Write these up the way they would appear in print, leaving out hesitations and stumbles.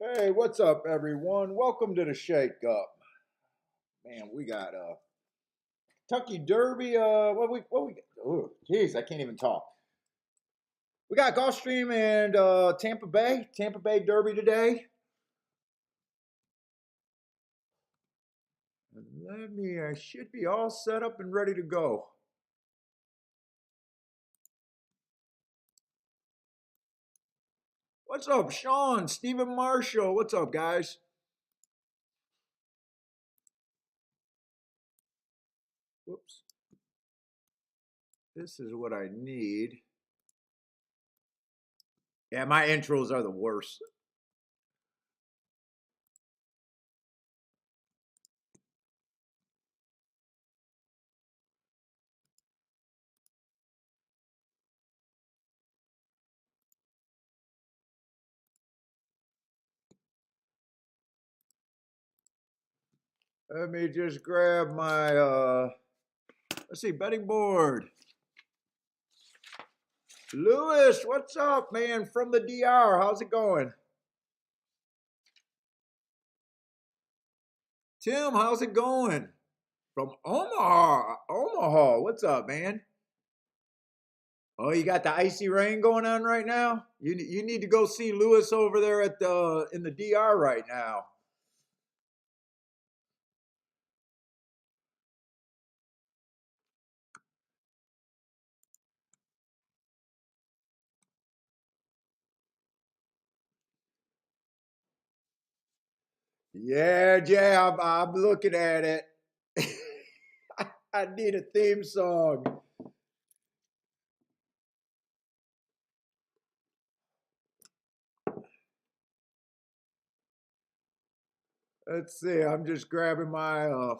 Hey, what's up, everyone? Welcome to the Shake Up. Man, we got Kentucky Derby. What we? Oh, geez, I can't even talk. We got Gulfstream and Tampa Bay Derby today. I should be all set up and ready to go. What's up, Sean? Stephen Marshall. What's up, guys? Whoops. This is what I need. Yeah, my intros are the worst. Let me just grab my let's see, betting board. Lewis, what's up, man? From the DR. How's it going? Tim, how's it going? From Omaha. Omaha, what's up, man? Oh, you got the icy rain going on right now? You need to go see Lewis over there at the in the DR right now. Yeah, Jay, I'm looking at it. I need a theme song. Let's see. I'm just grabbing my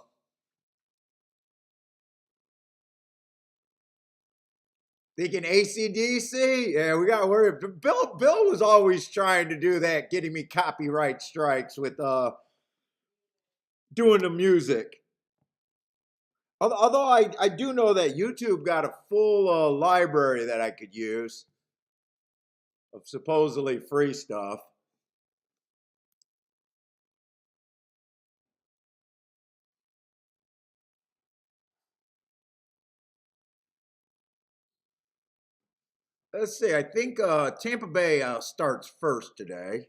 thinking ACDC. Yeah, we got worried. Bill was always trying to do that, getting me copyright strikes with doing the music. Although I do know that YouTube got a full library that I could use of supposedly free stuff. Let's see. I think Tampa Bay starts first today.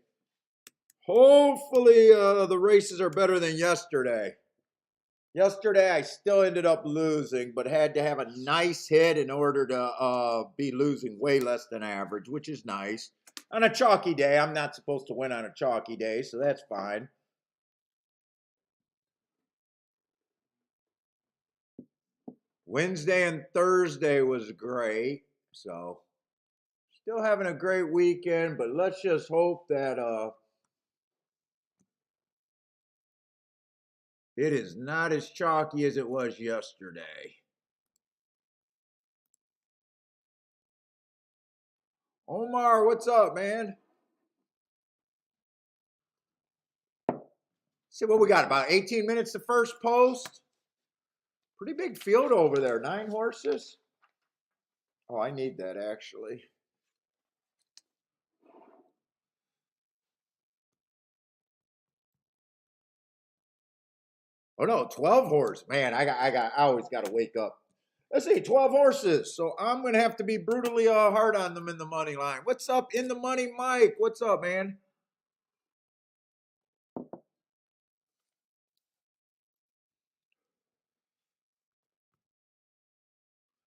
Hopefully, the races are better than yesterday. Yesterday, I still ended up losing, but had to have a nice hit in order to be losing way less than average, which is nice. On a chalky day, I'm not supposed to win on a chalky day, so that's fine. Wednesday and Thursday was great, so still having a great weekend, but let's just hope that it is not as chalky as it was yesterday. Omar, what's up, man? See what we got, about 18 minutes to first post. Pretty big field over there, 9 horses. Oh, I need that actually. Oh no, 12 horse. Man, I always got to wake up. Let's see, 12 horses. So I'm going to have to be brutally hard on them in the money line. What's up in the money, Mike? What's up, man?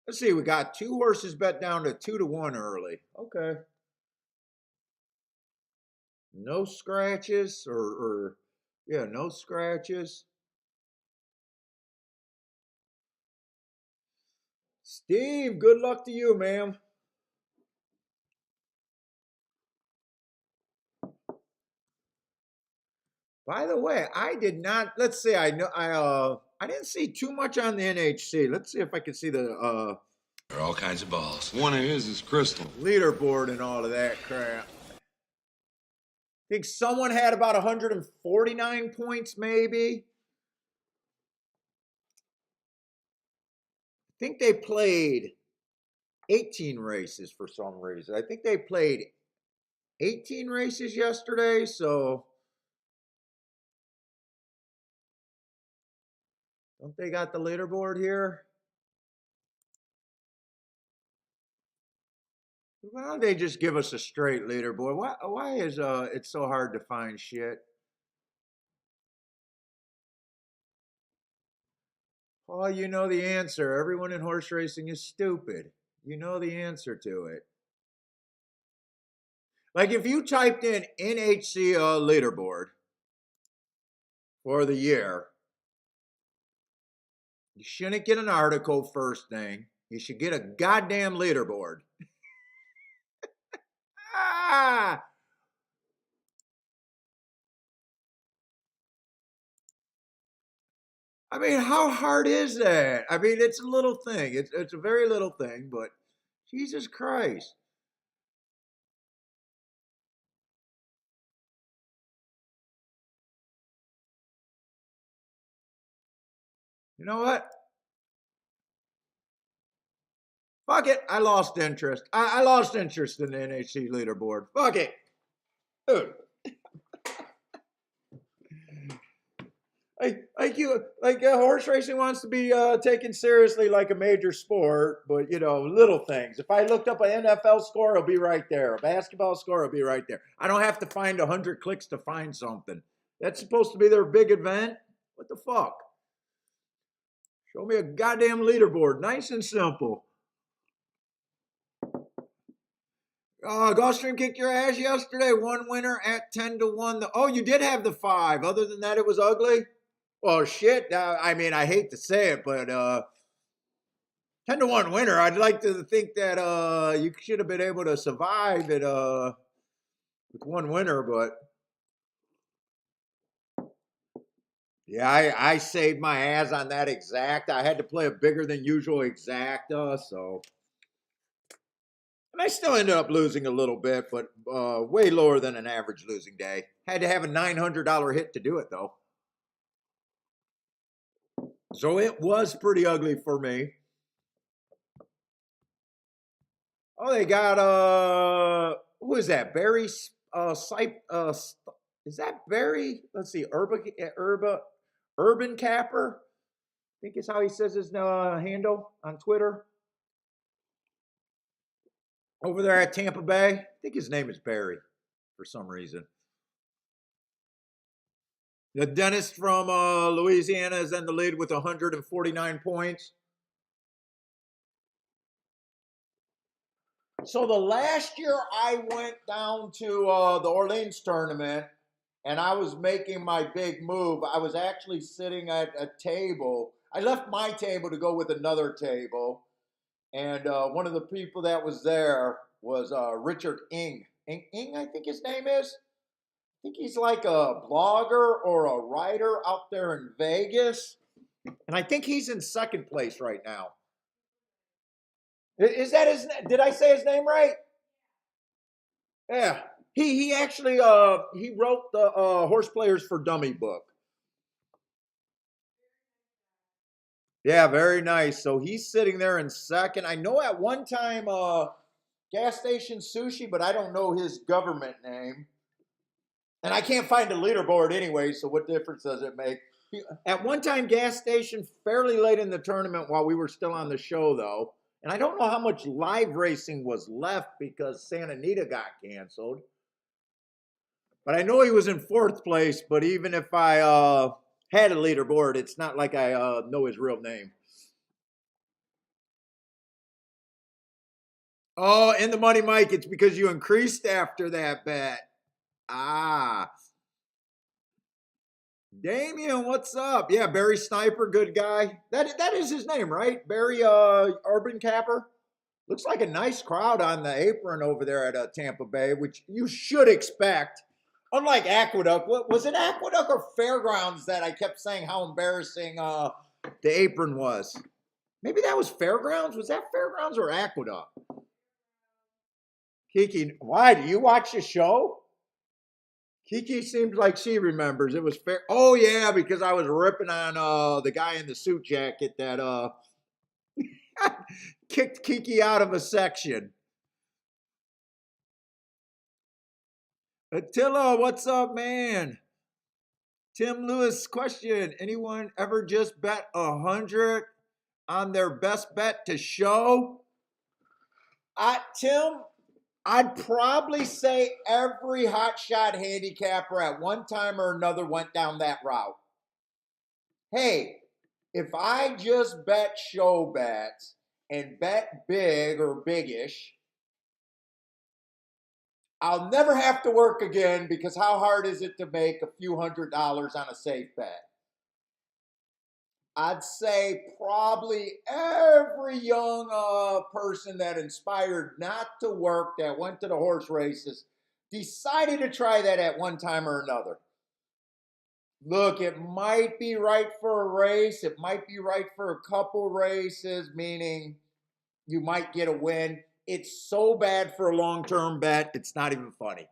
Let's see, we got 2 horses bet down to 2-1 early. Okay. No scratches or yeah, no scratches. Steve, good luck to you, ma'am. By the way, I did not. Let's see. I didn't see too much on the NHC. Let's see if I can see the There are all kinds of balls. One of his is crystal. leaderboard and all of that crap. I think someone had about 149 points, maybe. I think they played 18 races for some reason. I think they played 18 races yesterday, so Don't they got the leaderboard here? Why don't they just give us a straight leaderboard? Why is it so hard to find shit? Oh, you know the answer. Everyone in horse racing is stupid. You know the answer to it. Like if you typed in NHC leaderboard for the year, you shouldn't get an article first thing. You should get a goddamn leaderboard. Ah! I mean, how hard is that? I mean, it's a little thing. It's a very little thing, but Jesus Christ. You know what? Fuck it. I lost interest. I lost interest in the NHC leaderboard. Fuck it. Dude. Horse racing wants to be taken seriously like a major sport, but you know, little things. If I looked up an NFL score, it'll be right there. A basketball score, it'll be right there. I don't have to find 100 clicks to find something. That's supposed to be their big event. What the fuck? Show me a goddamn leaderboard, nice and simple. Gulfstream kicked your ass yesterday. One winner at 10-1. Oh, you did have the 5. Other than that, it was ugly. Well, shit. I mean, I hate to say it, but 10-1 winner. I'd like to think that you should have been able to survive it with one winner, but yeah, I saved my ass on that exact. I had to play a bigger than usual exacta, so. And I still ended up losing a little bit, but way lower than an average losing day. Had to have a $900 hit to do it, though. So it was pretty ugly for me. Oh, they got who is that? Barry is that Barry? Let's see, Urban Capper. I think is how he says his handle on Twitter. Over there at Tampa Bay. I think his name is Barry for some reason. The dentist from Louisiana is in the lead with 149 points. So the last year I went down to the Orleans tournament and I was making my big move. I was actually sitting at a table. I left my table to go with another table. And one of the people that was there was Richard Ing. Ing, I think his name is. I think he's like a blogger or a writer out there in Vegas. And I think he's in second place right now. Is that his name? Did I say his name right? Yeah. He actually he wrote the Horse Players for Dummy book. Yeah, very nice. So he's sitting there in second. I know at one time Gas Station Sushi, but I don't know his government name. And I can't find a leaderboard anyway, so what difference does it make? At one time, Gas Station, fairly late in the tournament while we were still on the show, though. And I don't know how much live racing was left because Santa Anita got canceled. But I know he was in fourth place, but even if I had a leaderboard, it's not like I know his real name. Oh, in the money, Mike, it's because you increased after that bet. Ah. Damien, what's up? Yeah, Barry Sniper, good guy. That is his name, right? Barry Urban Capper. Looks like a nice crowd on the apron over there at Tampa Bay, which you should expect. Unlike Aqueduct, was it Aqueduct or Fairgrounds that I kept saying how embarrassing the apron was? Maybe that was Fairgrounds. Was that Fairgrounds or Aqueduct? Kiki, why do you watch the show? Kiki seems like she remembers. It was fair. Oh yeah, because I was ripping on the guy in the suit jacket that kicked Kiki out of a section. Attila, what's up, man? Tim Lewis question. Anyone ever just bet 100 on their best bet to show? Tim, I'd probably say every hotshot handicapper at one time or another went down that route. Hey, if I just bet show bets and bet big or biggish, I'll never have to work again, because how hard is it to make a few $100s on a safe bet? I'd say probably every young person that inspired not to work, that went to the horse races, decided to try that at one time or another. Look, it might be right for a race. It might be right for a couple races, meaning you might get a win. It's so bad for a long-term bet, it's not even funny.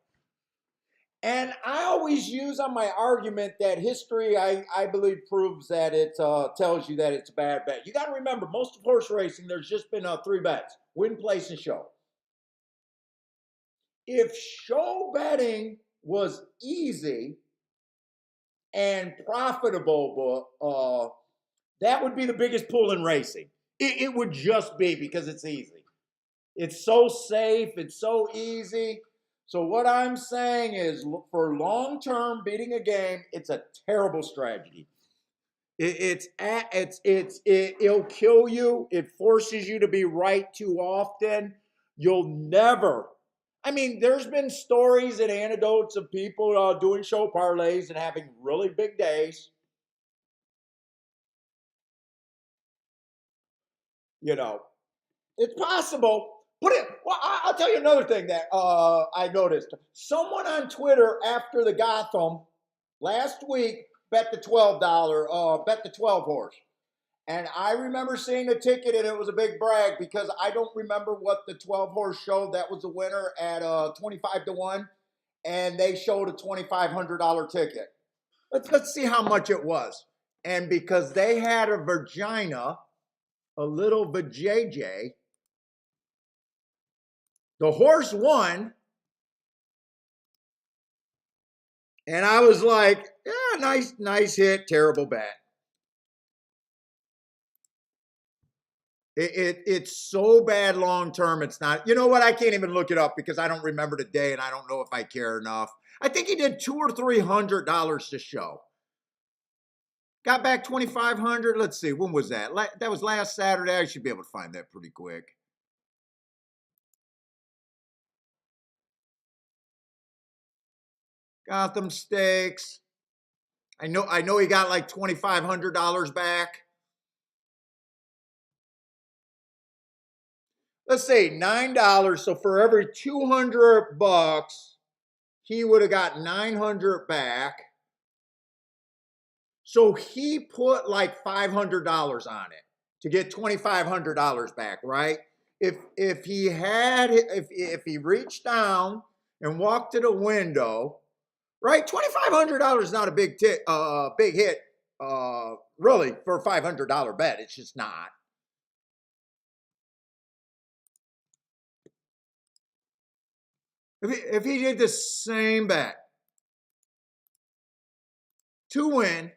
And I always use on my argument that history, I believe, proves that it tells you that it's a bad bet. You got to remember, most of horse racing, there's just been 3 bets: win, place, and show. If show betting was easy and profitable, that would be the biggest pull in racing. It would just be, because it's easy. It's so safe. It's so easy. So what I'm saying is, for long-term beating a game, it's a terrible strategy. It'll kill you. It forces you to be right too often. You'll never. I mean, there's been stories and anecdotes of people doing show parlays and having really big days. You know, it's possible. Well, I'll tell you another thing that I noticed. Someone on Twitter after the Gotham last week bet the bet the 12 horse. And I remember seeing the ticket, and it was a big brag, because I don't remember what the 12 horse showed that was a winner at 25-1, and they showed a $2,500 ticket. Let's see how much it was. And because they had a Virginia, a little vajayjay, the horse won, and I was like, yeah, nice hit, terrible bet. It's so bad long term, it's not. You know what? I can't even look it up, because I don't remember the day, and I don't know if I care enough. I think he did $200 or $300 to show. Got back $2,500. Let's see, when was that? That was last Saturday. I should be able to find that pretty quick. Gotham Stakes. I know he got like $2,500 back. Let's say $9. So for every $200, he would have got $900 back. So he put like $500 on it to get $2,500 back, right? If he reached down and walked to the window, right? $2,500 is not a big hit, really, for a $500 bet. It's just not. If he did the same bet to win,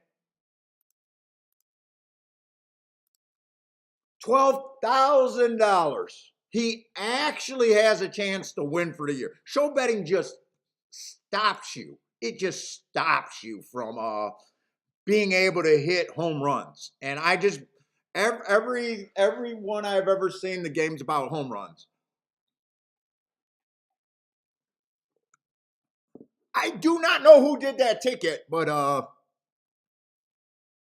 $12,000, he actually has a chance to win for the year. Show betting just stops you. It just stops you from being able to hit home runs. And I just, every one I've ever seen, the game's about home runs. I do not know who did that ticket, but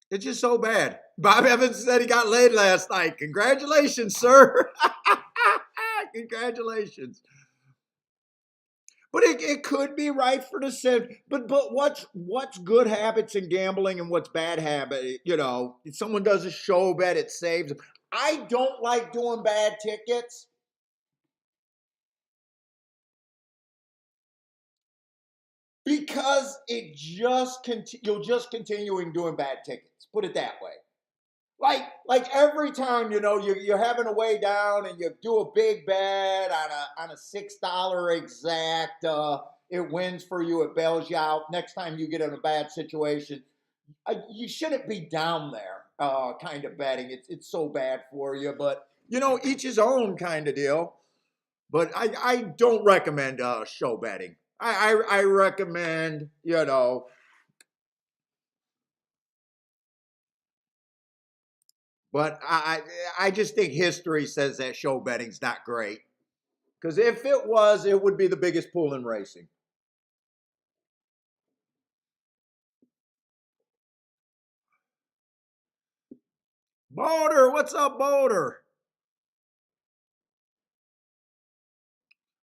it's just so bad. Bob Evans said he got laid last night. Congratulations, sir. Congratulations. But it could be right for the sim. But what's good habits in gambling and what's bad habit? You know, if someone does a show bet, it saves them. I don't like doing bad tickets, because you'll just continuing doing bad tickets. Put it that way. Like every time, you know, you're having a way down and you do a big bet on a $6 exact, it wins for you, it bails you out. Next time you get in a bad situation, you shouldn't be down there kind of betting. It's so bad for you. But, each his own kind of deal. But I don't recommend show betting. I recommend, but I just think history says that show betting's not great. Because if it was, it would be the biggest pool in racing. Boulder, what's up, Boulder?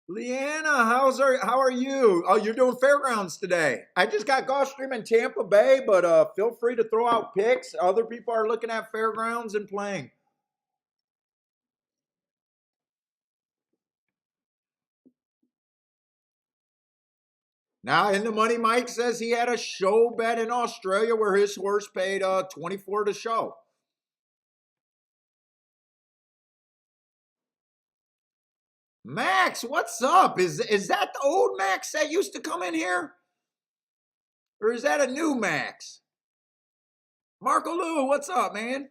Leanna, how are you? Oh, you're doing fairgrounds today. I just got Gulfstream in Tampa Bay, but feel free to throw out picks. Other people are looking at fairgrounds and playing. Now, in the money, Mike says he had a show bet in Australia where his horse paid 24 to show. Max, what's up? Is that the old Max that used to come in here? Or is that a new Max? Marco Lou, what's up, man?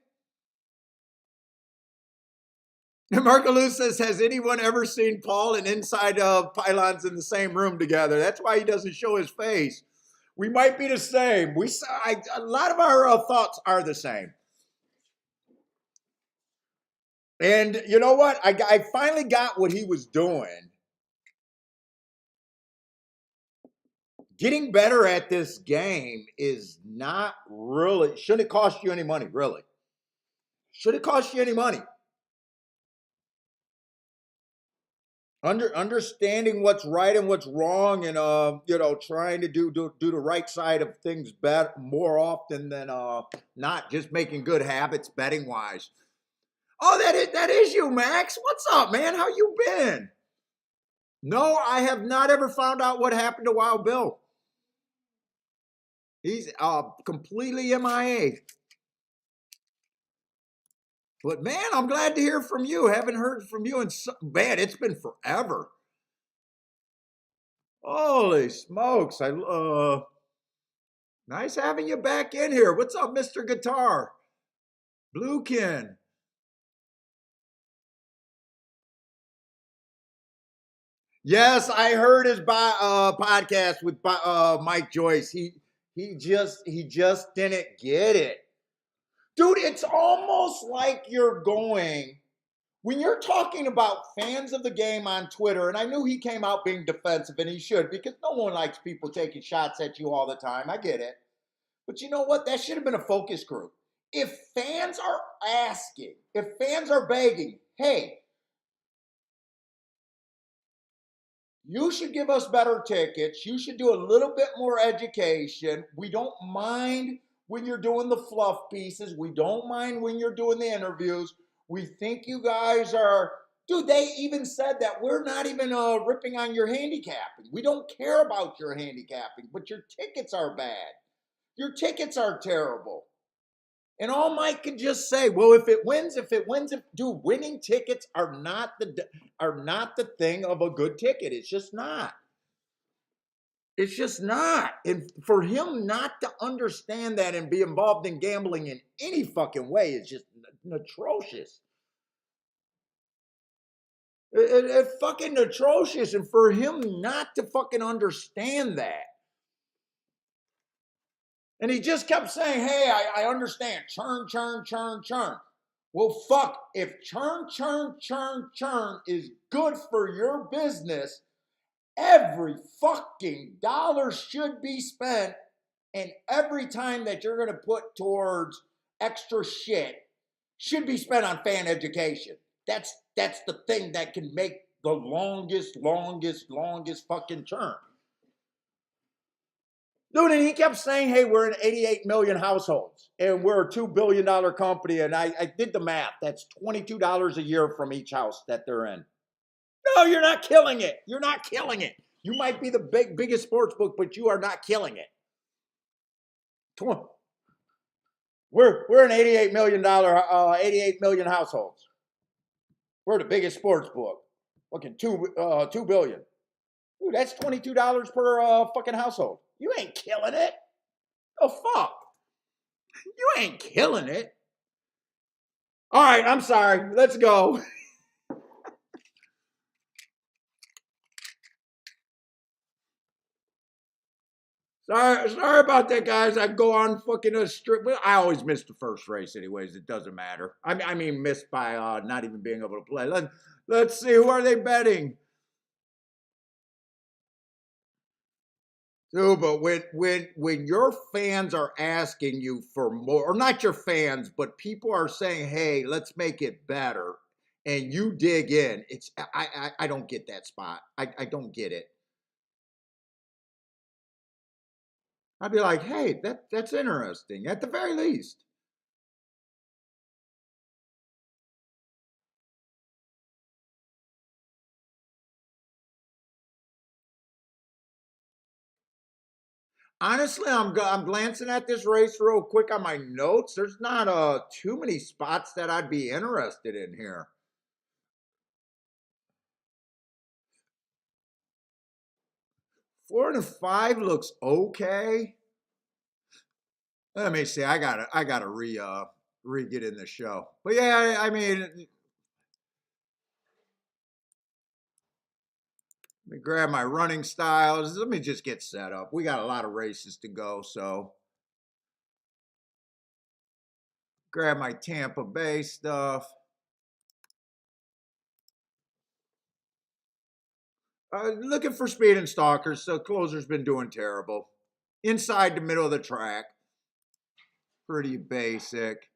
Marco Lou says, has anyone ever seen Paul and inside pylons in the same room together? That's why he doesn't show his face. We might be the same. A lot of our thoughts are the same. And you know what? I finally got what he was doing. Getting better at this game is not really, shouldn't cost you any money, really. Should it cost you any money? Understanding what's right and what's wrong, and trying to do the right side of things better more often than not, just making good habits betting wise. Oh, that is you, Max. What's up, man? How you been? No, I have not ever found out what happened to Wild Bill. He's completely MIA. But man, I'm glad to hear from you. Haven't heard from you in man, it's been forever. Holy smokes! Nice having you back in here. What's up, Mr. Guitar? Bluekin. Yes, I heard his podcast with Mike Joyce. He just didn't get it. Dude, it's almost like you're going when you're talking about fans of the game on Twitter, and I knew he came out being defensive, and he should, because no one likes people taking shots at you all the time. I get it. But you know what? That should have been a focus group. If fans are asking, if fans are begging, hey, you should give us better tickets. You should do a little bit more education. We don't mind when you're doing the fluff pieces. We don't mind when you're doing the interviews. We think you guys are, dude, they even said that we're not even ripping on your handicapping. We don't care about your handicapping, but your tickets are bad. Your tickets are terrible. And all Mike can just say, well, if it wins, dude, winning tickets are not the thing of a good ticket. It's just not. It's just not. And for him not to understand that and be involved in gambling in any fucking way is just atrocious. It's fucking atrocious. And for him not to fucking understand that. And he just kept saying, hey, I understand. Churn, churn, churn, churn. Well, fuck, if churn, churn, churn, churn is good for your business, every fucking dollar should be spent, and every time that you're going to put towards extra shit should be spent on fan education. That's the thing that can make the longest fucking churn. Dude, and he kept saying, hey, we're in 88 million households and we're a $2 billion company. And I did the math. That's $22 a year from each house that they're in. No, you're not killing it. You're not killing it. You might be the biggest sports book, but you are not killing it. We're an $88 million households. We're the biggest sports book. Fucking $2 billion. Dude, that's $22 per fucking household. You ain't killing it. Oh, fuck. You ain't killing it. All right, I'm sorry. Let's go. Sorry about that, guys. I go on fucking a strip. I always miss the first race, anyways. It doesn't matter. I mean, missed by not even being able to play. Let's see. Who are they betting? Dude, but when your fans are asking you for more, or not your fans, but people are saying, "Hey, let's make it better," and you dig in, I don't get that spot. I don't get it. I'd be like, "Hey, that's interesting." At the very least. Honestly, I'm glancing at this race real quick on my notes. There's not too many spots that I'd be interested in here. 4 and 5 looks okay. Let me see. I gotta re get in the show. But yeah, I mean, let me grab my running styles. Let me just get set up. We got a lot of races to go, so grab my Tampa Bay stuff. Looking for speed and stalkers. So closer's been doing terrible. Inside the middle of the track. Pretty basic.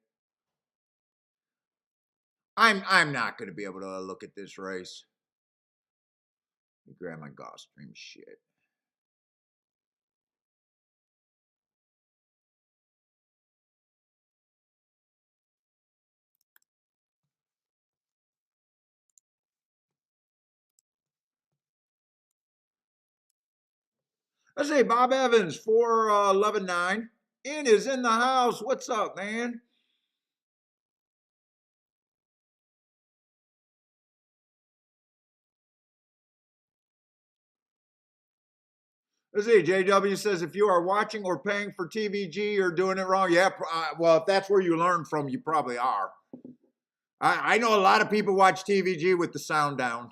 I'm not going to be able to look at this race. Let me grab my Gulfstream shit. Let's say Bob Evans 411.9. In is in the house. What's up, man? Let's see. JW says if you are watching or paying for TVG, you're doing it wrong. Yeah, well, if that's where you learn from, you probably are. I know a lot of people watch TVG with the sound down.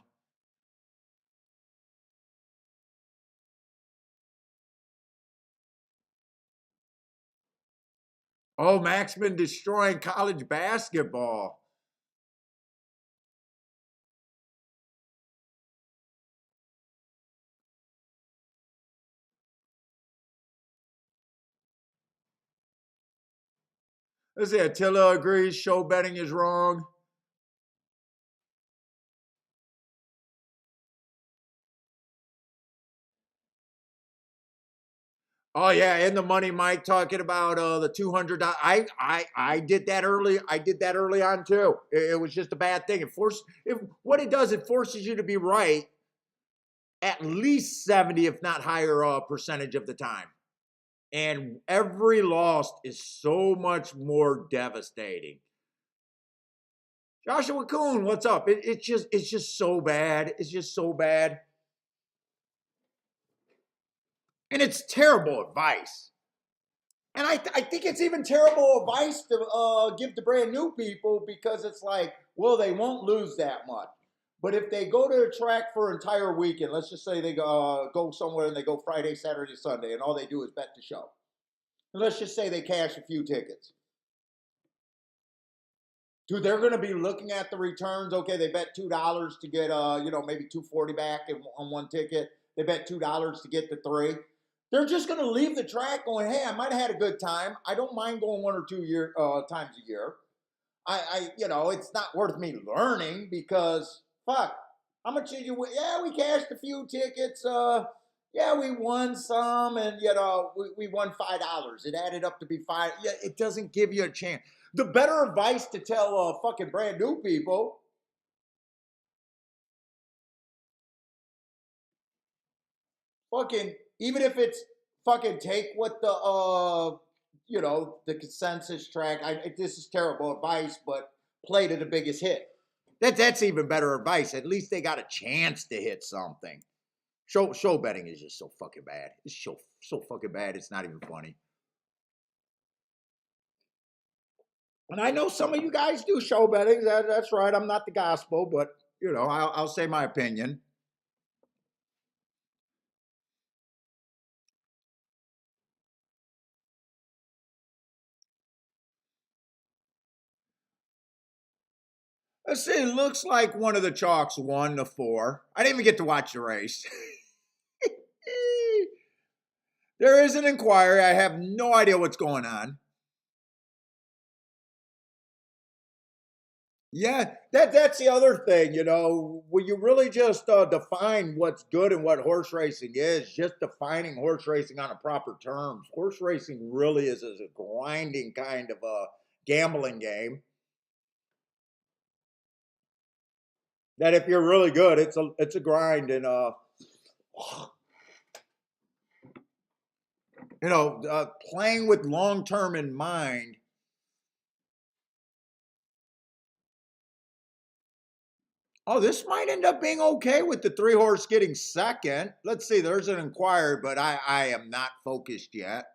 Oh, Mac's been destroying college basketball. Let's see. Attila agrees show betting is wrong. Oh yeah, in the money, Mike talking about the $200. I did that early. I did that early on too. It was just a bad thing. What it does, it forces you to be right at least 70, if not higher, percentage of the time. And every loss is so much more devastating. Joshua Kuhn, what's up? It's just so bad. It's just so bad. And it's terrible advice. And I think it's even terrible advice to give to brand new people because it's like, well, they won't lose that much. But if they go to a track for an entire weekend, let's just say they go somewhere and they go Friday, Saturday, Sunday, and all they do is bet the show. And let's just say they cash a few tickets. Dude, they're going to be looking at the returns. Okay, they bet $2 to get maybe 240 back on one ticket. They bet $2 to get the three. They're just going to leave the track going, hey, I might have had a good time. I don't mind going 1 or 2 times a year. It's not worth me learning because, fuck, how much did you win? Yeah, we cashed a few tickets. Yeah, we won some, and, we won $5. It added up to be five. Yeah, it doesn't give you a chance. The better advice to tell fucking brand new people, fucking, even if it's fucking take what the consensus track. This is terrible advice, but play to the biggest hit. That's even better advice. At least they got a chance to hit something. Show betting is just so fucking bad. It's so fucking bad. It's not even funny. And I know some of you guys do show betting. That's right. I'm not the gospel, but I'll say my opinion. Let's see. It looks like one of the chalks won the 4. I didn't even get to watch the race. There is an inquiry. I have no idea what's going on. Yeah, that's the other thing, when you really just define what's good and what horse racing is, just defining horse racing on a proper terms. Horse racing really is a grinding kind of a gambling game. That if you're really good, it's a grind, and playing with long term in mind. Oh, this might end up being okay with the 3-horse getting second. Let's see. There's an inquiry, but I am not focused yet.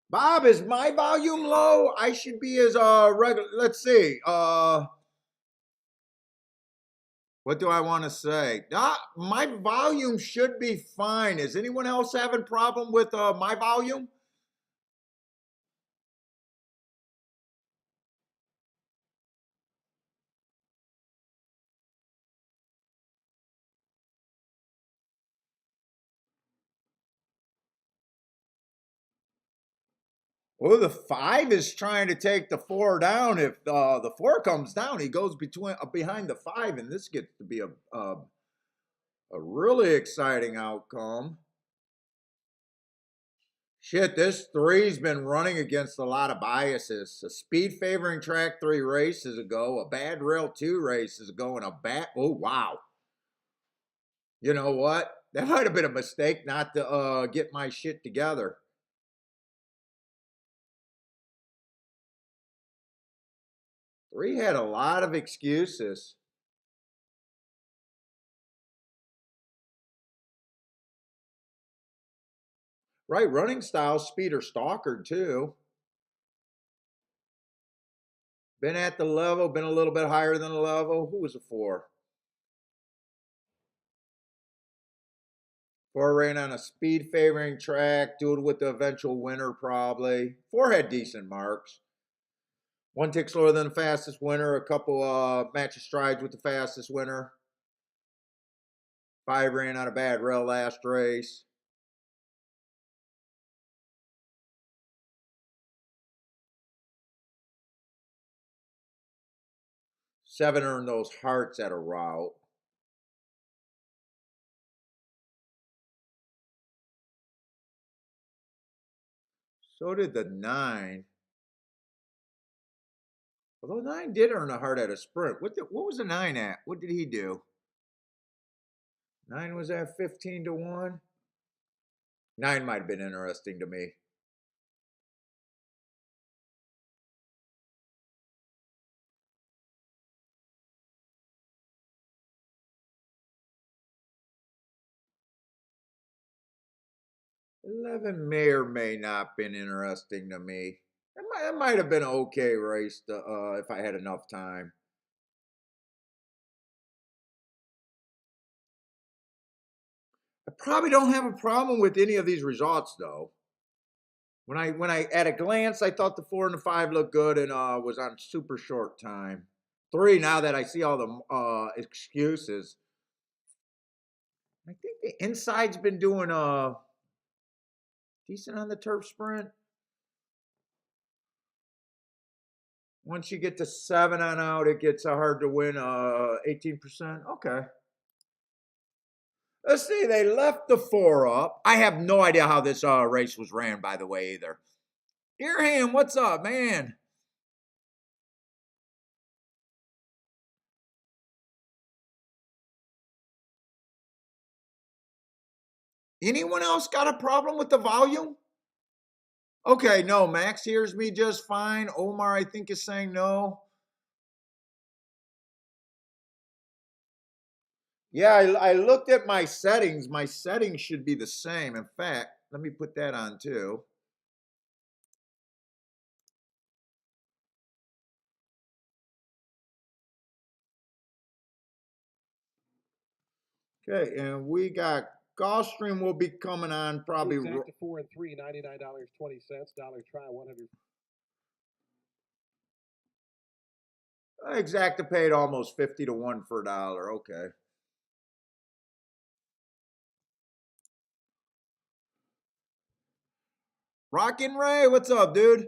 Bob, is my volume low? I should be as regular. Let's see. What do I want to say? My volume should be fine. Is anyone else having problem with my volume? Well, the 5 is trying to take the 4 down. If the 4 comes down, he goes behind the 5, and this gets to be a really exciting outcome. Shit, this 3's been running against a lot of biases. A speed favoring track 3 races ago, a bad rail 2 races ago, and oh wow. You know what? That might have been a mistake not to get my shit together. 3 had a lot of excuses. Right, running style, speed or stalker too. Been at the level, been a little bit higher than the level. Who was it for? 4 ran on a speed favoring track, dueled with the eventual winner probably. 4 had decent marks. 1 tick slower than the fastest winner, a couple match of strides with the fastest winner. 5 ran on a bad rail last race. Seven earned those hearts at a route. So did the 9. Although 9 did earn a heart at a sprint. What was the 9 at? What did he do? 9 was at 15-1. 9 might have been interesting to me. $11 may or may not been interesting to me. It might have been an okay race if I had enough time. I probably don't have a problem with any of these results though. When I at a glance, I thought the 4 and the 5 looked good and was on super short time. 3, now that I see all the excuses, I think the inside's been doing decent on the turf sprint. Once you get to 7 on out, it gets hard to win 18%. Okay. Let's see, they left the 4 up. I have no idea how this race was ran, by the way, either. Earham, what's up, man? Anyone else got a problem with the volume? Okay, no, Max hears me just fine. Omar, I think, is saying no. Yeah, I looked at my settings. My settings should be the same. In fact, let me put that on too. Okay, and we got Gulfstream will be coming on probably. Exact to 4 and 3, $99.20. Dollar try 100. Exacta paid almost 50 to 1 for a dollar. Okay. Rockin' Ray, what's up, dude?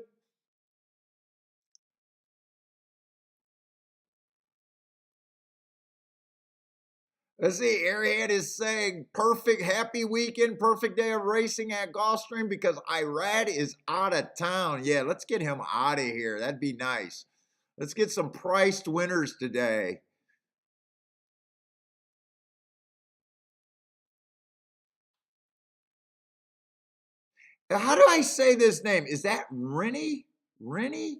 Let's see, Airhead is saying perfect, happy weekend, perfect day of racing at Gulfstream because Irad is out of town. Yeah, let's get him out of here. That'd be nice. Let's get some priced winners today. How do I say this name? Is that Rennie? Rennie?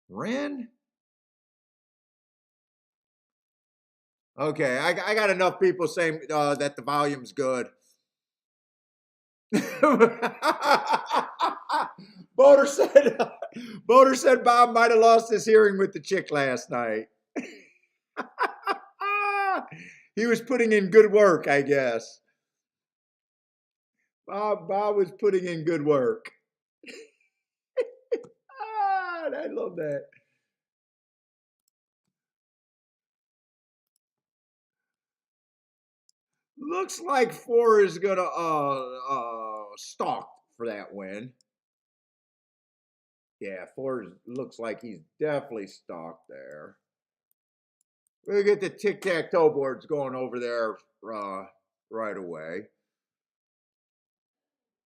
Ren? Okay, I got enough people saying that the volume's good. Boater said Bob might have lost his hearing with the chick last night. He was putting in good work, I guess. Bob was putting in good work. I love that. Looks like 4 is gonna stalk for that win. Yeah, 4 looks like he's definitely stalked there. We'll get the tic-tac-toe boards going over there right away.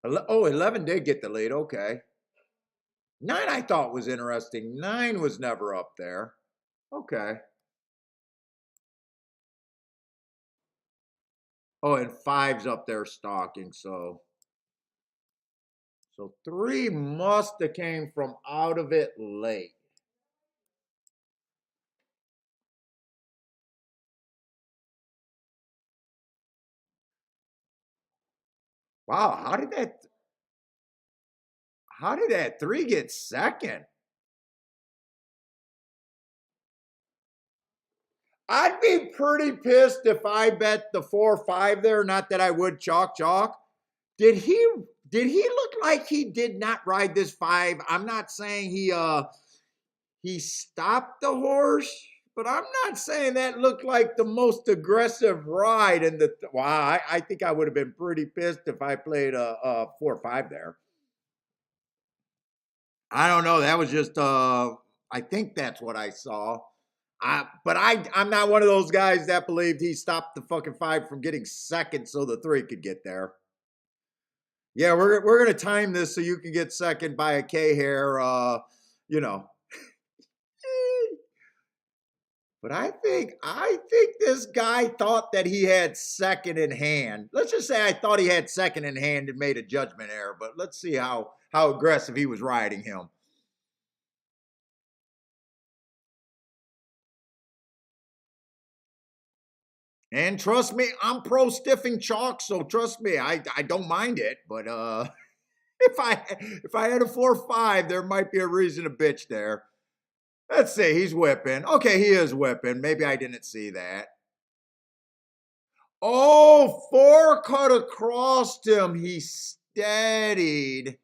Oh, 11 did get the lead. Okay. 9 I thought was interesting. 9 was never up there. Okay. Oh, and 5's up there stalking, so 3 must have came from out of it late. Wow, how did that 3 get second? I'd be pretty pissed if I bet the 4-5 there. Not that I would chalk. Did he look like he did not ride this 5? I'm not saying he stopped the horse, but I'm not saying that looked like the most aggressive ride in the. Wow, I think I would have been pretty pissed if I played a 4-5 there. I don't know. That was just I think that's what I saw. But I'm not one of those guys that believed he stopped the fucking 5 from getting second so the 3 could get there. Yeah, we're gonna time this so you can get second by a K hair, you know. But I think this guy thought that he had second in hand. Let's just say I thought he had second in hand and made a judgment error. But let's see how aggressive he was riding him. And trust me, I'm pro stiffing chalk, so trust me, I don't mind it. But if I had a 4-5, there might be a reason to bitch there. Let's see, he's whipping. Okay, he is whipping. Maybe I didn't see that. Oh, 4 cut across him. He steadied.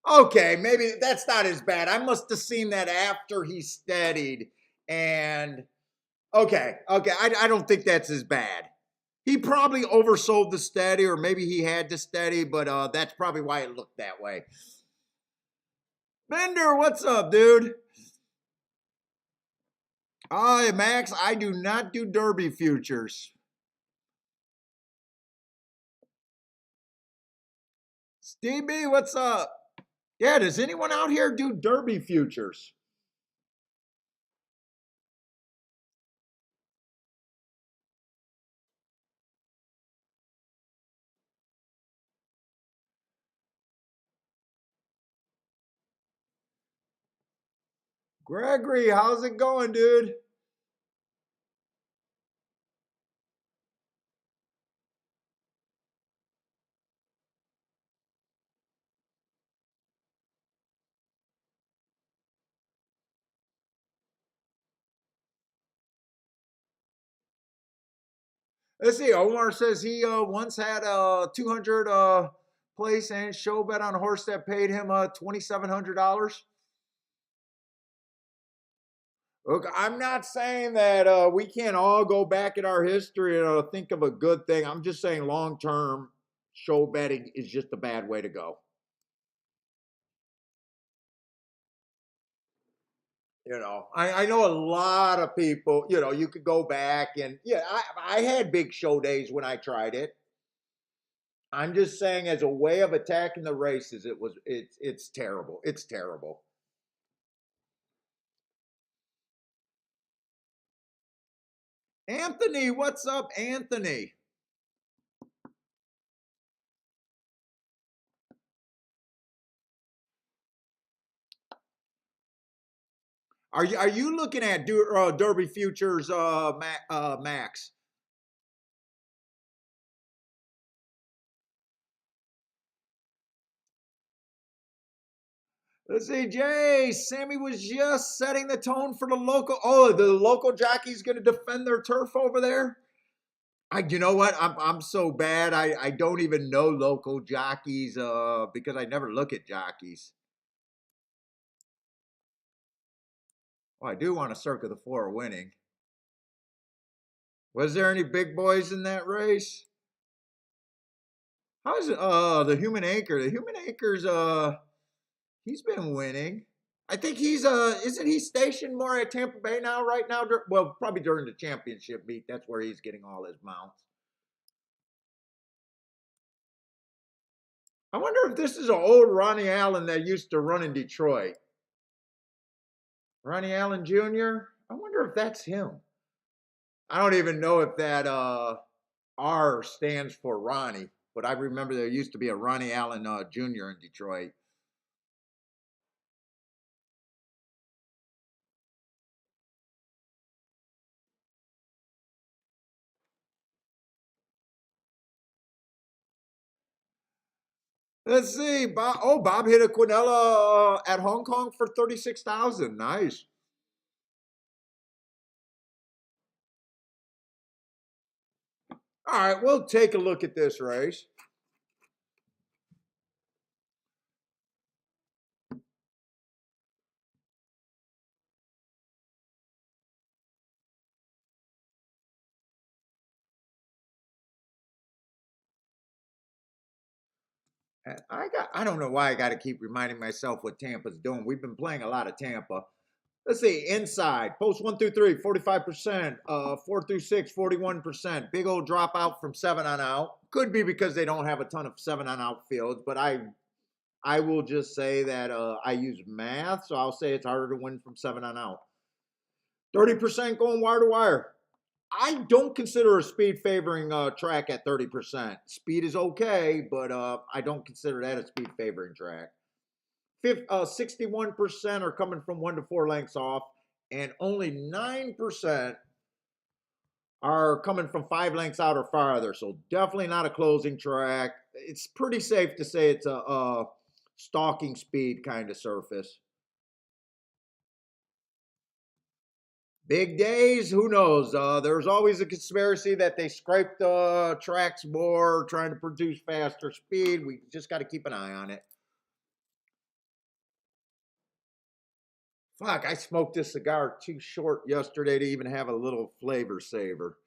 Okay, maybe that's not as bad. I must have seen that after he steadied. And okay, I don't think that's as bad. He probably oversold the steady, or maybe he had to steady, but that's probably why it looked that way. Bender, what's up, dude? Hi, Max. I do not do Derby futures. Stevie, what's up? Yeah, does anyone out here do Derby futures? Gregory, how's it going, dude? Let's see. Omar says he once had a 200 place and show bet on a horse that paid him $2,700. Look, I'm not saying that we can't all go back in our history and think of a good thing. I'm just saying long term show betting is just a bad way to go. I know a lot of people, you could go back and yeah, I had big show days when I tried it. I'm just saying as a way of attacking the races, it's terrible. It's terrible. Anthony, what's up, Anthony? Are you looking at Derby Futures, Max? Let's see, Jay. Sammy was just setting the tone for the local. Oh, the local jockey's going to defend their turf over there. You know what? I'm so bad. I don't even know local jockeys because I never look at jockeys. Oh, I do want a Circa the Four winning. Was there any big boys in that race? How's it? The Human Anchor. The Human Anchor's he's been winning. I think he's isn't he stationed more at Tampa Bay now? Right now, well, probably during the championship meet. That's where he's getting all his mounts. I wonder if this is an old Ronnie Allen that used to run in Detroit. Ronnie Allen Jr. I wonder if that's him. I don't even know if that R stands for Ronnie, but I remember there used to be a Ronnie Allen Jr. in Detroit. Let's see. Bob hit a Quinella at Hong Kong for 36,000. Nice. All right, we'll take a look at this race. And I don't know why I got to keep reminding myself what Tampa's doing. We've been playing a lot of Tampa. Let's see, inside, post 1 through 3, 45%, 4 through 6, 41%. Big old dropout from 7 on out. Could be because they don't have a ton of 7 on out fields, but I will just say that I use math, so I'll say it's harder to win from 7 on out. 30% going wire to wire. I don't consider a speed favoring track at 30%. Speed is okay, but I don't consider that a speed favoring track. 61% are coming from 1 to 4 lengths off, and only 9% are coming from 5 lengths out or farther. So definitely not a closing track. It's pretty safe to say it's a stalking speed kind of surface. Big days, who knows? There's always a conspiracy that they scrape the tracks more, trying to produce faster speed. We just got to keep an eye on it. Fuck, I smoked this cigar too short yesterday to even have a little flavor saver.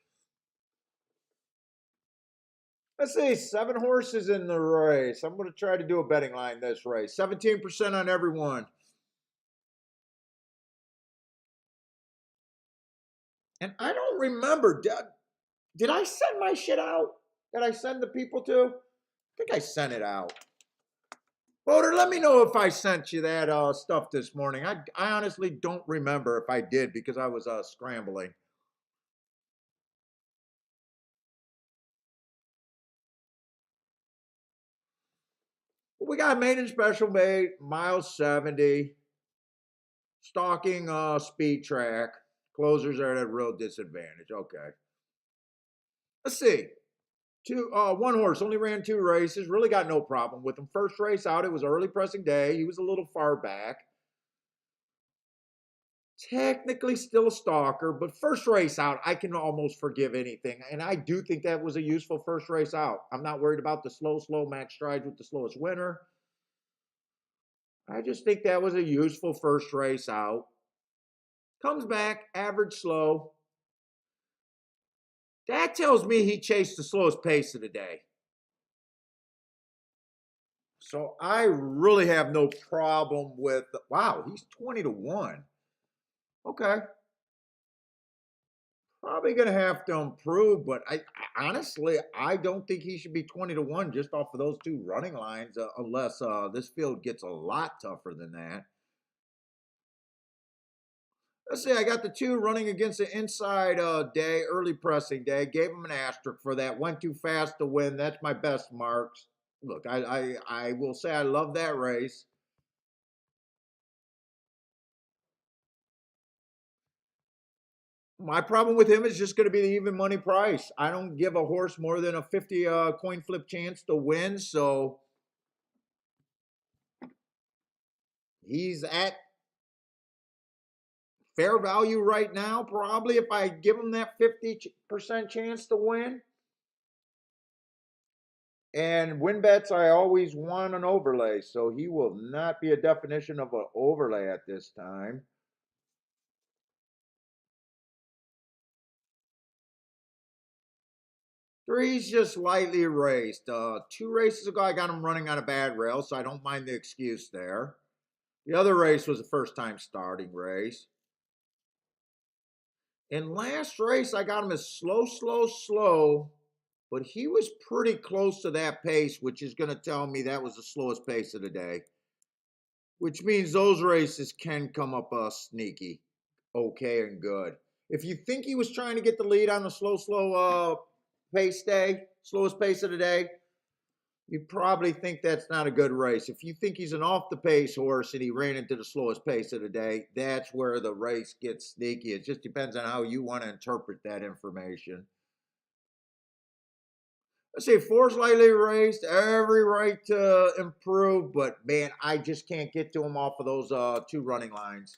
Let's see, 7 horses in the race. I'm going to try to do a betting line this race. 17% on everyone. And I don't remember. Did I send my shit out? Did I send the people to? I think I sent it out. Voter, let me know if I sent you that stuff this morning. I honestly don't remember if I did because I was scrambling. We got maiden special made, mile 70, stalking speed track. Closers are at a real disadvantage. Okay. Let's see. One horse only ran 2 races. Really got no problem with him. First race out, it was early pressing day. He was a little far back. technically still a stalker, but first race out, I can almost forgive anything. And I do think that was a useful first race out. I'm not worried about the slow max strides with the slowest winner. I just think that was a useful first race out. Comes back, average slow. That tells me he chased the slowest pace of the day. So I really have no problem with, wow, he's 20-1. Okay. Probably going to have to improve, but honestly, I don't think he should be 20-1 just off of those two running lines, unless this field gets a lot tougher than that. Let's see, I got the two running against the inside day, early pressing day. Gave him an asterisk for that. Went too fast to win. That's my best marks. Look, I will say I love that race. My problem with him is just going to be the even money price. I don't give a horse more than a 50 coin flip chance to win, so he's at fair value right now, probably, if I give him that 50% chance to win. And win bets, I always want an overlay, so he will not be a definition of an overlay at this time. Three's just lightly erased. 2 races ago, I got him running on a bad rail, so I don't mind the excuse there. The other race was a first time starting race. In last race, I got him as slow, but he was pretty close to that pace, which is going to tell me that was the slowest pace of the day, which means those races can come up sneaky, okay, and good. If you think he was trying to get the lead on the slow pace day, slowest pace of the day, you probably think that's not a good race. If you think he's an off the pace horse and he ran into the slowest pace of the day, that's where the race gets sneaky. It just depends on how you want to interpret that information. Let's say 4's lightly raised, every right to improve, but man, I just can't get to him off of those two running lines.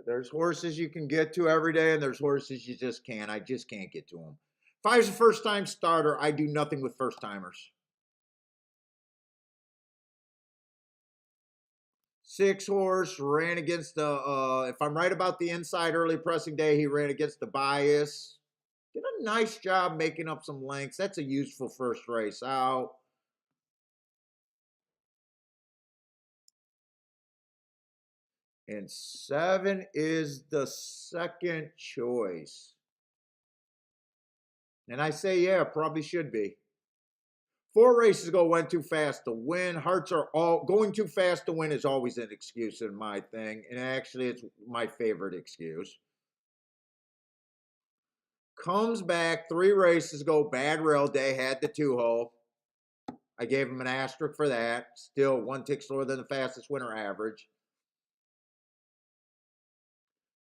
There's horses you can get to every day, and there's horses you just can't. I just can't get to them. If I was a first time starter, I do nothing with first timers. 6 horse ran against the, if I'm right about the inside early pressing day, he ran against the bias. Did a nice job making up some lengths. That's a useful first race out. And 7 is the second choice. And I say, yeah, probably should be. 4 races ago went too fast to win. Hearts are all going too fast to win is always an excuse in my thing. And actually, it's my favorite excuse. Comes back 3 races ago, bad rail day, had the 2-hole. I gave him an asterisk for that. Still 1 tick slower than the fastest winner average.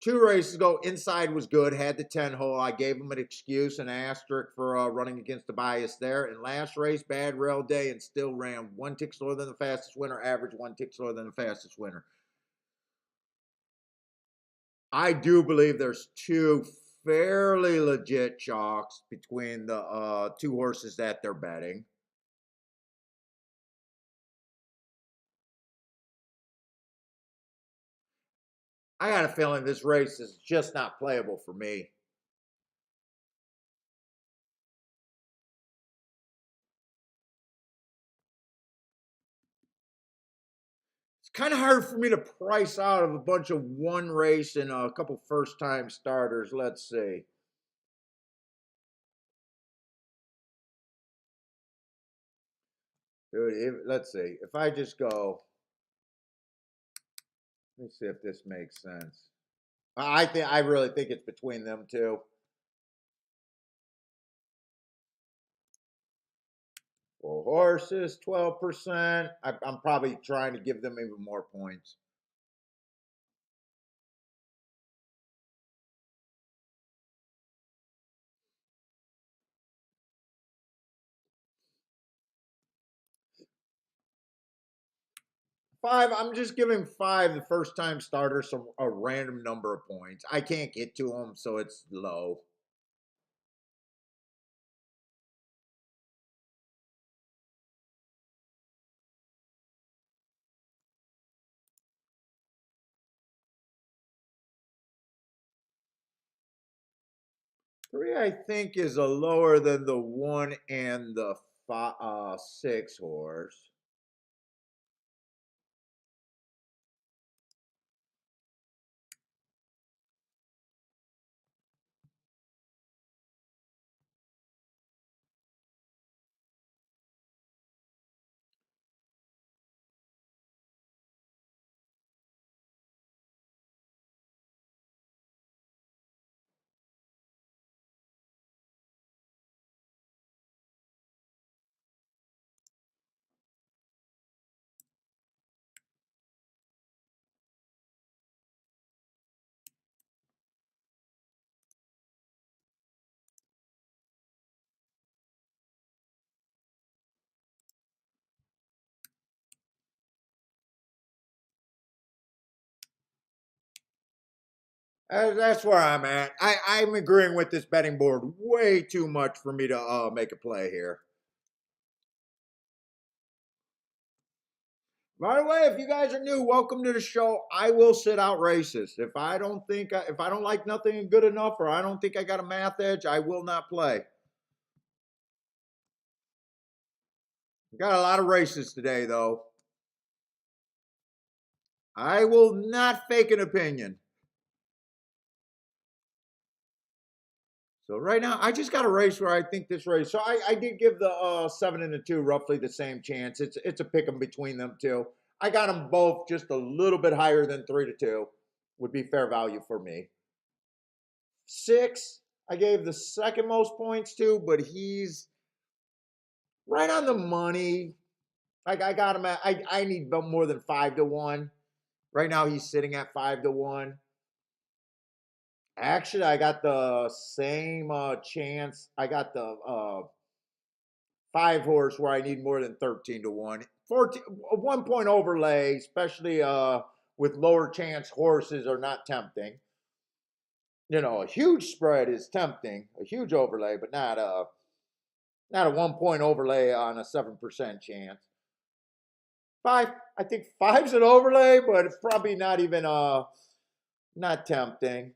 2 races ago, inside was good, had the 10-hole. I gave him an excuse, an asterisk for running against the bias there. And last race, bad rail day, and still ran 1 tick slower than the fastest winner, average 1 tick slower than the fastest winner. I do believe there's 2 fairly legit chalks between the 2 horses that they're betting. I got a feeling this race is just not playable for me. It's kind of hard for me to price out of a bunch of 1 race and a couple first time starters. Let's see. Dude, let's see. If I just go, let me see if this makes sense. I really think it's between them two. Well, horses, 12%. I'm probably trying to give them even more points. 5. I'm just giving 5 the first time starter a random number of points. I can't get to them, so it's low. Three, I think, is a lower than the 1 and the 6 horse. That's where I'm at. I'm agreeing with this betting board way too much for me to make a play here. By the way, if you guys are new, welcome to the show. I will sit out races. If I don't like nothing good enough, or I don't think I got a math edge, I will not play. Got a lot of races today, though. I will not fake an opinion. So right now, I just got a race where I think this race. So I did give the 7 and the 2 roughly the same chance. It's a pick 'em between them two. I got them both just a little bit higher than 3 to 2. Would be fair value for me. 6, I gave the second most points to, but he's right on the money. Like I got him at. I need more than 5 to 1. Right now he's sitting at 5 to 1. Actually, I got the same chance. I got the 5 horse where I need more than 13 to 1. 14, a 1 point overlay, especially with lower chance horses, are not tempting. You know, a huge spread is tempting, a huge overlay, but not a 1 point overlay on a 7% chance. 5, I think 5's an overlay, but it's probably not even not tempting.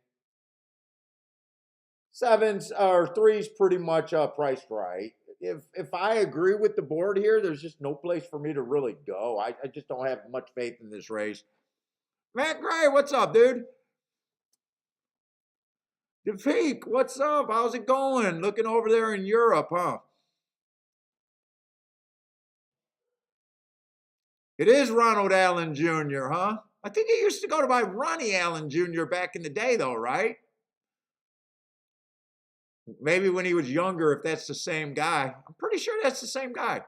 7's or 3's pretty much priced right. If I agree with the board here, there's just no place for me to really go. I just don't have much faith in this race. Matt Gray, what's up, dude? Defeek, what's up? How's it going? Looking over there in Europe, huh? It is Ronald Allen Jr., huh? I think he used to go by Ronnie Allen Jr. back in the day, though, right? Maybe when he was younger, if that's the same guy. I'm pretty sure that's the same guy.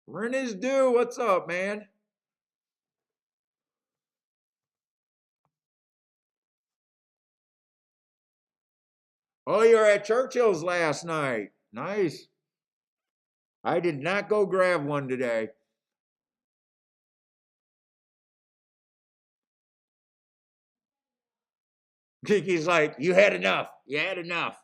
Rennes Dew, what's up, man? Oh, you were at Churchill's last night. Nice. I did not go grab one today. Kiki's like, you had enough. You had enough.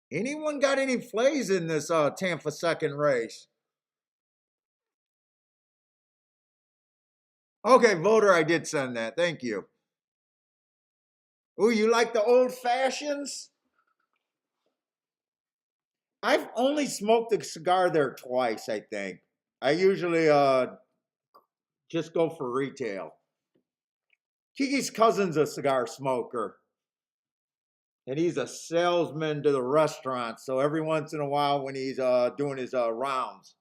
Anyone got any plays in this Tampa second race? Okay, voter, I did send that. Thank you. Oh, you like the old fashions? I've only smoked a cigar there twice, I think. I usually just go for retail. Kiki's cousin's a cigar smoker, and he's a salesman to the restaurant. So every once in a while, when he's doing his rounds,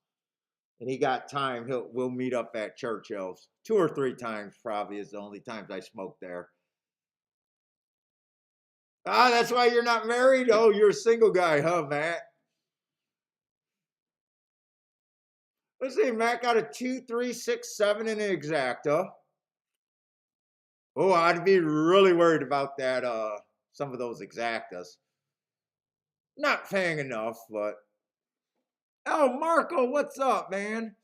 and he got time, we'll meet up at Churchill's 2 or 3 times. Probably is the only times I smoke there. Ah, that's why you're not married? Oh, you're a single guy, huh, Matt? Let's see, Matt got a 2, 3, 6, 7 in the exacta. Oh, I'd be really worried about that, some of those exactas. Not paying enough, but. Oh, Marco, what's up, man?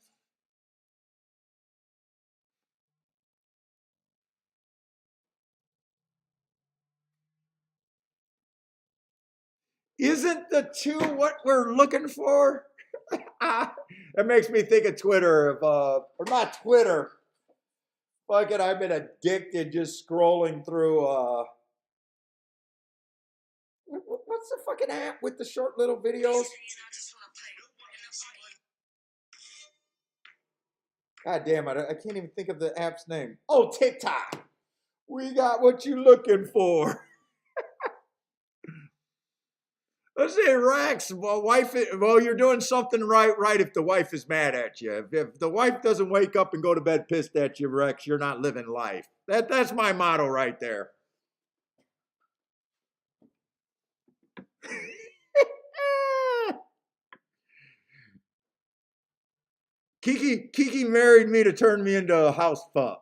Isn't the 2 what we're looking for? It makes me think of Twitter, or not Twitter. Fucking, I've been addicted just scrolling through. What's the fucking app with the short little videos? God damn it, I can't even think of the app's name. Oh, TikTok. We got what you looking for. Let's say Rex, well, you're doing something right if the wife is mad at you. If the wife doesn't wake up and go to bed pissed at you, Rex, you're not living life. That's my motto right there. Kiki married me to turn me into a house pup.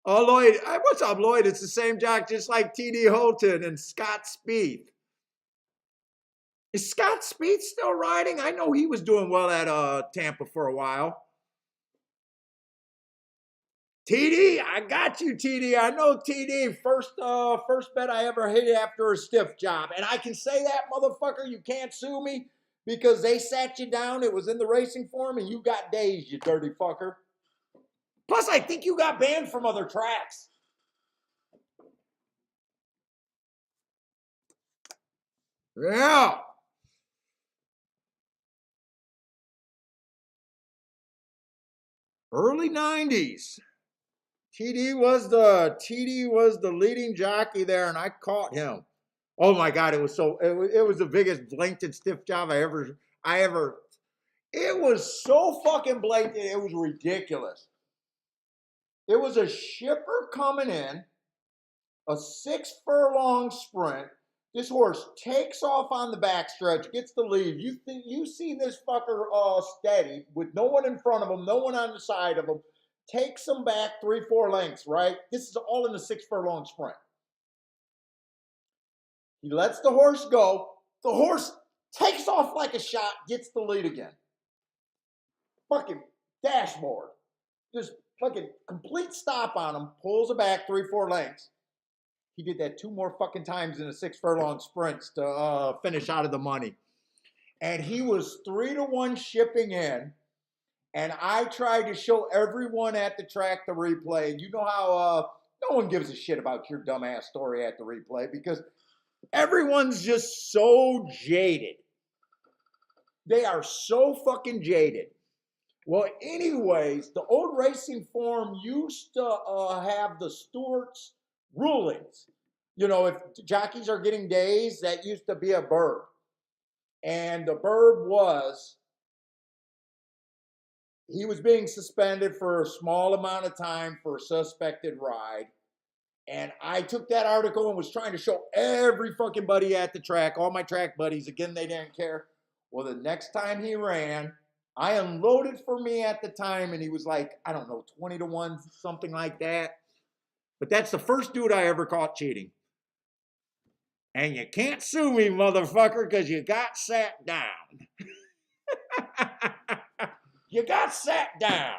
Oh, Lloyd, what's up, Lloyd? It's the same Jack, just like T.D. Holton and Scott Spieth. Is Scott Spieth still riding? I know he was doing well at Tampa for a while. TD, I got you, TD. I know TD. First bet I ever hit after a stiff job. And I can say that, motherfucker, you can't sue me because they sat you down. It was in the racing form and you got dazed, you dirty fucker. Plus, I think you got banned from other tracks. Yeah. Early 90s. TD was the leading jockey there, and I caught him. Oh my God, it was the biggest blatant stiff job I ever. It was so fucking blatant, it was ridiculous. It was a shipper coming in, a 6 furlong sprint. This horse takes off on the backstretch, gets the lead. You see this fucker steady with no one in front of him, no one on the side of him. Takes him back 3, 4 lengths, right? This is all in the 6 furlong sprint. He lets the horse go. The horse takes off like a shot, gets the lead again. Fucking dashboard. Just fucking complete stop on him, pulls it back 3, 4 lengths. He did that 2 more fucking times in a 6 furlong sprints to finish out of the money. And he was 3-1 shipping in. And I tried to show everyone at the track the replay. You know how no one gives a shit about your dumbass story at the replay because everyone's just so jaded. They are so fucking jaded. Well, anyways, the old racing form used to have the stewards' rulings. You know, if jockeys are getting dazed, that used to be a burb. And the burb was he was being suspended for a small amount of time for a suspected ride. And I took that article and was trying to show every fucking buddy at the track, all my track buddies. Again, they didn't care. Well, the next time he ran, I unloaded for me at the time, and he was like, I don't know, 20-1, something like that. But that's the first dude I ever caught cheating. And you can't sue me, motherfucker, because you got sat down. You got sat down.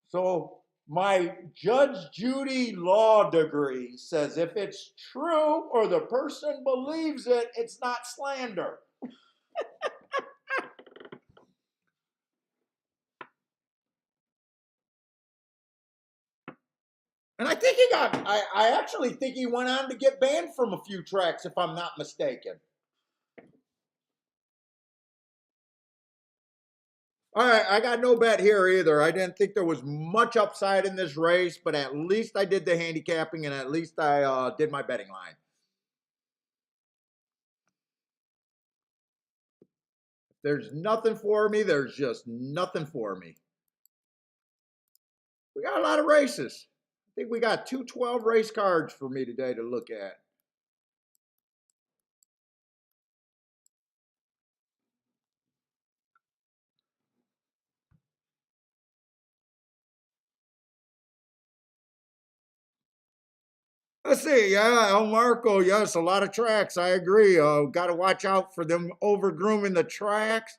So my Judge Judy law degree says if it's true or the person believes it, it's not slander. And I think I actually think he went on to get banned from a few tracks, if I'm not mistaken. All right, I got no bet here either. I didn't think there was much upside in this race, but at least I did the handicapping and at least I did my betting line. there's nothing for me. There's just nothing for me. We got a lot of races. I think we got 212 race cards for me today to look at. Let's see. Yeah, El Marco. Yes, a lot of tracks. I agree. Got to watch out for them over grooming the tracks,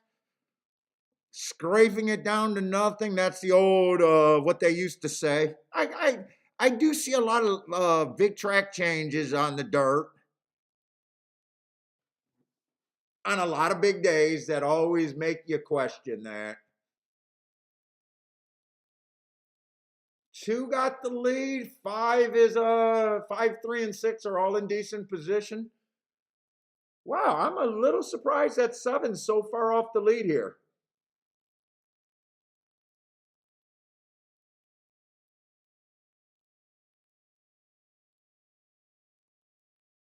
scraping it down to nothing. That's the old what they used to say. I do see a lot of big track changes on the dirt on a lot of big days that always make you question that. 2 got the lead. 5 is 5, 3, and 6 are all in decent position. Wow, I'm a little surprised that 7's so far off the lead here.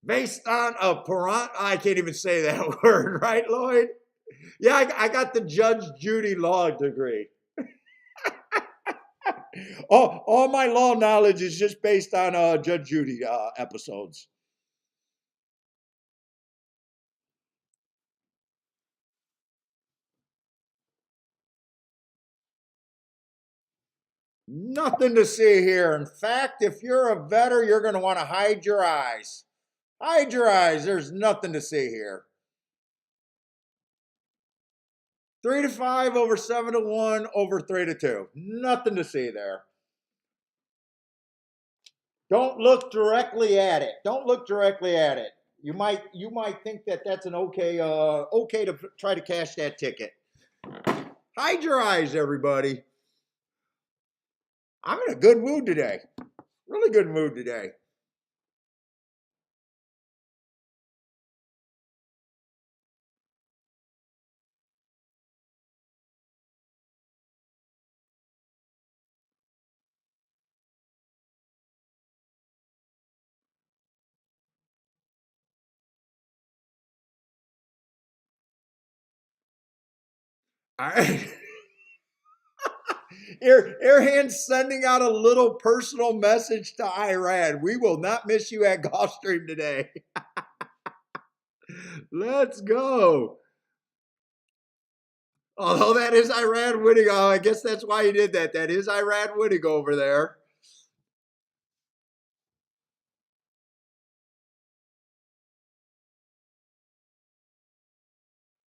Based on a I can't even say that word, right, Lloyd? Yeah, I got the Judge Judy law degree. All my law knowledge is just based on Judge Judy episodes. Nothing to see here. In fact, if you're a vetter, you're going to want to hide your eyes. Hide your eyes. There's nothing to see here. 3 to 5 over 7 to 1 over 3 to 2. Nothing to see there. Don't look directly at it. Don't look directly at it. You might think that that's an okay to try to cash that ticket. Hide your eyes, everybody. I'm in a good mood today. Really good mood today. All right. Airhand sending out a little personal message to Iran. We will not miss you at Gulfstream today. Let's go. Although that is Iran winning. Oh, I guess that's why he did that. That is Iran winning over there.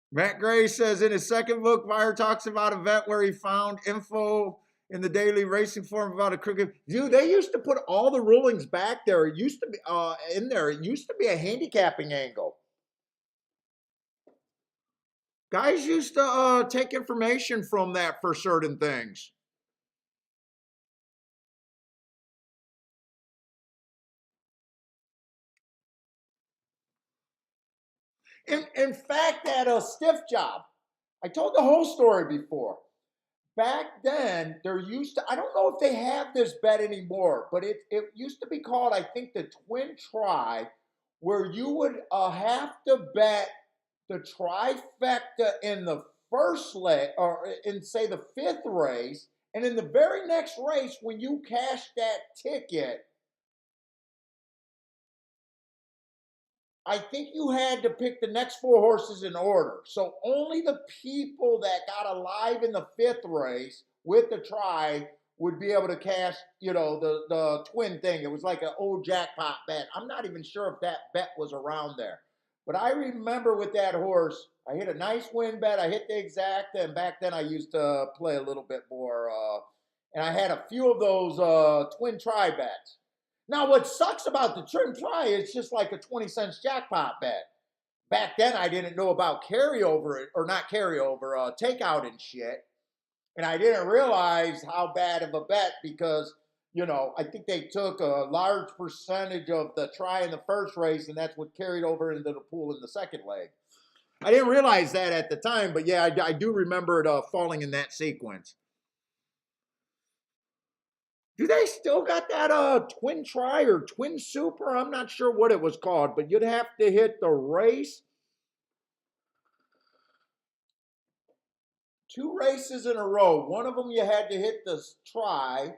Matt Gray says in his second book, Meyer talks about an event where he found info in the daily racing forum about a crooked. Dude, they used to put all the rulings back there. It used to be in there. It used to be a handicapping angle. Guys used to take information from that for certain things. In fact, at a stiff job, I told the whole story before. Back then, there used to, I don't know if they have this bet anymore, but it used to be called, I think, the twin try, where you would have to bet the trifecta in the first leg, or in, say, the 5th race, and in the very next race, when you cash that ticket, I think you had to pick the next 4 horses in order. So only the people that got alive in the 5th race with the try would be able to cash, the twin thing. It was like an old jackpot bet. I'm not even sure if that bet was around there. But I remember with that horse, I hit a nice win bet. I hit the exacta, and back then I used to play a little bit more. And I had a few of those twin try bets. Now, what sucks about the twin try is just like a 20 cents jackpot bet. Back then, I didn't know about carryover, or not carryover, takeout and shit. And I didn't realize how bad of a bet because, I think they took a large percentage of the try in the first race, and that's what carried over into the pool in the second leg. I didn't realize that at the time, but yeah, I do remember it falling in that sequence. Do they still got that twin try or twin super? I'm not sure what it was called, but you'd have to hit the race 2 races in a row. One of them you had to hit the try,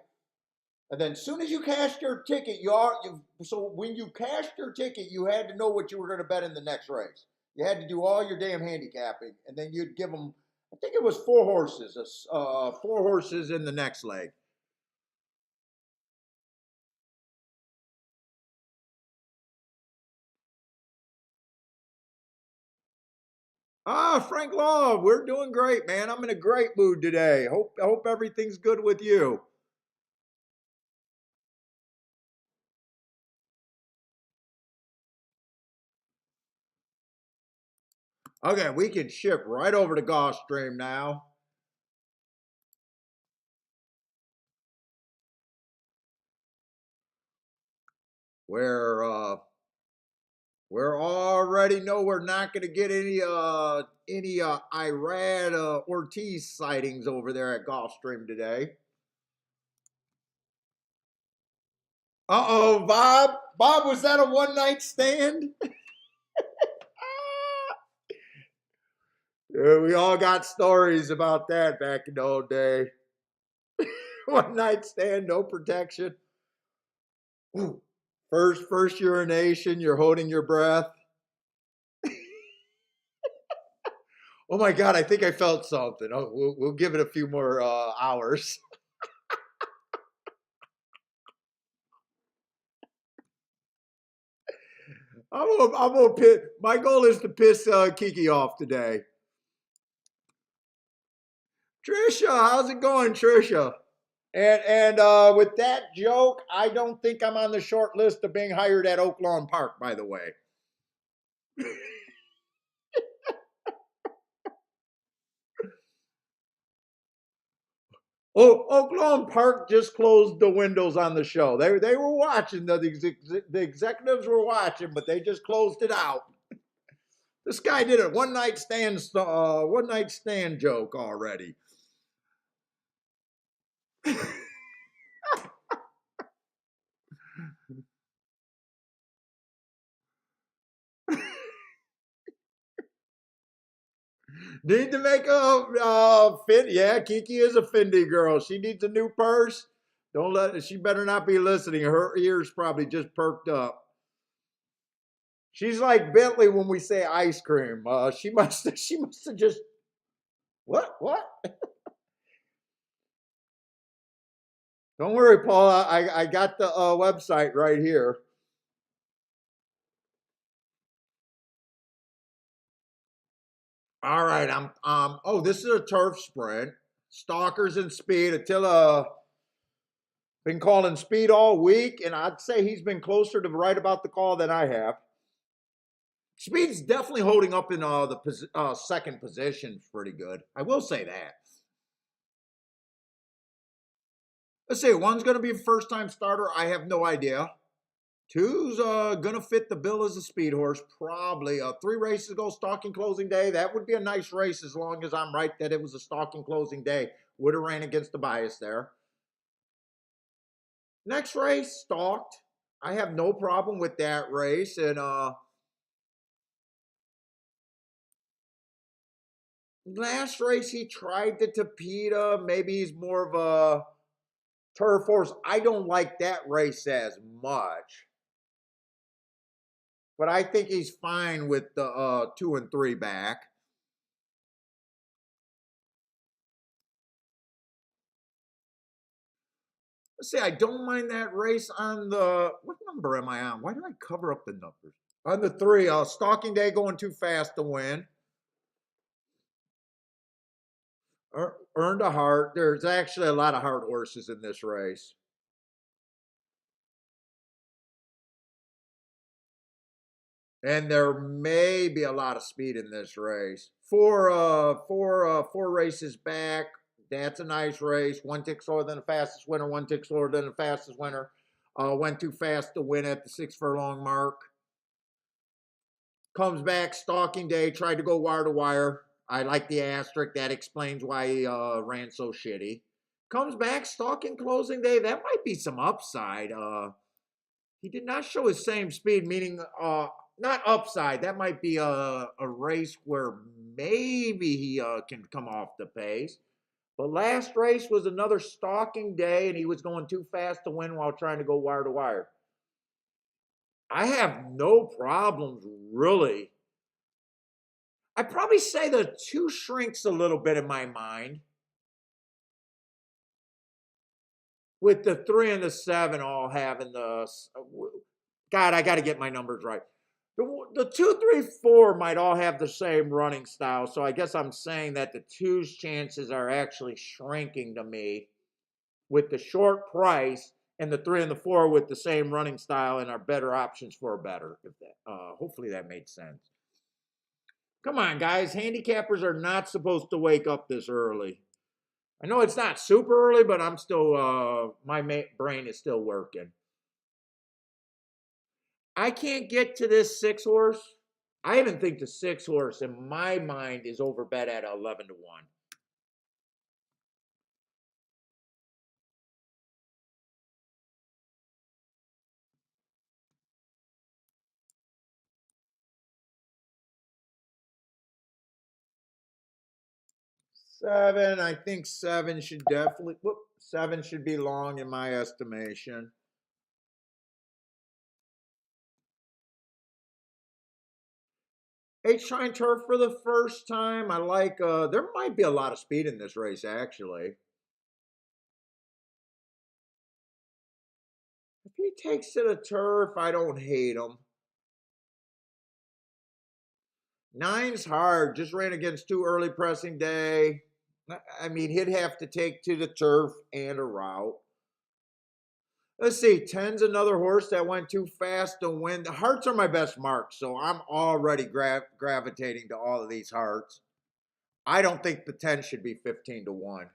and then as soon as you cashed your ticket, so when you cashed your ticket, you had to know what you were going to bet in the next race. You had to do all your damn handicapping, and then you'd give them. I think it was 4 horses. 4 horses in the next leg. Frank Law, we're doing great, man. I'm in a great mood today. Hope everything's good with you. Okay, we can ship right over to Gulfstream now. Where we already know we're not going to get any Irad Ortiz sightings over there at Gulfstream today. Uh-oh, Bob. Bob, was that a one-night stand? Yeah, we all got stories about that back in the old day. One-night stand, no protection. Ooh. First urination, you're holding your breath. Oh my God, I think I felt something. Oh, we'll give it a few more hours. I'm gonna piss. My goal is to piss Kiki off today. Trisha, how's it going, Trisha? And with that joke, I don't think I'm on the short list of being hired at Oak Lawn Park, by the way. Oh, Oak Lawn Park just closed the windows on the show. They were watching. The executives were watching, but they just closed it out. This guy did a one night stand joke already. Need to make a fit. Yeah, Kiki is a Fendi girl. She needs a new purse. Don't let. She better not be listening. Her ears probably just perked up. She's like Bentley when we say ice cream. She must have just what? Don't worry, Paul. I got the website right here. All right, I'm oh, this is a turf sprint. Stalkers and speed. Attila been calling speed all week, and I'd say he's been closer to right about the call than I have. Speed's definitely holding up in the second position pretty good. I will say that. Let's see, one's going to be a first-time starter. I have no idea. Two's going to fit the bill as a speed horse, probably. 3 races ago, stalking closing day. That would be a nice race as long as I'm right that it was a stalking closing day. Would have ran against the bias there. Next race, stalked. I have no problem with that race. And last race, he tried the Tapeta. Maybe he's more of a turf horse. I don't like that race as much. But I think he's fine with the 2 and 3 back. Let's see, I don't mind that race on the, what number am I on? Why do I cover up the numbers? On the 3, Stalking Day going too fast to win. Earned a heart. There's actually a lot of heart horses in this race. And there may be a lot of speed in this race. Four races back. That's a nice race. 1 tick slower than the fastest winner. 1 tick slower than the fastest winner. Went too fast to win at the 6 furlong mark. Comes back, Stalking Day. Tried to go wire to wire. I like the asterisk. That explains why he ran so shitty. Comes back, Stalking Closing Day. That might be some upside. He did not show his same speed, meaning not upside. That might be a race where maybe he can come off the pace. But last race was another stalking day, and he was going too fast to win while trying to go wire to wire. I have no problems, really. I'd probably say the 2 shrinks a little bit in my mind, with the 3 and the 7 all having the. God, I got to get my numbers right. The 2, 3, 4 might all have the same running style. So I guess I'm saying that the 2's chances are actually shrinking to me with the short price, and the 3 and the 4 with the same running style and are better options for a better. If that, hopefully that made sense. Come on, guys. Handicappers are not supposed to wake up this early. I know it's not super early, but I'm still, my brain is still working. I can't get to this 6 horse. I even think the 6 horse in my mind is overbet at 11 to 1. Seven, I think 7 should definitely, 7 should be long in my estimation. H Shine Turf for the first time. I like, there might be a lot of speed in this race, actually. If he takes to the turf, I don't hate him. 9's hard. Just ran against 2 early pressing day. I mean, he'd have to take to the turf and a route. Let's see. 10's another horse that went too fast to win. The hearts are my best mark, so I'm already gravitating to all of these hearts. I don't think the 10 should be 15 to 1.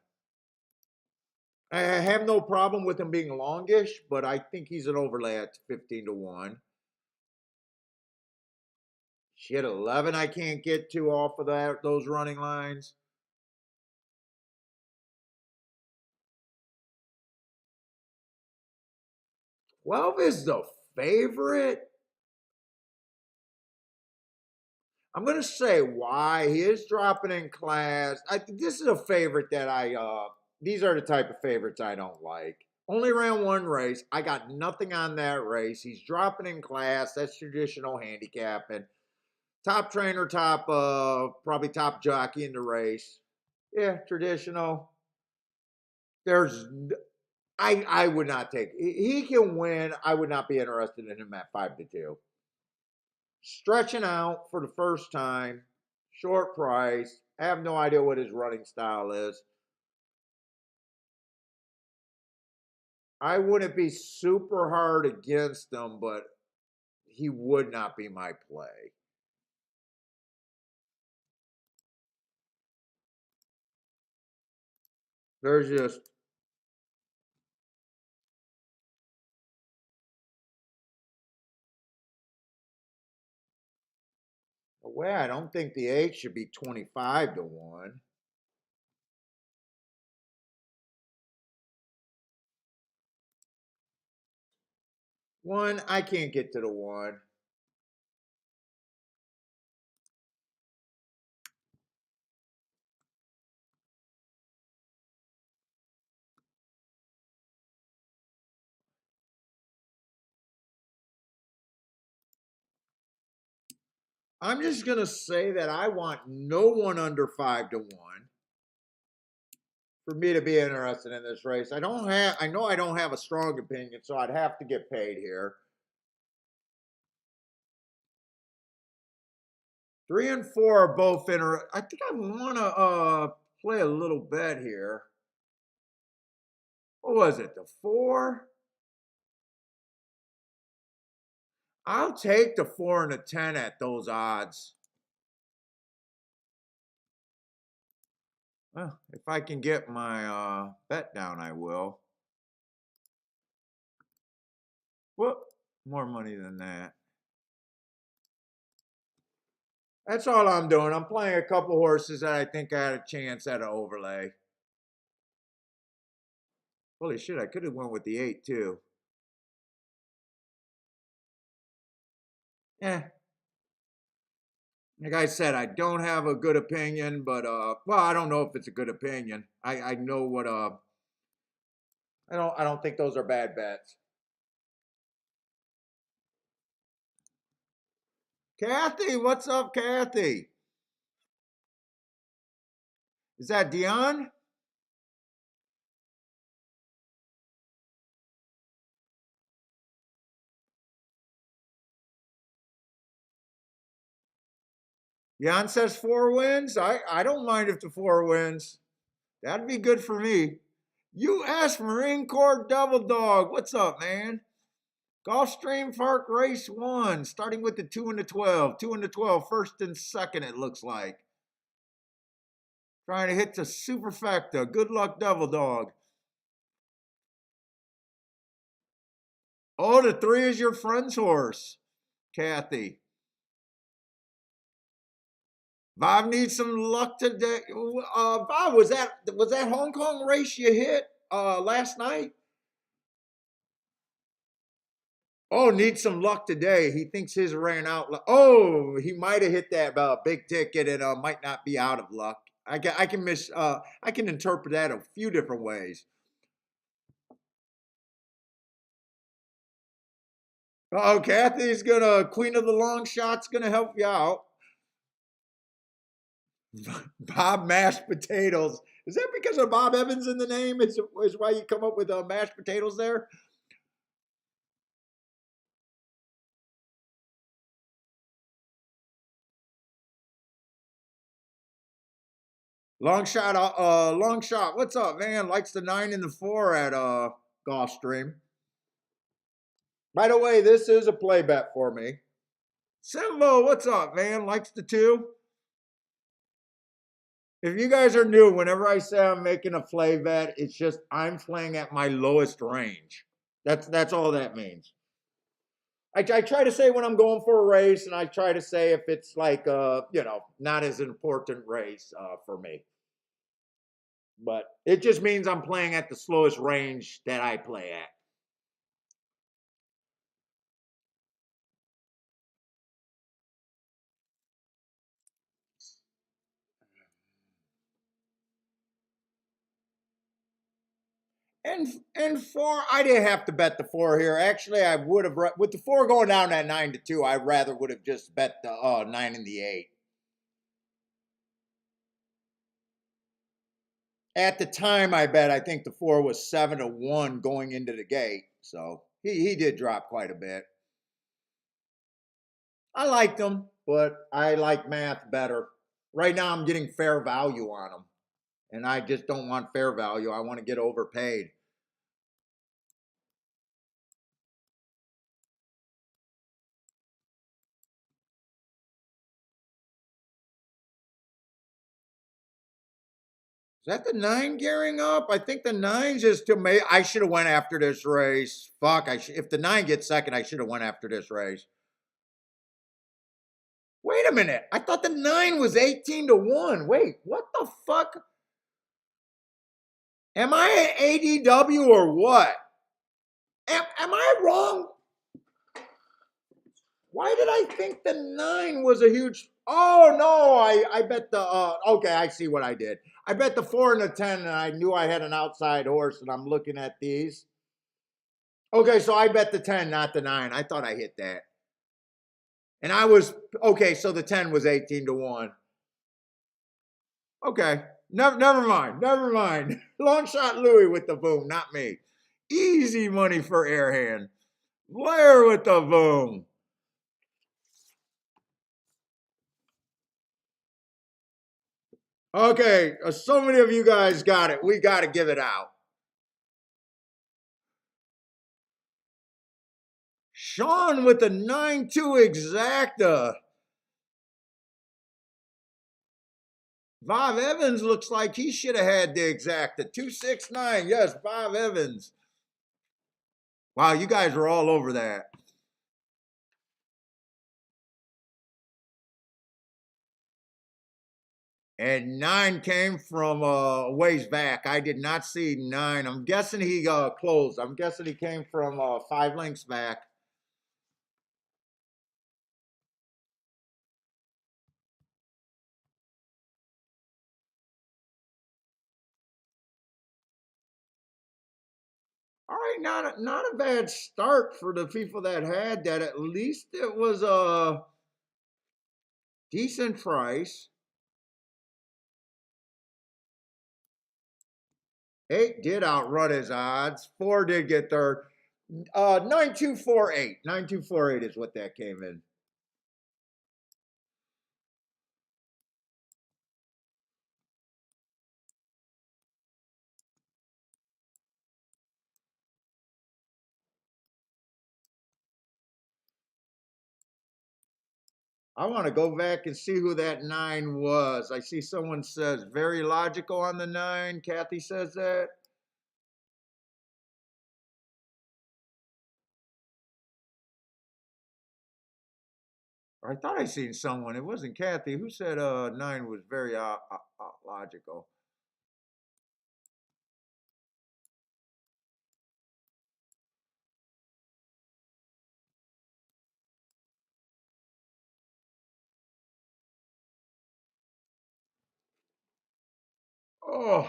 I have no problem with him being longish, but I think he's an overlay at 15 to 1. Shit, 11 I can't get to off of those running lines. Twelve is the favorite. I'm gonna say why. He is dropping in class. This is a favorite that these are the type of favorites I don't like. Only ran 1 race. I got nothing on that race. He's dropping in class. That's traditional handicapping. Top trainer, probably top jockey in the race. Yeah, traditional. There's I would not take. He can win. I would not be interested in him at 5 to 2. Stretching out for the first time, short price. I have no idea what his running style is. I wouldn't be super hard against him, but he would not be my play. There's just a way. I don't think the 8 should be 25 to 1. 1, I can't get to the 1. I'm just gonna say that I want no one under 5 to 1 for me to be interested in this race. I know I don't have a strong opinion, so I'd have to get paid here. 3 and 4 are both I think I want to play a little bet here. What was it? The 4? I'll take the 4 and the 10 at those odds. Well, if I can get my bet down, I will. Whoop, more money than that. That's all I'm doing. I'm playing a couple horses that I think I had a chance at an overlay. Holy shit, I could have went with the 8 too. Yeah, Like I said, I don't have a good opinion, but well, I don't know if it's a good opinion. I know what I don't think those are bad bets. Kathy, what's up, Kathy? Is that Dion? Dion says 4 wins. I don't mind if the 4 wins. That'd be good for me. U.S. Marine Corps Devil Dog. What's up, man? Gulfstream Park Race 1, starting with the 2 and the 12. 2 and the 12, first and second, it looks like. Trying to hit the superfecta. Good luck, Devil Dog. Oh, the 3 is your friend's horse, Kathy. Bob needs some luck today. Bob, was that Hong Kong race you hit last night? Oh, needs some luck today. He thinks his ran out. Oh, he might have hit that big ticket and might not be out of luck. I can interpret that a few different ways. Oh, Kathy's Queen of the Long Shot's gonna help you out. Bob mashed potatoes. Is that because of Bob Evans in the name? Is why you come up with mashed potatoes there? Long shot, long shot. What's up, man? Likes the 9 and the 4 at Gulfstream. By the way, this is a play bet for me. Simbo, what's up, man? Likes the 2. If you guys are new, whenever I say I'm making a play bet, it's just I'm playing at my lowest range. That's all that means. I try to say when I'm going for a race, and I try to say if it's like not as important race for me. But it just means I'm playing at the slowest range that I play at. And 4, I didn't have to bet the 4 here. Actually, I would have with the 4 going down at 9-2. I rather would have just bet the 9 and the 8. At the time, I think the 4 was 7-1 going into the gate. So he did drop quite a bit. I liked him, but I like math better. Right now, I'm getting fair value on him, and I just don't want fair value. I want to get overpaid. Is that the 9 gearing up? I think the 9's just to me. I should have went after this race. Fuck! If the 9 gets second, I should have went after this race. Wait a minute! I thought the 9 was 18-1. Wait, what the fuck? Am I at ADW or what? Am I wrong? Why did I think the 9 was a huge? Oh no! I bet the. Okay, I see what I did. I bet the 4 and the 10, and I knew I had an outside horse, and I'm looking at these. Okay, so I bet the 10, not the 9. I thought I hit that. And I was okay, so the 10 was 18-1. Okay. Never mind. Never mind. Long shot Louis with the boom, not me. Easy money for Airhand. Blair with the boom. Okay, so many of you guys got it. We got to give it out. Sean with the 9-2 exacta. Bob Evans looks like he should have had the exacta. 269. Yes, Bob Evans. Wow, you guys were all over that. And 9 came from a ways back. I did not see 9. I'm guessing he closed. I'm guessing he came from 5 links back. All right, not a bad start for the people that had that. At least it was a decent price. 8 did outrun his odds. 4 did get third. 9248. 9248 is what that came in. I want to go back and see who that 9 was. I see someone says very logical on the 9. Kathy says that. I thought I seen someone. It wasn't Kathy who said 9 was very logical. Oh,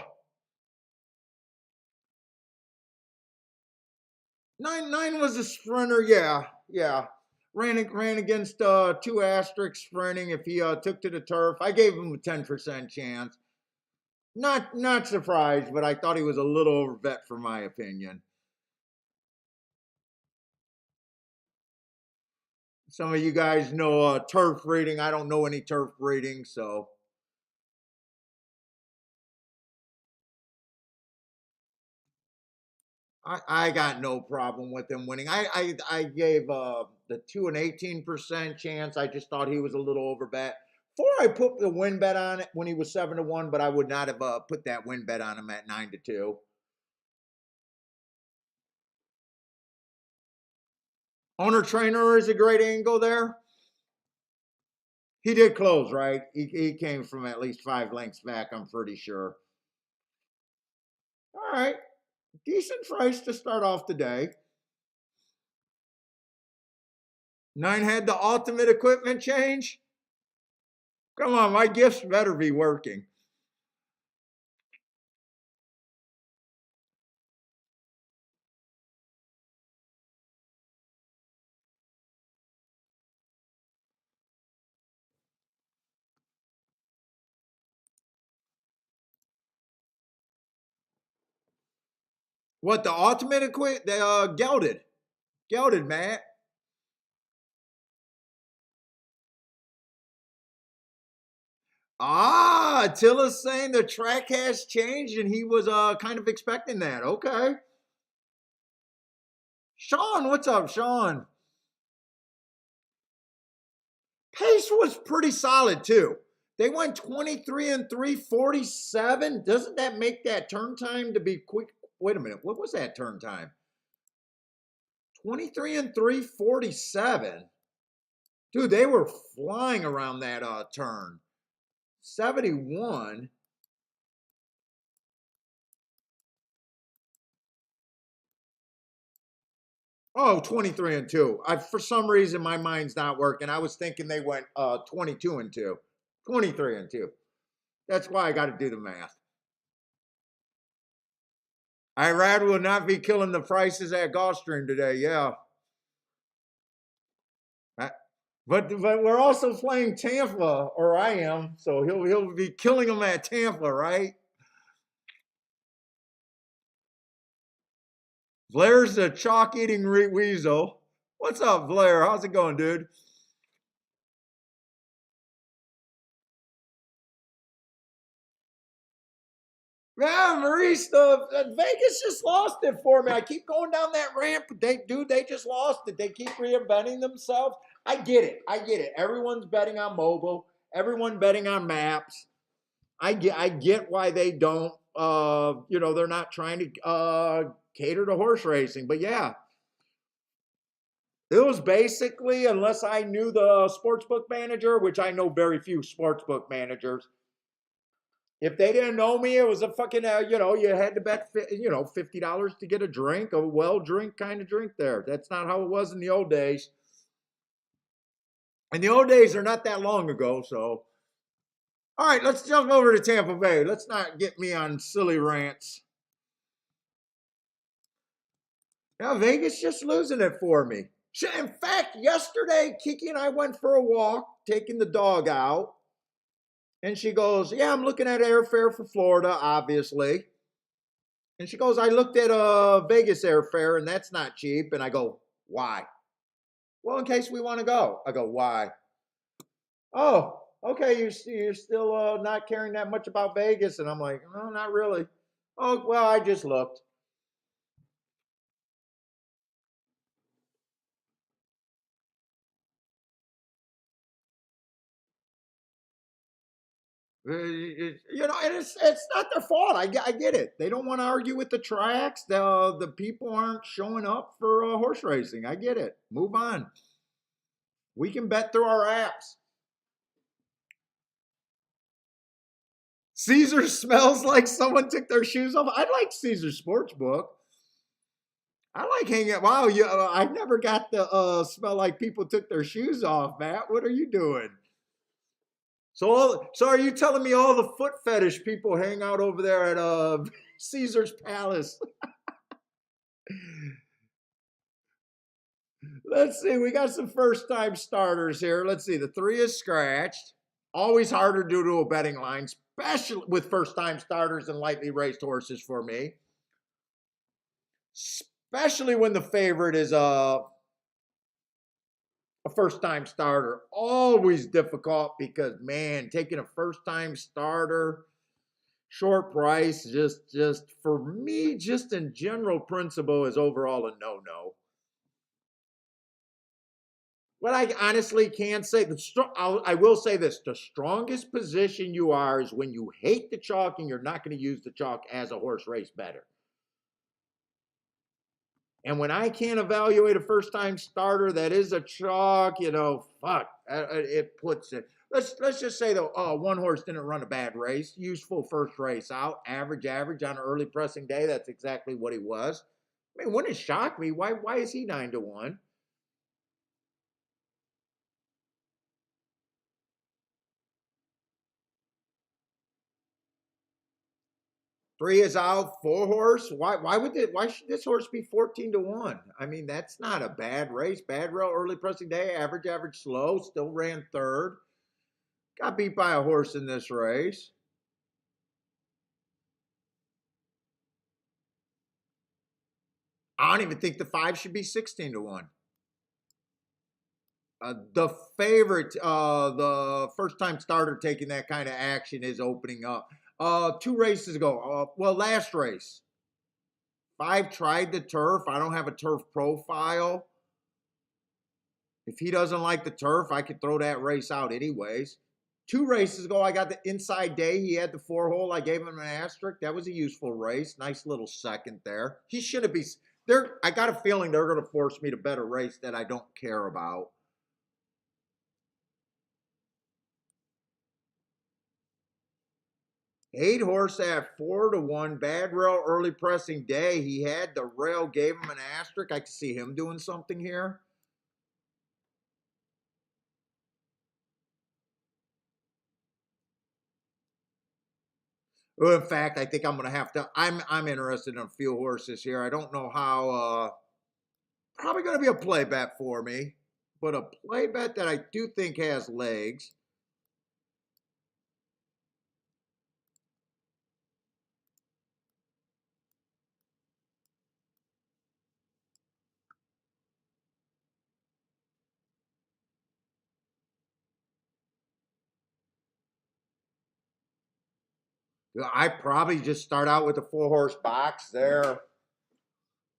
9 was a sprinter. Yeah. Ran against 2 asterisks sprinting. If he took to the turf, I gave him a 10% chance. Not surprised, but I thought he was a little overbet for my opinion. Some of you guys know turf breeding. I don't know any turf breeding, so I got no problem with him winning. I gave the 2 and 18% chance. I just thought he was a little overbet. 4, I put the win bet on it when he was 7-1, but I would not have put that win bet on him at 9-2. Owner trainer is a great angle there. He did close, right? He came from at least 5 lengths back, I'm pretty sure. All right. Decent price to start off the day. 9 had the ultimate equipment change. Come on, my gifts better be working. What, the ultimate equipment? They gelded. Gelded, Matt. Attila's saying the track has changed and he was kind of expecting that. Okay. Sean, what's up, Sean? Pace was pretty solid too. They went 23 and 347. Doesn't that make that turn time to be quick? Wait a minute. What was that turn time? 23 and 347. Dude, they were flying around that turn. 71. Oh, 23 and 2. For some reason, my mind's not working. I was thinking they went 22 and 2. 23 and 2. That's why I got to do the math. Irad will not be killing the prices at Gulfstream today. Yeah. But we're also playing Tampa, or I am, so he'll be killing them at Tampa, right? Blair's the chalk eating weasel. What's up, Blair? How's it going, dude? Yeah, Maurice, Vegas just lost it for me. I keep going down that ramp. They just lost it. They keep reinventing themselves. I get it. Everyone's betting on mobile. Everyone betting on maps. I get why they don't. They're not trying to cater to horse racing. But yeah, it was basically, unless I knew the sportsbook manager, which I know very few sportsbook managers. If they didn't know me, it was a fucking, you had to bet, $50 to get a drink, a well drink kind of drink there. That's not how it was in the old days. And the old days are not that long ago, so. All right, let's jump over to Tampa Bay. Let's not get me on silly rants. Now Vegas just losing it for me. In fact, yesterday, Kiki and I went for a walk, taking the dog out. And she goes, yeah, I'm looking at airfare for Florida, obviously. And she goes, I looked at Vegas airfare, and that's not cheap. And I go, why? Well, in case we want to go. I go, why? Oh, okay, you're still not caring that much about Vegas. And I'm like, no, not really. Oh, well, I just looked. And it's not their fault. I get it. They don't want to argue with the tracks. The people aren't showing up for horse racing. I get it. Move on. We can bet through our apps. Caesar smells like someone took their shoes off. I like Caesar Sportsbook. I like hanging out. Wow, I never got the smell like people took their shoes off, Matt. What are you doing? So are you telling me all the foot fetish people hang out over there at Caesar's Palace? Let's see. We got some first time starters here. Let's see. The 3 is scratched. Always harder due to a betting line, especially with first time starters and lightly raced horses for me. Especially when the favorite is a first time starter. Always difficult because, man, taking a first time starter, short price, just for me, just in general principle, is overall a no-no. But I honestly can't say I will say this: the strongest position you are is when you hate the chalk and you're not going to use the chalk as a horse race bettor. And when I can't evaluate a first-time starter that is a chalk, fuck, it puts it. Let's just say though, one horse didn't run a bad race, useful first race out, average on an early pressing day. That's exactly what he was. I mean, wouldn't it shock me? Why is he 9-1? 3 is out, 4 horse. Why should this horse be 14-1? I mean, that's not a bad race. Bad rail, early pressing day, average slow, still ran third. Got beat by a horse in this race. I don't even think the 5 should be 16-1. The favorite, the first time starter taking that kind of action is opening up. 2 races ago, last race, 5 tried the turf. I don't have a turf profile. If he doesn't like the turf, I could throw that race out anyways. 2 races ago, I got the inside day. He had the 4-hole. I gave him an asterisk. That was a useful race. Nice little second there. He shouldn't be. I got a feeling they're going to force me to bet a race that I don't care about. 8 horse at 4-1. Bad rail, early pressing day. He had the rail, gave him an asterisk. I could see him doing something here. Well, in fact, I think I'm going to have to. I'm interested in a few horses here. I don't know how. Probably going to be a play bet for me, but a play bet that I do think has legs. I probably just start out with a 4-horse box there.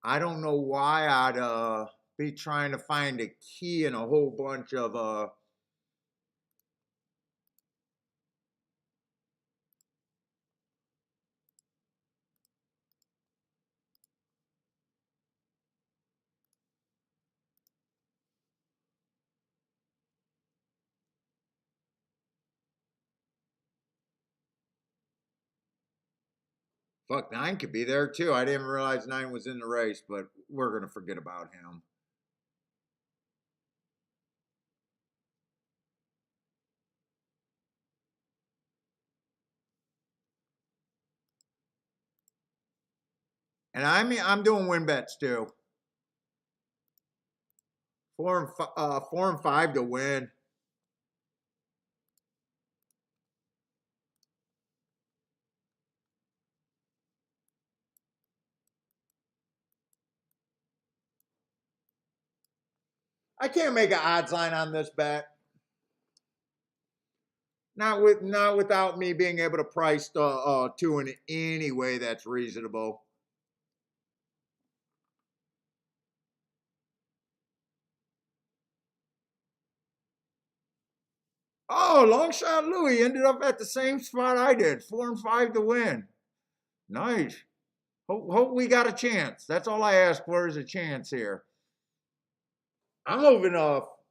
I don't know why I'd be trying to find a key in a whole bunch of fuck, 9 could be there too. I didn't realize 9 was in the race, but we're gonna forget about him. And I'm doing win bets too. 4 and 5 to win. I can't make an odds line on this bet. Not without me being able to price the two in any way that's reasonable. Oh, long shot Louis ended up at the same spot I did. 4 and 5 to win. Nice. Hope we got a chance. That's all I ask for is a chance here. I'm moving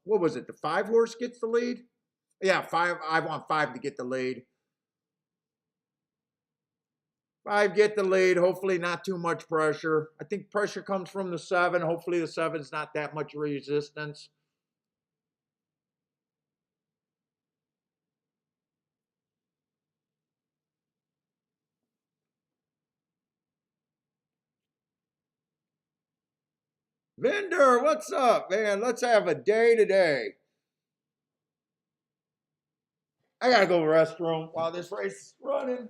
what was it? The 5 horse gets the lead? Yeah, 5. I want 5 to get the lead. 5 get the lead. Hopefully not too much pressure. I think pressure comes from the 7. Hopefully the 7's not that much resistance. Vendor, what's up, man? Let's have a day today. I gotta go to the restroom while this race is running.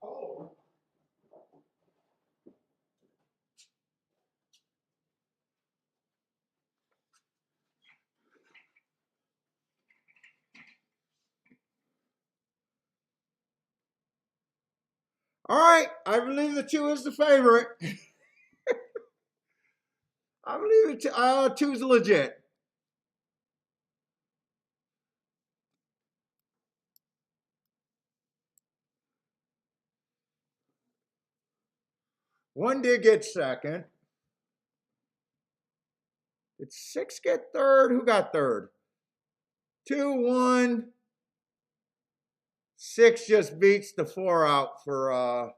Oh. All right, I believe the 2 is the favorite. I believe the 2's legit. One did get second. Did 6 get third? Who got third? 2, 1. 6 just beats the 4 out for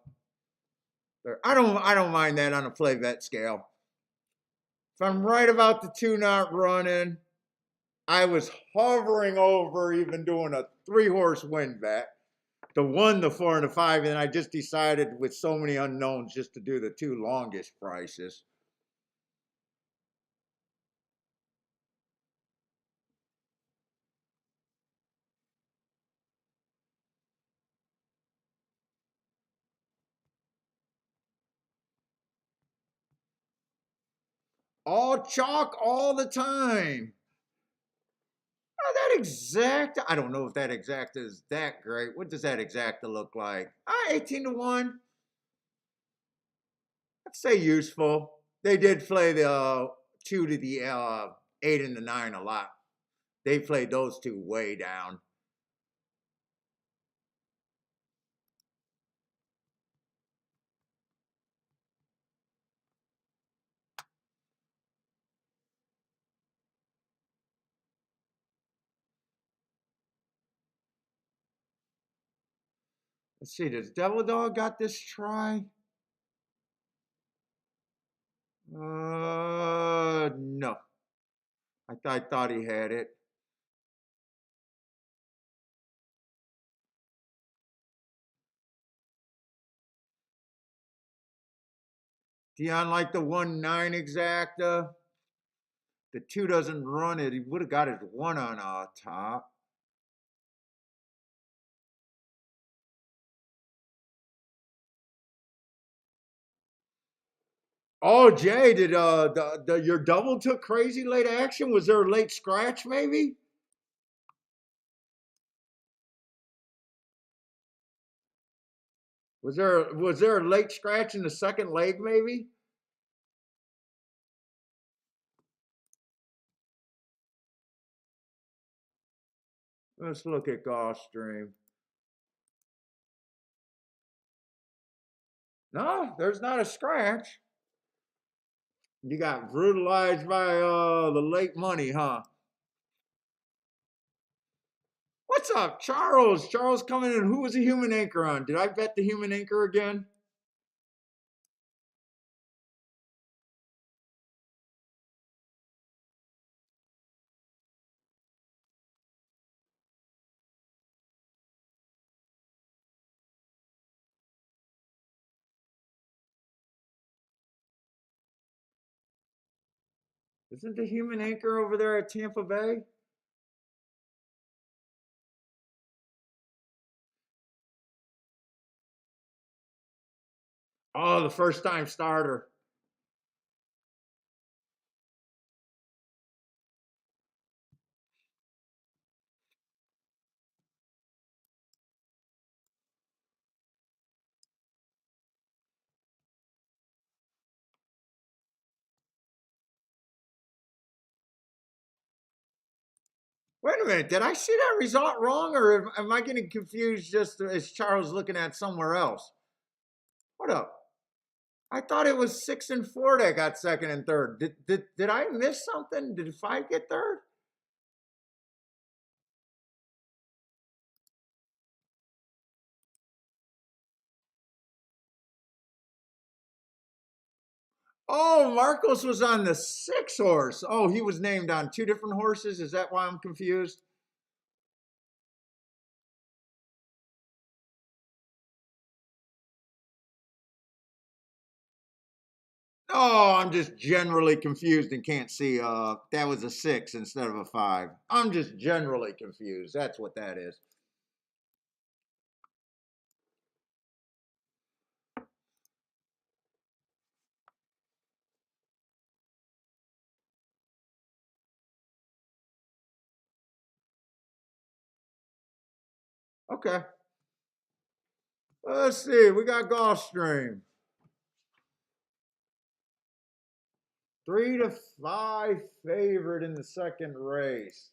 I don't mind that on a play bet scale. If I'm right about the 2 not running, I was hovering over even doing a 3 horse win bet. The 1, the 4, and the 5, and I just decided with so many unknowns just to do the 2 longest prices. All chalk all the time. That exact, I don't know if that exact is that great. What does that exacta look like? 18 to 1. I'd say useful. They did play the 2 to the 8 and the 9 a lot. They played those 2 way down. Let's see, does Devil Dog got this try? No. I thought he had it. Dion like the 1-9 exacta. The 2 doesn't run it. He would have got his 1 on top. Oh, Jay, did your double took crazy late action? Was there a late scratch maybe? Was there a late scratch in the second leg maybe? Let's look at Gulfstream. No, there's not a scratch. You got brutalized by the late money, huh? What's up, Charles? Charles coming in. Who was the human anchor on? Did I bet the human anchor again? Isn't the human anchor over there at Tampa Bay? Oh, the first time starter. Wait a minute, did I see that result wrong, or am I getting confused just as Charles looking at somewhere else? What up? I thought it was 6 and 4 that got second and third. Did I miss something? Did five get third? Oh, Marcos was on the 6 horse. Oh, he was named on two different horses. Is that why I'm confused? Oh, I'm just generally confused and can't see. That was a 6 instead of a 5. I'm just generally confused. That's what that is. Okay. Let's see. We got Gulfstream. 3-5 favorite in the second race.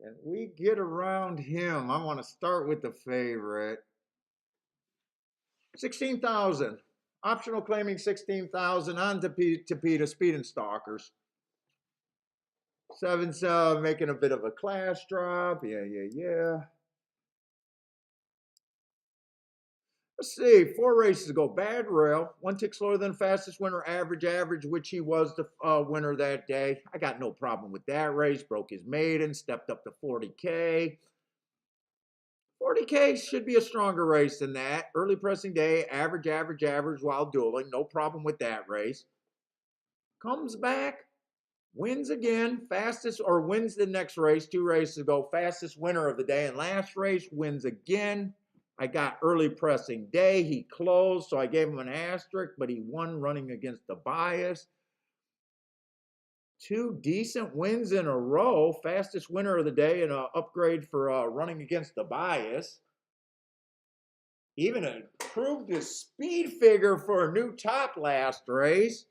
Can we get around him? I want to start with the favorite. 16,000. Optional claiming 16,000 on Tapeta Speed and Stalkers. 7's making a bit of a class drop. Yeah. Let's see, 4 races ago. Bad rail. One tick slower than fastest winner, average, which he was the winner that day. I got no problem with that race. Broke his maiden, stepped up to 40K. 40K should be a stronger race than that. Early pressing day, average while dueling. No problem with that race. Comes back, wins again, fastest, or wins the next race. 2 races ago, fastest winner of the day. And last race, wins again. I got early pressing day. He closed, so I gave him an asterisk, but he won running against the bias. 2 decent wins in a row. Fastest winner of the day and an upgrade for running against the bias. Even improved his speed figure for a new top last race.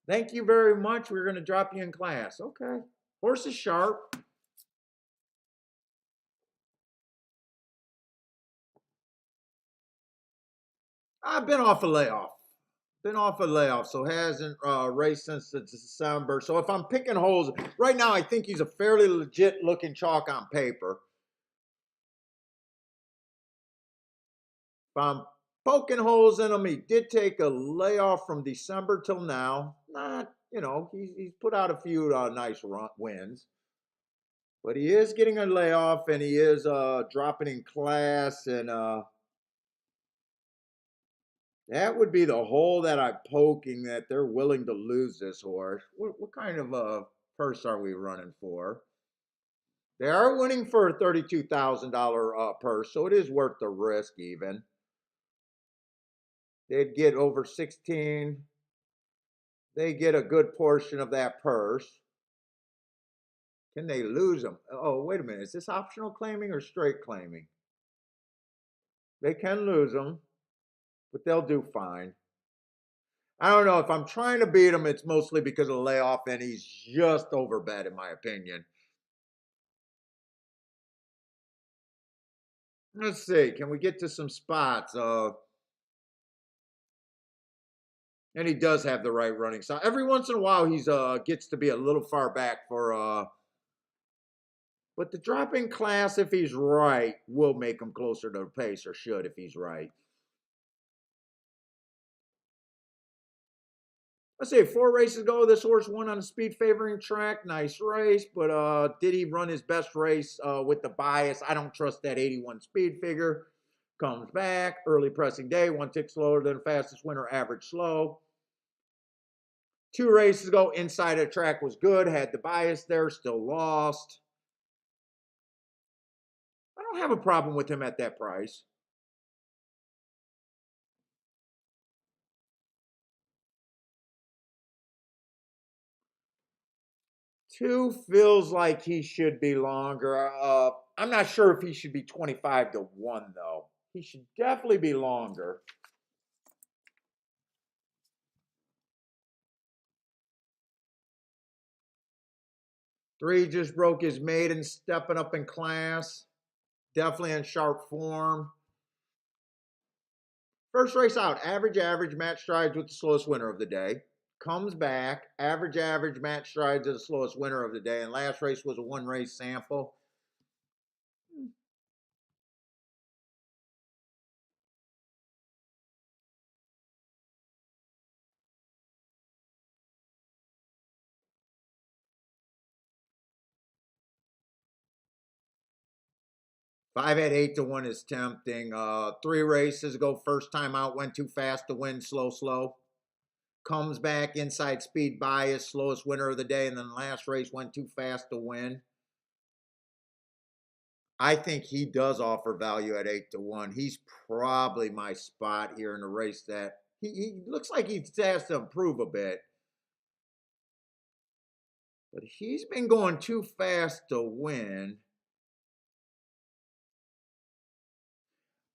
Thank you very much. We're going to drop you in class. Okay. Horse is sharp. I've been off a layoff. So hasn't raced since the December. So if I'm picking holes, right now I think he's a fairly legit looking chalk on paper. If I'm poking holes in him, he did take a layoff from December till now. Not, he's put out a few nice wins. But he is getting a layoff and he is dropping in class, and that would be the hole that I'm poking, that they're willing to lose this horse. What kind of a purse are we running for? They are winning for a $32,000 purse, so it is worth the risk even. They'd get over 16. They get a good portion of that purse. Can they lose them? Oh, wait a minute. Is this optional claiming or straight claiming? They can lose them, but they'll do fine. I don't know. If I'm trying to beat him, it's mostly because of the layoff, and he's just overbet, in my opinion. Let's see. Can we get to some spots? And he does have the right running side. Every once in a while, he's gets to be a little far back for but the drop in class, if he's right, will make him closer to the pace, or should if he's right. Let's say 4 races ago, this horse won on a speed favoring track. Nice race, but did he run his best race with the bias? I don't trust that 81 speed figure. Comes back, early pressing day, 1 tick slower than fastest winner, average slow. 2 races ago, inside the track was good, had the bias there, still lost. I don't have a problem with him at that price. 2 feels like he should be longer. I'm not sure if he should be 25-1 though. He should definitely be longer. 3 just broke his maiden, stepping up in class. Definitely in sharp form. First race out, average, match strides with the slowest winner of the day. Comes back, average, match strides to the slowest winner of the day. And last race was a 1 race sample. Five at 8-1 is tempting. 3 races ago, first time out, went too fast to win, slow. Comes back, inside speed bias, slowest winner of the day, and then the last race went too fast to win. I think he does offer value at 8-1. He's probably my spot here in the race that he looks like he has to improve a bit. But he's been going too fast to win.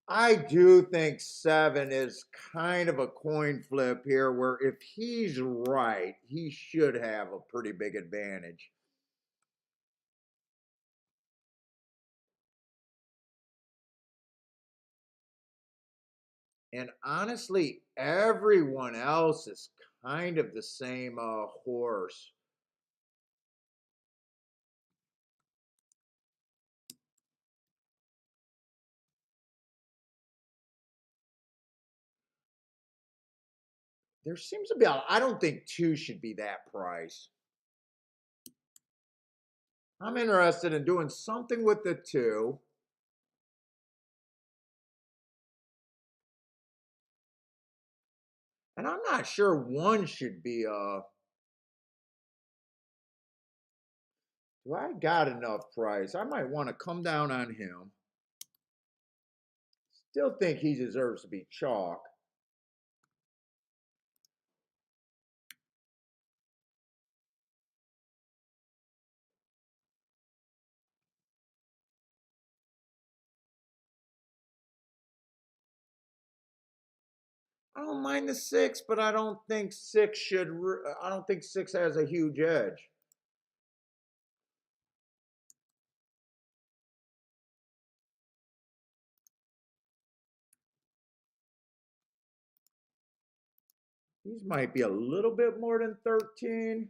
I do think 7 is kind of a coin flip here, where if he's right, he should have a pretty big advantage. And honestly, everyone else is kind of the same horse. There seems to be I don't think 2 should be that price. I'm interested in doing something with the 2. And I'm not sure 1 should be do I got enough price? I might want to come down on him. Still think he deserves to be chalk. I don't mind the 6, but I don't think 6 should. I don't think 6 has a huge edge. These might be a little bit more than 13.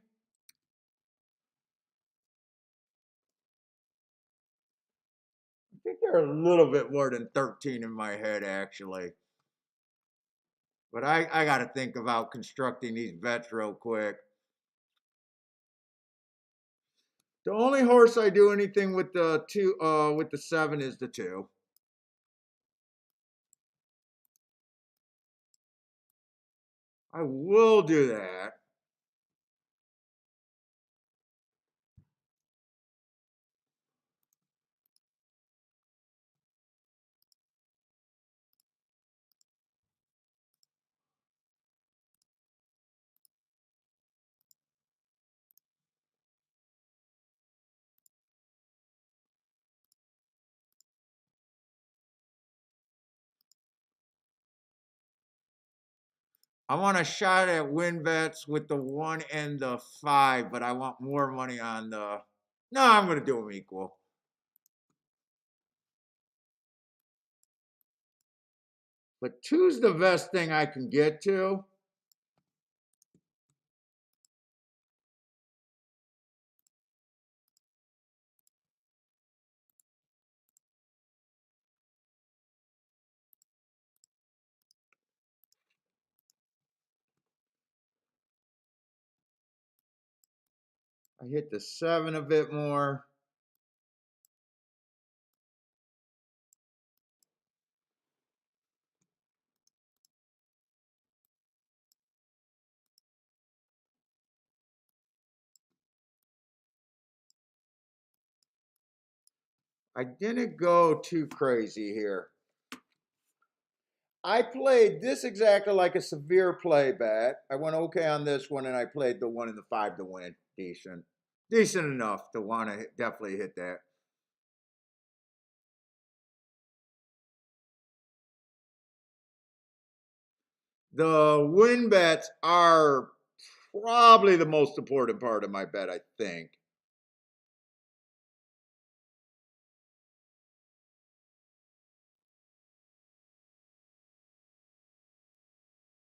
I think they're a little bit more than 13 in my head, actually. But I got to think about constructing these bets real quick. The only horse I do anything with the 2, with the 7 is the 2. I will do that. I want a shot at win bets with the 1 and the 5, but I want more money on the. No, I'm going to do them equal. But two's the best thing I can get to. I hit the 7 a bit more. I didn't go too crazy here. I played this exactly like a severe play bet. I went okay on this one, and I played the 1 and the 5 to win. Decent. Decent enough to want to definitely hit that. The win bets are probably the most important part of my bet, I think.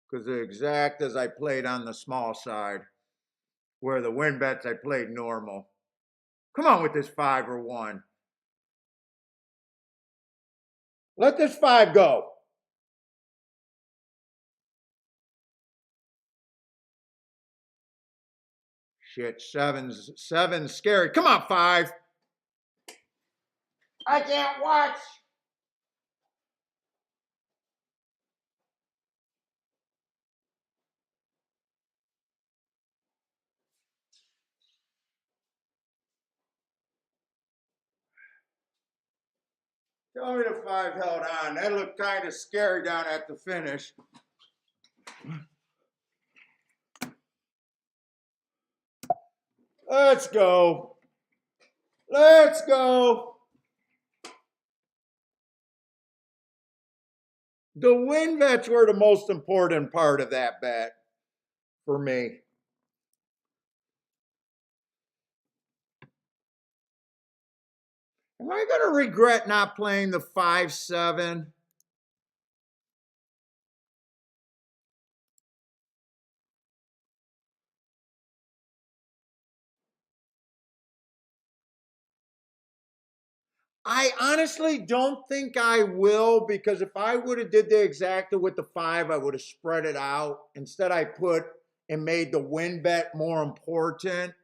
Because they're exact as I played on the small side, where the win bets I played normal. Come on with this 5 or 1. Let this 5 go. Shit, seven's scary. Come on, 5. I can't watch. Tell me the 5 held on. That looked kind of scary down at the finish. Let's go. Let's go. The win bets were the most important part of that bet for me. Am I going to regret not playing the 5-7? I honestly don't think I will, because if I would have did the exacta with the 5, I would have spread it out. Instead, I put and made the win bet more important.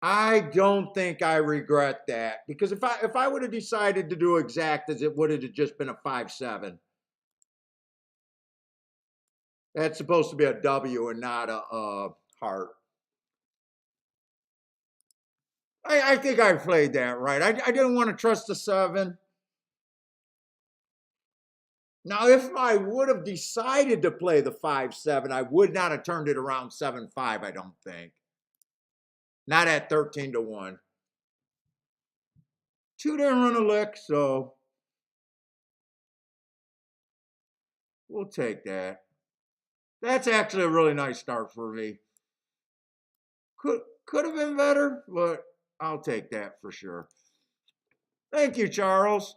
I don't think I regret that, because if I would have decided to do exactas, it would have just been a 5-7. That's supposed to be a W and not a heart. I think I played that right. I didn't want to trust the 7. Now, if I would have decided to play the 5-7, I would not have turned it around 7-5, I don't think. Not at 13 to 1. 2 didn't run a lick, so we'll take that. That's actually a really nice start for me. Could have been better, but I'll take that for sure. Thank you, Charles.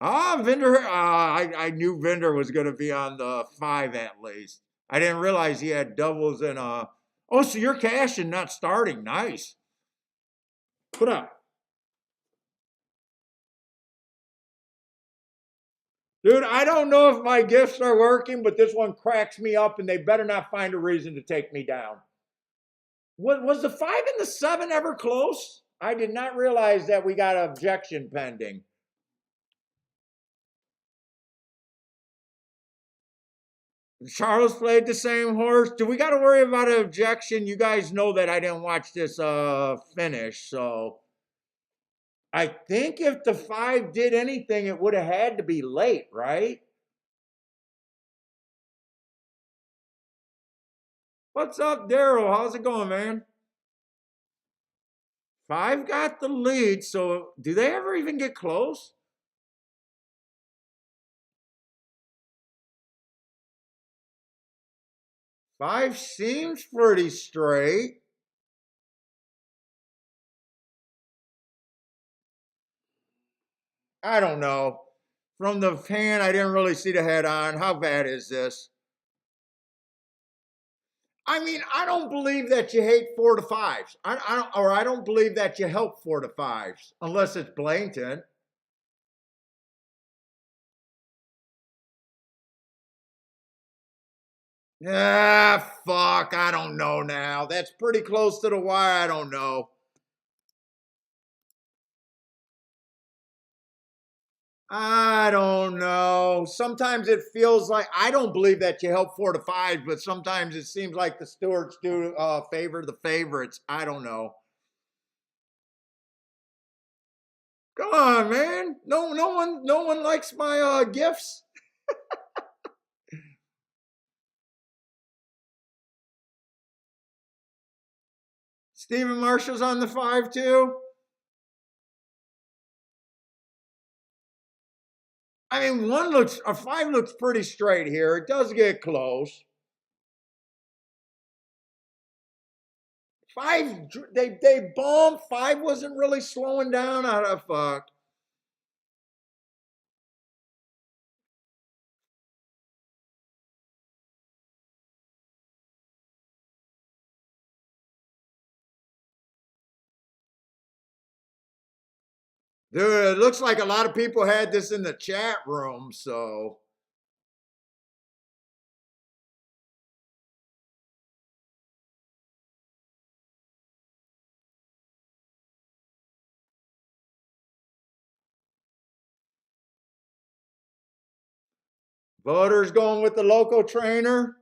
I knew Vinder was going to be on the 5 at least. I didn't realize he had doubles and oh, so you're cashing, not starting. Nice. Put up. Dude, I don't know if my gifts are working, but this one cracks me up, and they better not find a reason to take me down. Was the 5 and the 7 ever close? I did not realize that we got an objection pending. Charles played the same horse. Do we got to worry about an objection? You guys know that I didn't watch this finish, so I think if the 5 did anything, it would have had to be late, right? What's up, Daryl? How's it going, man? 5 got the lead, so do they ever even get close? 5 seems pretty straight. I don't know. From the fan, I didn't really see the head on. How bad is this? I mean, I don't believe that you hate 4 to 5s. I don't believe that you help 4 to 5s unless it's blatant. Ah, fuck. I don't know now. That's pretty close to the wire. I don't know. I don't know. Sometimes it feels like I don't believe that you help 4 to 5, but sometimes it seems like the stewards do favor the favorites. I don't know. Come on, man. No one likes my gifts. Stephen Marshall's on the 5 too. I mean, a 5 looks pretty straight here. It does get close. 5, they bombed. 5 wasn't really slowing down. Out of fuck. Dude, it looks like a lot of people had this in the chat room, so. Voters going with the local trainer.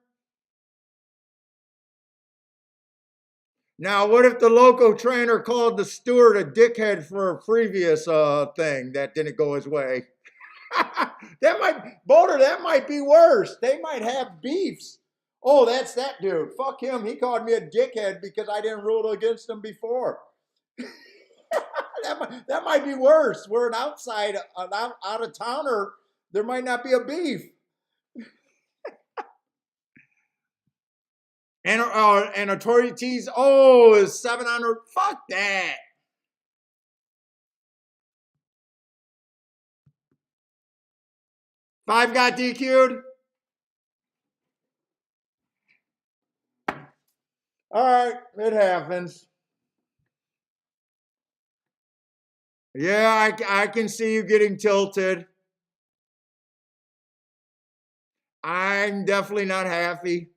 Now, what if the local trainer called the steward a dickhead for a previous thing that didn't go his way? That might be worse. They might have beefs. Oh, that's that dude. Fuck him. He called me a dickhead because I didn't rule against him before. That might be worse. We're an out of towner. There might not be a beef. And authorities, is 700. Fuck that. 5 got DQ'd. All right, it happens. Yeah, I can see you getting tilted. I'm definitely not happy.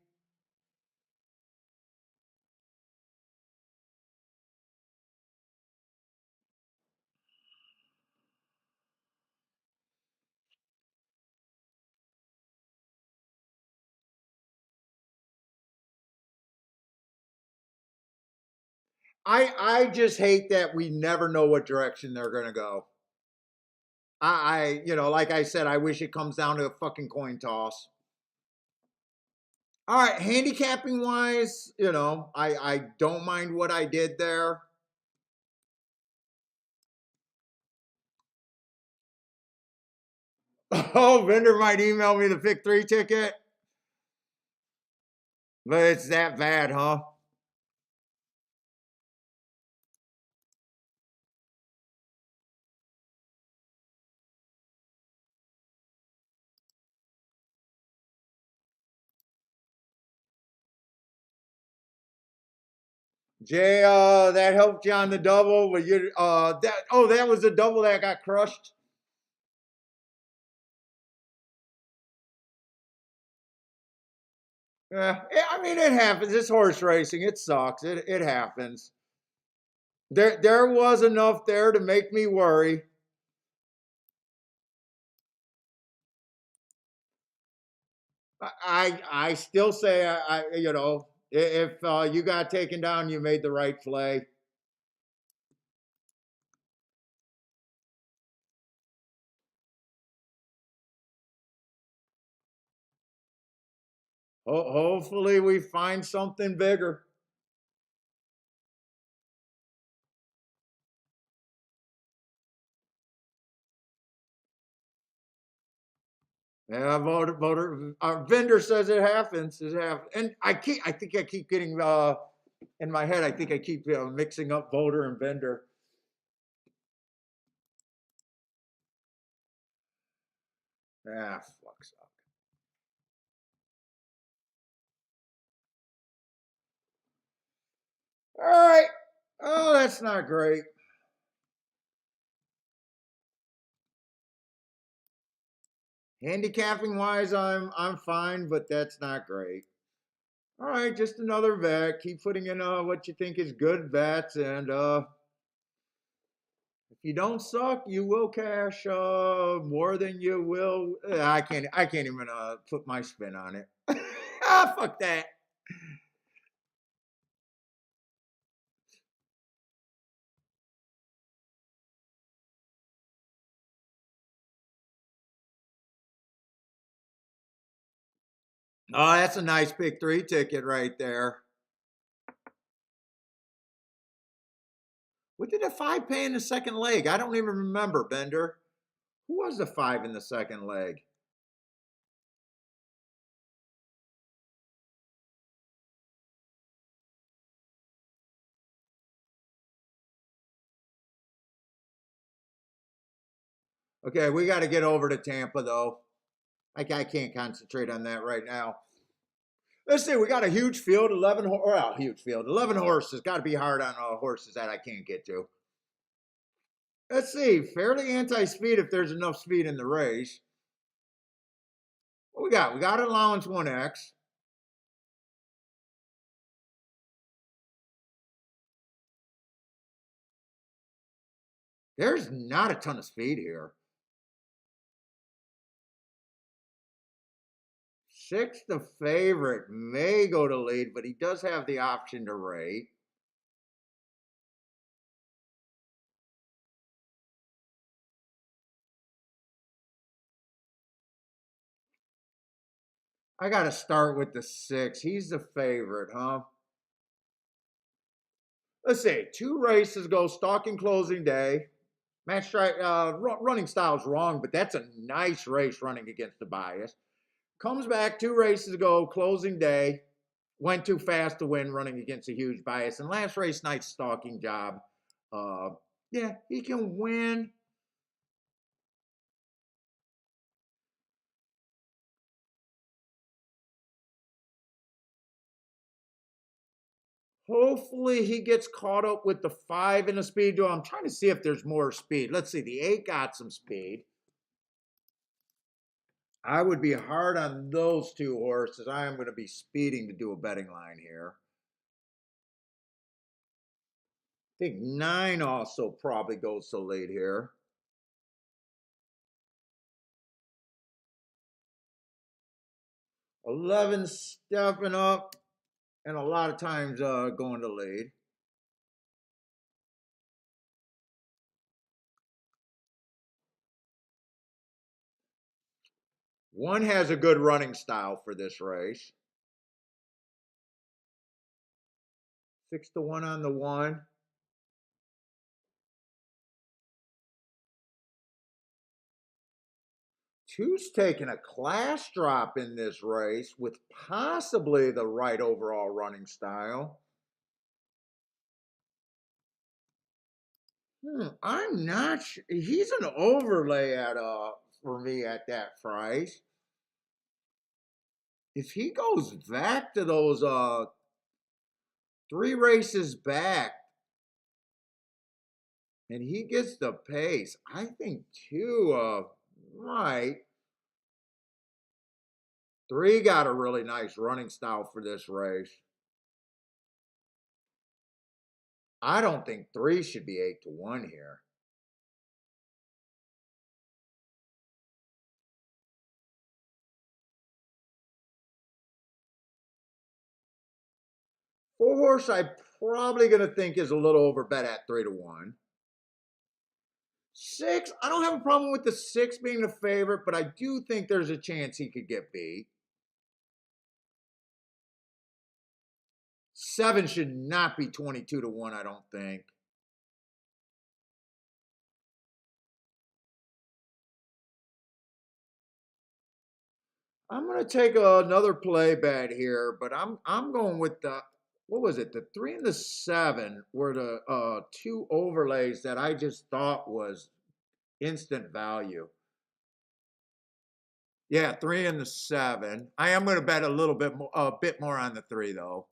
I just hate that we never know what direction they're gonna go. Like I said, I wish it comes down to a fucking coin toss. All right, handicapping wise, I don't mind what I did there. Oh, vendor might email me the pick 3 ticket, but it's that bad, huh? Jay, that helped you on the double, but that was the double that got crushed. Yeah, I mean it happens. It's horse racing. It sucks. It happens. There was enough there to make me worry. I still say if you got taken down, you made the right play. Hopefully we find something bigger. Yeah, our vendor says it happens. It happens, and I think I keep getting in my head. I think I keep mixing up voter and vendor. Ah, fuck suck. All right. Oh, that's not great. Handicapping wise, I'm fine, but that's not great. All right, just another vet. Keep putting in what you think is good bets, and if you don't suck, you will cash more than you will. I can't even put my spin on it. Ah, fuck that. Oh, that's a nice pick three ticket right there. What did a five pay in the second leg? I don't even remember, Bender. Who was the five in the second leg? Okay, we got to get over to Tampa though. I can't concentrate on that right now. Let's see. We got a huge field, 11. Well, huge field, 11 horses. Got to be hard on horses that I can't get to. Let's see. Fairly anti-speed if there's enough speed in the race. What we got? We got allowance 1x. There's not a ton of speed here. Six, the favorite, may go to lead, but he does have the option to rate. I got to start with the six. He's the favorite, huh? Let's see. Two races go stalking closing day. Match strike, running style's wrong, but that's a nice race running against the bias. Comes back two races ago, closing day. Went too fast to win, running against a huge bias. And last race, nice stalking job. Yeah, he can win. Hopefully he gets caught up with the five in the speed duel. I'm trying to see if there's more speed. Let's see. The eight got some speed. I would be hard on those two horses. I am going to be speeding to do a betting line here. I think nine also probably goes so late here. 11 stepping up and a lot of times going to lead. One has a good running style for this race. 6-1 on the one. Two's taking a class drop in this race with possibly the right overall running style. I'm not sure. He's an overlay at for me at that price. If he goes back to those three races back and he gets the pace, I think two might. Three got a really nice running style for this race. I don't think three should be 8-1 here. Four horse, I'm probably going to think is a little over bet at 3-1. Six, I don't have a problem with the six being the favorite, but I do think there's a chance he could get beat. Seven should not be 22-1, I don't think. I'm gonna take another play bet here, but I'm going with the what was it? The 3 and the 7 were the two overlays that I just thought was instant value. Yeah, 3 and the 7. I am gonna bet a bit more on the 3 though.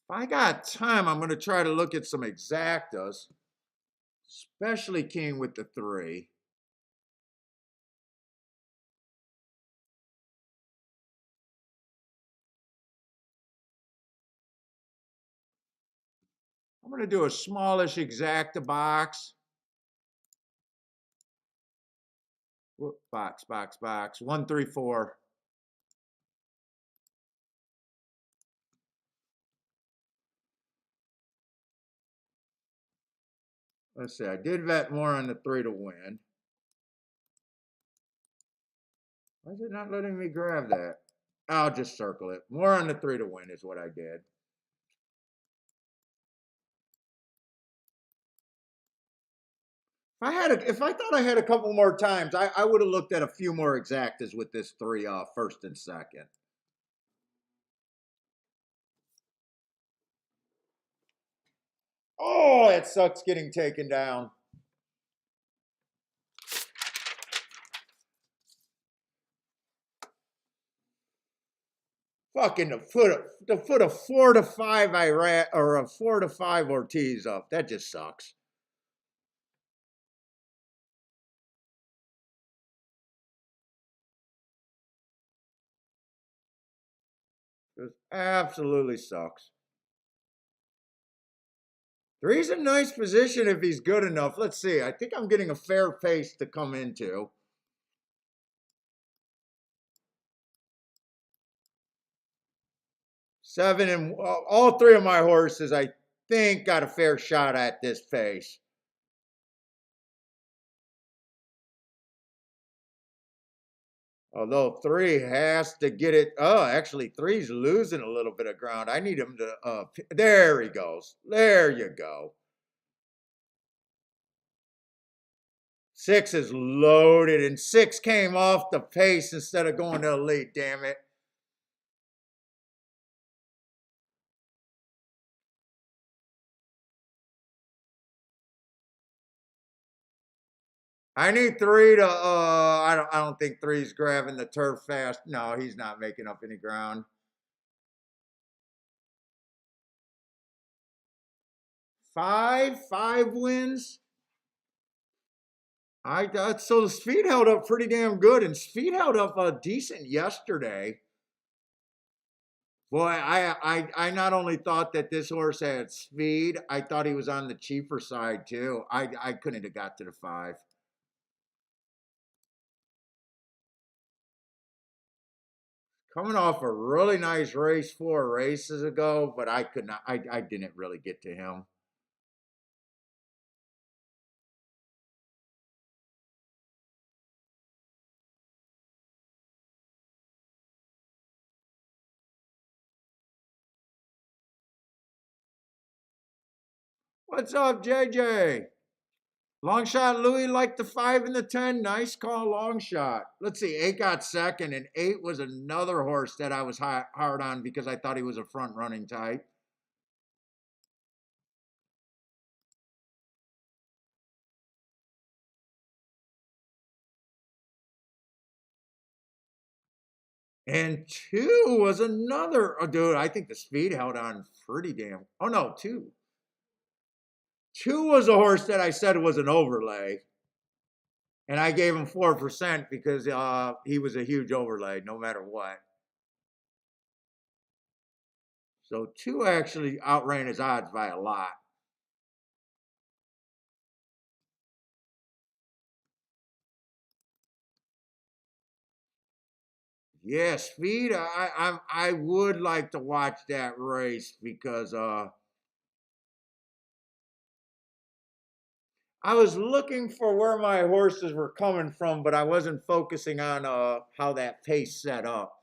If I got time, I'm gonna try to look at some exactas, especially king with the 3. I'm gonna do a smallish exacta box. Whoop, box. 134. Let's see. I did bet more on the 3 to win. Why is it not letting me grab that? I'll just circle it. More on the 3 to win is what I did. If I thought I had a couple more times, I would have looked at a few more exactas with this 3 first and second. Oh, it sucks getting taken down. Fucking the foot of 4 to 5 I ran, or a 4 to 5 Ortiz up. That just sucks. Just absolutely sucks. 3's a nice position if he's good enough. Let's see. I think I'm getting a fair pace to come into. 7 and all 3 of my horses, I think, got a fair shot at this pace. Although 3 has to get it. Oh, actually, 3's losing a little bit of ground. I need him to. There he goes. There you go. 6 is loaded, and 6 came off the pace instead of going to the lead. Damn it. I need 3 to. I don't think 3's grabbing the turf fast. No, he's not making up any ground. 5 wins. I got so the speed held up pretty damn good, and speed held up decent yesterday. Boy, I not only thought that this horse had speed, I thought he was on the cheaper side too. I couldn't have got to the 5. Coming off a really nice race 4 races ago, but I could not. I didn't really get to him. What's up, JJ? Long shot Louis liked the 5 and the 10. Nice call, long shot. Let's see, 8 got second, and 8 was another horse that I was hard on because I thought he was a front running type. And 2 was another. Oh, dude, I think the speed held on pretty damn. Oh, no, 2. 2 was a horse that I said was an overlay. And I gave him 4% because he was a huge overlay no matter what. So 2 actually outran his odds by a lot. Yeah, speed. I would like to watch that race because I was looking for where my horses were coming from, but I wasn't focusing on how that pace set up.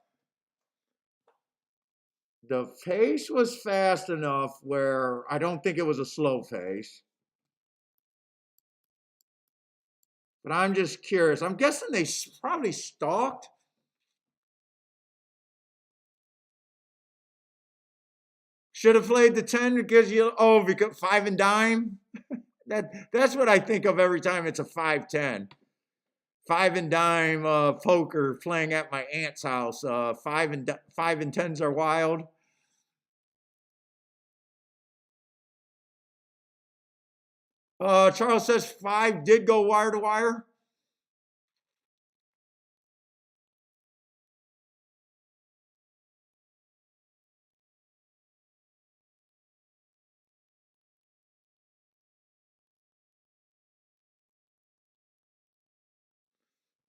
The pace was fast enough where I don't think it was a slow pace. But I'm just curious. I'm guessing they probably stalked. Should have played the 10 because because 5 and dime. That's what I think of every time it's a 5-10. 5 and dime poker playing at my aunt's house. 5 and 10s are wild. Charles says 5 did go wire to wire.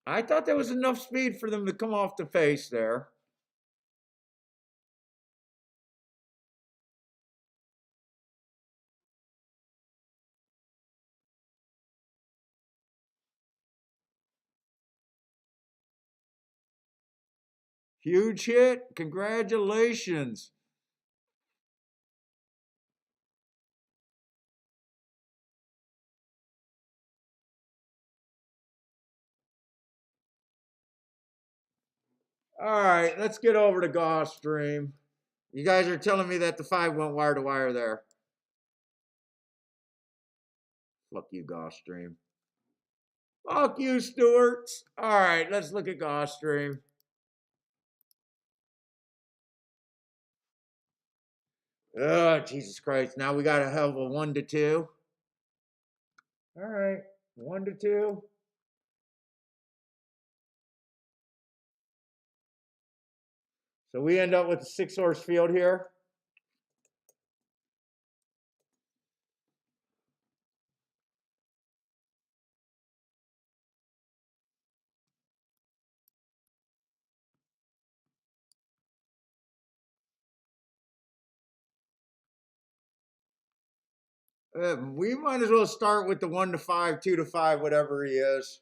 I thought there was enough speed for them to come off the face there. Huge hit. Congratulations. All right, let's get over to Gulfstream. You guys are telling me that the 5 went wire to wire there. Fuck you, Gulfstream. Fuck you, Stewarts. All right, let's look at Gulfstream. Oh, Jesus Christ. Now we got to have a 1 to 2. All right, 1 to 2. So we end up with a 6-horse field here. We might as well start with the 1 to 5, 2 to 5, whatever he is.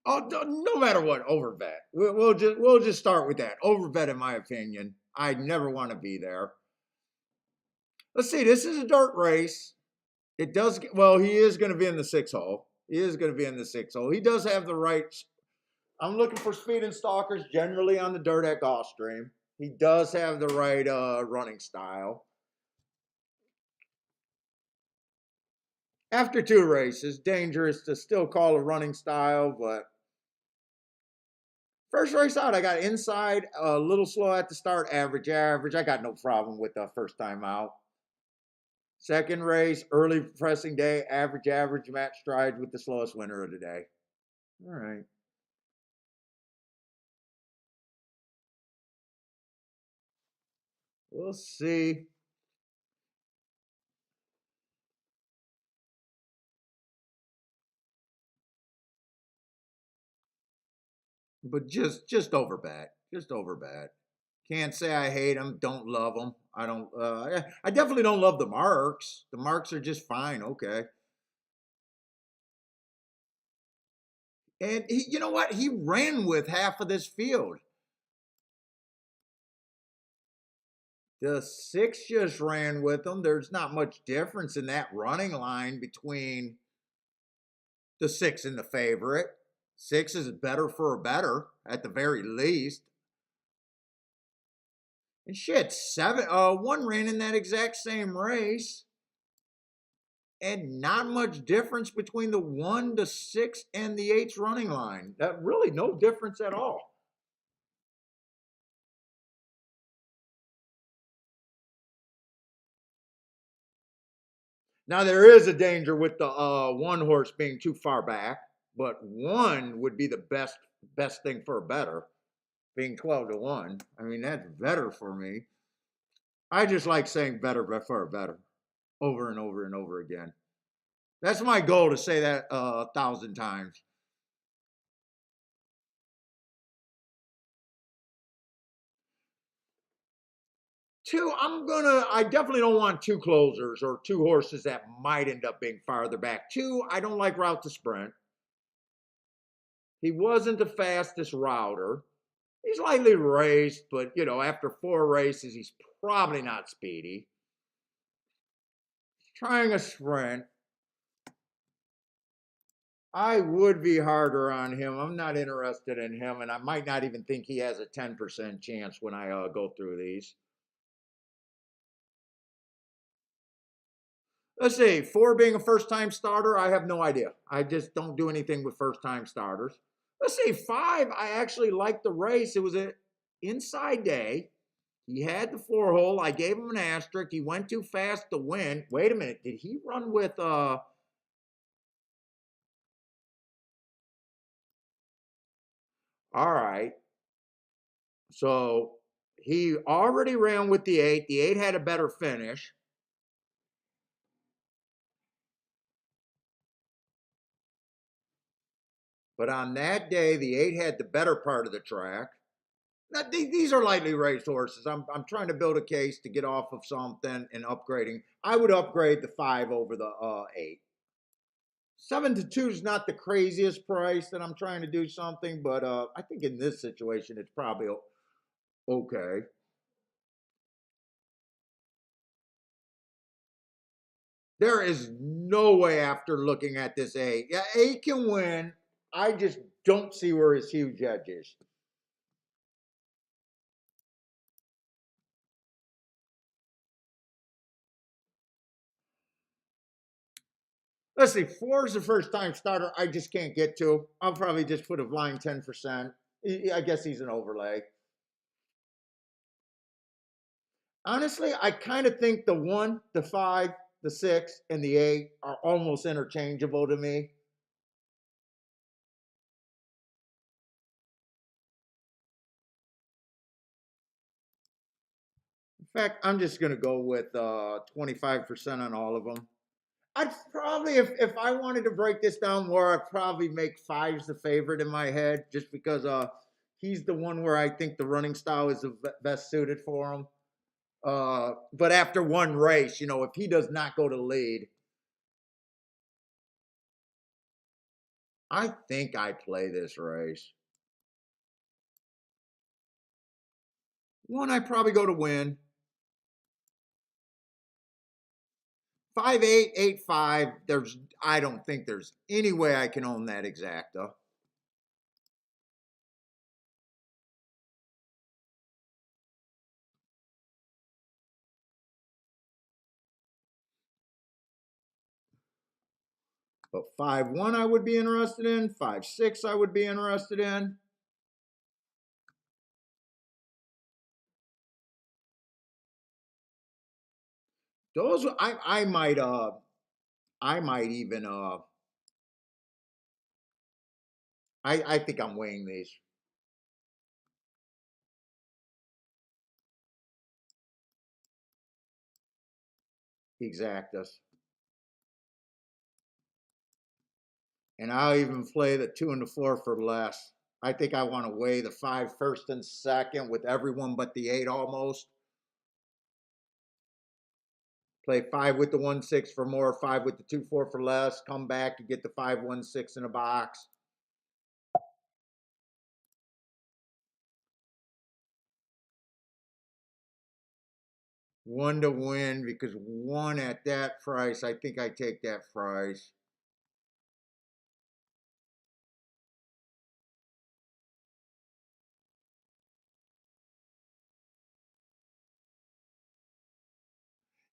Oh, no matter what, overbet. We'll just start with that. Overbet, in my opinion. I never want to be there. Let's see. This is a dirt race. It does. Well, he is going to be in the 6 hole. He is going to be in the 6 hole. He does have the right. I'm looking for speed and stalkers generally on the dirt at Gulfstream. He does have the right running style. After 2 races, dangerous to still call a running style, but first race out, I got inside, a little slow at the start, average. I got no problem with the first time out. Second race, early pressing day, average, match strides with the slowest winner of the day. All right. We'll see. But just over bad. Just over bad. Can't say I hate them. Don't love them. I don't. I definitely don't love the marks. The marks are just fine. Okay. And you know what? He ran with half of this field. The 6 just ran with them. There's not much difference in that running line between the 6 and the favorite. 6 is better for a better at the very least. And shit, 1 ran in that exact same race. And not much difference between the 1, the 6, and the 8's running line. That really no difference at all. Now there is a danger with the 1 horse being too far back, but 1 would be the best thing for a better, being 12 to 1. I mean, that's better for me. I just like saying better for a better over and over and over again. That's my goal, to say that 1,000 times. 2, I definitely don't want 2 closers or 2 horses that might end up being farther back. 2, I don't like route to sprint. He wasn't the fastest router. He's lightly raced, but after 4 races, he's probably not speedy. He's trying a sprint. I would be harder on him. I'm not interested in him, and I might not even think he has a 10% chance when I go through these. Let's see, 4 being a first time starter, I have no idea. I just don't do anything with first time starters. Let's see, 5, I actually liked the race. It was an inside day. He had the 4 hole. I gave him an asterisk. He went too fast to win. Wait a minute, did he run with all right. So he already ran with the 8. The 8 had a better finish. But on that day, the 8 had the better part of the track. Now, these are lightly raced horses. I'm trying to build a case to get off of something and upgrading. I would upgrade the 5 over the 8. 7-2 is not the craziest price that I'm trying to do something, but I think in this situation it's probably okay. There is no way after looking at this 8. Yeah, 8 can win. I just don't see where his huge edge is. Let's see, 4 is the first time starter I just can't get to. I'll probably just put a blind 10%. I guess he's an overlay. Honestly, I kind of think the 1, the 5, the 6, and the 8 are almost interchangeable to me. In fact, I'm just going to go with 25% on all of them. I'd probably, if I wanted to break this down more, I'd probably make 5's the favorite in my head, just because he's the one where I think the running style is the best suited for him. But after one race, if he does not go to lead, I think I play this race. 1, I probably go to win. 5-8, 8-5. I don't think there's any way I can own that exacta. But 5-1 I would be interested in. 5-6 I would be interested in. Those I might even I think I'm weighing these. Exactus. And I'll even play the 2 and the 4 for less. I think I want to weigh the 5 first and second with everyone but the 8 almost. Play 5 with the 1-6 for more, 5 with the 2-4 for less. Come back, you get the 5-1-6 in a box. One to win, because 1 at that price, I think I take that price.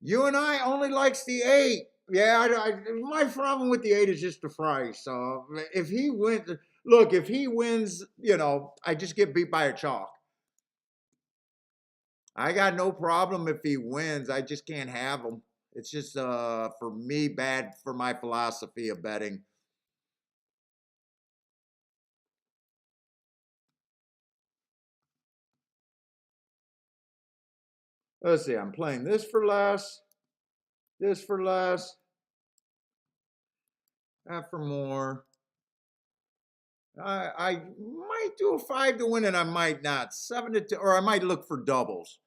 You and I only likes the 8. Yeah, my problem with the 8 is just the price. So if he wins, look, if he wins, I just get beat by a chalk. I got no problem if he wins. I just can't have him. It's just for me bad for my philosophy of betting. Let's see. I'm playing this for less. This for less. That for more. I might do a 5 to win, and I might not. 7 to 2, or I might look for doubles.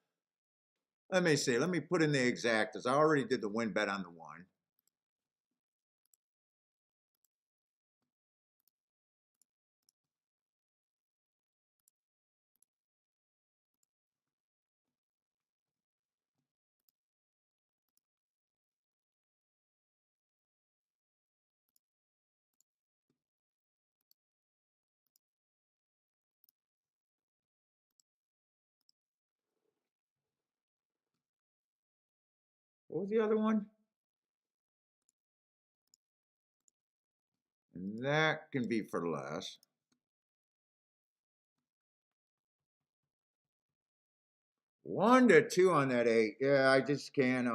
Let me see. Let me put in the exactas. I already did the win bet on the 1. What was the other one? And that can be for less. One to two on that 8. Yeah, I just can't.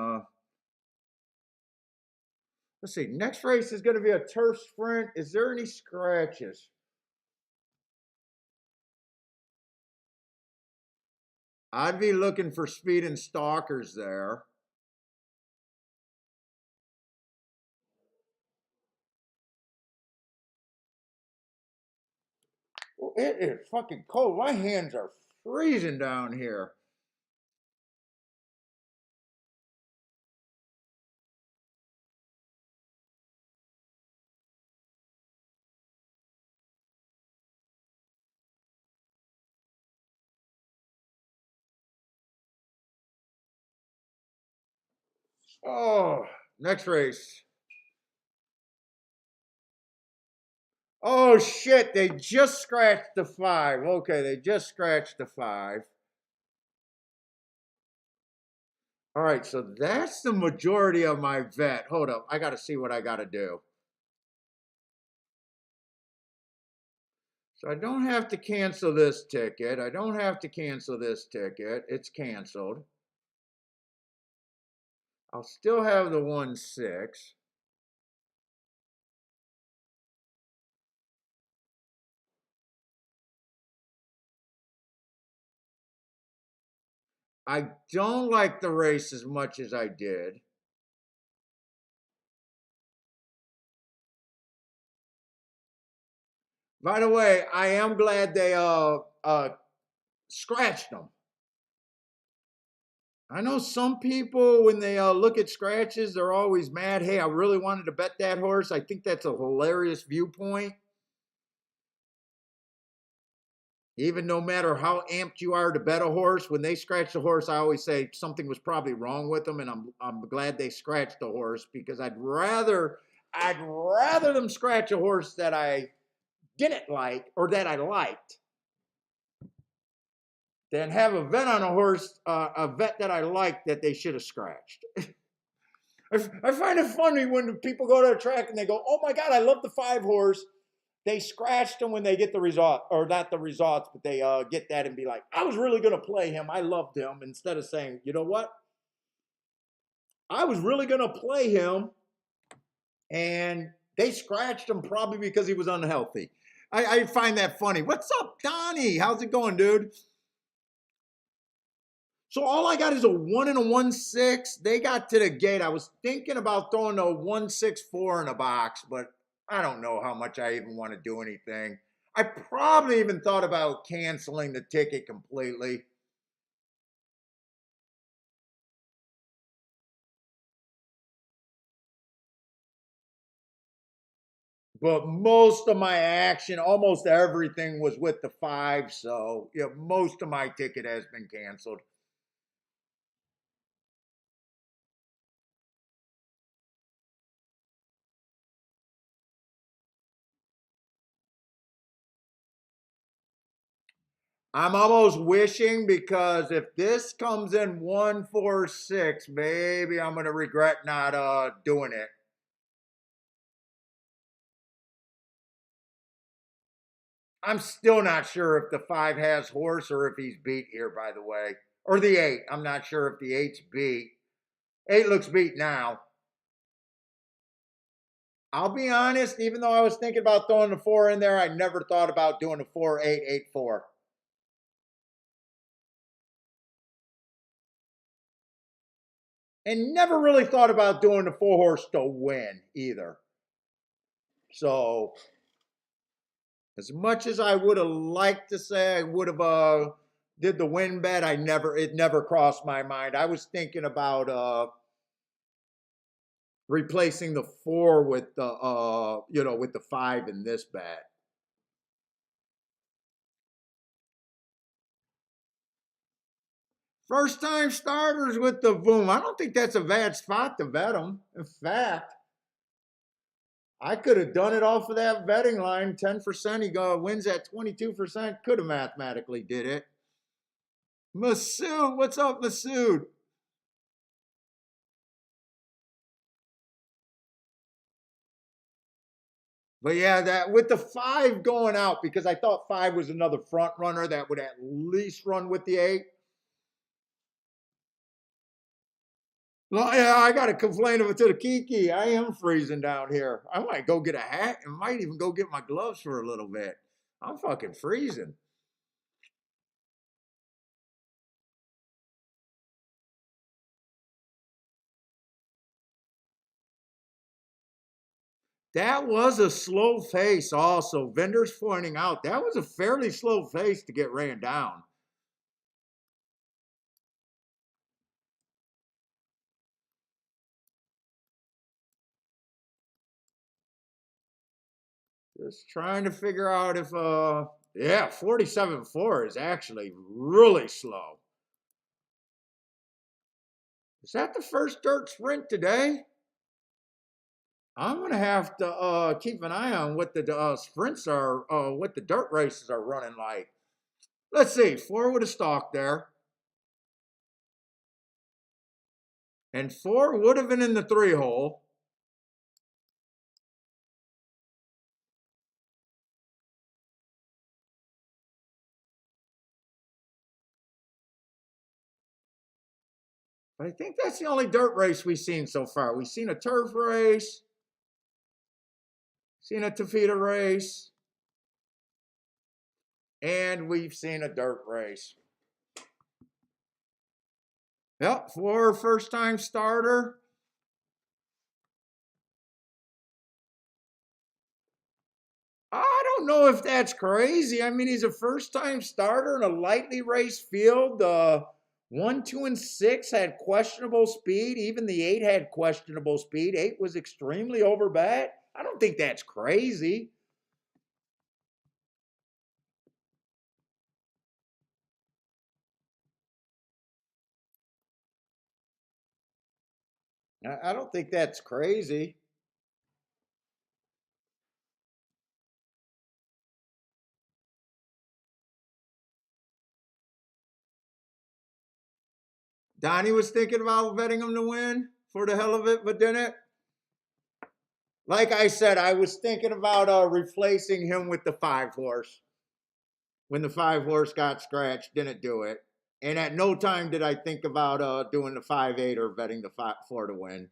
Let's see. Next race is going to be a turf sprint. Is there any scratches? I'd be looking for speed and stalkers there. Well, it is fucking cold. My hands are freezing down here. Oh, next race. Oh shit, they just scratched the 5. Okay, they just scratched the 5. All right, so that's the majority of my vet. Hold up, I got to see what I got to do. So I don't have to cancel this ticket. I don't have to cancel this ticket. It's canceled. I'll still have the 1-6. I don't like the race as much as I did. By the way, I am glad they scratched them. I know some people, when they look at scratches, they're always mad. Hey, I really wanted to bet that horse. I think that's a hilarious viewpoint. Even no matter how amped you are to bet a horse, when they scratch the horse, I always say something was probably wrong with them, and I'm glad they scratched the horse because I'd rather them scratch a horse that I didn't like or that I liked than have a vet on a horse, a vet that I liked that they should have scratched. I find it funny when people go to a track and they go, "Oh my God, I love the 5 horse." They scratched them when they get the result, or not the results, but they get that and be like, "I was really going to play him. I loved him." Instead of saying, "You know what? I was really going to play him," and they scratched him probably because he was unhealthy. I find that funny. What's up, Donnie? How's it going, dude? So all I got is a 1 and a 1-6. They got to the gate. I was thinking about throwing a 1-6-4 in a box, but I don't know how much I even want to do anything. I probably even thought about canceling the ticket completely. But most of my action, almost everything was with the 5. So yeah, most of my ticket has been canceled. I'm almost wishing, because if this comes in 1-4-6, maybe I'm gonna regret not doing it. I'm still not sure if the 5 has horse or if he's beat here, by the way. Or the 8. I'm not sure if the 8's beat. 8 looks beat now. I'll be honest, even though I was thinking about throwing the 4 in there, I never thought about doing a 4-8-8-4. And never really thought about doing the 4 horse to win either. So, as much as I would have liked to say I would have did the win bet, it never crossed my mind. I was thinking about replacing the 4 with the with the 5 in this bet. First time starters with the boom. I don't think that's a bad spot to bet them. In fact, I could have done it off of that betting line. 10%, wins at 22%. Could have mathematically did it. Masood, what's up, Masood? But yeah, that with the 5 going out, because I thought 5 was another front runner that would at least run with the 8. Well, yeah, I got to complain to the Kiki. I am freezing down here. I might go get a hat and might even go get my gloves for a little bit. I'm fucking freezing. That was a slow face also. Vendors pointing out that was a fairly slow face to get ran down. Just trying to figure out if yeah, 47.4 is actually really slow. Is that the first dirt sprint today? I'm gonna have to keep an eye on what the sprints are, what the dirt races are running like. Let's see, 4 would have stalked there, and 4 would have been in the 3 hole. But I think that's the only dirt race we've seen so far. We've seen a turf race, seen a taffeta race, and we've seen a dirt race. Yep, 4 first-time starter. I don't know if that's crazy. I mean, he's a first-time starter in a lightly raced field. 1, 2, and 6 had questionable speed. Even the 8 had questionable speed. 8 was extremely overbet. I don't think that's crazy. I don't think that's crazy. Donnie was thinking about betting him to win for the hell of it, but didn't. Like I said, I was thinking about replacing him with the 5 horse. When the 5 horse got scratched, didn't do it. And at no time did I think about doing the 5-8 or betting the 4 to win.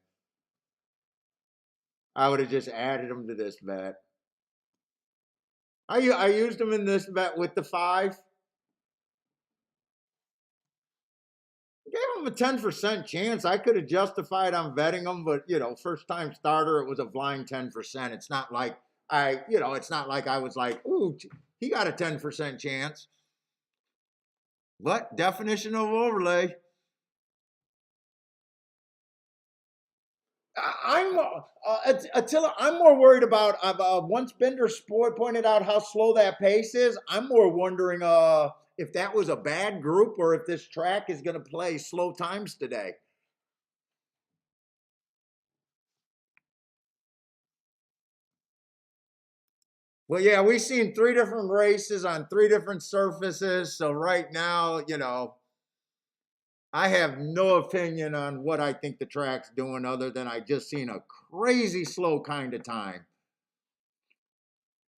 I would have just added him to this bet. I used him in this bet with the 5. Gave him a 10% chance. I could have justified on betting him, but first time starter, it was a blind 10%. It's not like it's not like I was like, ooh, he got a 10% chance. But definition of overlay. Attila, I'm more worried about once Bender pointed out how slow that pace is. I'm more wondering if that was a bad group or if this track is going to play slow times today. Well, yeah, we've seen 3 different races on 3 different surfaces. So right now, I have no opinion on what I think the track's doing other than I just seen a crazy slow kind of time.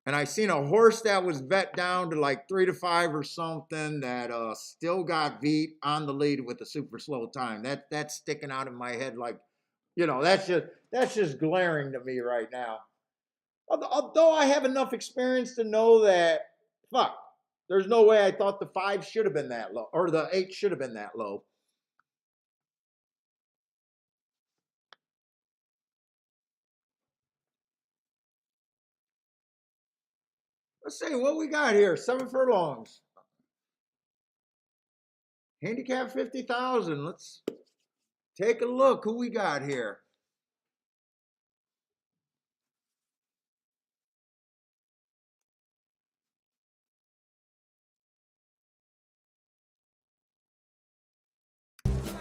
And I seen a horse that was bet down to like 3 to 5 or something that still got beat on the lead with a super slow time. That's sticking out in my head like, that's just glaring to me right now. Although I have enough experience to know that, fuck, there's no way I thought the 5 should have been that low, or the 8 should have been that low. Let's see what we got here. 7 furlongs. Handicap 50,000. Let's take a look who we got here.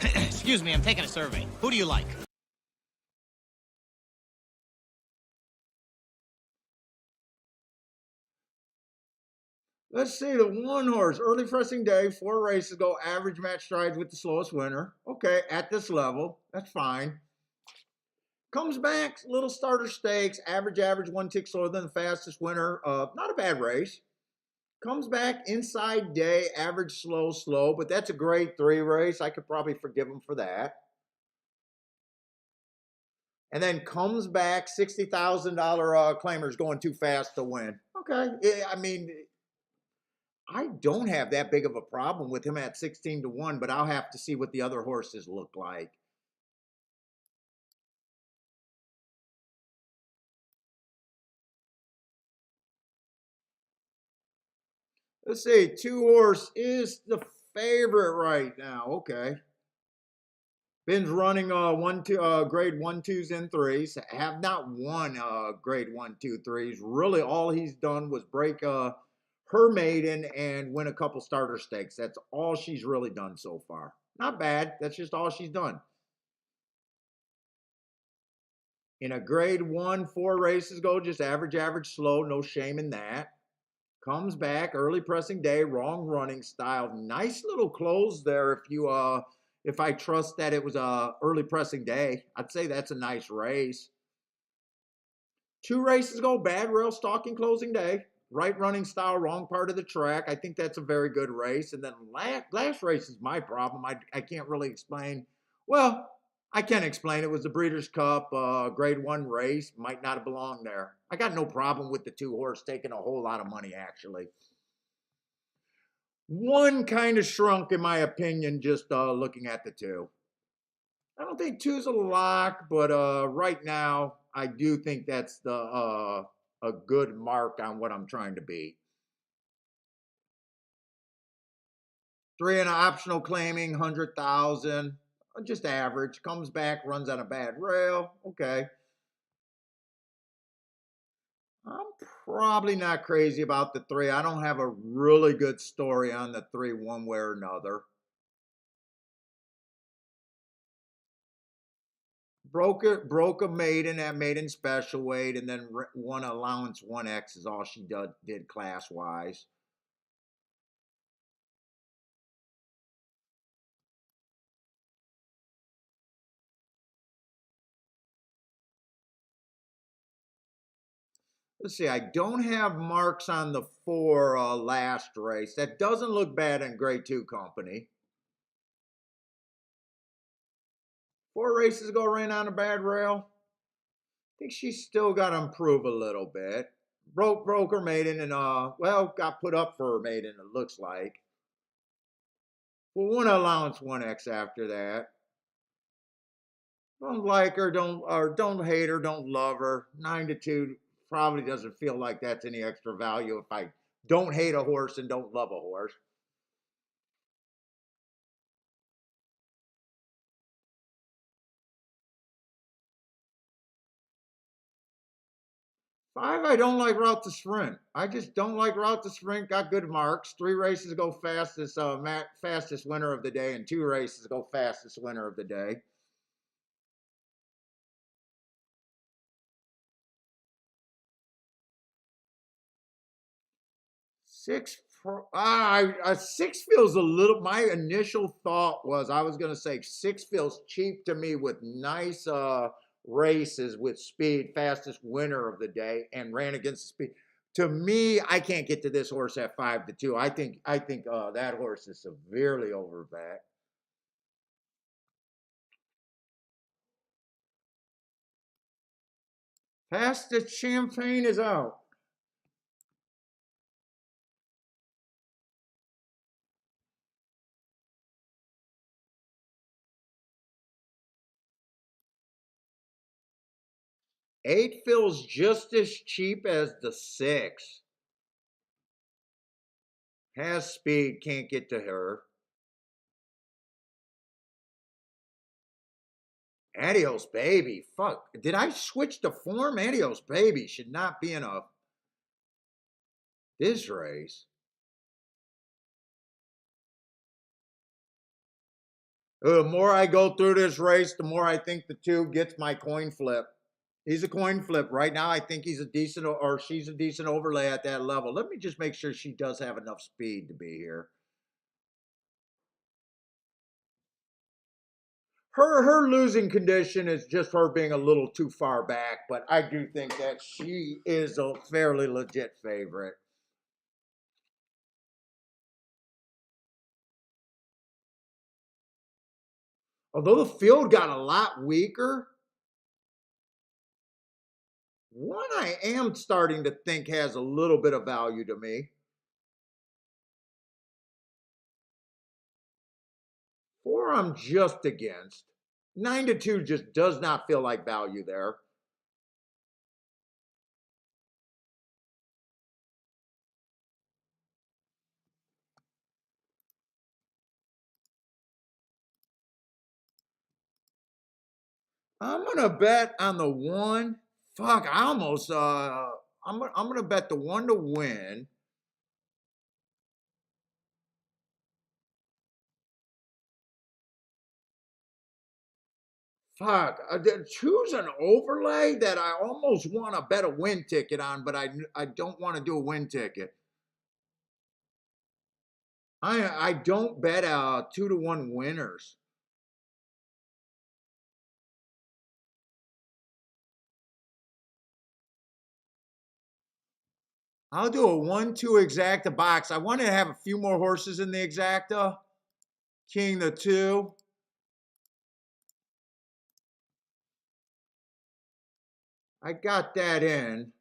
Excuse me, I'm taking a survey. Who do you like? Let's see, the 1 horse, early pressing day, 4 races go, average match strides with the slowest winner. Okay, at this level, that's fine. Comes back, little starter stakes, average, 1 tick slower than the fastest winner. Not a bad race. Comes back inside day, average, slow, but that's a grade 3 race. I could probably forgive him for that. And then comes back, $60,000 claimers going too fast to win. Okay, I mean, I don't have that big of a problem with him at 16-1, but I'll have to see what the other horses look like. Let's see, 2 horse is the favorite right now. Okay. Ben's running grade 1, 2s, and 3s. Have not won grade 1, 2, 3s. Really, all he's done was break her maiden and win a couple starter stakes. That's all she's really done so far. Not bad. That's just all she's done. In a grade 1, 4 races go, just average, slow. No shame in that. Comes back early pressing day, wrong running style. Nice little close there. If I trust that it was a early pressing day, I'd say that's a nice race. 2 races go, bad rail stalking closing day, right running style, wrong part of the track. I think that's a very good race. And then last race is my problem. I can't really explain. Well, I can explain. It was the Breeders' Cup grade 1 race. Might not have belonged there. I got no problem with the 2 horse taking a whole lot of money, actually. One kind of shrunk, in my opinion, just looking at the 2. I don't think 2's a lock, but right now, I do think that's a good mark on what I'm trying to beat. 3 and an optional claiming, 100,000. Just average. Comes back, runs on a bad rail. Okay. I'm probably not crazy about the 3. I don't have a really good story on the 3 one way or another. Broke a maiden at maiden special weight, and then won allowance 1X is all she did class wise. Let's see, I don't have marks on the 4 last race. That doesn't look bad in grade 2 company. 4 races ago, ran on a bad rail. I think she's still got to improve a little bit. Broke her maiden and well, got put up for her maiden, it looks like. Well, one allowance 1X after that. Don't like her, don't hate her, don't love her. 9-2 probably doesn't feel like that's any extra value if I don't hate a horse and don't love a horse. Five, I don't like Route to Sprint. I just don't like Route to Sprint. Got good marks. 3 races go fastest, fastest winner of the day, and 2 races go fastest winner of the day. 6, 6 feels a little. My initial thought was I was going to say 6 feels cheap to me with nice races with speed, fastest winner of the day, and ran against the speed. To me, I can't get to this horse at 5-2. I think that horse is severely overbacked. Fastest Champagne is out. Eight feels just as cheap as the 6. Has speed, can't get to her. Adios, baby. Fuck. Did I switch the form? Adios, baby should not be in this race. The more I go through this race, the more I think the 2 gets my coin flip. He's a coin flip. Right now, I think he's a decent, or she's a decent overlay at that level. Let me just make sure she does have enough speed to be here. her losing condition is just her being a little too far back, but I do think that she is a fairly legit favorite. Although the field got a lot weaker, one I am starting to think has a little bit of value to me. 4 I'm just against. 9-2 just does not feel like value there. I'm gonna bet on the 1. Fuck, I almost I'm gonna bet the 1 to win. Fuck, choose an overlay that I almost want to bet a win ticket on, but I don't want to do a win ticket. I don't bet 2-1 winners. I'll do a 1-2 exacta box. I want to have a few more horses in the exacta. King the 2. I got that in.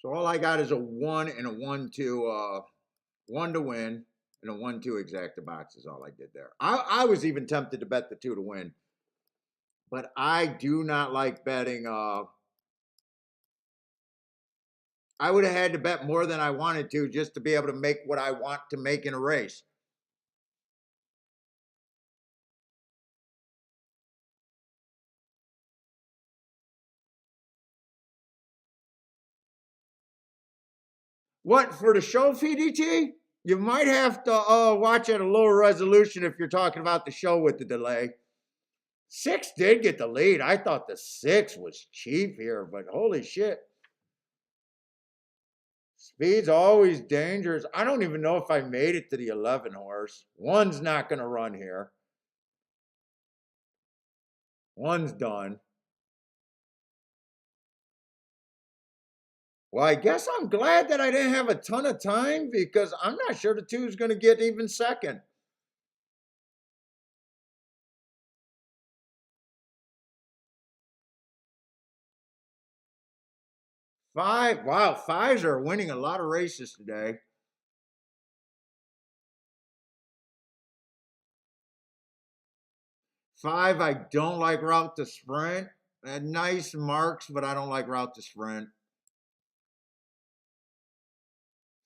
So all I got is a 1 and a 1-2, 1 to win and a 1-2 exacta box is all I did there. I was even tempted to bet the 2 to win. But I do not like betting. I would have had to bet more than I wanted to just to be able to make what I want to make in a race. What, for the show, PDT? You might have to watch at a lower resolution if you're talking about the show with the delay. 6 did get the lead. I thought the 6 was cheap here, but holy shit. Speed's always dangerous. I don't even know if I made it to the 11 horse. 1's not going to run here. 1's done. Well, I guess I'm glad that I didn't have a ton of time because I'm not sure the 2 is going to get even second. 5, wow, 5s are winning a lot of races today. 5, I don't like route to sprint. Nice marks, but I don't like route to sprint.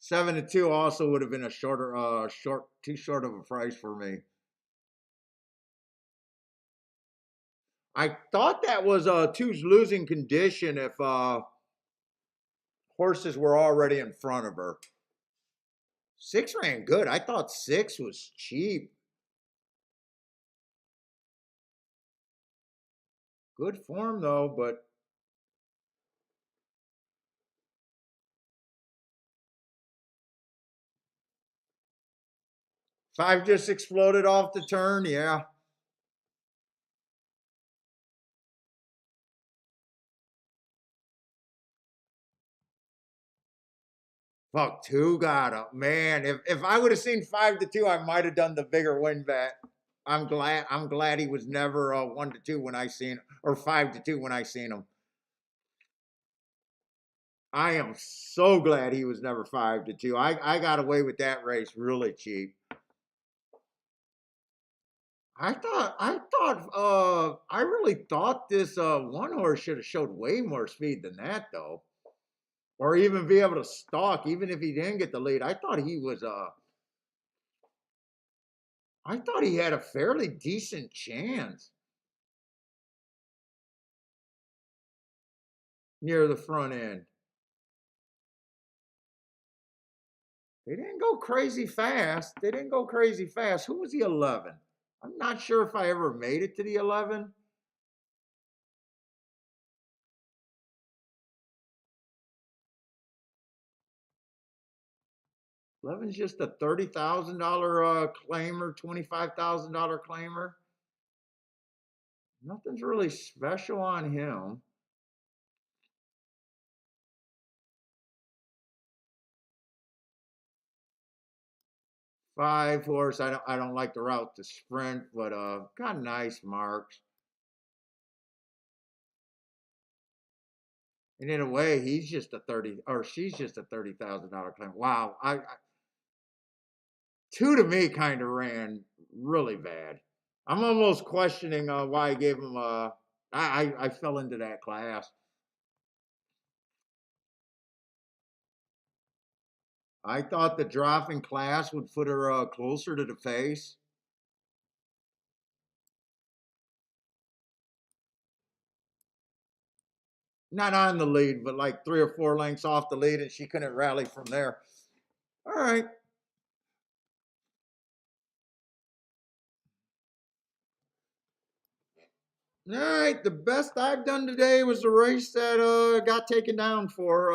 7-2 also would have been a too short of a price for me. I thought that was 2's losing condition if horses were already in front of her. 6 ran good. I thought 6 was cheap. Good form though, but five just exploded off the turn. Yeah. Fuck, 2 got up. Man, if I would have seen 5-2, I might have done the bigger win bet. I'm glad he was never 1-2 when I seen, or 5-2 when I seen him. I am so glad he was never 5-2. I got away with that race really cheap. I really thought this 1 horse should have showed way more speed than that though. Or even be able to stalk, even if he didn't get the lead. I thought he had a fairly decent chance near the front end. They didn't go crazy fast. Who was the 11? I'm not sure if I ever made it to the 11. 11's just a $30,000 claimer, $25,000 claimer. Nothing's really special on him. Five horse. I don't like the route to sprint, but got nice marks. And in a way, he's just a 30 or she's just a $30,000 claim. Wow, I two to me kind of ran really bad. I'm almost questioning why I gave him I fell into that class. I thought the drop in class would put her closer to the face. Not on the lead, but like 3 or 4 lengths off the lead, and she couldn't rally from there. All right. All right, the best I've done today was the race that got taken down for,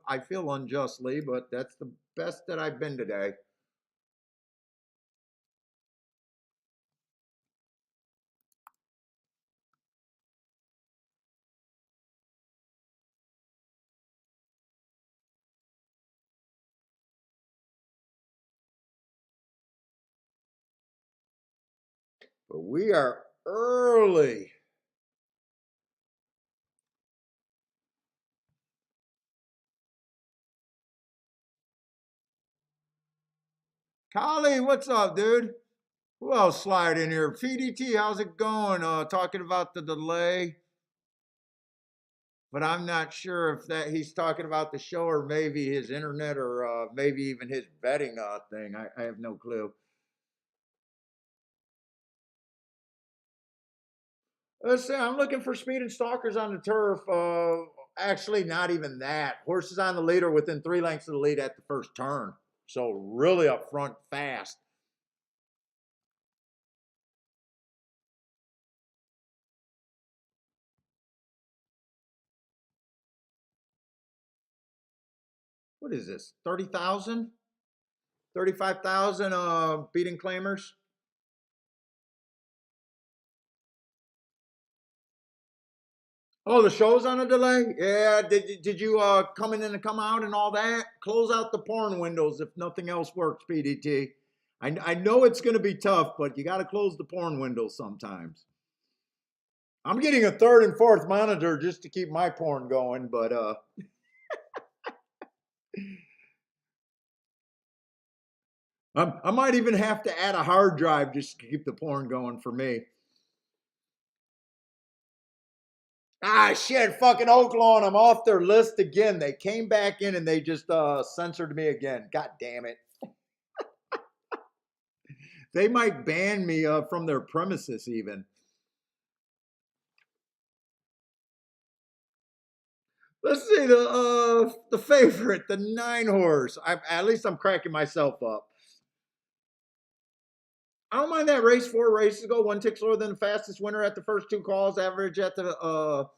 I feel unjustly, but that's the best that I've been today. But we are early. Collie, what's up, dude? Who else slide in here? PDT, how's it going? Talking about the delay. But I'm not sure if that he's talking about the show or maybe his internet or maybe even his betting thing. I have no clue. Let's see. I'm looking for speed and stalkers on the turf. Actually, not even that. Horses on the lead are within 3 lengths of the lead at the first turn. So really up front, fast. What is this? 30,000? 35,000 beating claimers? Oh, the show's on a delay? Yeah, did you come in and come out and all that? Close out the porn windows if nothing else works, PDT. I know it's going to be tough, but you got to close the porn windows sometimes. I'm getting a third and fourth monitor just to keep my porn going, but I might even have to add a hard drive just to keep the porn going for me. Ah, shit, fucking Oaklawn, I'm off their list again. They came back in and they just censored me again. God damn it. They might ban me from their premises even. Let's see the favorite, the 9 horse. At least I'm cracking myself up. I don't mind that race. 4 races ago, 1 tick slower than the fastest winner at the first 2 calls. Average at the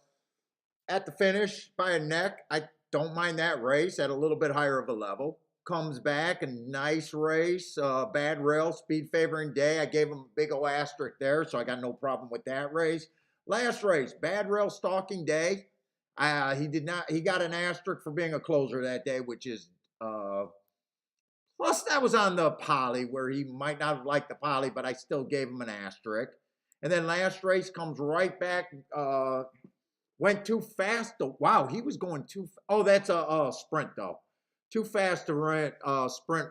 finish by a neck. I don't mind that race at a little bit higher of a level. Comes back, a nice race. Bad rail, speed favoring day. I gave him a big old asterisk there, so I got no problem with that race. Last race, bad rail stalking day. He did not. He got an asterisk for being a closer that day, which is plus that was on the poly where he might not have liked the poly, but I still gave him an asterisk. And then last race comes right back. Went too fast. Wow, he was going too. Oh, that's a sprint though. Too fast to rent sprint.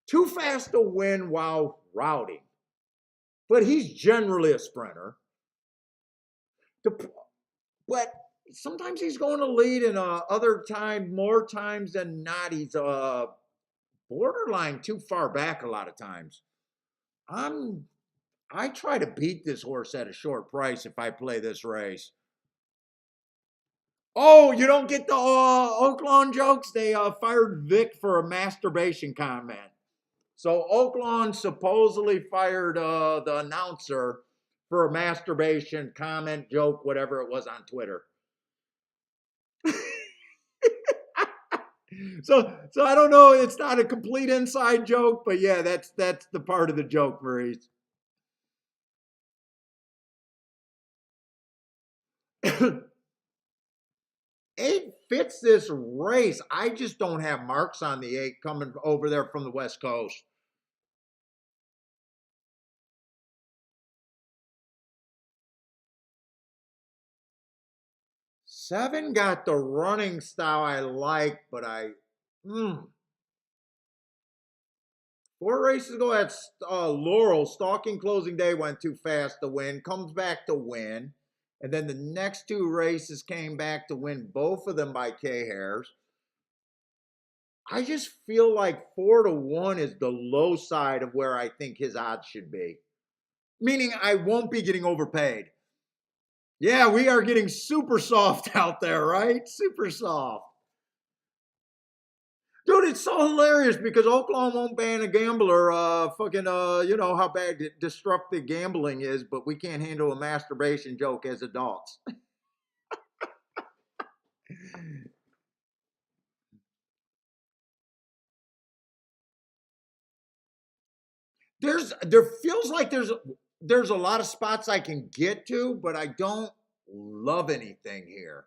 Too fast to win while routing. But he's generally a sprinter. But sometimes he's going to lead, and other time, more times than not, he's borderline too far back a lot of times. I try to beat this horse at a short price if I play this race. Oh, you don't get the Oaklawn jokes? They fired Vic for a masturbation comment. So Oaklawn supposedly fired the announcer for a masturbation comment, joke, whatever it was on Twitter. So I don't know. It's not a complete inside joke, but yeah, that's the part of the joke, Maurice. Eight fits this race. I just don't have marks on the eight coming over there from the West Coast. Seven got the running style I like, but four races ago at Laurel, stalking closing day went too fast to win, comes back to win. And then the next two races came back to win, both of them by K hairs. I just feel like 4-1 is the low side of where I think his odds should be. Meaning I won't be getting overpaid. Yeah, we are getting super soft out there, right? Super soft. Dude, it's so hilarious because Oklahoma won't ban a gambler. You know how bad destructive gambling is, but we can't handle a masturbation joke as adults. There feels like there's a lot of spots I can get to, but I don't love anything here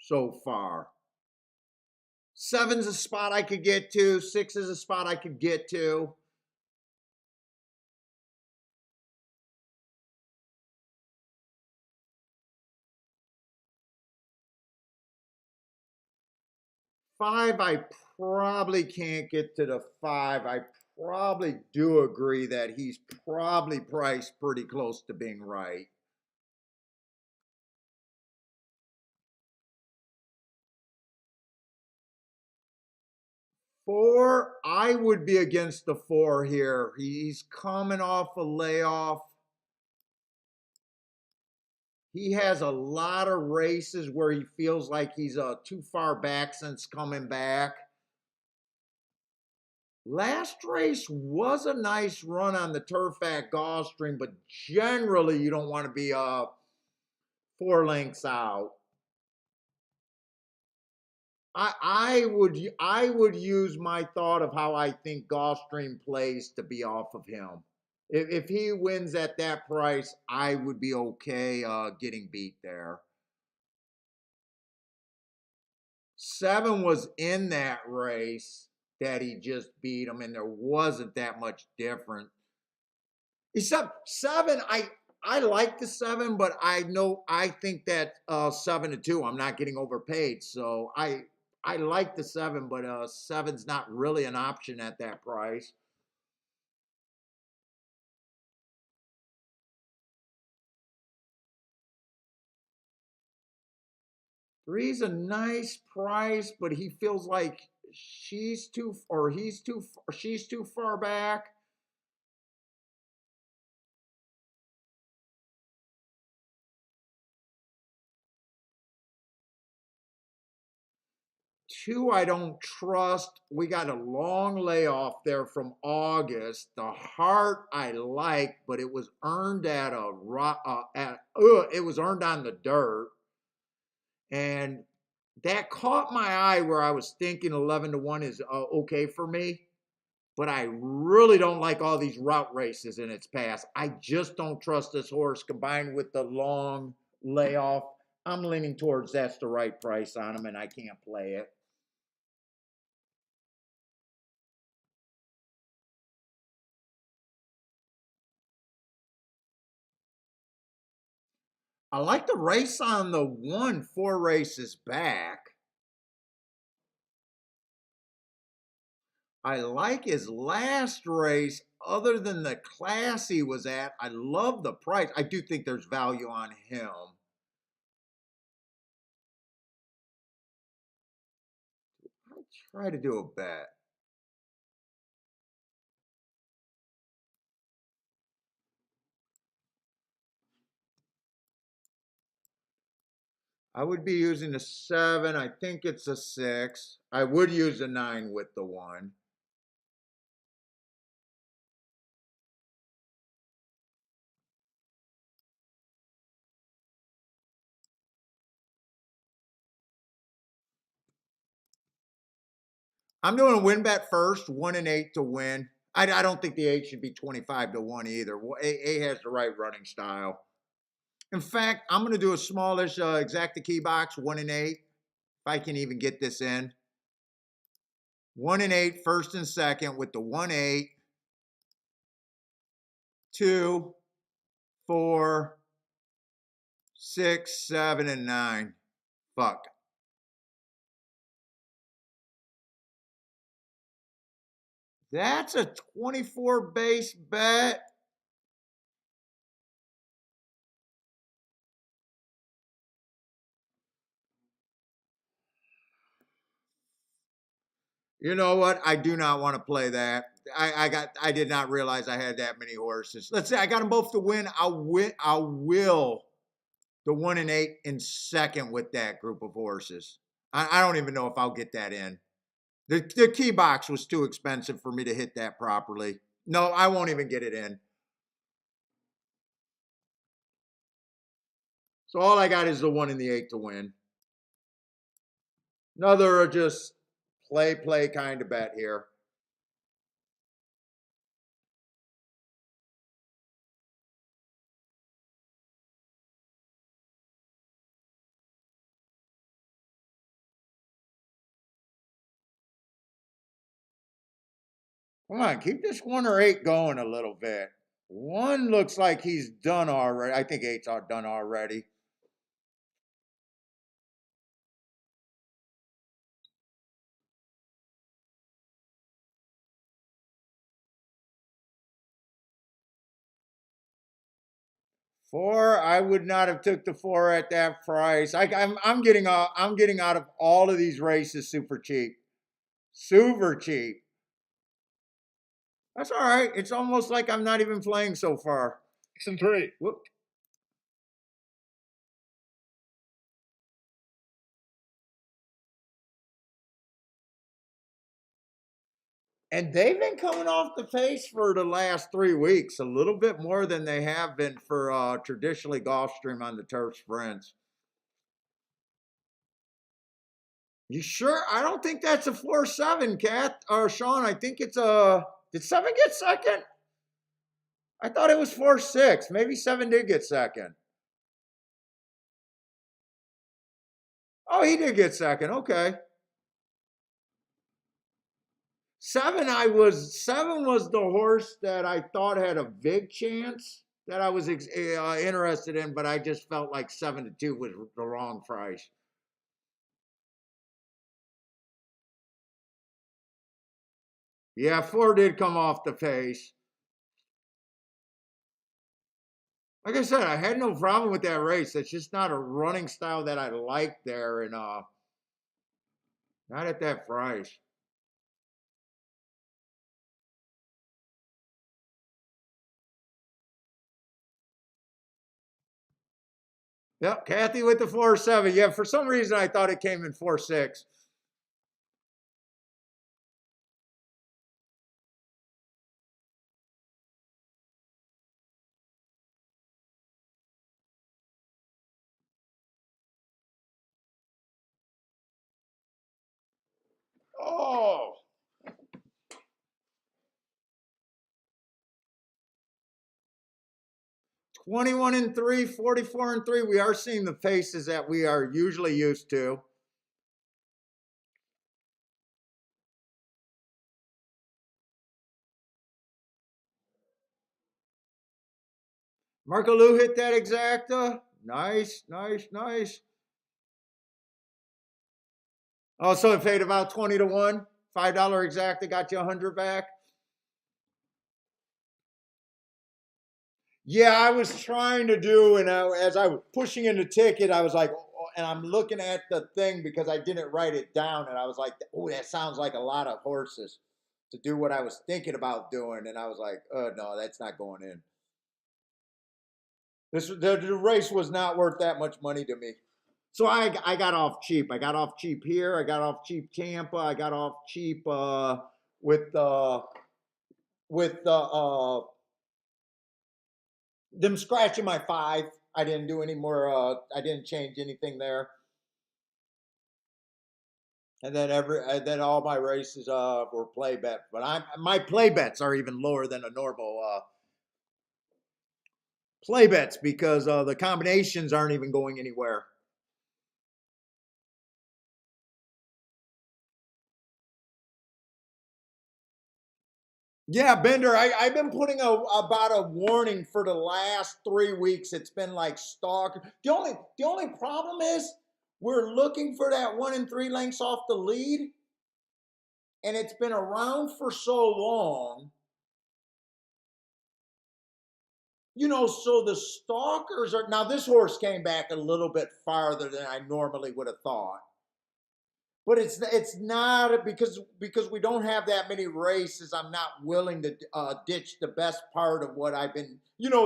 so far. Seven's a spot I could get to. Six is a spot I could get to. Five, I probably can't get to the five. I probably do agree that he's probably priced pretty close to being right. Four, I would be against the four here. He's coming off a layoff. He has a lot of races where he feels like he's too far back since coming back. Last race was a nice run on the turf at Gulfstream, but generally you don't want to be 4 lengths out. I would use my thought of how I think Gulfstream plays to be off of him. If he wins at that price, I would be okay getting beat there. Seven was in that race that he just beat him, and there wasn't that much difference. Except seven, I like the seven, but I think that 7-2, I'm not getting overpaid. So I like the seven, but seven's not really an option at that price. Three's a nice price, but he feels like she's too or he's too or she's too far back. Two, I don't trust. We got a long layoff there from August. The heart I like, but it was earned it was earned on the dirt, and that caught my eye where I was thinking 11-1 is okay for me. But I really don't like all these route races in its past. I just don't trust this horse combined with the long layoff. I'm leaning towards that's the right price on him, and I can't play it. I like the race on the one 4 races back. I like his last race, other than the class he was at. I love the price. I do think there's value on him. I try to do a bet. I would be using a 7. I think it's a 6. I would use a 9 with the 1. I'm doing a win bet first, 1-8 to win. I don't think the 8 should be 25 to 1 either. A has the right running style. In fact, I'm going to do a smallish exacta key box, 1-8. If I can even get this in. 1-8, first and second with the 1-8. 2, 4, 6, 7, and 9. Fuck. That's a 24 base bet. You know what? I do not want to play that. I did not realize I had that many horses. Let's say I got them both to win. I'll will the 1-8 in second with that group of horses. I don't even know if I'll get that in. The key box was too expensive for me to hit that properly. No, I won't even get it in. So all I got is the 1 and the 8 to win. Another just play kind of bet here. Come on, keep this 1 or 8 going a little bit. 1 looks like he's done already. I think 8's done already. Four, I would not have took the 4 at that price. I'm getting out of all of these races super cheap. Super cheap. That's all right. It's almost like I'm not even playing so far. 6 and 3. Whoop. And they've been coming off the pace for the last 3 weeks, a little bit more than they have been for traditionally Gulfstream on the turf sprints. You sure? I don't think that's a 4-7, Kat or Sean. I think it's a. Did 7 get second? I thought it was 4-6. Maybe 7 did get second. Oh, he did get second. Okay. 7 was the horse that I thought had a big chance that I was interested in, but I just felt like 7-2 was the wrong price. Yeah, 4 did come off the pace. Like I said, I had no problem with that race. It's just not a running style that I like there, and not at that price. Yep, Kathy with the 4-7. Yeah, for some reason I thought it came in 4-6. Oh. 21 and 3, 44 and 3. We are seeing the paces that we are usually used to. Marco Lou hit that exacta. Nice, nice, nice. Oh, so it paid about 20 to 1. $5 exacta got you 100 back. Yeah, I was trying to do, and as I was pushing in the ticket, I was like, and I'm looking at the thing because I didn't write it down, and I was like, oh, that sounds like a lot of horses to do what I was thinking about doing, and I was like, oh, no, that's not going in. The race was not worth that much money to me. So I got off cheap. I got off cheap here. I got off cheap Tampa. I got off cheap with them scratching my 5. I didn't do any more. I didn't change anything there. And then all my races were play bets, but my play bets are even lower than a normal play bets because the combinations aren't even going anywhere. Yeah, Bender, I've been putting about a warning for the last 3 weeks. It's been like stalk. The only problem is we're looking for that 1 and 3 lengths off the lead, and it's been around for so long. So the stalkers are now. This horse came back a little bit farther than I normally would have thought, but it's not because we don't have that many races. I'm not willing to ditch the best part of what I've been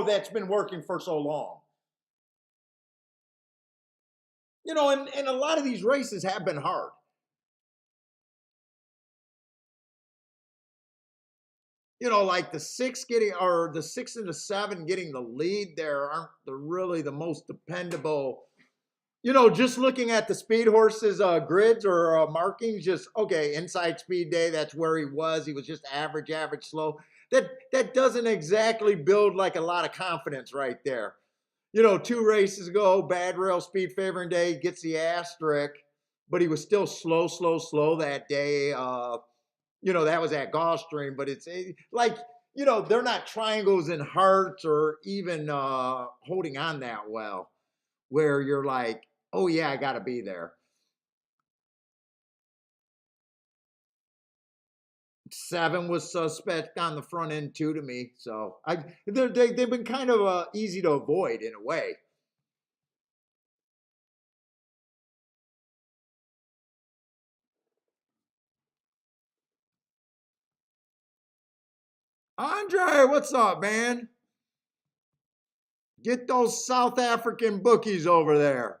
that's been working for so long. And a lot of these races have been hard. Like the 6 and the 7 getting the lead there aren't really the most dependable. Just looking at the speed horses grids or markings, just okay, inside speed day, that's where he was. He was just average slow. That doesn't exactly build like a lot of confidence right there. 2 races ago, bad rail speed favoring day, gets the asterisk, but he was still slow that day. That was at Gulfstream, but it's like, they're not triangles and hearts or even holding on that well, where you're like, oh yeah, I got to be there. 7 was suspect on the front end too to me, so they've been kind of easy to avoid in a way. Andre, what's up, man? Get those South African bookies over there.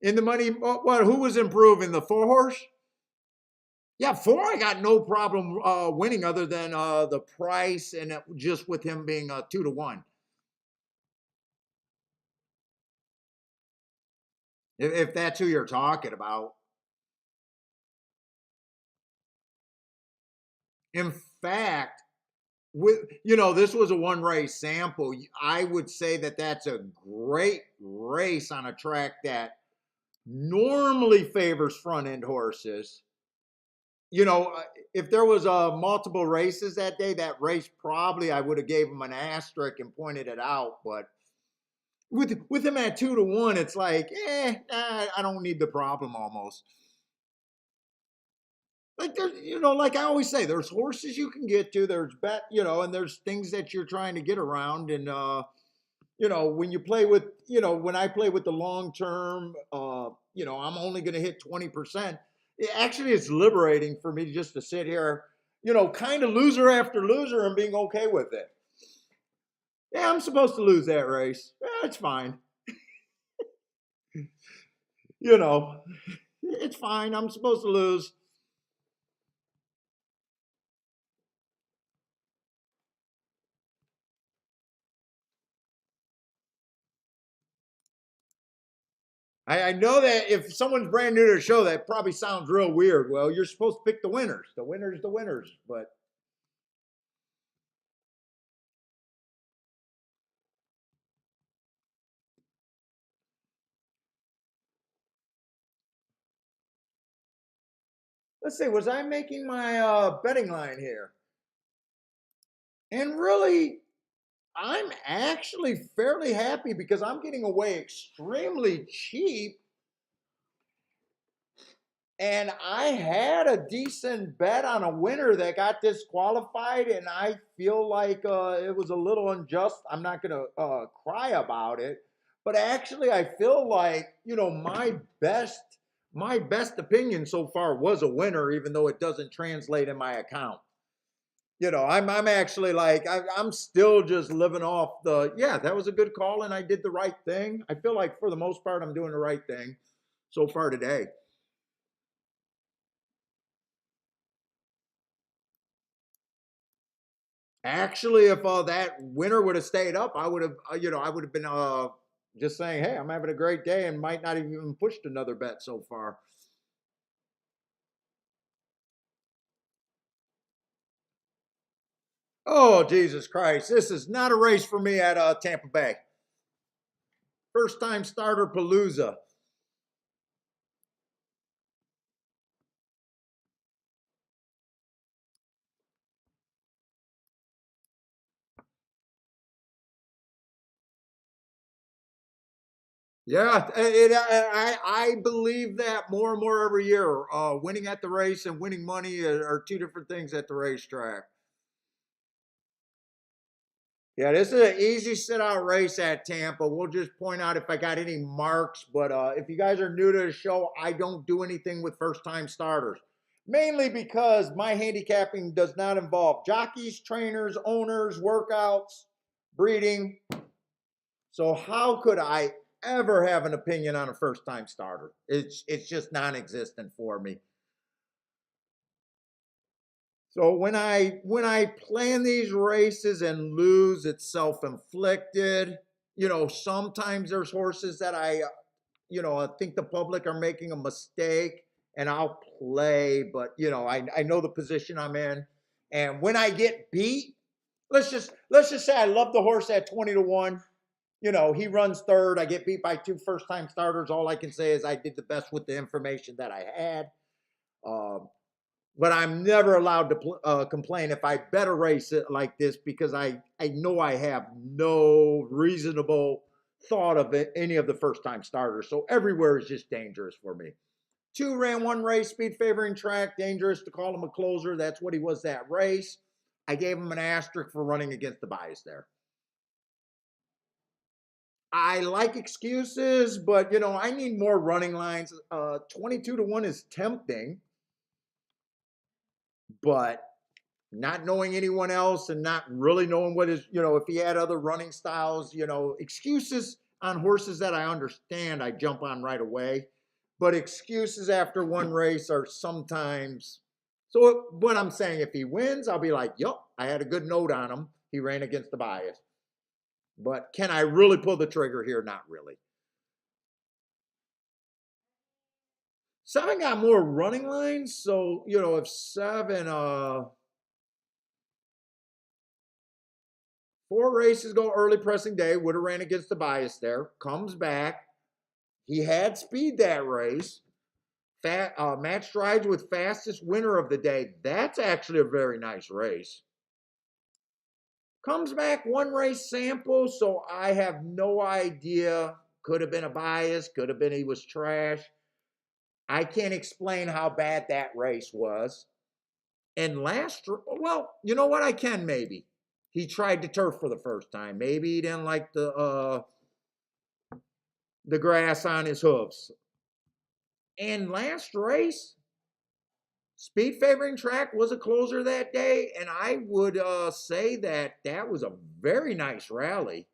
In the money, what? Who was improving? The 4 horse? Yeah, 4. I got no problem winning, other than the price and just with him being 2-1. If that's who you're talking about. In fact, this was a 1 race sample. I would say that that's a great race on a track that normally favors front end horses. If there was multiple races that day, that race probably I would have gave him an asterisk and pointed it out. But with him at 2-1, it's like, I don't need the problem almost. Like there's, like I always say, there's horses you can get to. There's and there's things that you're trying to get around. And when you play with, when I play with the long term, I'm only going to hit 20%. Actually, it's liberating for me just to sit here, kind of loser after loser and being okay with it. Yeah, I'm supposed to lose that race. Yeah, it's fine. It's fine. I'm supposed to lose. I know that if someone's brand new to the show, that probably sounds real weird. Well, you're supposed to pick the winners. The winners. But let's see, was I making my betting line here? And really, I'm actually fairly happy because I'm getting away extremely cheap. And I had a decent bet on a winner that got disqualified, and I feel like it was a little unjust. I'm not going to cry about it, but actually, I feel like my best opinion so far was a winner, even though it doesn't translate in my account. I'm actually like I'm still just living off that was a good call, and I did the right thing. I feel like for the most part, I'm doing the right thing so far today. Actually, if that winner would have stayed up, I would have, I would have been just saying, hey, I'm having a great day and might not have even pushed another bet so far. Oh, Jesus Christ. This is not a race for me at Tampa Bay. First time starter Palooza. Yeah, I believe that more and more every year. Winning at the race and winning money are two different things at the racetrack. Yeah, this is an easy sit out race at Tampa. We'll just point out if I got any marks. But if you guys are new to the show, I don't do anything with first time starters. Mainly because my handicapping does not involve jockeys, trainers, owners, workouts, breeding. So how could I ever have an opinion on a first time starter? It's just non-existent for me. So when I plan these races and lose, it's self-inflicted. Sometimes there's horses that I think the public are making a mistake and I'll play, but I know the position I'm in. And when I get beat, let's just say I love the horse at 20-1. He runs third. I get beat by two first time starters. All I can say is I did the best with the information that I had. Um, but I'm never allowed to complain if I bet a race like this because I know I have no reasonable thought of any of the first time starters. So everywhere is just dangerous for me. 2 ran 1 race, speed favoring track, dangerous to call him a closer. That's what he was that race. I gave him an asterisk for running against the bias there. I like excuses, but I need more running lines. 22-1 is tempting, but not knowing anyone else and not really knowing what is, if he had other running styles, excuses on horses that I understand, I jump on right away. But excuses after one race are sometimes. So what I'm saying, if he wins, I'll be like, yup, I had a good note on him. He ran against the bias. But can I really pull the trigger here? Not really. 7 got more running lines. So, if 7, 4 races go early pressing day, would have ran against the bias there, comes back. He had speed that race. Match strides with fastest winner of the day. That's actually a very nice race. Comes back 1 race sample, so I have no idea. Could have been a bias, could have been he was trash. I can't explain how bad that race was. And well, you know what? I can maybe. He tried to turf for the first time. Maybe he didn't like the grass on his hoofs. And last race, speed favoring track was a closer that day, and I would say that was a very nice rally.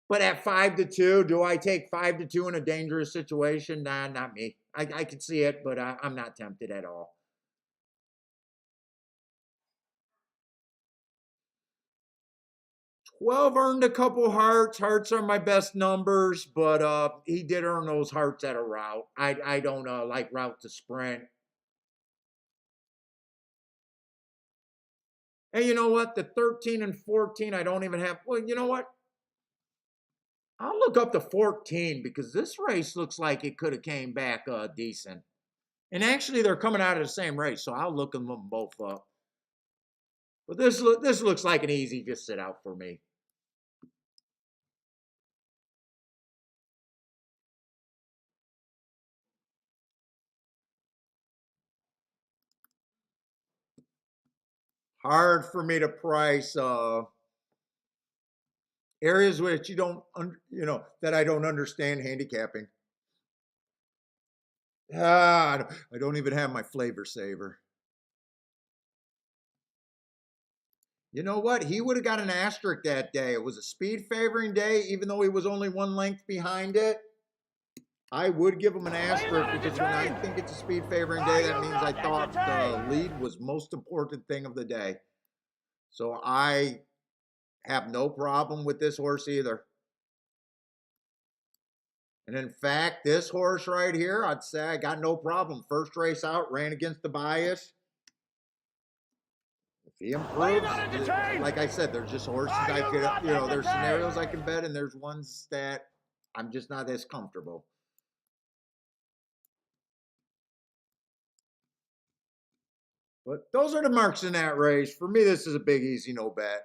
But at 5-2, do I take 5-2 in a dangerous situation? Nah, not me. I can see it, but I'm not tempted at all. 12 earned a couple hearts. Hearts are my best numbers, but he did earn those hearts at a route. I don't like route to sprint. And you know what? The 13 and 14, I don't even have. Well, you know what? I'll look up the 14 because this race looks like it could have came back decent. And actually, they're coming out of the same race, so I'll look them both up. But this looks like an easy just sit out for me. Hard for me to price areas which that I don't understand handicapping. I don't even have my flavor saver. You know what? He would have got an asterisk that day. It was a speed favoring day, even though he was only 1 length behind it. I would give him an asterisk because when I think it's a speed favoring day, that means I thought the lead was most important thing of the day. So I have no problem with this horse either. And in fact, this horse right here, I'd say I got no problem. First race out, ran against the bias. If he improves, like I said, there's just horses I could, there's scenarios I can bet, and there's ones that I'm just not as comfortable. But those are the marks in that race. For me, this is a big, easy, no bet.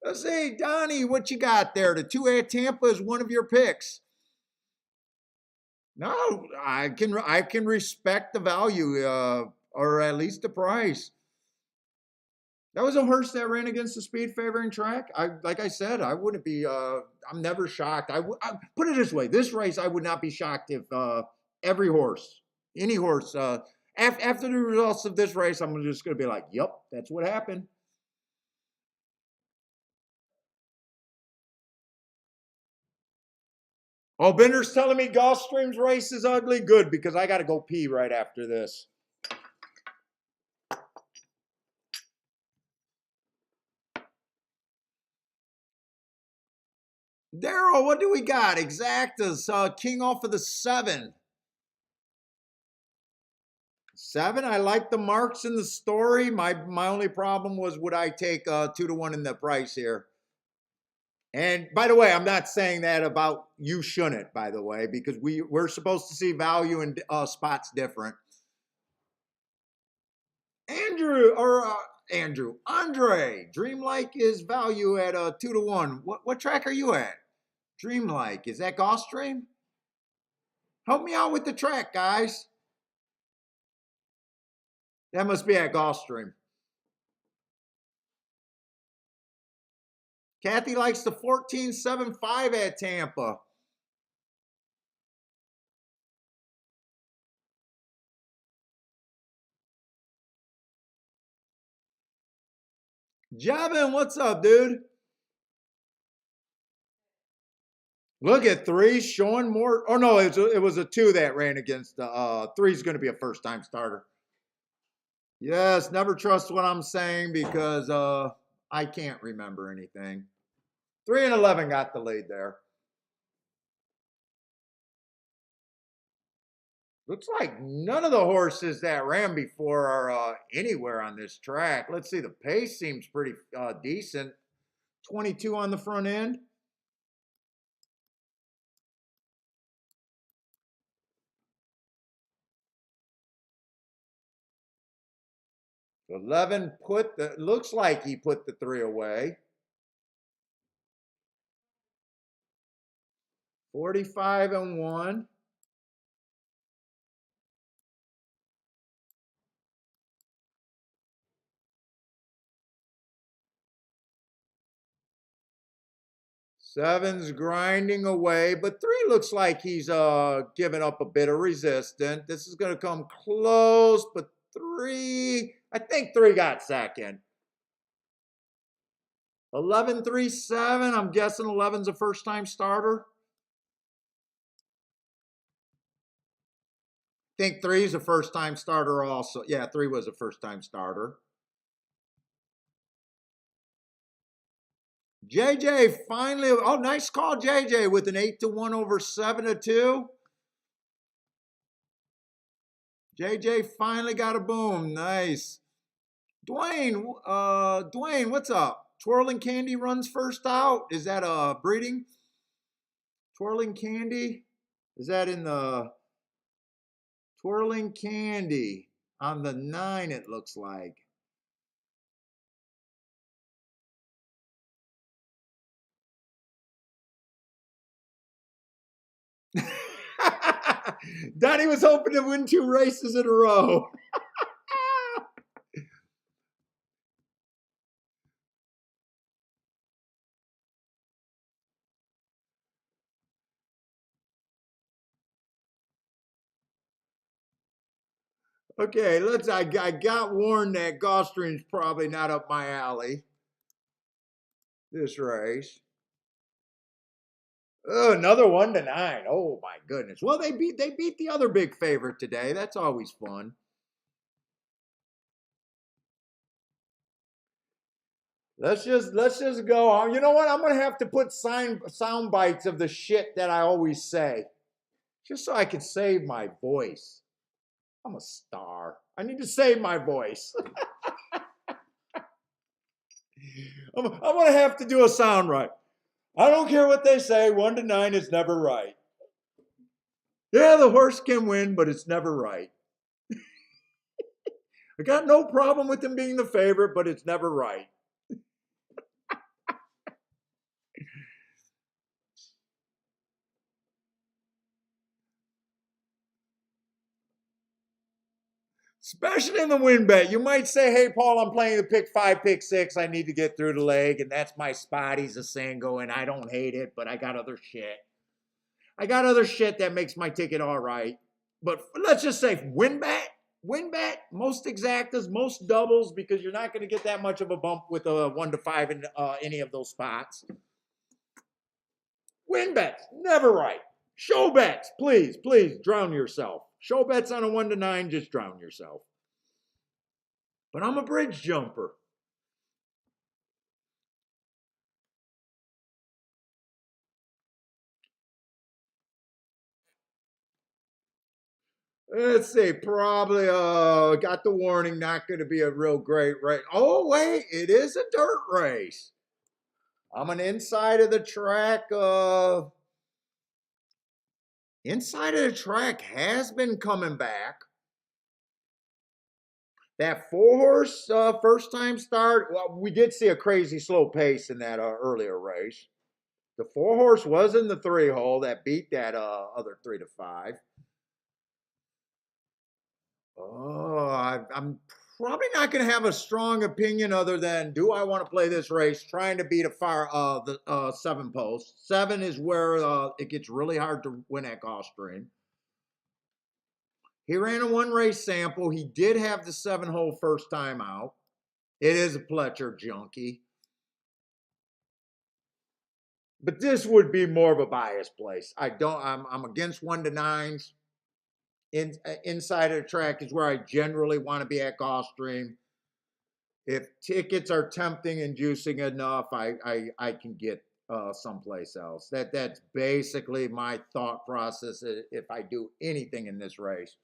Let's see, Donnie, what you got there? The 2 at Tampa is one of your picks. No, I can respect the value, or at least the price. That was a horse that ran against the speed favoring track. Like I said, I wouldn't be. I'm never shocked. I put it this way: this race, I would not be shocked if every horse, any horse, after the results of this race, I'm just going to be like, "Yep, that's what happened." Oh, Bender's telling me Gulfstream's race is ugly. Good, because I got to go pee right after this. Daryl, what do we got? Exactas, king off of the 7. 7, I like the marks in the story. My only problem was, would I take 2-1 in the price here? And by the way, I'm not saying that about you shouldn't, by the way, because we're supposed to see value in spots different. Andre, Dreamlike is value at 2-1. What track are you at? Dreamlike, is that Gulfstream? Help me out with the track, guys. That must be at Gulfstream. Kathy likes the 14.75 at Tampa. Javin, what's up, dude? Look at 3 showing more. Oh, no, it was a 2 that ran against 3 is going to be a first-time starter. Yes, never trust what I'm saying because I can't remember anything. 3 and 11 got the lead there. Looks like none of the horses that ran before are anywhere on this track. Let's see, the pace seems pretty decent. 22 on the front end. 11 looks like he put the 3 away. 45 and 1. Seven's grinding away, but 3 looks like he's giving up a bit of resistance. This is going to come close, but 3, I think 3 got second. 11-3-7, I'm guessing 11's a first-time starter. I think 3 is a first-time starter also. Yeah, 3 was a first-time starter. JJ finally, oh, nice call, JJ, with an 8-1 over 7-2. JJ finally got a boom. Nice. Dwayne, what's up? Twirling Candy runs first out. Is that a breeding? Twirling Candy? Is that in the Twirling Candy on the 9, it looks like. Donnie was hoping to win 2 races in a row. Okay, I got warned that Gulfstream's probably not up my alley. This race. Oh, another 1-9. Oh my goodness. Well, they beat the other big favorite today. That's always fun. Let's just go on. You know what? I'm gonna have to put sound bites of the shit that I always say, just so I can save my voice. I'm a star. I need to save my voice. I'm gonna have to do a sound right. I don't care what they say. 1-9 is never right. Yeah, the horse can win, but it's never right. I got no problem with him being the favorite, but it's never right. Especially in the win bet. You might say, hey, Paul, I'm playing the pick 5, pick 6. I need to get through the leg, and that's my spot. He's a single, and I don't hate it, but I got other shit. I got other shit that makes my ticket all right. But let's just say win bet, most exactas, most doubles, because you're not going to get that much of a bump with a 1-5 in any of those spots. Win bets, never right. Show bets, please, drown yourself. Show bets on a 1-9, just drown yourself. But I'm a bridge jumper. Let's see, probably got the warning, not going to be a real great race. Oh, wait, it is a dirt race. I'm an inside of the track. Inside of the track has been coming back. That 4-horse first time start, well, we did see a crazy slow pace in that earlier race. The 4-horse was in the 3-hole that beat that other 3-5. Oh, I'm probably not going to have a strong opinion other than, do I want to play this race trying to beat the 7 post. 7 is where it gets really hard to win at Gulfstream. He ran a 1-race sample. He did have the 7-hole first time out. It is a Pletcher junkie. But this would be more of a bias place. I'm against 1-9s. Inside of the track is where I generally want to be at Gulfstream. If tickets are tempting and juicing enough, I can get someplace else. That's basically my thought process if I do anything in this race.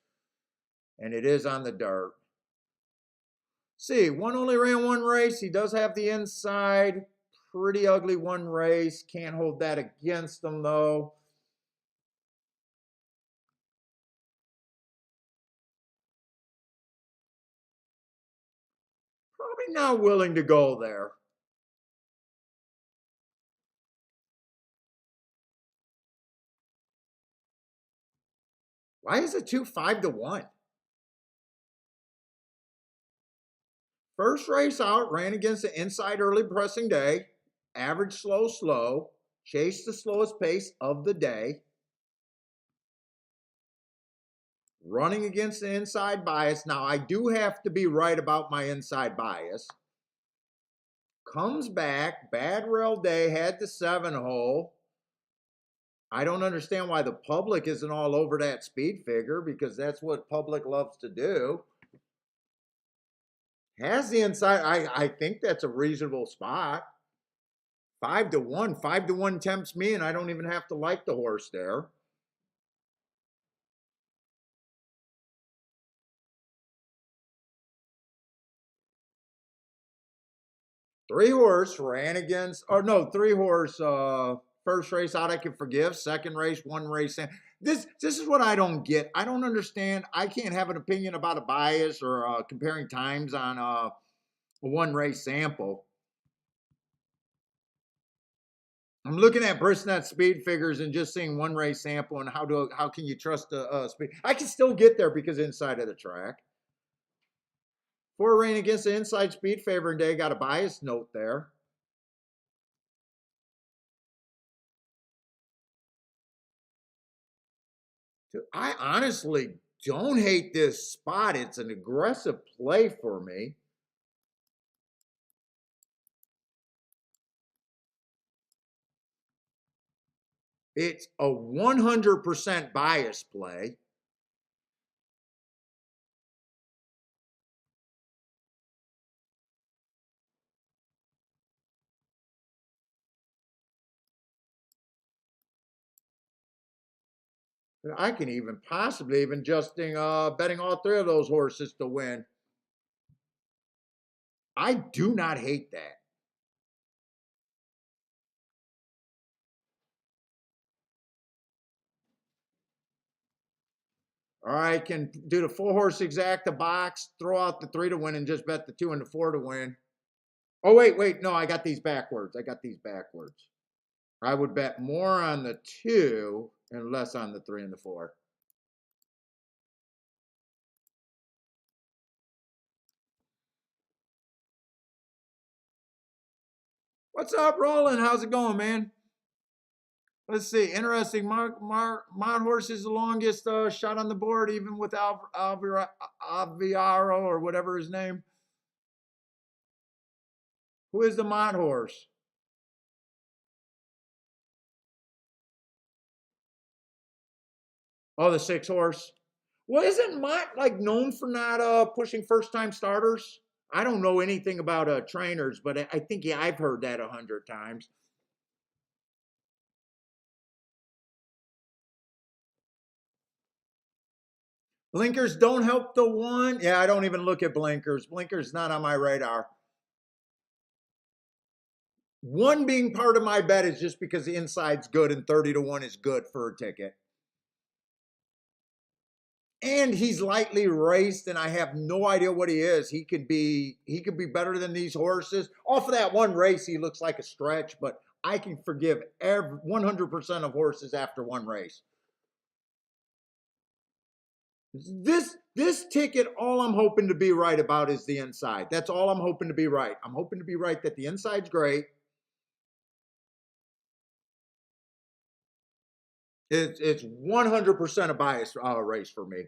And it is on the dirt. See, one only ran 1 race. He does have the inside. Pretty ugly 1 race. Can't hold that against him, though. Probably not willing to go there. Why is it 2-5-1? First race out, ran against the inside early pressing day. Average slow. Chased the slowest pace of the day. Running against the inside bias. Now, I do have to be right about my inside bias. Comes back, bad rail day, had the 7-hole. I don't understand why the public isn't all over that speed figure, because that's what public loves to do. Has the inside. I think that's a reasonable spot. 5-1. 5-1 tempts me, and I don't even have to like the horse there. Three-horse ran against, or no, 3-horse first race out I can forgive. Second race, 1 race. This is what I don't get. I don't understand. I can't have an opinion about a bias or comparing times on a 1 race sample. I'm looking at Bristnet speed figures and just seeing 1 race sample and how can you trust the speed? I can still get there because inside of the track. 4 ran against the inside speed favoring day, got a bias note there. I honestly don't hate this spot. It's an aggressive play for me. It's a 100% bias play. I can even possibly even justing betting all three of those horses to win. I do not hate that. All right, can do the 4-horse exact, the box, throw out the 3 to win, and just bet the 2 and the 4 to win. Oh, wait, no, I got these backwards. I would bet more on the 2 and less on the 3 and the 4. What's up, Roland? How's it going, man? Let's see. Interesting. Mount Horse is the longest shot on the board, even with Alviaro or whatever his name. Who is the Mount Horse? Oh, the 6-horse. Well, isn't Mott like known for not pushing first-time starters? I don't know anything about trainers, but I think I've heard that 100 times. Blinkers don't help the 1. Yeah, I don't even look at blinkers. Blinkers not on my radar. 1 being part of my bet is just because the inside's good and 30 to 1 is good for a ticket. And he's lightly raced, and I have no idea what he is. He could be better than these horses. Off of that 1 race, he looks like a stretch, but I can forgive 100% of horses after 1 race. This ticket, all I'm hoping to be right about is the inside. That's all I'm hoping to be right. I'm hoping to be right that the inside's great. It's 100% a bias race for me.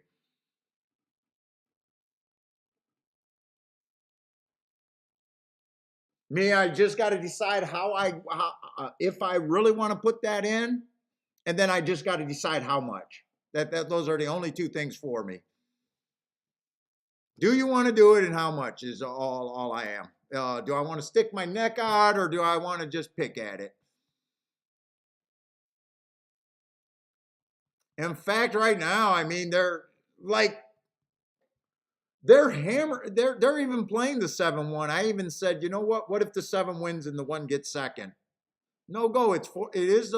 I just got to decide if I really want to put that in, and then I just got to decide how much. Those are the only 2 things for me. Do you want to do it, and how much is all I am. Do I want to stick my neck out, or do I want to just pick at it? In fact, right now, I mean, they're hammered. They're even playing the 7-1. I even said, you know what? What if the 7 wins and the 1 gets second? No go. It is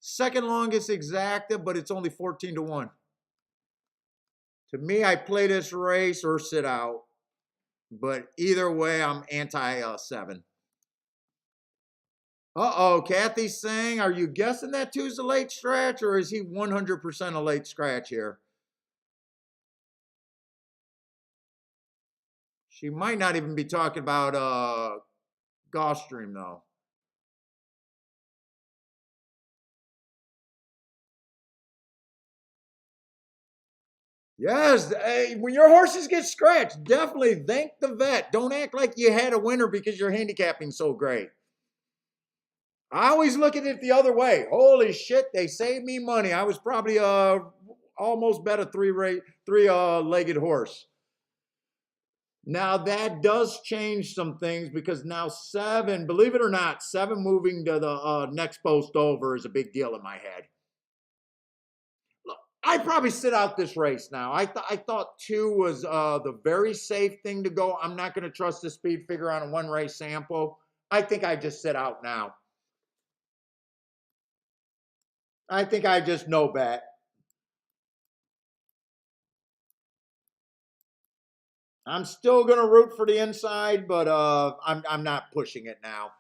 second longest exacta, but it's only 14 to 1. To me, I play this race or sit out. But either way, I'm anti-7. Uh-oh, Kathy's saying, are you guessing that 2's a late scratch, or is he 100% a late scratch here? She might not even be talking about Gulfstream, though. Yes, hey, when your horses get scratched, definitely thank the vet. Don't act like you had a winner because your handicapping so great. I always look at it the other way. Holy shit, they saved me money. I was probably almost bet a three-legged horse. Now that does change some things because now 7, believe it or not, 7 moving to the next post over is a big deal in my head. I'd probably sit out this race now. I thought 2 was the very safe thing to go. I'm not going to trust the speed figure on a 1 race sample. I think I just sit out now. I think I just no bet. I'm still going to root for the inside, but I'm not pushing it now.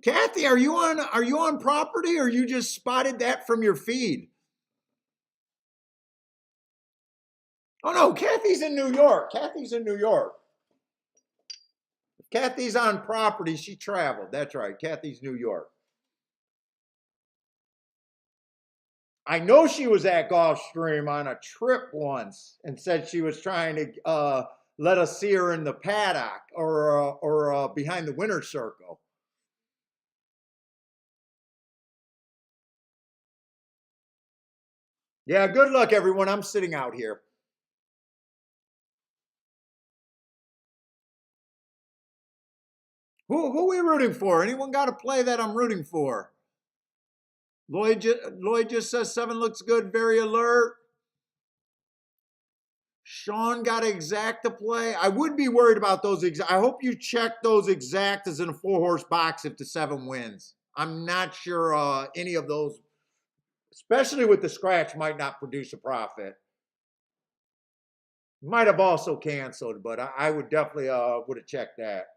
Kathy, are you on property, or you just spotted that from your feed? Oh no, Kathy's in New York. Kathy's on property. She traveled. That's right. Kathy's New York. I know she was at Gulfstream on a trip once and said she was trying to let us see her in the paddock or behind the winner's circle. Yeah, good luck, everyone. I'm sitting out here. Who are we rooting for? Anyone got a play that I'm rooting for? Lloyd just says 7 looks good, very alert. Sean got exact to play. I would be worried about those. I hope you check those exactas in a 4-horse box if the 7 wins. I'm not sure any of those, especially with the scratch, might not produce a profit. Might have also canceled, but I would definitely would have checked that.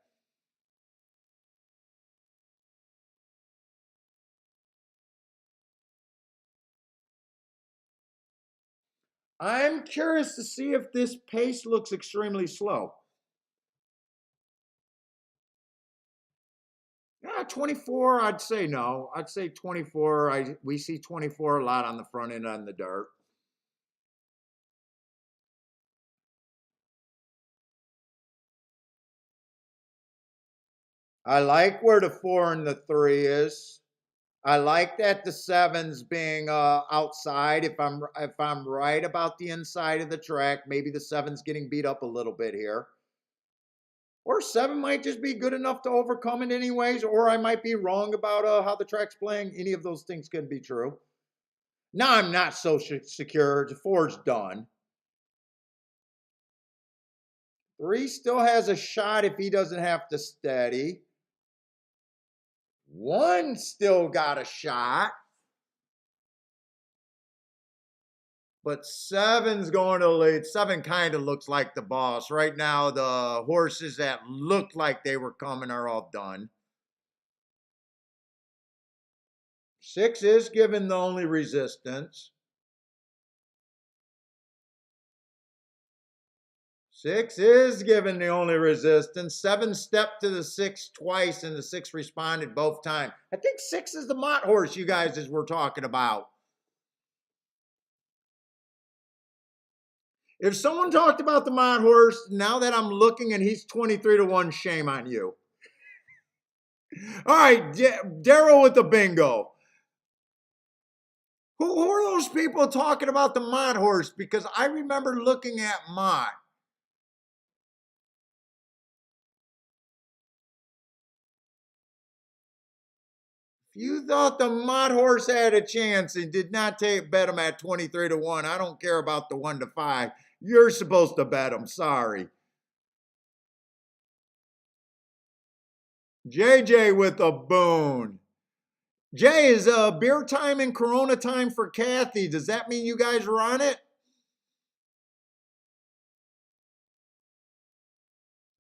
I'm curious to see if this pace looks extremely slow. Yeah, 24, I'd say no. I'd say 24. We see 24 a lot on the front end on the dirt. I like where the 4 and the 3 is. I like that the 7's being outside. If I'm right about the inside of the track, maybe the 7's getting beat up a little bit here. Or 7 might just be good enough to overcome it anyways, or I might be wrong about how the track's playing. Any of those things could be true. Now I'm not so secure. The 4's done. 3 still has a shot if he doesn't have to steady. 1 still got a shot. But 7's going to lead. 7 kind of looks like the boss. Right now, the horses that looked like they were coming are all done. 6 is given the only resistance. 6 is given the only resistance. 7 stepped to the 6 twice, and the 6 responded both times. I think 6 is the Mott horse you guys as we're talking about. If someone talked about the Mott horse, now that I'm looking and he's 23-1, shame on you. All right, Daryl with the bingo. Who are those people talking about the Mott horse? Because I remember looking at Mott. If you thought the Mott horse had a chance and did not bet him at 23-1, I don't care about the 1-5. You're supposed to bet him. Sorry. JJ with a boon. Jay, is beer time and Corona time for Kathy? Does that mean you guys are on it?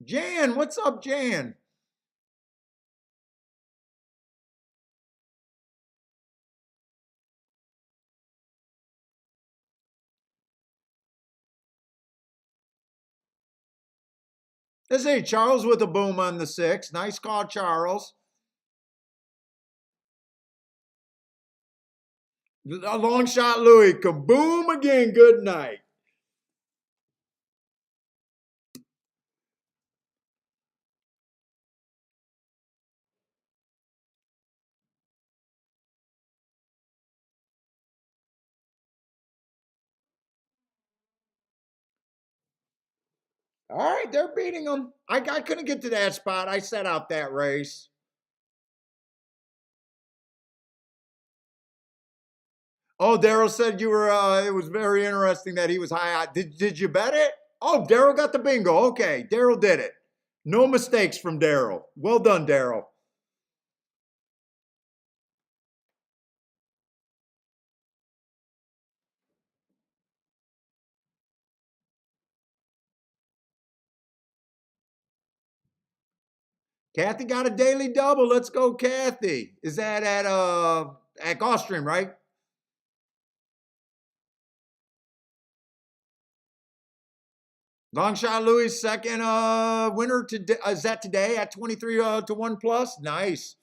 Jan, what's up, Jan? Let's say Charles with a boom on the 6. Nice call, Charles. A long shot, Louis. Kaboom again. Good night. All right, they're beating them. I couldn't get to that spot. I set out that race. Oh, Daryl said you were. It was very interesting that he was high. Did you bet it? Oh, Daryl got the bingo. Okay, Daryl did it. No mistakes from Daryl. Well done, Daryl. Kathy got a daily double. Let's go, Kathy. Is that at Gulfstream, right? Long shot Louis second winner today. Is that today at 23-1 plus? Nice.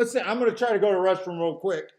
Let's see. I'm going to try to go to the restroom real quick.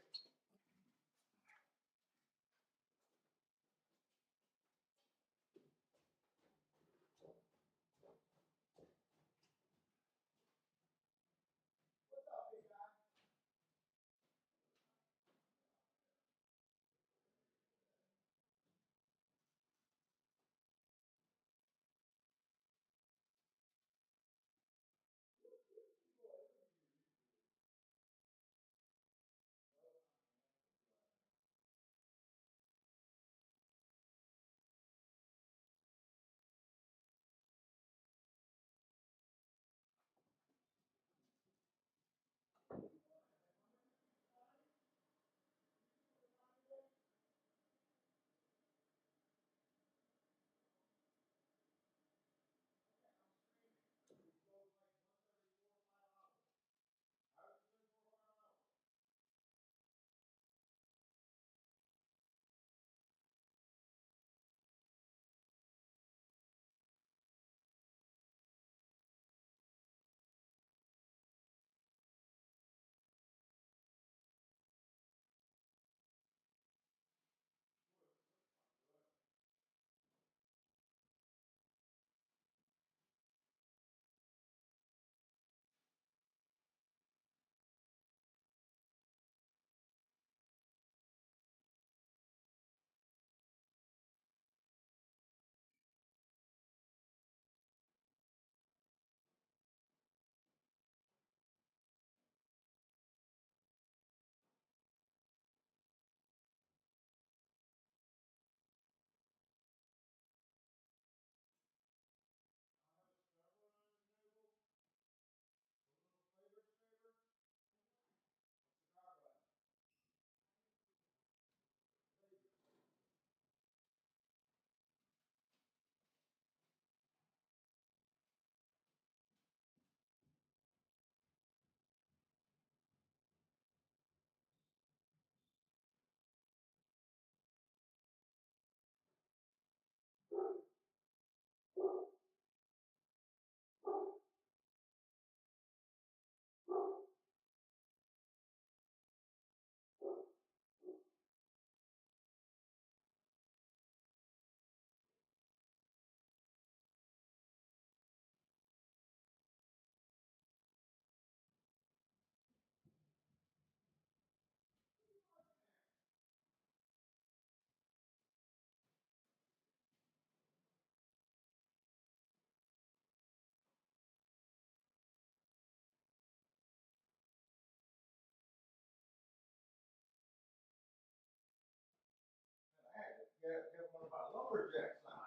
Get one of my lumberjacks on.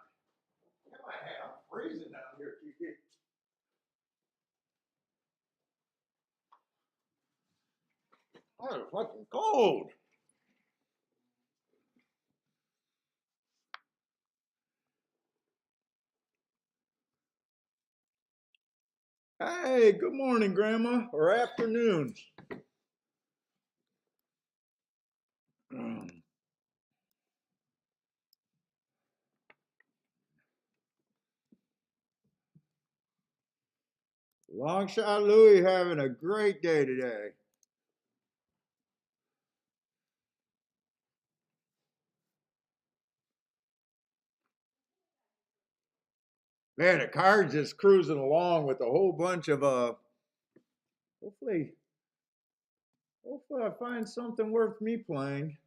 Get my hat. I'm freezing down here, Kiki. Oh, it's fucking cold. Hey, good morning, Grandma, or afternoon. Long shot Louie having a great day today. Man, the car's just cruising along with a whole bunch of hopefully I find something worth me playing.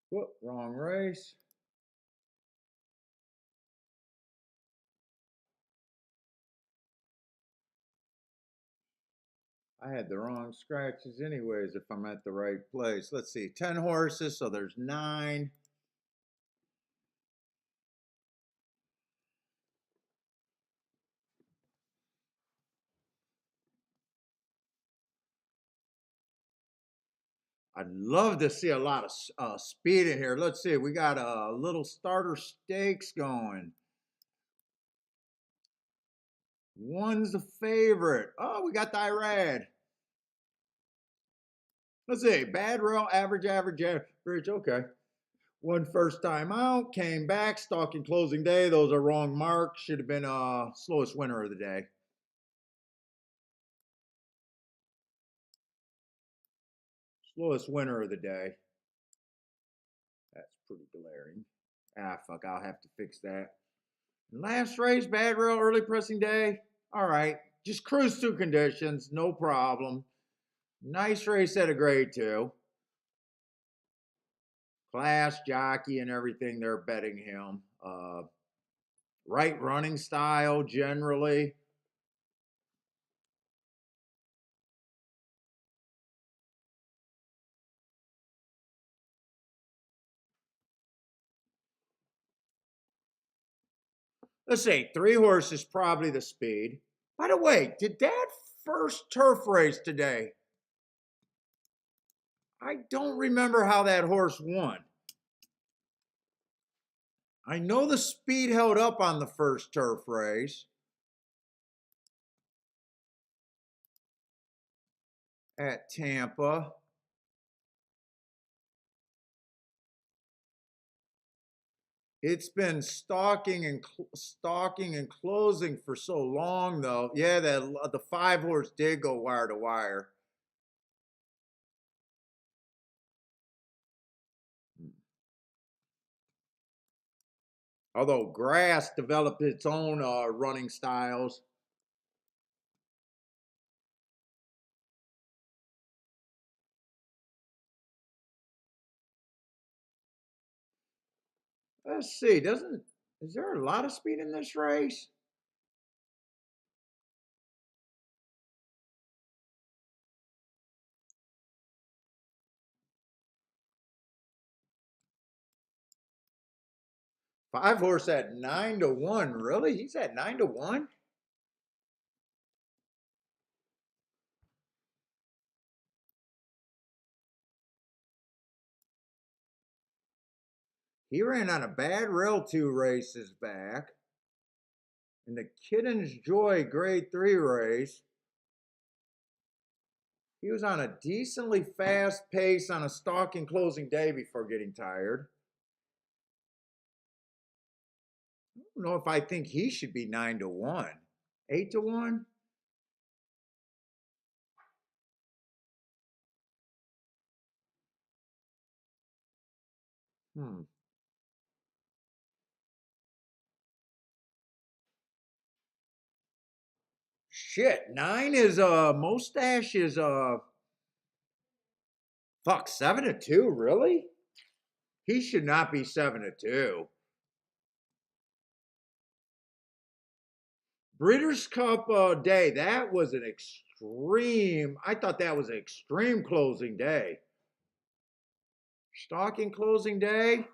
Whoop, wrong race. I had the wrong scratches anyways if I'm at the right place. Let's see, 10 horses, so there's 9. I'd love to see a lot of speed in here. Let's see, we got a little starter stakes going. One's the favorite. Oh, we got the Irad. Let's see, bad rail, average, average, average. Okay. Won first time out, came back, stalking closing day. Those are wrong marks. Should have been slowest winner of the day. Slowest winner of the day. That's pretty glaring. Ah, fuck, I'll have to fix that. Last race, bad rail, early pressing day. All right, just cruise through conditions, no problem. Nice race at a grade 2. Class, jockey, and everything, they're betting him. Right running style, generally. Let's say 3 horses, probably the speed. By the way, did that first turf race today? I don't remember how that horse won. I know the speed held up on the first turf race at Tampa. It's been stalking and closing for so long, though. Yeah, the 5 horse did go wire to wire. Although grass developed its own running styles. Let's see. Is there a lot of speed in this race? Five horse at 9-1. Really? He's at 9-1? He ran on a bad rail 2 races back. In the Kitten's Joy grade 3 race, he was on a decently fast pace on a stalking closing day before getting tired. I don't know if I think he should be 9-1. 8-1? Shit, 9 is Mustache is fuck 7-2, really? He should not be 7-2. Breeders' Cup day, that was an extreme. I thought that was an extreme closing day. Stalking closing day,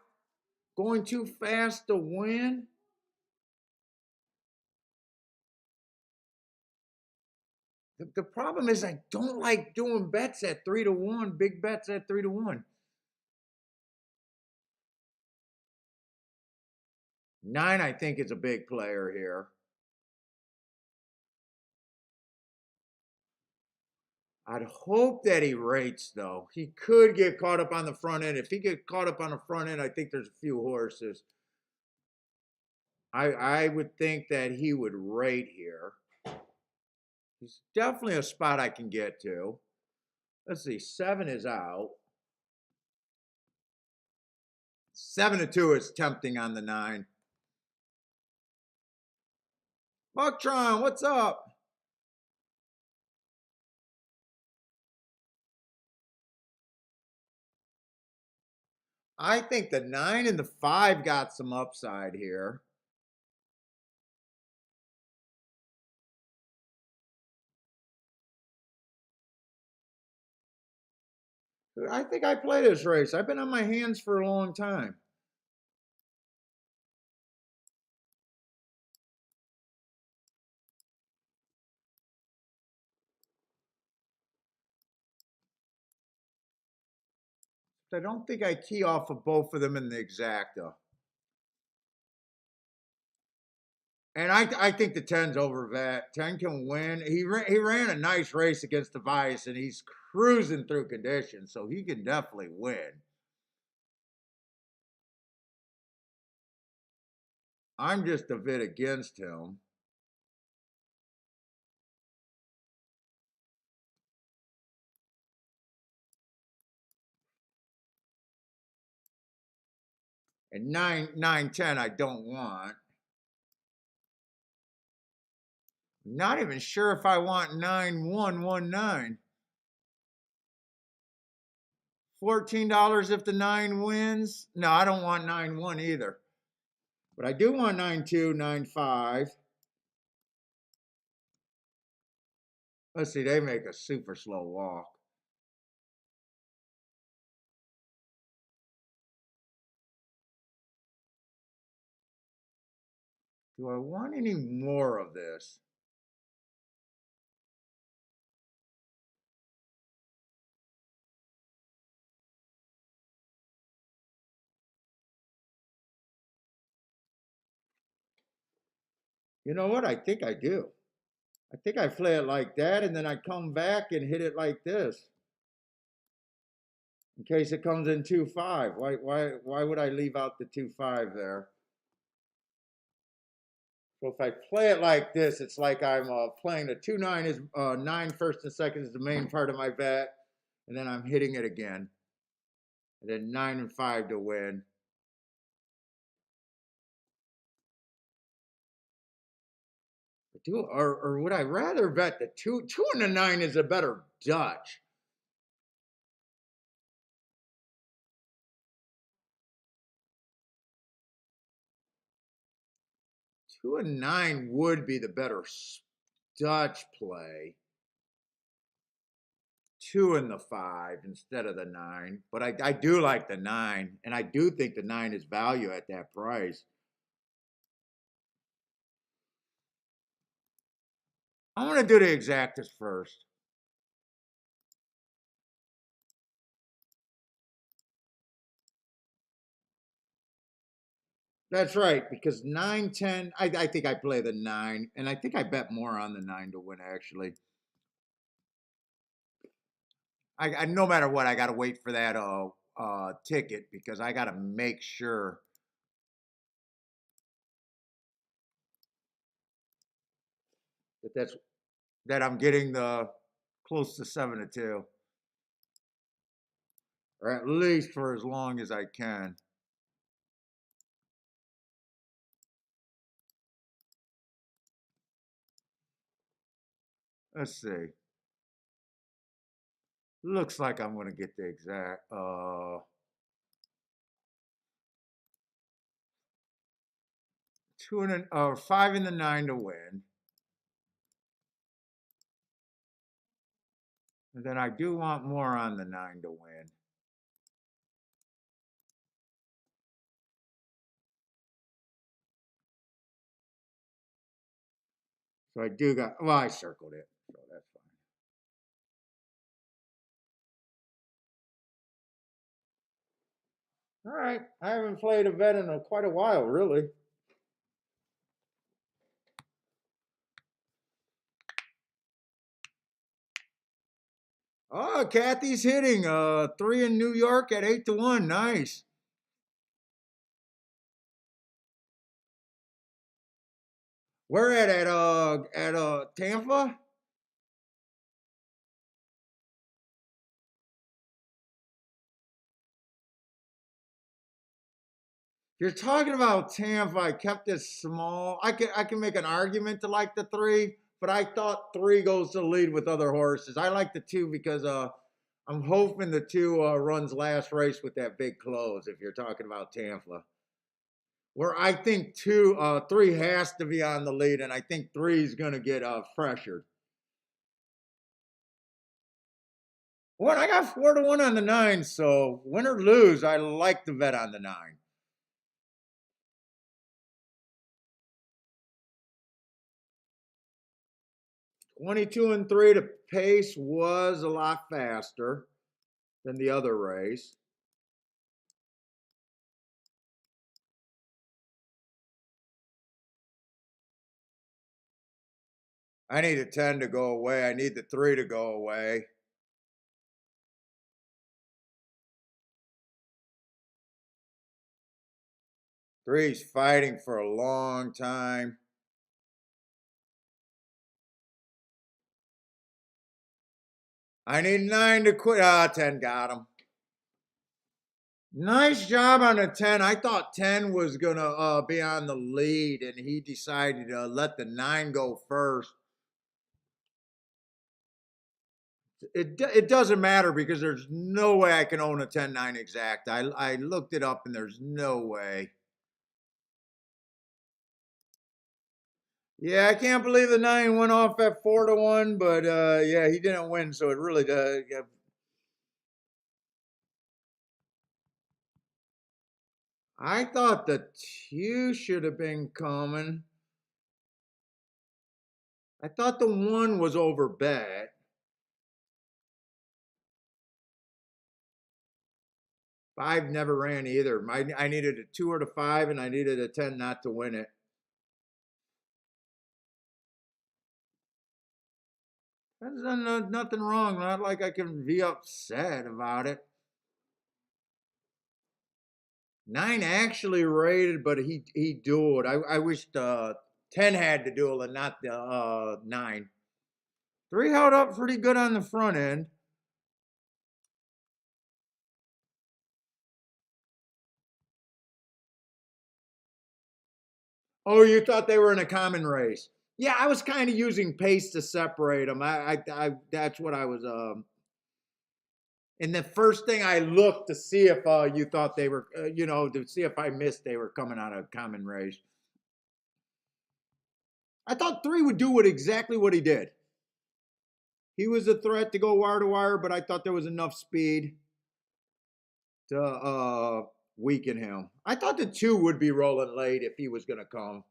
going too fast to win. The problem is I don't like doing bets at 3-1, big bets at 3-1. 9, I think, is a big player here. I'd hope that he rates, though. He could get caught up on the front end. If he gets caught up on the front end, I think there's a few horses. I would think that he would rate here. He's definitely a spot I can get to. Let's see, 7 is out. 7-2 is tempting on the 9. Bucktron, what's up? I think the 9 and the 5 got some upside here. I think I play this race. I've been on my hands for a long time. I don't think I key off of both of them in the exacta. And I think the 10's over vet. 10 can win. He ran a nice race against Tobias, and he's cruising through conditions, so he can definitely win. I'm just a bit against him. And 9-10 I don't want. Not even sure if I want 9-1-1-9. $14 if the 9 wins. No, I don't want 9-1 either. But I do want 9-2, 9-5. Let's see, they make a super slow walk. Do I want any more of this? You know what? I think I do. I think I play it like that, and then I come back and hit it like this. In case it comes in 2-5. Why would I leave out the 2-5 there? So if I play it like this, it's like I'm playing the 2-9 is 9 first and second is the main part of my bet, and then I'm hitting it again, and then 9 and 5 to win. Or would I rather bet the 2 and the 9 is a better Dutch? Two and 9 would be the better Dutch play. 2 and the 5 instead of the 9. But I do like the 9, and I do think the 9 is value at that price. I'm going to do the exactas first. That's right, because 9-10, I think I play the 9, and I think I bet more on the 9 to win, actually. I no matter what, I got to wait for that ticket because I got to make sure that I'm getting the close to 7-2, or at least for as long as I can. Let's see. Looks like I'm going to get the exact 5 and the 9 to win. And then I do want more on the 9 to win. So I do got, well, I circled it, so that's fine. All right, I haven't played a bet in quite a while, really. Oh, Kathy's hitting 3 in New York at 8-1. Nice. Where at Tampa? You're talking about Tampa. I kept it small. I can make an argument to like the 3, but I thought 3 goes to the lead with other horses. I like the 2 because I'm hoping the 2 runs last race with that big close. If you're talking about Tampa, where I think 3 has to be on the lead, and I think 3 is going to get pressured. Well, I got 4-1 on the 9, so win or lose, I like the bet on the 9. 22 and 3, the pace was a lot faster than the other race. I need a 10 to go away. I need the 3 to go away. Three's fighting for a long time. I need 9 to quit. 10 got him. Nice job on a 10. I thought 10 was going to be on the lead, and he decided to let the 9 go first. It doesn't matter because there's no way I can own a 10-9 exact. I looked it up, and there's no way. Yeah, I can't believe the 9 went off at 4-1, but yeah, he didn't win, so it really does. I thought the 2 should have been coming. I thought the 1 was over bet. 5 never ran either. I needed a 2 or a 5, and I needed a 10 not to win it. That's nothing wrong. Not like I can be upset about it. 9 actually rated, but he dueled. I wish the 10 had to duel and not the 9. 3 held up pretty good on the front end. Oh, you thought they were in a common race? Yeah, I was kind of using pace to separate them. That's what I was. And the first thing I looked to see if you thought they were, to see if I missed they were coming out of common race. I thought 3 would do exactly what he did. He was a threat to go wire to wire, but I thought there was enough speed to weaken him. I thought the 2 would be rolling late if he was going to come.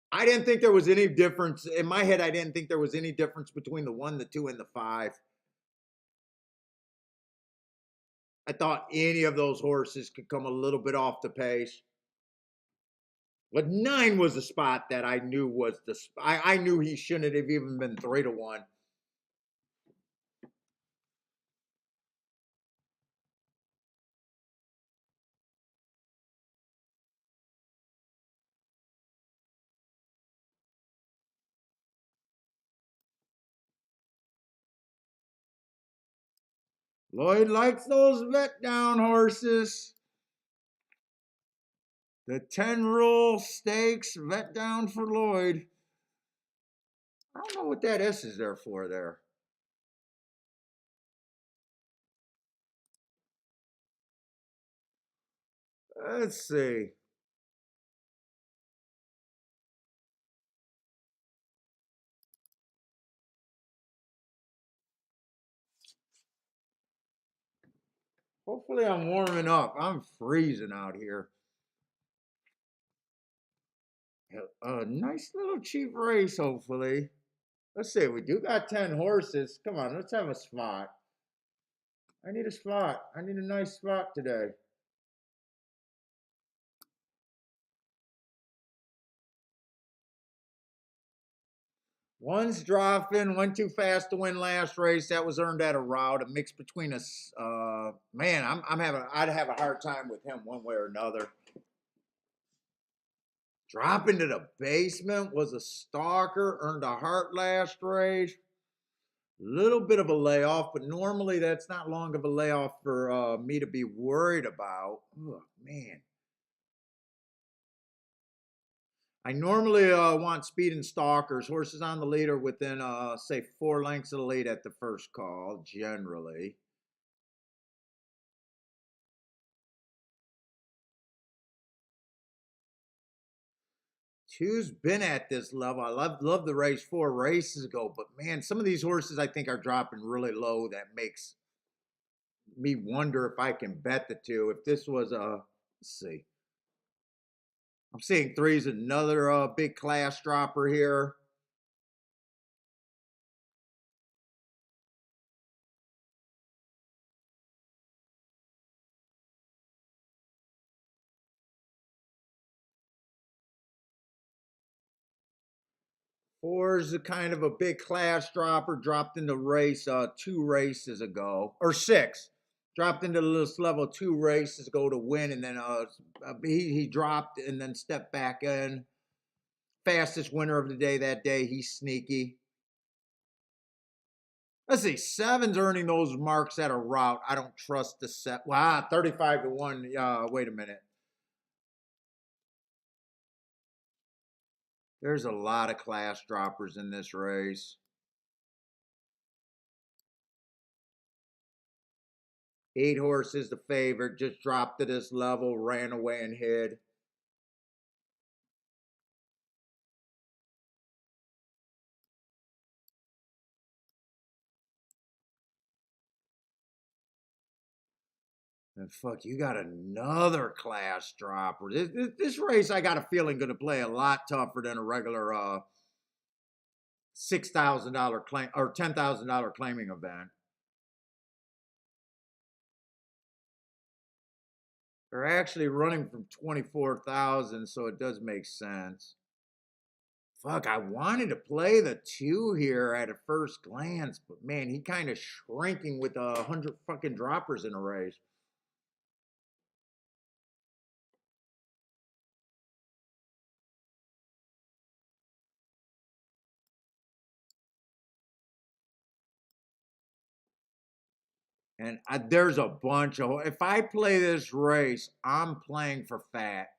I didn't think there was any difference. In my head, I didn't think there was any difference between the 1, the 2, and the 5. I thought any of those horses could come a little bit off the pace. But 9 was the spot that I knew was the spot. I knew he shouldn't have even been 3-1. Lloyd likes those vet down horses. The 10 rule stakes vet down for Lloyd. I don't know what that S is there for there. Let's see. Hopefully I'm warming up. I'm freezing out here. A nice little cheap race, hopefully. Let's see. We do got 10 horses. Come on, let's have a spot. I need a spot. I need a nice spot today. One's dropping. Went too fast to win last race. That was earned at a route. A mix between us. Man, I'd have a hard time with him one way or another. Drop into the basement was a stalker. Earned a heart last race. Little bit of a layoff, but normally that's not long of a layoff for me to be worried about. Oh man. I normally want speed and stalkers. Horses on the lead are within, say, 4 lengths of the lead at the first call, generally. Two's been at this level. I love the race 4 races ago, but man, some of these horses I think are dropping really low. That makes me wonder if I can bet the 2. If this was a, let's see. I'm seeing 3's another big class dropper here. Four's a kind of a big class dropper, dropped in the race 2 races ago, or 6. Dropped into this level 2 race to go to win, and then he dropped and then stepped back in. Fastest winner of the day that day. He's sneaky. Let's see, 7's earning those marks at a route. I don't trust the set. Wow, 35 to 1. Wait a minute. There's a lot of class droppers in this race. 8 horses, the favorite, just dropped to this level, ran away and hid. And fuck, you got another class dropper. This race, I got a feeling, going to play a lot tougher than a regular $6,000 claim or $10,000 claiming event. They're actually running from 24,000, so it does make sense. Fuck, I wanted to play the 2 here at a first glance, but man, he kind of shrinking with 100 fucking droppers in a race. And there's a bunch of. If I play this race, I'm playing for fat.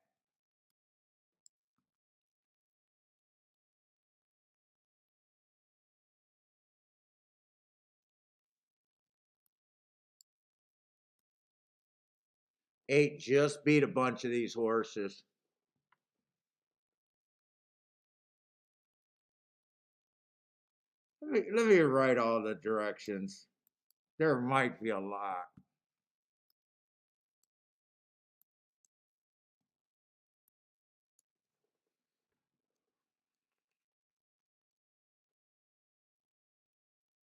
Eight just beat a bunch of these horses. Let me write all the directions. There might be a lot.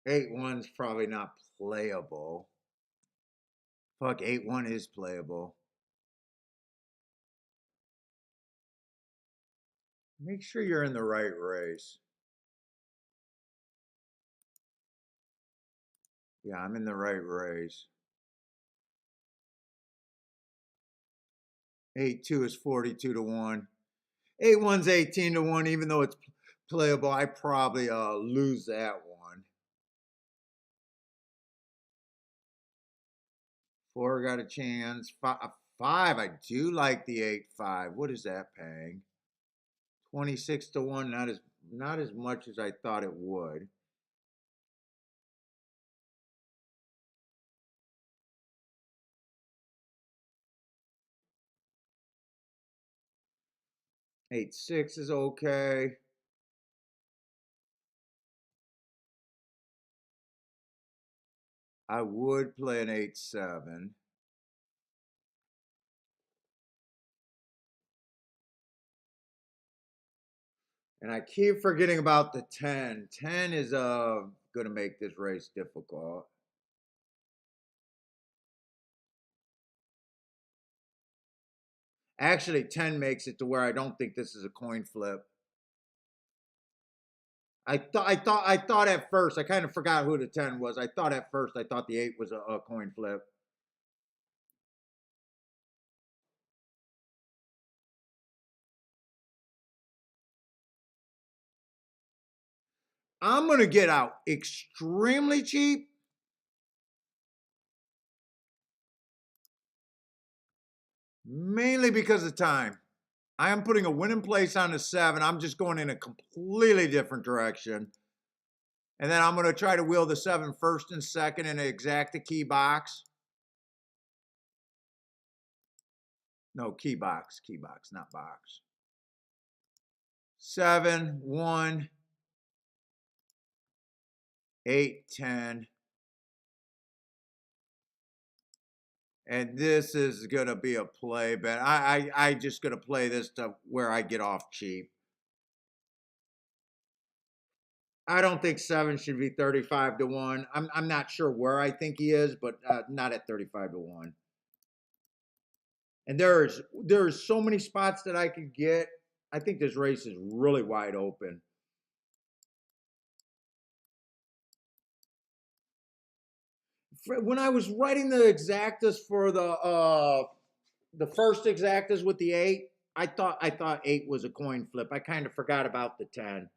Eight one's probably not playable. Fuck, 8-1 is playable. Make sure you're in the right race. Yeah, I'm in the right race. 8-2 is 42 to 1. 8-1's 18 to 1, even though it's playable. I probably lose that one. 4 got a chance. 5, I do like the 8-5. What is that paying? 26 to 1, not as much as I thought it would. Eight six is okay. I would play an 8-7. And I keep forgetting about the 10. 10 is going to make this race difficult. Actually, 10 makes it to where I don't think this is a coin flip. I thought at first, I kind of forgot who the 10 was. I thought at first, I thought the 8 was a coin flip. I'm going to get out extremely cheap. Mainly because of time. I am putting a winning place on the 7. I'm just going in a completely different direction. And then I'm going to try to wheel the 7 first and second in an exacta key box. No, key box, not box. 7, 1, 8, 10. And this is going to be a play bet. I just going to play this to where I get off cheap. I don't think 7 should be 35 to 1. I'm not sure where I think he is, but not at 35 to 1. And there's so many spots that I could get. I think this race is really wide open. when I was writing the exactas for the first exactas with the 8, I thought 8 was a coin flip. I kind of forgot about the 10.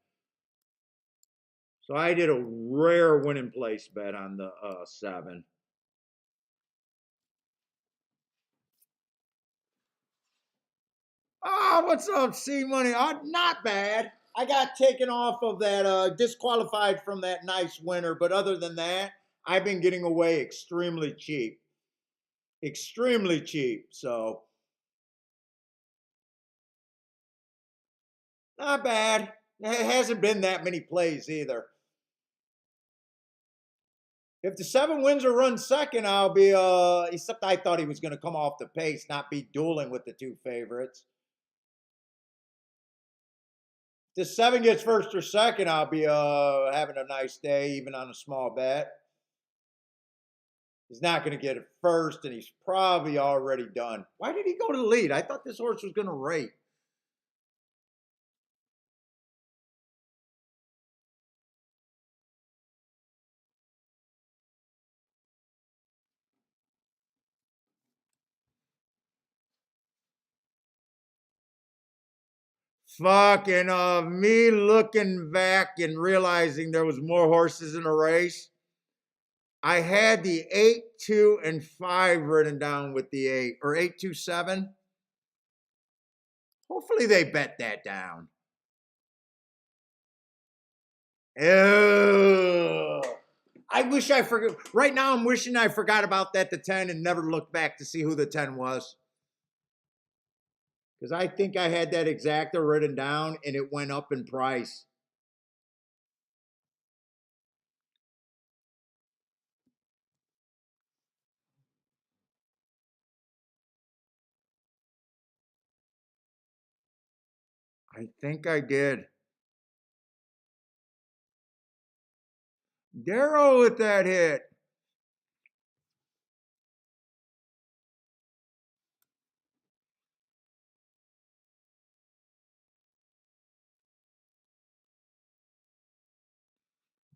So I did a rare win in place bet on the 7. Oh, what's up, C Money? Oh, not bad. I got taken off of that, disqualified from that nice winner, but other than that, I've been getting away extremely cheap. Extremely cheap. So, not bad. It hasn't been that many plays either. If the 7 wins or runs second, I'll be, except I thought he was going to come off the pace, not be dueling with the 2 favorites. If the 7 gets first or second, I'll be having a nice day, even on a small bet. He's not going to get it first, and he's probably already done. Why did he go to the lead? I thought this horse was going to rate. Fucking me looking back and realizing there was more horses in the race. I had the 8, 2, and 5 written down with the 8, or 8, 2, 7. Hopefully they bet that down. Ew. I wish I forgot. Right now I'm wishing I forgot about that the 10 and never looked back to see who the 10 was. Because I think I had that exacta written down and it went up in price. I think I did. Darrow with that hit.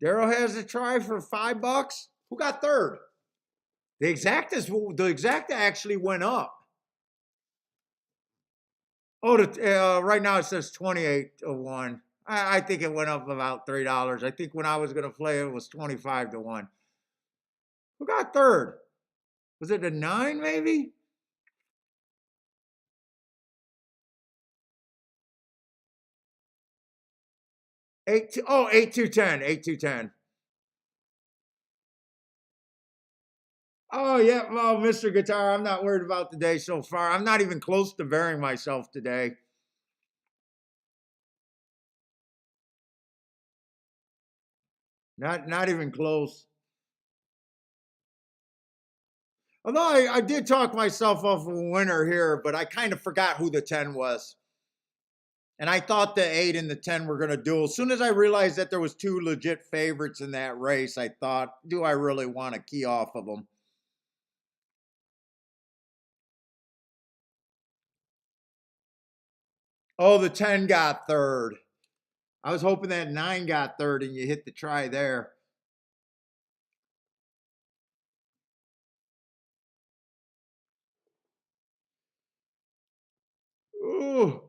Darrow has a try for $5. Who got third? The exacta actually went up. Oh, right now it says 28 to 1. I think it went up about $3. I think when I was going to play it was 25 to 1. Who got third? Was it a 9 maybe? 8 2, oh, 8 2 10. 8 2 10. Oh, yeah. Well, Mr. Guitar, I'm not worried about the day so far. I'm not even close to burying myself today. Not even close. Although I did talk myself off a winner here, but I kind of forgot who the 10 was. And I thought the 8 and the 10 were going to duel. As soon as I realized that there was 2 legit favorites in that race, I thought, do I really want to key off of them? Oh, the 10 got third. I was hoping that 9 got third and you hit the try there. Ooh.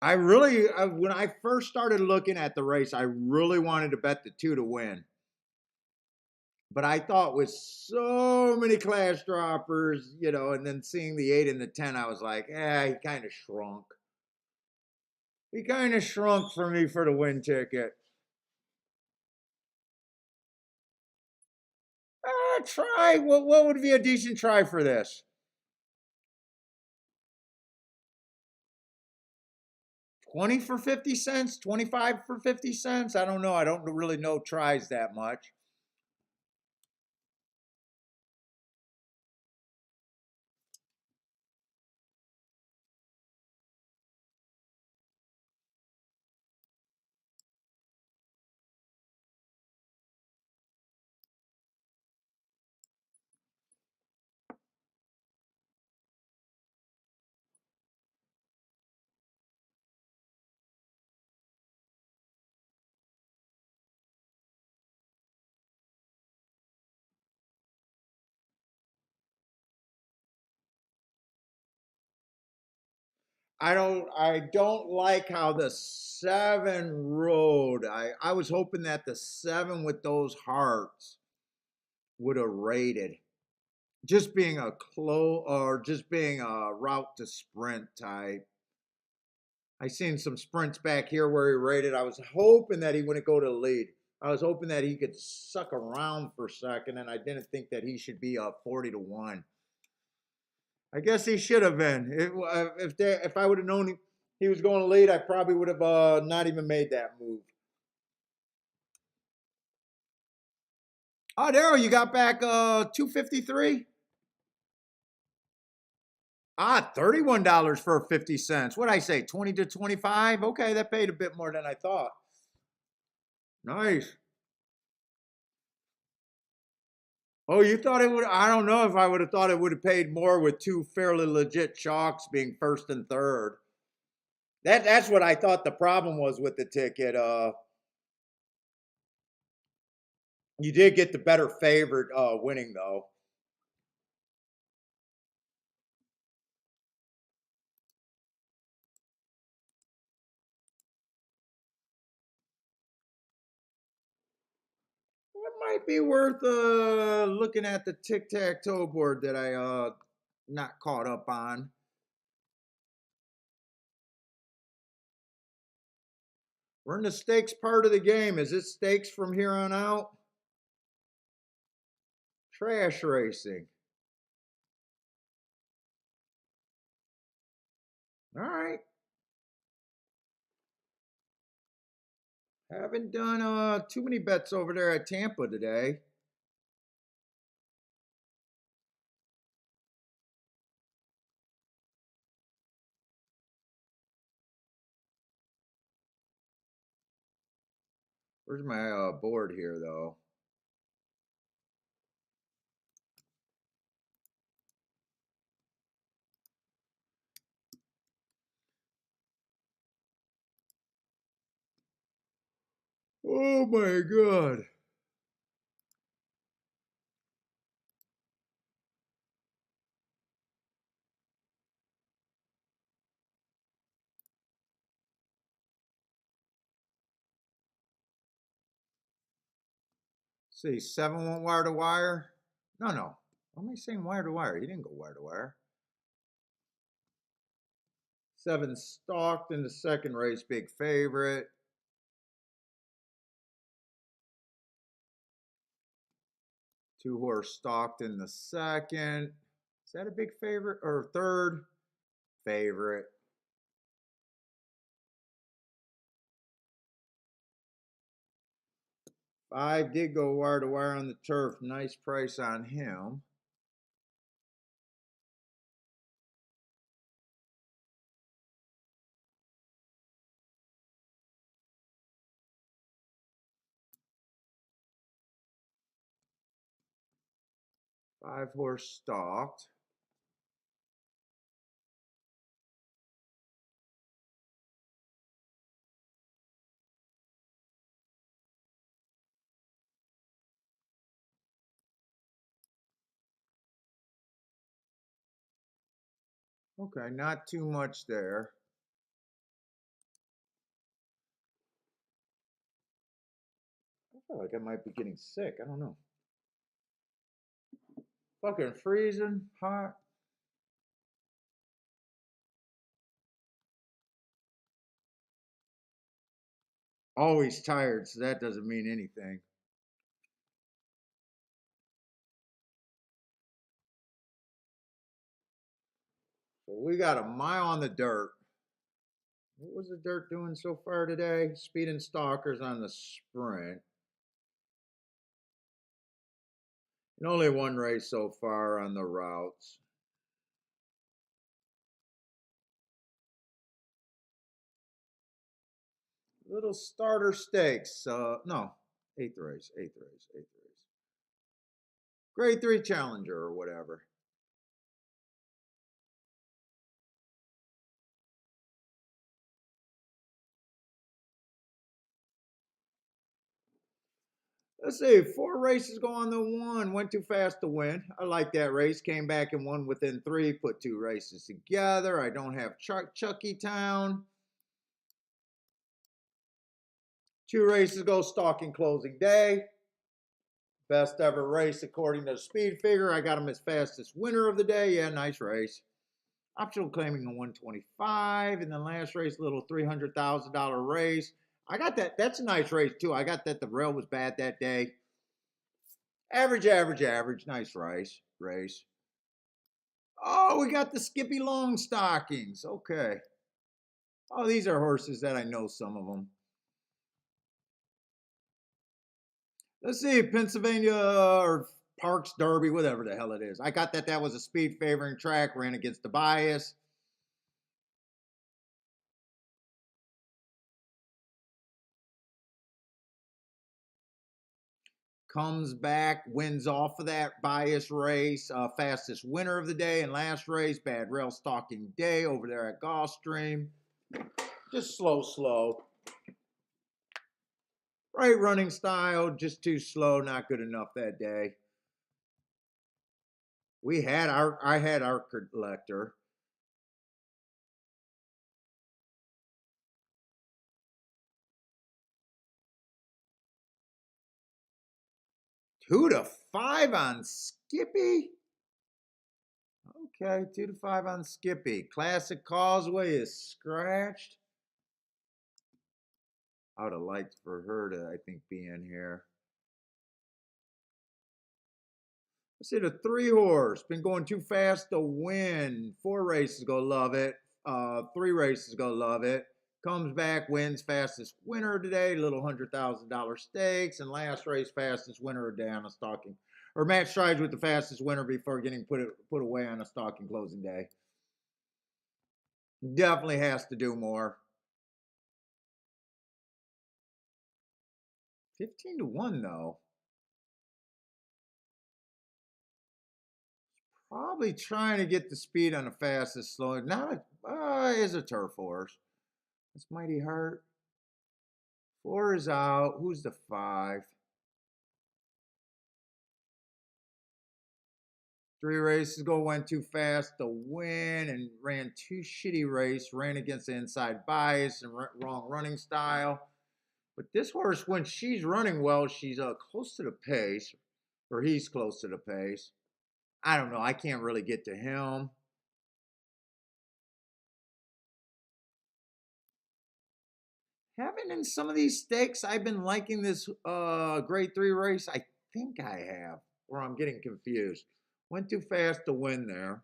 When I first started looking at the race, I really wanted to bet the 2 to win. But I thought with so many class droppers, and then seeing the 8 and the 10, I was like, he kind of shrunk. He kind of shrunk for me for the win ticket. Try. What would be a decent try for this? 20 for 50 cents? 25 for 50 cents? I don't know. I don't really know tries that much. I don't like how the 7 rode. I was hoping that the 7 with those hearts would have rated. Just being a just being a route to sprint type. I seen some sprints back here where he rated. I was hoping that he wouldn't go to the lead. I was hoping that he could suck around for a second, and I didn't think that he should be up 40-1. I guess he should have been. If I would have known he was going to lead, I probably would have not even made that move. Oh, Daryl, you got back 253. $31 for 50 cents. What'd I say? 20 to 25? Okay, that paid a bit more than I thought. Nice. Oh, you thought it would? I don't know if I would have thought it would have paid more with 2 fairly legit chalks being first and third. That's what I thought the problem was with the ticket. You did get the better favorite winning though. It might be worth looking at the tic-tac-toe board that I not caught up on. We're in the stakes part of the game. Is it stakes from here on out? Trash racing. All right. Haven't done too many bets over there at Tampa today. Where's my board here though? Oh my God. See, 7 went wire to wire. No. Why am I saying wire to wire? He didn't go wire to wire. 7 stalked in the second race, big favorite. 2 horse stalked in the second. Is that a big favorite or third? Favorite. 5 did go wire to wire on the turf. Nice price on him. Five horse stalked. Okay, not too much there. I feel like I might be getting sick. I don't know. Fucking freezing hot. Always tired, so that doesn't mean anything. So we got a mile on the dirt. What was the dirt doing so far today? Speed and stalkers on the sprint. And only 1 race so far on the routes. Little starter stakes. No, eighth race. Grade 3 challenger or whatever. Let's see, 4 races go on the one. Went too fast to win. I like that race. Came back and won within 3. Put 2 races together. I don't have Chucky Town. 2 races go stalking closing day. Best ever race according to the speed figure. I got him as fastest winner of the day. Yeah, nice race. Optional claiming a 125. And then last race, little $300,000 race. I got that. That's a nice race too. I got that the rail was bad that day. Average, average, average. Nice race. Oh, we got the Skippy Long Stockings. Okay. Oh, these are horses that I know some of them. Let's see, Pennsylvania or Parks Derby, whatever the hell it is. I got that was a speed favoring track, ran against the bias. Comes back, wins off of that bias race, fastest winner of the day. And last race, bad rail stalking day over there at Gulfstream. Just slow. Right running style, just too slow, not good enough that day. I had our collector. Two to five on Skippy. Okay, 2 to 5 on Skippy. Classic Causeway is scratched. I would have liked for her to, I think, be in here. Let's see the 3-horse. Been going too fast to win. 4 races, go love it. 3 races, go love it. Comes back, wins fastest winner today. Little $100,000 stakes. And last race, fastest winner of the day on a stalking. Or match strides with the fastest winner before getting put away on a stalking closing day. Definitely has to do more. 15 to 1 though. Probably trying to get the speed on the fastest slow. Not is a turf horse. It's mighty hurt. 4 is out. Who's the 5? 3 races ago, went too fast to win and ran too shitty race. Ran against the inside bias and wrong running style. But this horse, when she's running well, she's close to the pace, or he's close to the pace. I don't know. I can't really get to him. Haven't in some of these stakes I've been liking this grade 3 race. I think I have, or I'm getting confused. Went too fast to win there.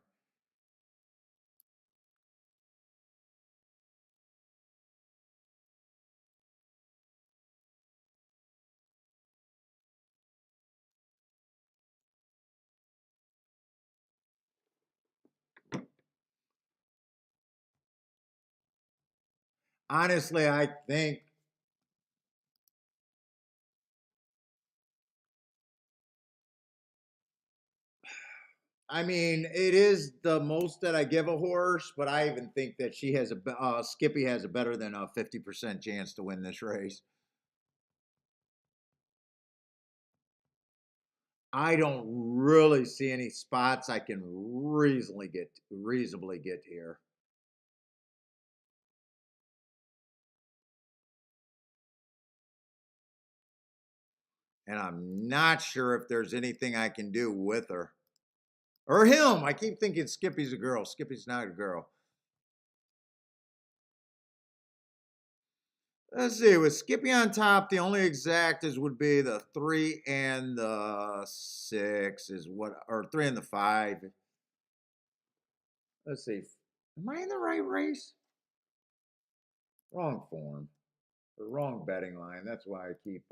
Honestly, I mean, it is the most that I give a horse, but I even think that she has Skippy has a better than a 50% chance to win this race. I don't really see any spots I can reasonably get here. And I'm not sure if there's anything I can do with her. Or him. I keep thinking Skippy's a girl. Skippy's not a girl. Let's see. With Skippy on top, the only exactas would be the 3 and the 6 is what, or 3 and the 5. Let's see. Am I in the right race? Wrong form. Or wrong betting line. That's why I keep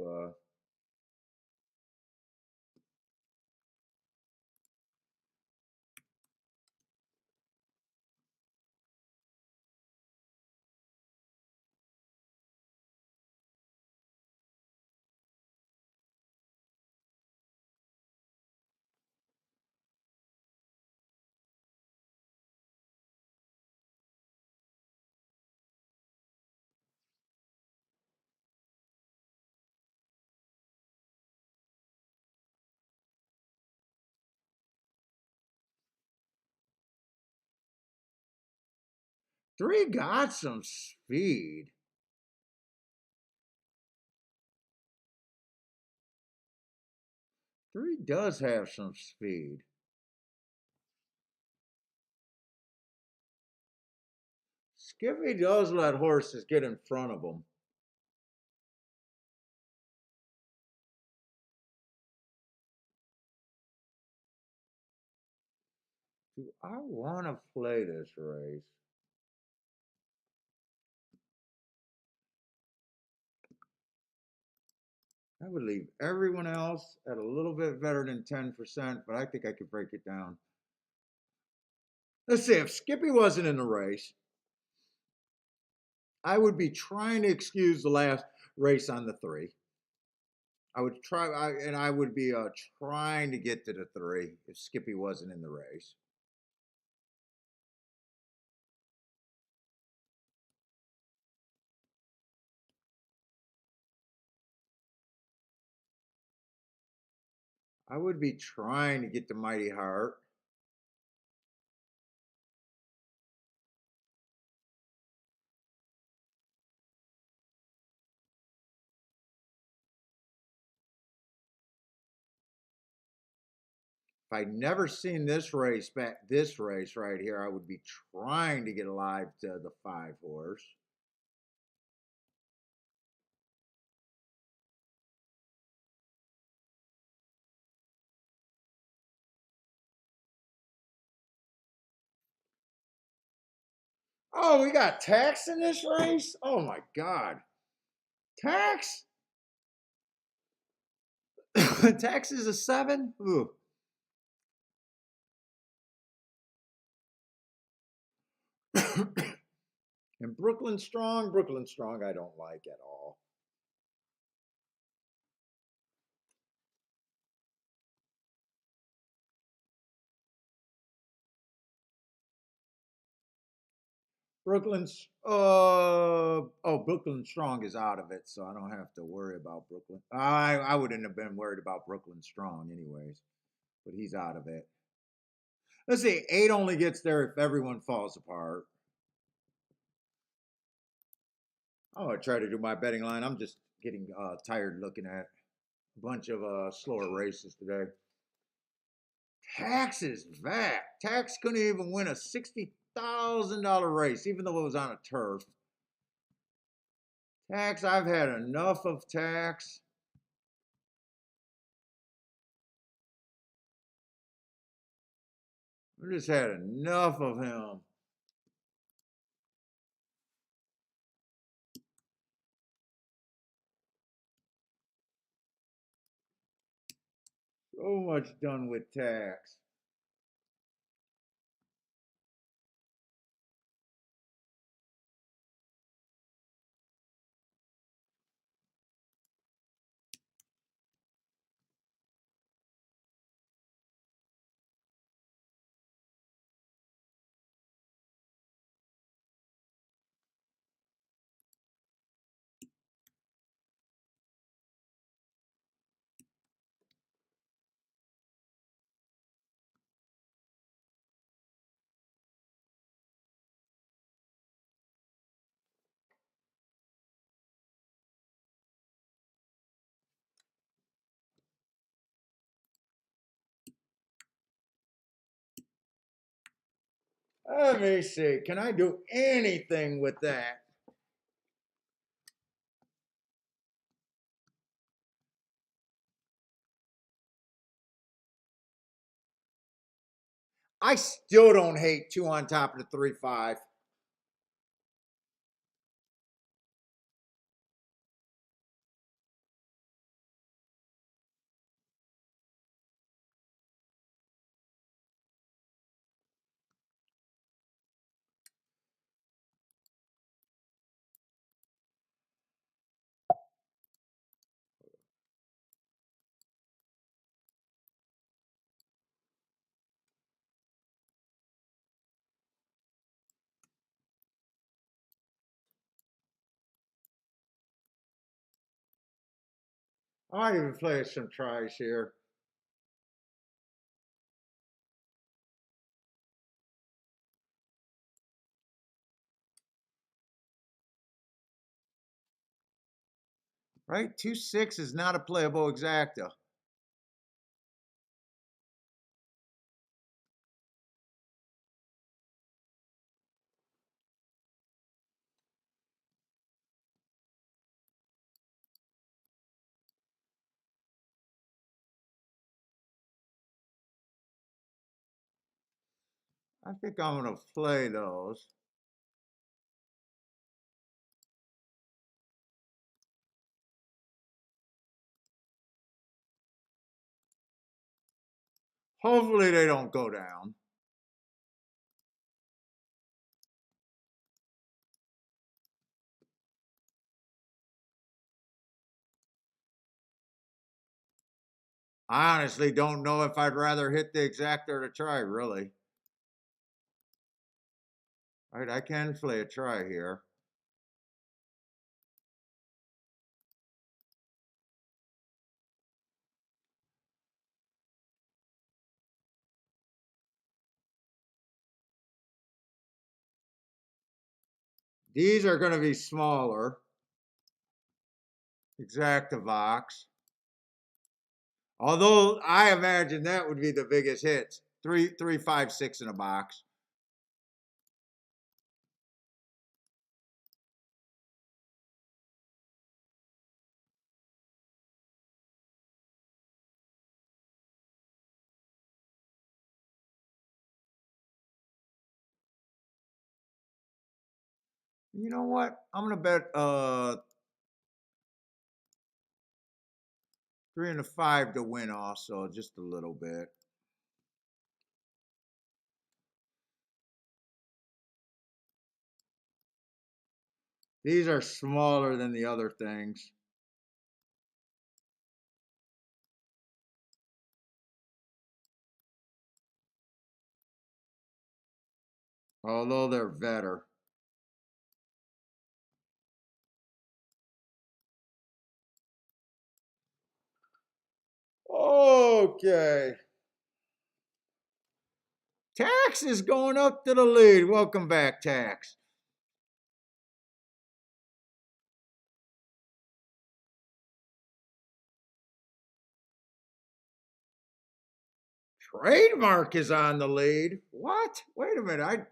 3 got some speed. Three does have some speed. Skippy does let horses get in front of him. Do I want to play this race? I would leave everyone else at a little bit better than 10%, but I think I could break it down. Let's see, if Skippy wasn't in the race, I would be trying to excuse the last race on the 3. I would try, and I would be trying to get to the 3 if Skippy wasn't in the race. I would be trying to get the Mighty Heart. If I'd never seen this race right here, I would be trying to get alive to the 5 horse. Oh, we got Tax in this race? Oh my God. Tax? Tax is a 7? Ooh. And Brooklyn Strong I don't like at all. Brooklyn Strong is out of it, so I don't have to worry about Brooklyn. I wouldn't have been worried about Brooklyn Strong anyways, but he's out of it. Let's see, 8 only gets there if everyone falls apart. Oh, I try to do my betting line. I'm just getting tired looking at a bunch of slower races today. Tax is back. Tax couldn't even win a $60,000 race, even though it was on a turf. Tax, I've had enough of Tax. I just had enough of him. So much done with Tax. Let me see. Can I do anything with that? I still don't hate 2 on top of the 3-5. I might even play some tries here. Right? 2-6 is not a playable exacta. I think I'm going to play those. Hopefully they don't go down. I honestly don't know if I'd rather hit the exacta or the try, really. All right, I can play a try here. These are going to be smaller. Exactavox. Although I imagine that would be the biggest hits. 3, 3, 5, 6 in a box. You know what? I'm gonna bet 3 and a 5 to win also, just a little bit. These are smaller than the other things. Although they're better. Okay. Tax is going up to the lead. Welcome back, Tax. Trademark is on the lead. What? Wait a minute.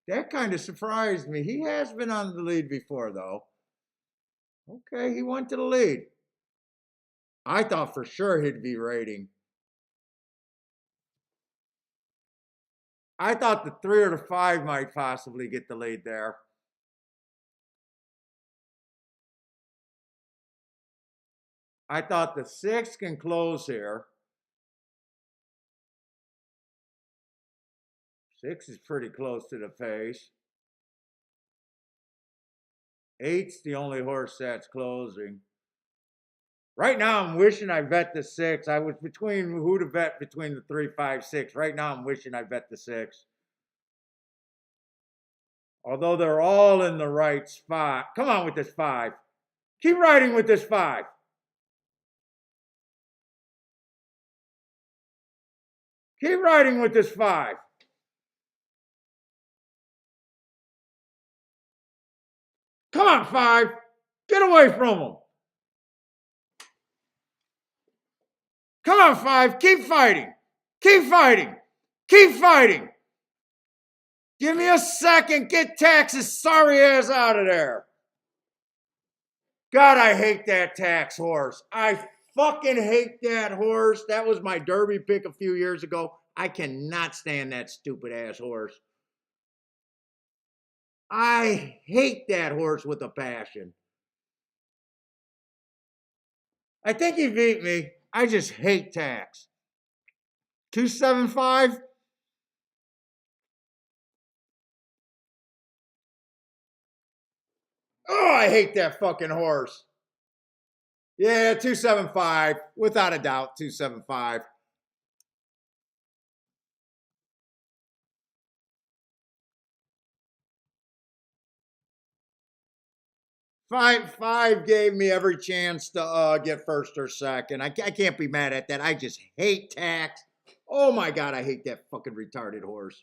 That kind of surprised me. He has been on the lead before, though. Okay, he went to the lead. I thought for sure he'd be rating. I thought the 3 or the 5 might possibly get the lead there. I thought the 6 can close here. 6 is pretty close to the face. 8's the only horse that's closing. Right now, I'm wishing I bet the 6. I was between who to bet between the 3, 5, 6. Right now, I'm wishing I bet the 6. Although they're all in the right spot. Come on with this 5. Keep riding with this 5. Keep riding with this 5. Come on, 5. Get away from him. Come on, 5. Keep fighting. Keep fighting. Keep fighting. Give me a second. Get Tax's sorry ass out of there. God, I hate that Tax horse. I fucking hate that horse. That was my Derby pick a few years ago. I cannot stand that stupid ass horse. I hate that horse with a passion. I think he beat me. I just hate Tax. 275. Oh, I hate that fucking horse. Yeah, 275. Without a doubt, 275. 5 gave me every chance to get first or second. I can't be mad at that. I just hate Tax. Oh my God, I hate that fucking retarded horse.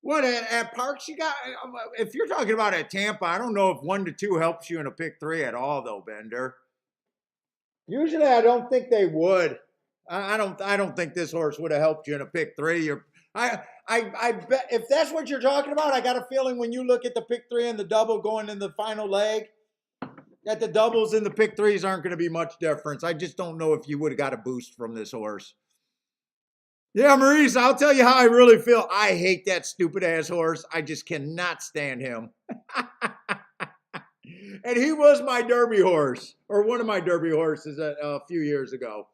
What at Parks you got? If you're talking about at Tampa, I don't know if 1-2 helps you in a pick 3 at all, though, Bender. Usually, I don't think they would. I don't think this horse would have helped you in a pick 3. I bet if that's what you're talking about, I got a feeling when you look at the pick 3 and the double going in the final leg, that the doubles and the pick 3s aren't going to be much difference. I just don't know if you would have got a boost from this horse. Yeah, Maurice, I'll tell you how I really feel. I hate that stupid ass horse. I just cannot stand him. And he was my Derby horse, or one of my Derby horses a few years ago.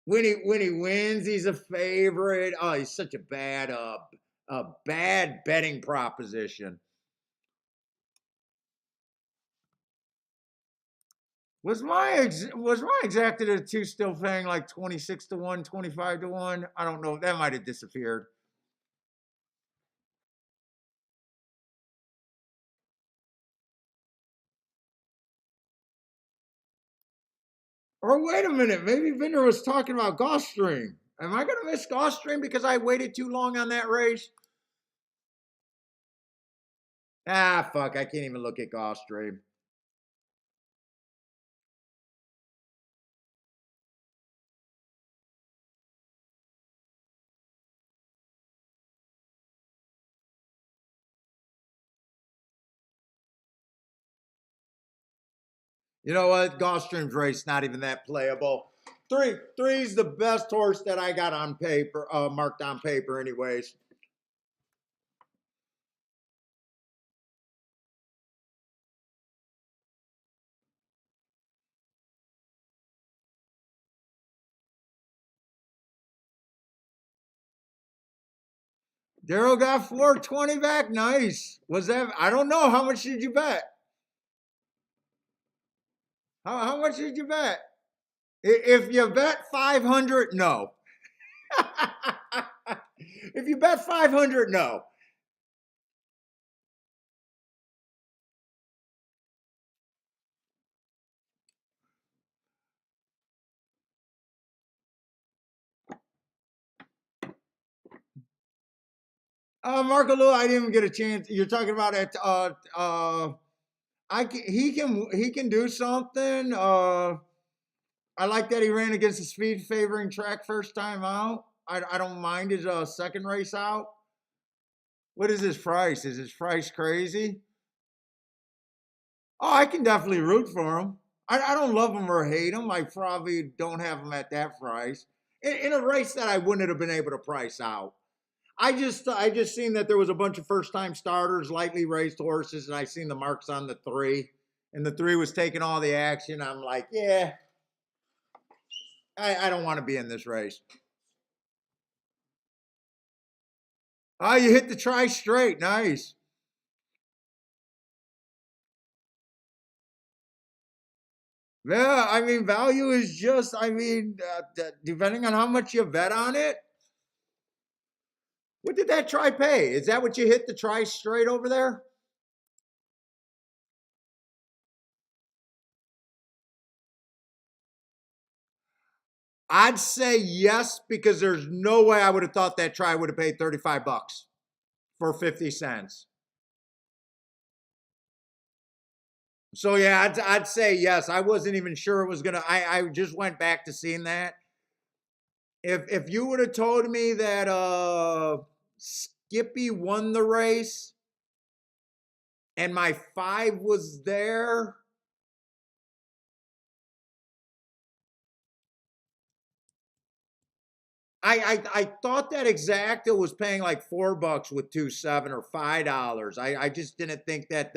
When he wins, he's a favorite. Oh, he's such a bad betting proposition. Was my exacted at 2 still paying like 26-1, 25-1? I don't know. That might have disappeared. Or wait a minute, maybe Vinder was talking about Gulfstream. Am I going to miss Gulfstream because I waited too long on that race? Ah, fuck, I can't even look at Gulfstream. You know what? Gulfstream's race not even that playable. Three's the best horse that I got on paper, marked on paper, anyways. Daryl got 420 back. Nice. Was that? I don't know. How much did you bet? How much did you bet? If you bet 500, no. If you bet 500, no. Marco Lou, I didn't even get a chance. You're talking about it. He can do something. I like that he ran against the speed favoring track first time out. I don't mind his second race out. What is his price? Is his price crazy? Oh, I can definitely root for him. I don't love him or hate him. I probably don't have him at that price. In a race that I wouldn't have been able to price out. I just seen that there was a bunch of first time starters, lightly raced horses, and I seen the marks on the 3, and the 3 was taking all the action. I'm like, yeah, I don't want to be in this race. Oh, you hit the try straight. Nice. Yeah, I mean, value is just, depending on how much you bet on it. What did that try pay? Is that what you hit the try straight over there? I'd say yes, because there's no way I would have thought that try would have paid $35 for 50 cents. So yeah, I'd say yes. I wasn't even sure it was gonna. I just went back to seeing that. If you would have told me that Skippy won the race and my 5 was there, I thought that Exacta was paying like $4 with 2-7 or $5. I just didn't think that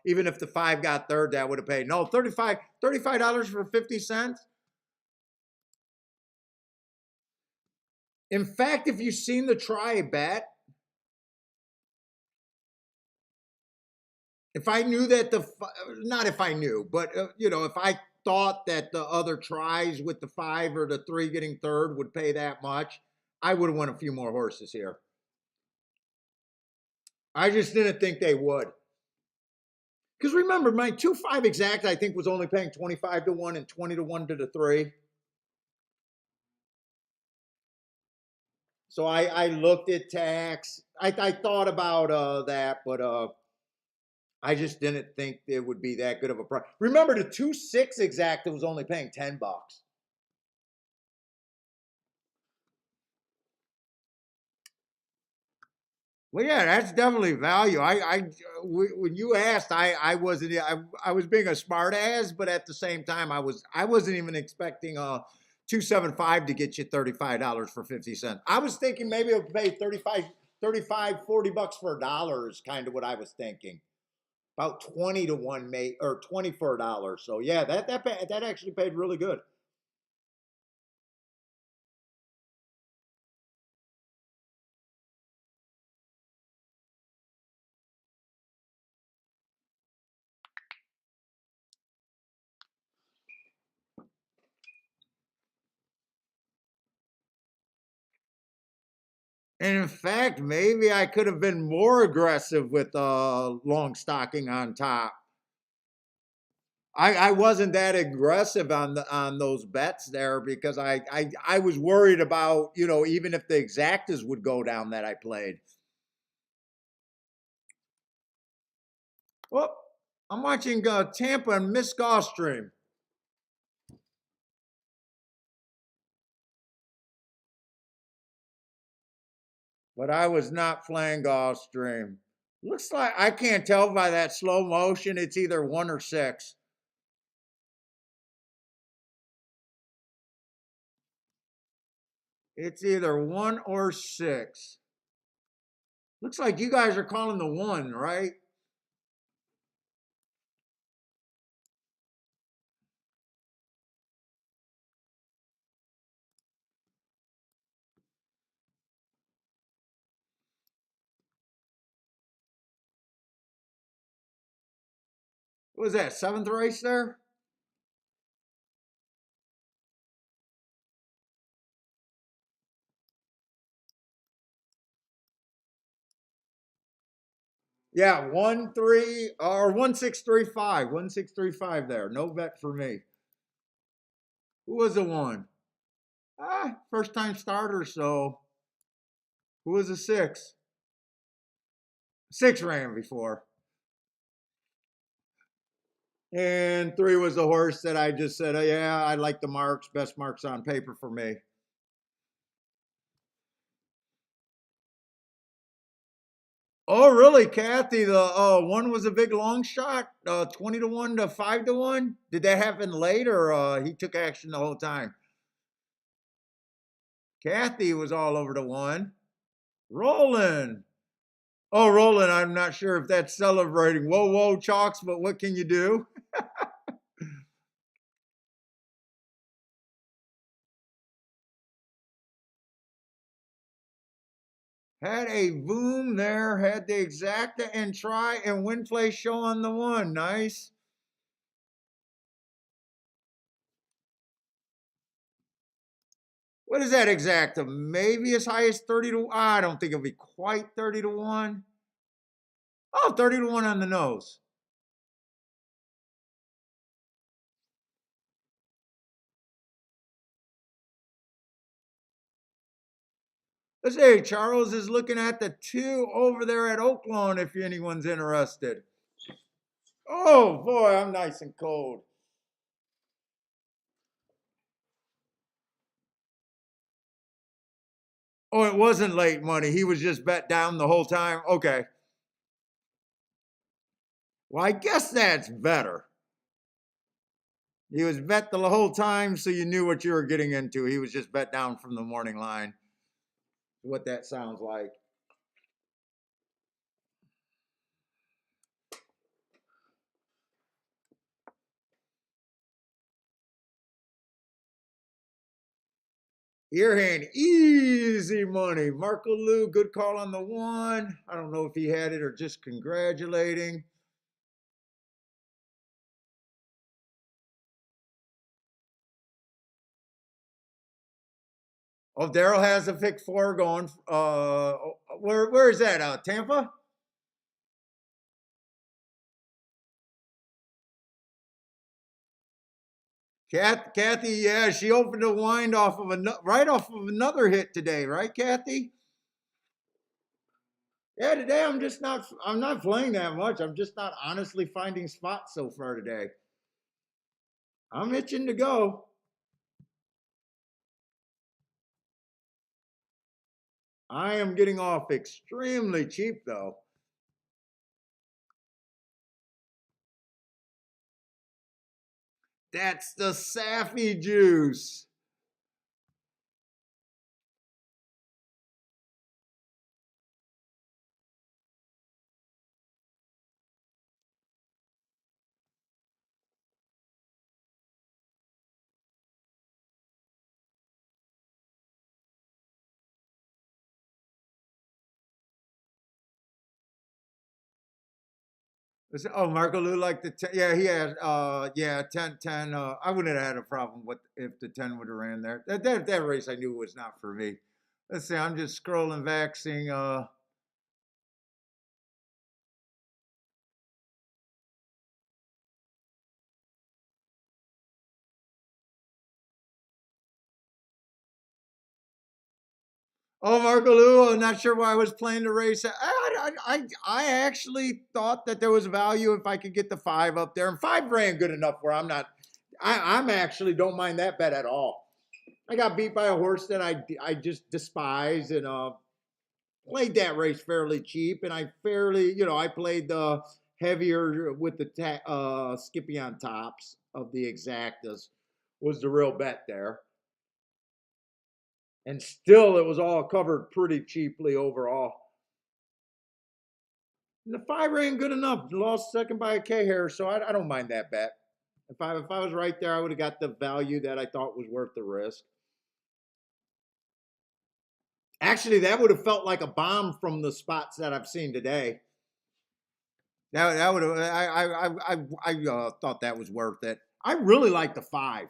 even if the 5 got third, that would have paid. No, $35 for 50 cents. In fact, if you've seen the try bet, if I knew that not if I knew, but if I thought that the other tries with the 5 or the 3 getting third would pay that much, I would have won a few more horses here. I just didn't think they would. Because remember, my 2-5 exact, I think, was only paying 25 to 1 and 20 to 1 to the 3. So I looked at tax. I thought about that, but I just didn't think it would be that good of a price. Remember, the 2-6 exact was only paying $10. Well, yeah, that's definitely value. When you asked, I wasn't. I was being a smart ass, but at the same time, I wasn't even expecting a 275 to get you $35 for 50 cents. I was thinking maybe it would pay 35, $40 for a dollar is kind of what I was thinking. About 20 to 1, mate, or 20 for a dollar. So yeah, that actually paid really good. And in fact, maybe I could have been more aggressive with long stocking on top. I wasn't that aggressive on those bets there because I was worried about, even if the exactas would go down that I played. Well, I'm watching Tampa and Miss Gulfstream. But I was not playing Gulfstream. Looks like I can't tell by that slow motion. It's either 1 or 6. It's either 1 or 6. Looks like you guys are calling the 1, right? What was that, 7th race there? Yeah, 1-3 or 1-6-3-5. 1-6-3-5 there. No bet for me. Who was the 1? First time starter, so who was the 6? 6 ran before. And 3 was the horse that I just said, oh, yeah, I like the marks, best marks on paper for me. Oh, really, Kathy? The 1 was a big long shot, 20 to 1 to 5 to 1. Did that happen late, or he took action the whole time? Kathy was all over the 1. Rolling. Oh, Roland, I'm not sure if that's celebrating. Whoa, whoa, chalks, but what can you do? Had a boom there, had the exacta and try and win play show on the 1. Nice. What is that exacta? Maybe as high as 30 to 1. I don't think it'll be quite 30 to 1. Oh, 30 to 1 on the nose. Let's say Charles is looking at the 2 over there at Oaklawn if anyone's interested. Oh boy, I'm nice and cold. Oh, it wasn't late money. He was just bet down the whole time. Okay. Well, I guess that's better. He was bet the whole time, so you knew what you were getting into. He was just bet down from the morning line. What that sounds like. Ear hand, easy money. Marco Lou, good call on the 1. I don't know if he had it or just congratulating. Oh, Daryl has a pick 4 going. Where is that? Tampa? Kathy, yeah, she opened a wind off of right off of another hit today, right, Kathy? Yeah, today I'm not playing that much. I'm just not honestly finding spots so far today. I'm itching to go. I am getting off extremely cheap though. That's the Saffy juice. Oh, Marco Lou liked the 10. Yeah, he had, yeah, 10, 10. I wouldn't have had a problem with if the 10 would have ran there. That race I knew was not for me. Let's see, I'm just scrolling back, seeing, oh, Marco Lou, I'm not sure why I was playing the race. I actually thought that there was value if I could get the 5 up there. And 5 ran good enough where I'm actually don't mind that bet at all. I got beat by a horse that I just despise and played that race fairly cheap. And I I played the heavier with the Skippy on tops of the exactas was the real bet there. And still, it was all covered pretty cheaply overall. And the 5 ran good enough. Lost second by a K hair, so I don't mind that bet. If I was right there, I would have got the value that I thought was worth the risk. Actually, that would have felt like a bomb from the spots that I've seen today. That would have. I thought that was worth it. I really like the 5.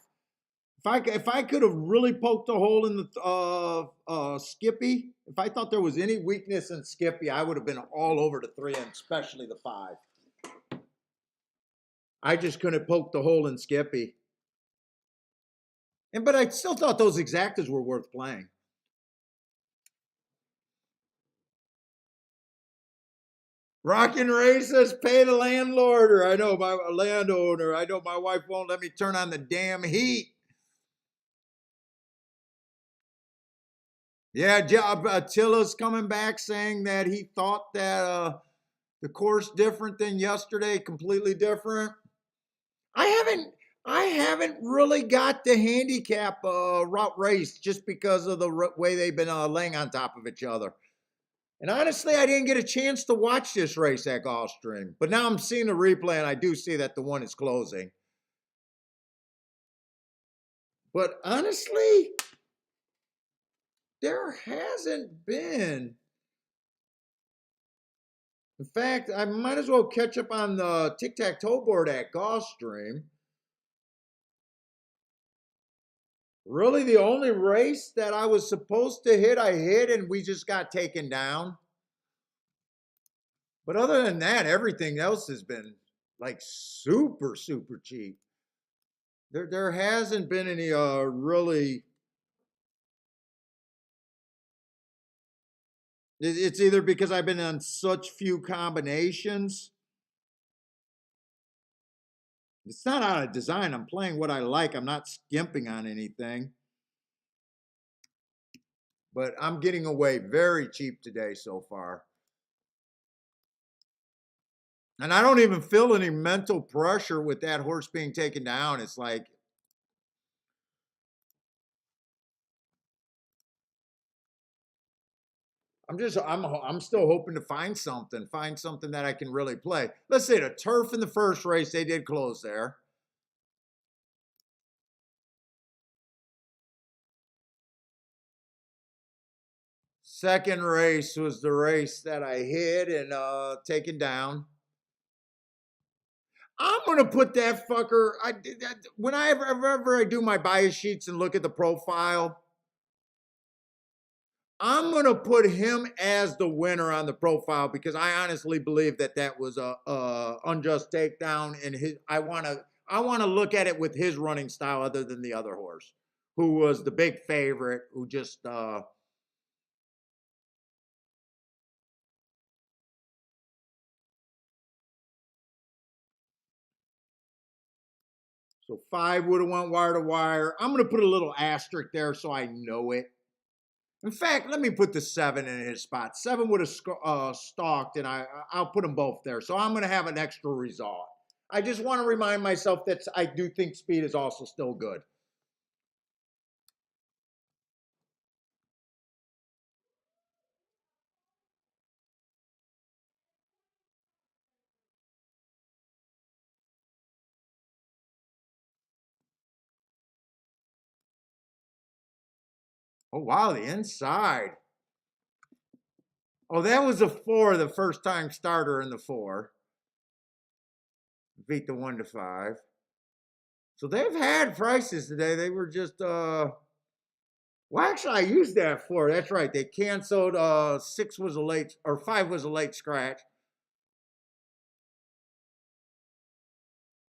If I could have really poked a hole in the Skippy, if I thought there was any weakness in Skippy, I would have been all over the 3 and especially the 5. I just couldn't poke the hole in Skippy. But I still thought those exactas were worth playing. Rockin' races, pay the landlord, or I know my landowner. I know my wife won't let me turn on the damn heat. Yeah, Attila's coming back saying that he thought that the course different than yesterday, completely different. I haven't really got the handicap route race just because of the way they've been laying on top of each other. And honestly, I didn't get a chance to watch this race at Gulfstream. But now I'm seeing the replay, and I do see that the one is closing. But honestly, there hasn't been. In fact, I might as well catch up on the tic-tac-toe board at Gulfstream. Really, the only race that I was supposed to hit, I hit, and we just got taken down. But other than that, everything else has been like super, super cheap. There hasn't been any really. It's either because I've been on such few combinations. It's not out of design. I'm playing what I like. I'm not skimping on anything. But I'm getting away very cheap today so far. And I don't even feel any mental pressure with that horse being taken down. It's like, I'm still hoping to find something that I can really play. Let's say the turf in the first race, they did close there. Second race was the race that I hit and taken down. I'm gonna put that fucker. Whenever I do my bias sheets and look at the profile, I'm gonna put him as the winner on the profile because I honestly believe that was a unjust takedown, and I want to I want to look at it with his running style other than the other horse, who was the big favorite, who just so 5 would have went wire to wire. I'm going to put a little asterisk there so I know it. In fact, let me put the 7 in his spot. 7 would have stalked, and I'll put them both there. So I'm going to have an extra result. I just want to remind myself that I do think speed is also still good. Oh, wow, the inside. Oh, that was a 4, the first time starter in the 4. Beat the 1 to 5. So they've had prices today. They were just well, actually, I used that 4. That's right. They canceled 6 was a late, or 5 was a late scratch.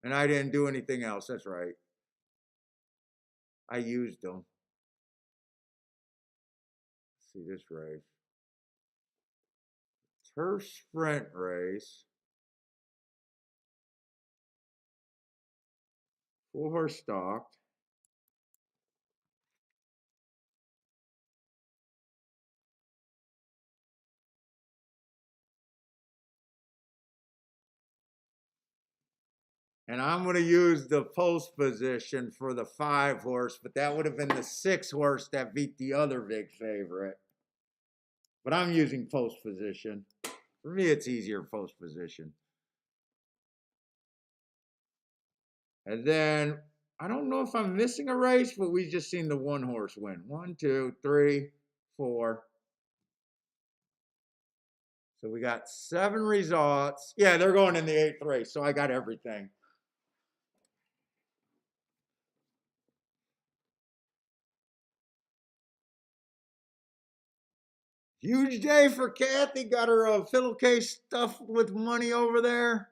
And I didn't do anything else. That's right. I used them. Let's see this race. Turf sprint race. 4 horse stalked. And I'm going to use the post position for the 5 horse, but that would have been the 6 horse that beat the other big favorite. But I'm using post position. For me, it's easier post position. And then, I don't know if I'm missing a race, but we just seen the 1 horse win. 1, 2, 3, 4. So we got 7 results. Yeah, they're going in the 8th race, so I got everything. Huge day for Kathy. Got her pillowcase stuffed with money over there.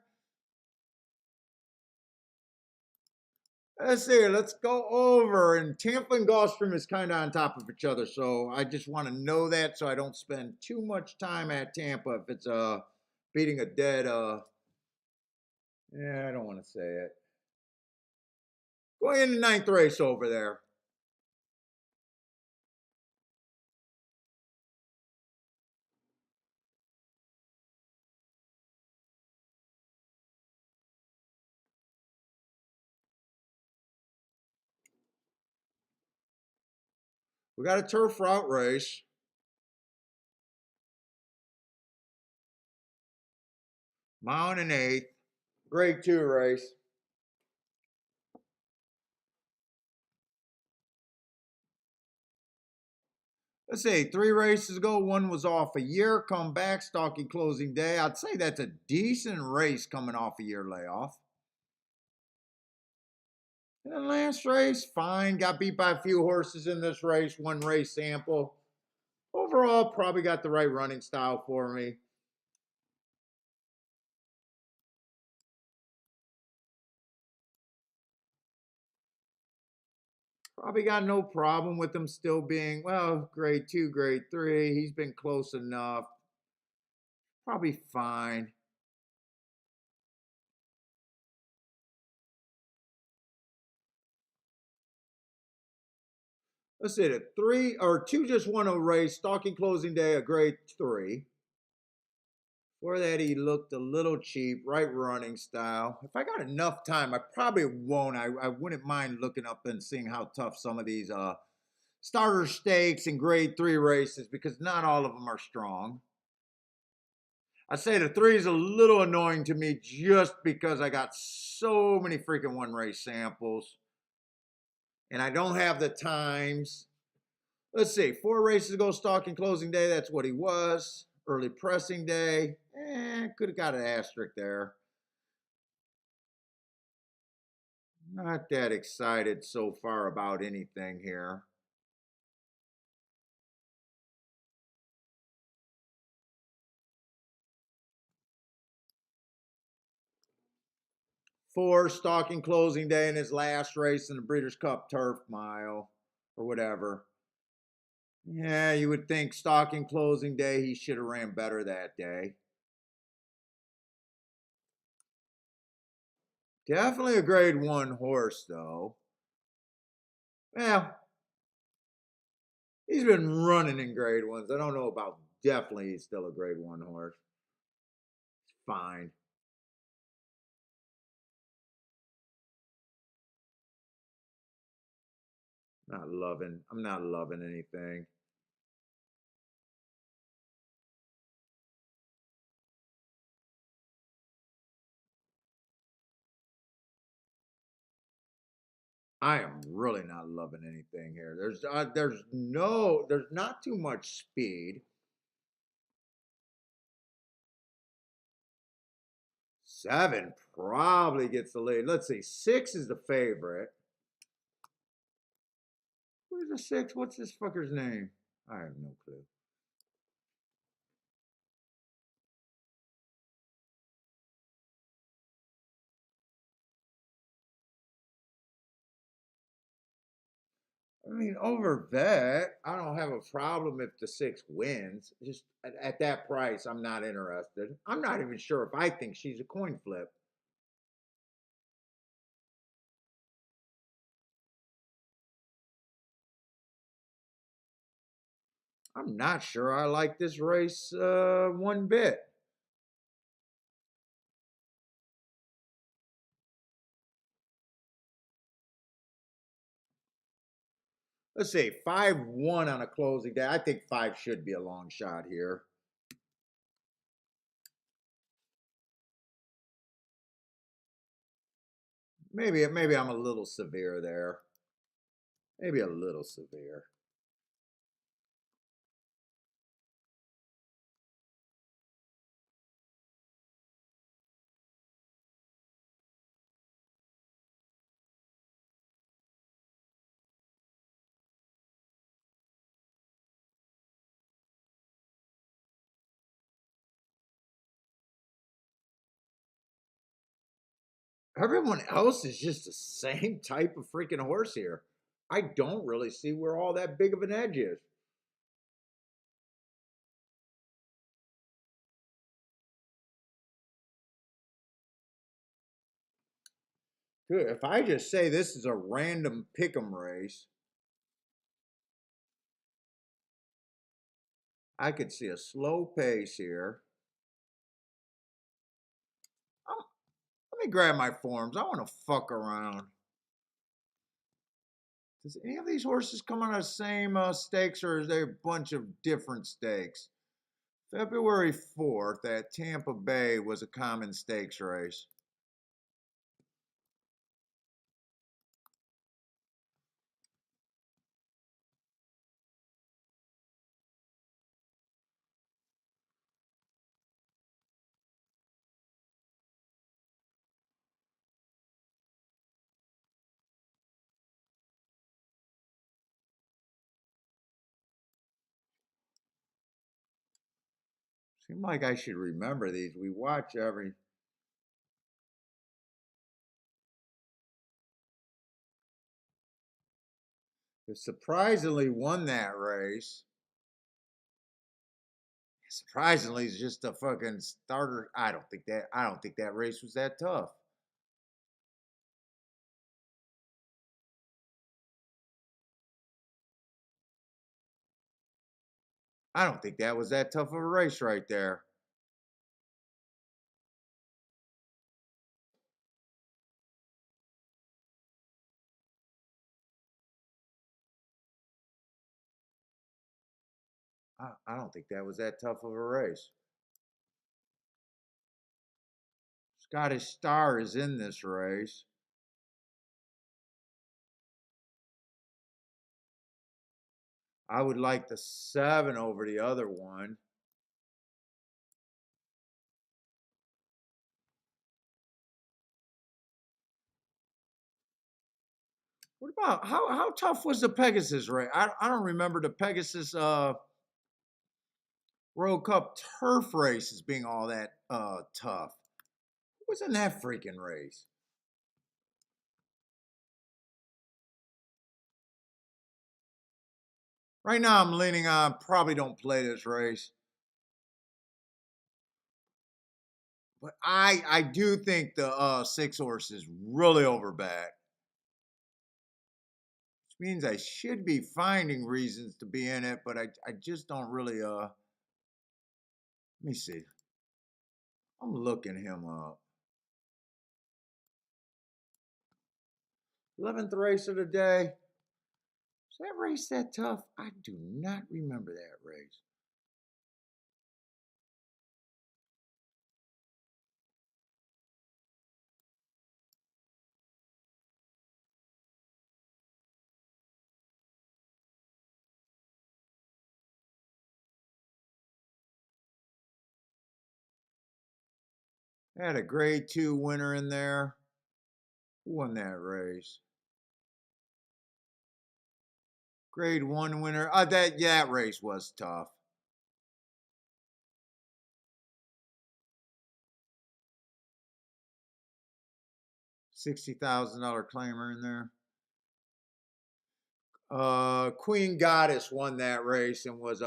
Let's see. Let's go over. And Tampa and Gulfstream is kind of on top of each other, so I just want to know that so I don't spend too much time at Tampa if it's beating a dead. Yeah, I don't want to say it. Going in the 9th race over there. We got a turf route race. Mile and 1/8. Grade 2 race. Let's see, 3 races ago, 1 was off a year, come back, stalking closing day. I'd say that's a decent race coming off a year layoff. And then last race, fine. Got beat by a few horses in this race, 1 race sample. Overall, probably got the right running style for me. Probably got no problem with him still being, well, grade 2, grade 3. He's been close enough. Probably fine. Let's see, the 3 or 2 just won a race, stalking closing day, a grade 3. For that, he looked a little cheap, right running style. If I got enough time, I probably won't. I wouldn't mind looking up and seeing how tough some of these starter stakes and grade 3 races, because not all of them are strong. I say the 3 is a little annoying to me just because I got so many freaking 1 race samples. And I don't have the times. Let's see, 4 races ago, stalking closing day, that's what he was. Early pressing day, could have got an asterisk there. Not that excited so far about anything here. 4 stalking closing day in his last race in the Breeders' Cup Turf Mile or whatever. Yeah, you would think stalking closing day he should have ran better that day. Definitely a grade 1 horse though. Well, he's been running in grade 1s. I don't know about definitely he's still a grade 1 horse. It's fine. I'm not loving anything. I am really not loving anything here. There's not too much speed. 7 probably gets the lead. Let's see. 6 is the favorite. Who's the 6? What's this fucker's name? I have no clue. I mean, over that, I don't have a problem if the 6 wins. Just at that price, I'm not interested. I'm not even sure if I think she's a coin flip. I'm not sure I like this race one bit. Let's see, 5-1 on a closing day. I think 5 should be a long shot here. Maybe I'm a little severe there. Maybe a little severe. Everyone else is just the same type of freaking horse here. I don't really see where all that big of an edge is. Dude, if I just say this is a random pick'em race, I could see a slow pace here. Oh, let me grab my forms. I want to fuck around. Does any of these horses come on the same stakes, or is there a bunch of different stakes? February 4th at Tampa Bay was a common stakes race. Seems like I should remember these. We watch every. It surprisingly won that race. Surprisingly, it's just a fucking starter. I don't think that race was that tough. I don't think that was that tough of a race right there. I don't think that was that tough of a race. Scottish Star is in this race. I would like the 7 over the other one. What about how tough was the Pegasus race? I don't remember the Pegasus World Cup turf race as being all that tough. Who was in that freaking race? Right now, I'm leaning on probably don't play this race. But I do think the 6 horse is really overbacked. Which means I should be finding reasons to be in it, but I just don't really let me see. I'm looking him up. 11th race of the day. Is that race that tough? I do not remember that race. I had a grade 2 winner in there. Who won that race? Grade 1 winner. That race was tough. $60,000 claimer in there. Queen Goddess won that race and was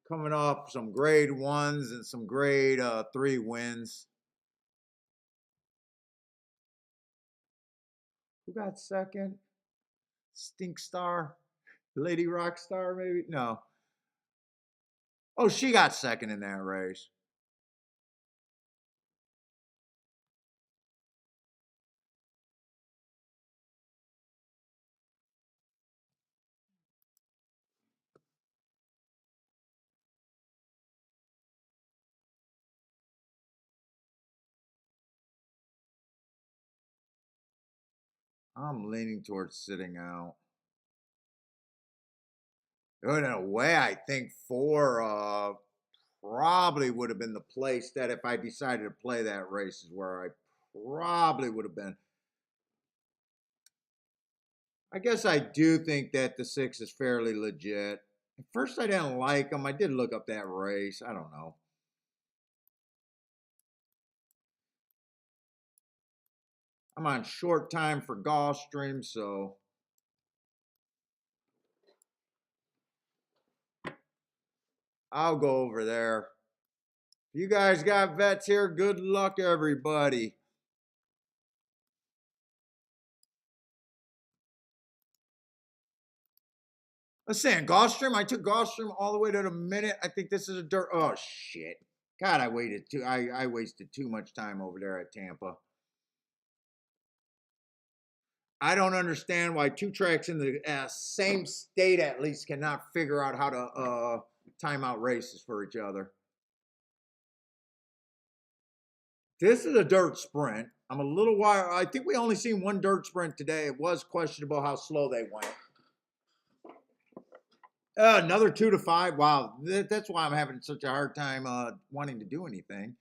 coming off some grade 1s and some grade 3 wins. Who got second? Stink Star? Lady Rockstar, maybe? No. Oh, she got second in that race. I'm leaning towards sitting out. But in a way, I think 4 probably would have been the place that if I decided to play that race is where I probably would have been. I guess I do think that the 6 is fairly legit. At first, I didn't like them. I did look up that race. I don't know. I'm on short time for Gulfstream, so I'll go over there. If you guys got vets here, good luck, everybody. Let's say in Gulfstream, I took Gulfstream all the way to the minute. I think this is a dirt. Oh shit! God, I wasted too much time over there at Tampa. I don't understand why 2 tracks in the same state at least cannot figure out how to time out races for each other. This is a dirt sprint. I'm a little wild. I think we only seen 1 dirt sprint today. It was questionable how slow they went. Another 2 to 5. Wow, that's why I'm having such a hard time wanting to do anything.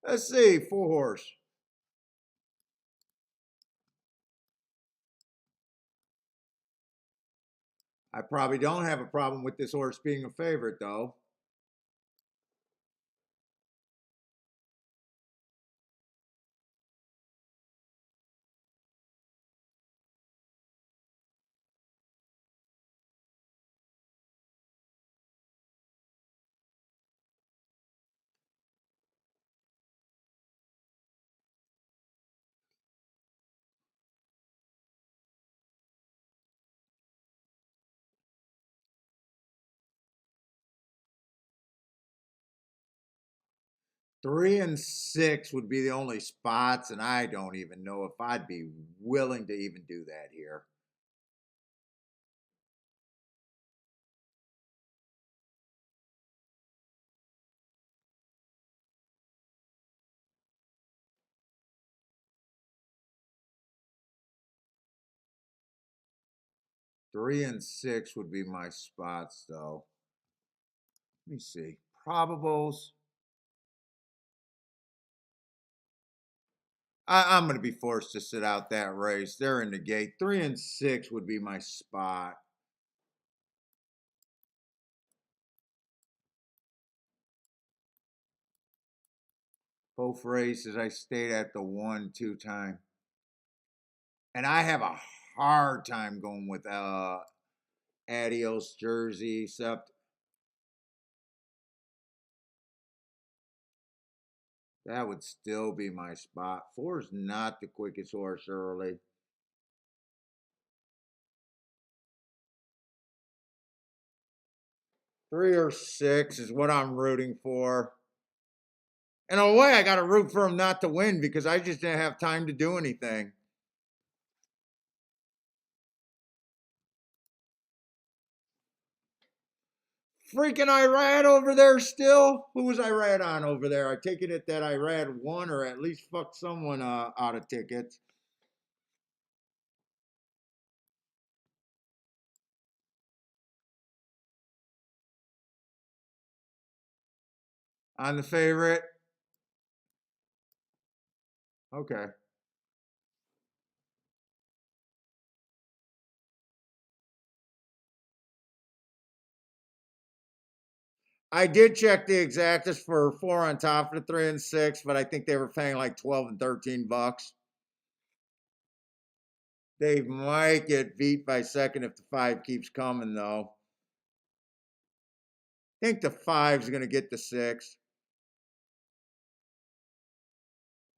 Let's see, 4 horse. I probably don't have a problem with this horse being a favorite, though. Three and 6 would be the only spots, and I don't even know if I'd be willing to even do that here. Three and 6 would be my spots, though. Let me see. Probables. I'm going to be forced to sit out that race. They're in the gate. 3 and 6 would be my spot. Both races I stayed at the 1-2 time. And I have a hard time going with Adios jersey, except that would still be my spot. 4's not the quickest horse early. Three or 6 is what I'm rooting for. In a way, I got to root for him not to win because I just didn't have time to do anything. Freaking Irad over there still? Who was Irad on over there? I take it that Irad won or at least fucked someone out of tickets. On the favorite? Okay. I did check the exactas for 4 on top of the 3 and 6, but I think they were paying like 12 and 13 bucks. They might get beat by second if the 5 keeps coming, though. I think the 5's going to get the 6.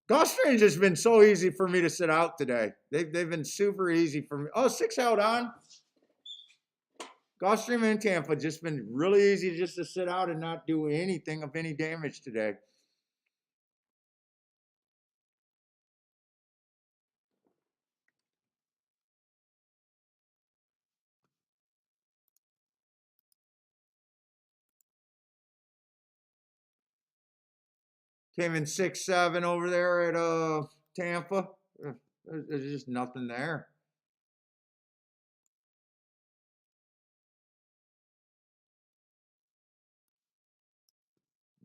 Gulfstream's just been so easy for me to sit out today. They've been super easy for me. Oh, 6 out on. Gulfstream and Tampa just been really easy just to sit out and not do anything of any damage today. Came in 6-7 over there at Tampa. There's just nothing there.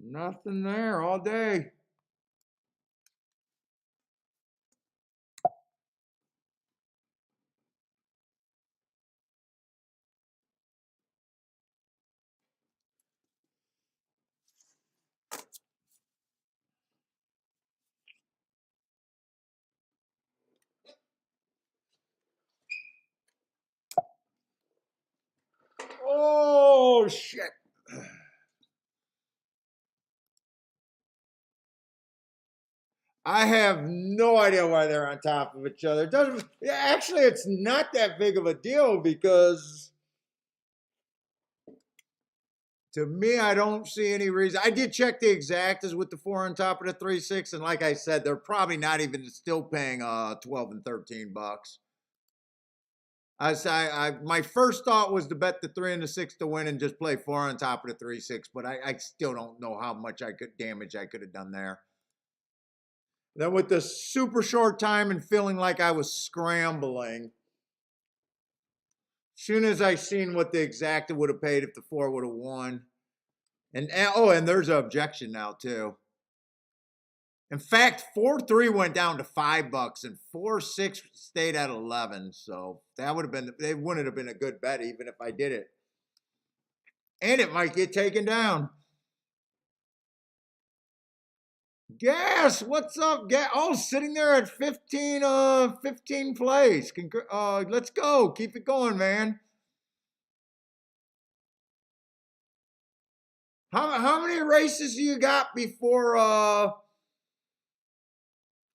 Nothing there all day. Oh, shit. I have no idea why they're on top of each other. Actually, it's not that big of a deal because to me, I don't see any reason. I did check the exactas with the 4 on top of the 3-6, and like I said, they're probably not even still paying 12 and 13 bucks. My first thought was to bet the 3 and the 6 to win and just play 4 on top of the 3-6, but I still don't know how much damage I could have done there. Then with the super short time and feeling like I was scrambling, soon as I seen what the exacta would have paid if the 4 would have won, and there's an objection now too. In fact, 4-3 went down to $5 and 4-6 stayed at 11. So that would have been, it wouldn't have been a good bet even if I did it. And it might get taken down. Gas, what's up? Oh, sitting there at 15 plays. Let's go. Keep it going, man. How many races do you got before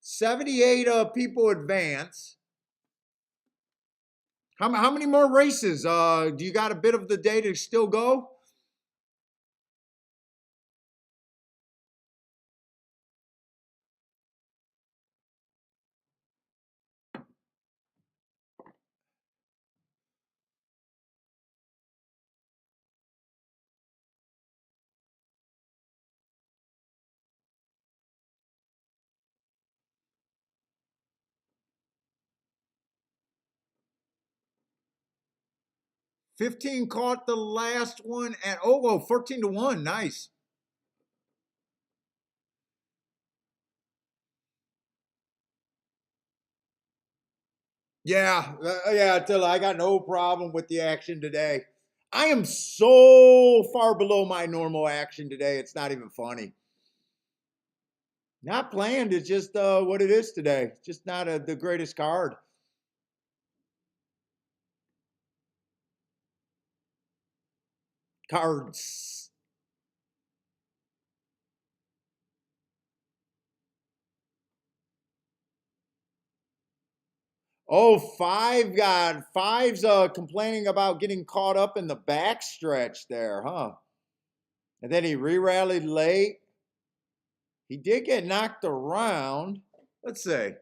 78 people advance? How many more races? Do you got a bit of the day to still go? $15 caught the last one at 14-1. Nice. Yeah, Attila, I got no problem with the action today. I am so far below my normal action today, it's not even funny. Not planned, it's just what it is today. Just not the greatest card. Cards. Oh, Five's complaining about getting caught up in the backstretch there, huh? And then he re-rallied late. He did get knocked around. Let's see.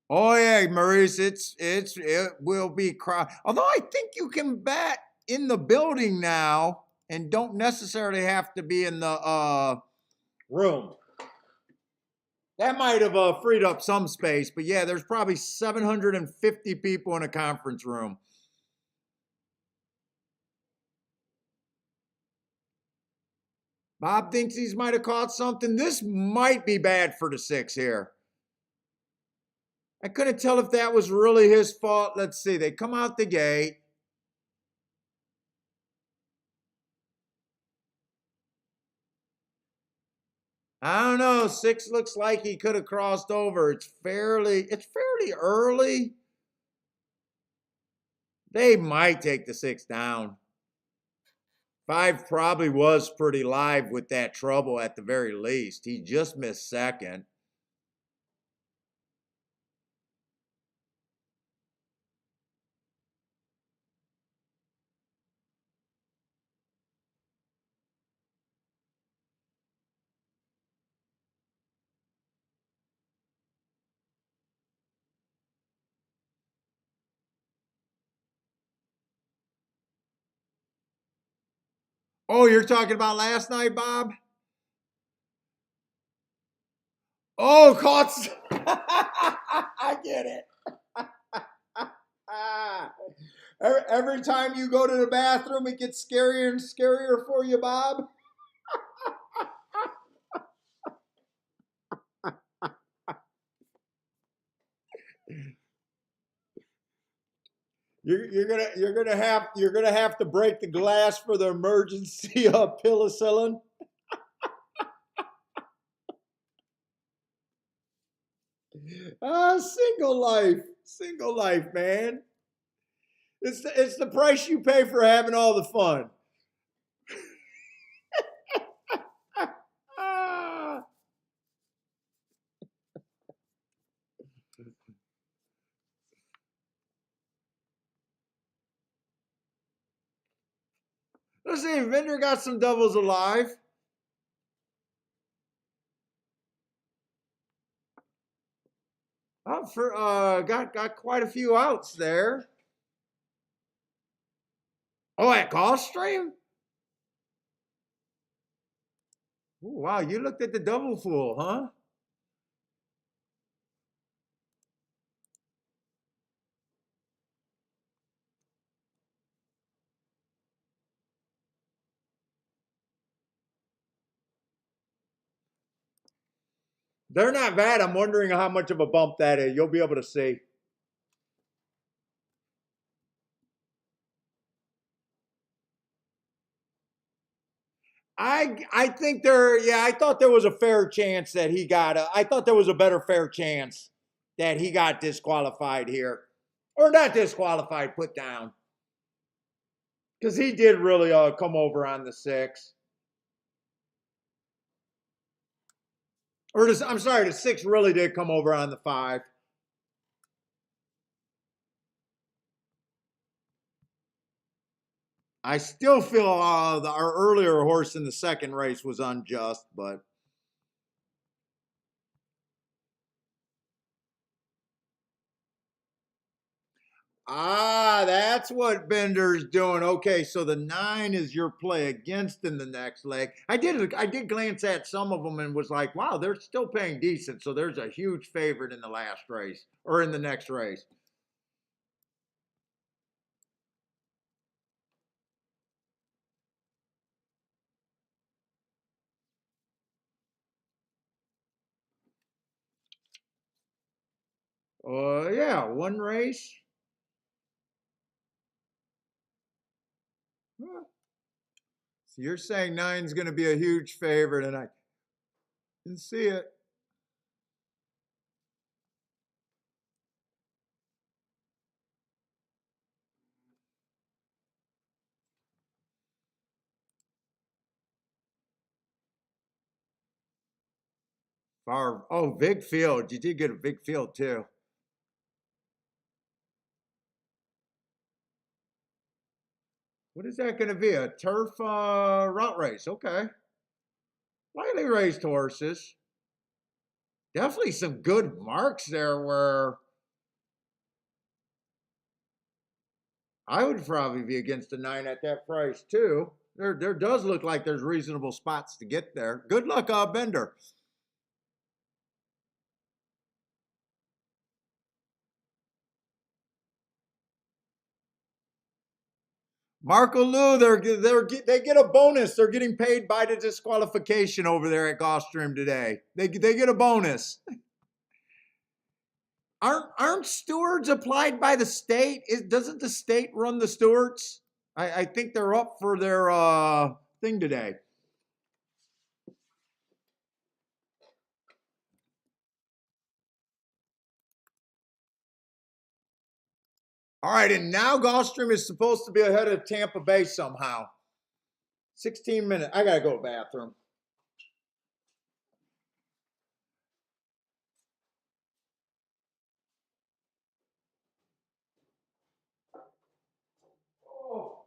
Oh yeah, Maurice, it will be crowd. Although I think you can bet in the building now and don't necessarily have to be in the room. That might have freed up some space, but yeah, there's probably 750 people in a conference room. Bob thinks he's might have caught something. This might be bad for the 6 here. I couldn't tell if that was really his fault. Let's see. They come out the gate. I don't know. 6 looks like he could have crossed over. It's fairly early. They might take the 6 down. 5 probably was pretty live with that trouble at the very least. He just missed second. Oh, you're talking about last night, Bob? Oh, caught. I get it. Every time you go to the bathroom, it gets scarier and scarier for you, Bob. You're gonna have to break the glass for the emergency penicillin. Single life, man. It's the price you pay for having all the fun. Let's see, Vendor got some doubles alive. Got quite a few outs there. Oh, at Gulfstream? Ooh, wow, you looked at the double full, huh? They're not bad. I'm wondering how much of a bump that is. You'll be able to see. I think I thought there was a fair chance that he got I thought there was a better fair chance that he got disqualified here. Or not disqualified, put down. Because he did really come over on the 6. I'm sorry, the 6 really did come over on the 5. I still feel our earlier horse in the second race was unjust, but that's what Bender's doing. Okay, so the 9 is your play against in the next leg. I did glance at some of them and was like, wow, they're still paying decent. So there's a huge favorite in the last race or in the next race. Yeah, one race. Huh. So you're saying 9's going to be a huge favorite, and I can see it. Oh, big field. You did get a big field too. What is that going to be? A turf route race? Okay. Lightly raised horses. Definitely some good marks there where I would probably be against a 9 at that price too. There does look like there's reasonable spots to get there. Good luck, Bender. Marco Lou, they get a bonus. They're getting paid by the disqualification over there at Gulfstream today. They get a bonus. Aren't stewards applied by the state? Doesn't the state run the stewards? I think they're up for their thing today. All right, and now Gulfstream is supposed to be ahead of Tampa Bay somehow. 16 minutes. I gotta go to the bathroom. Oh.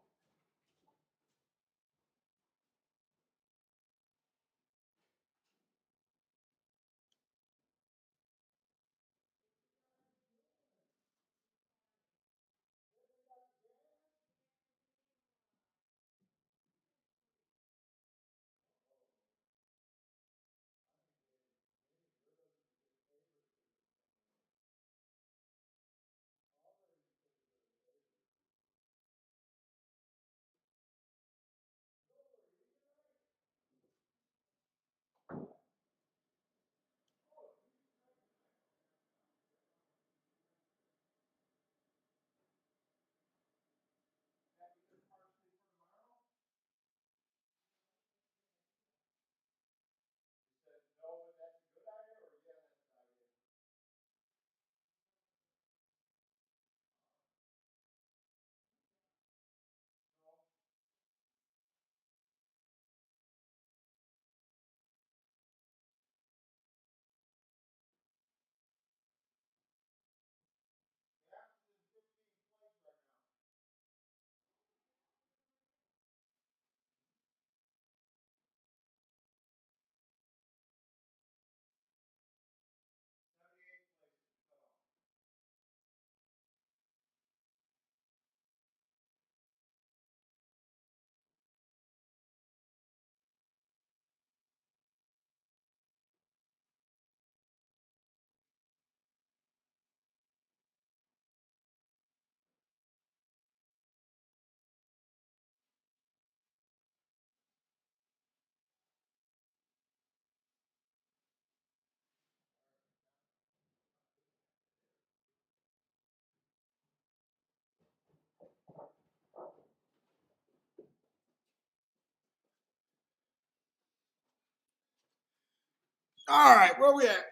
All right, where we at?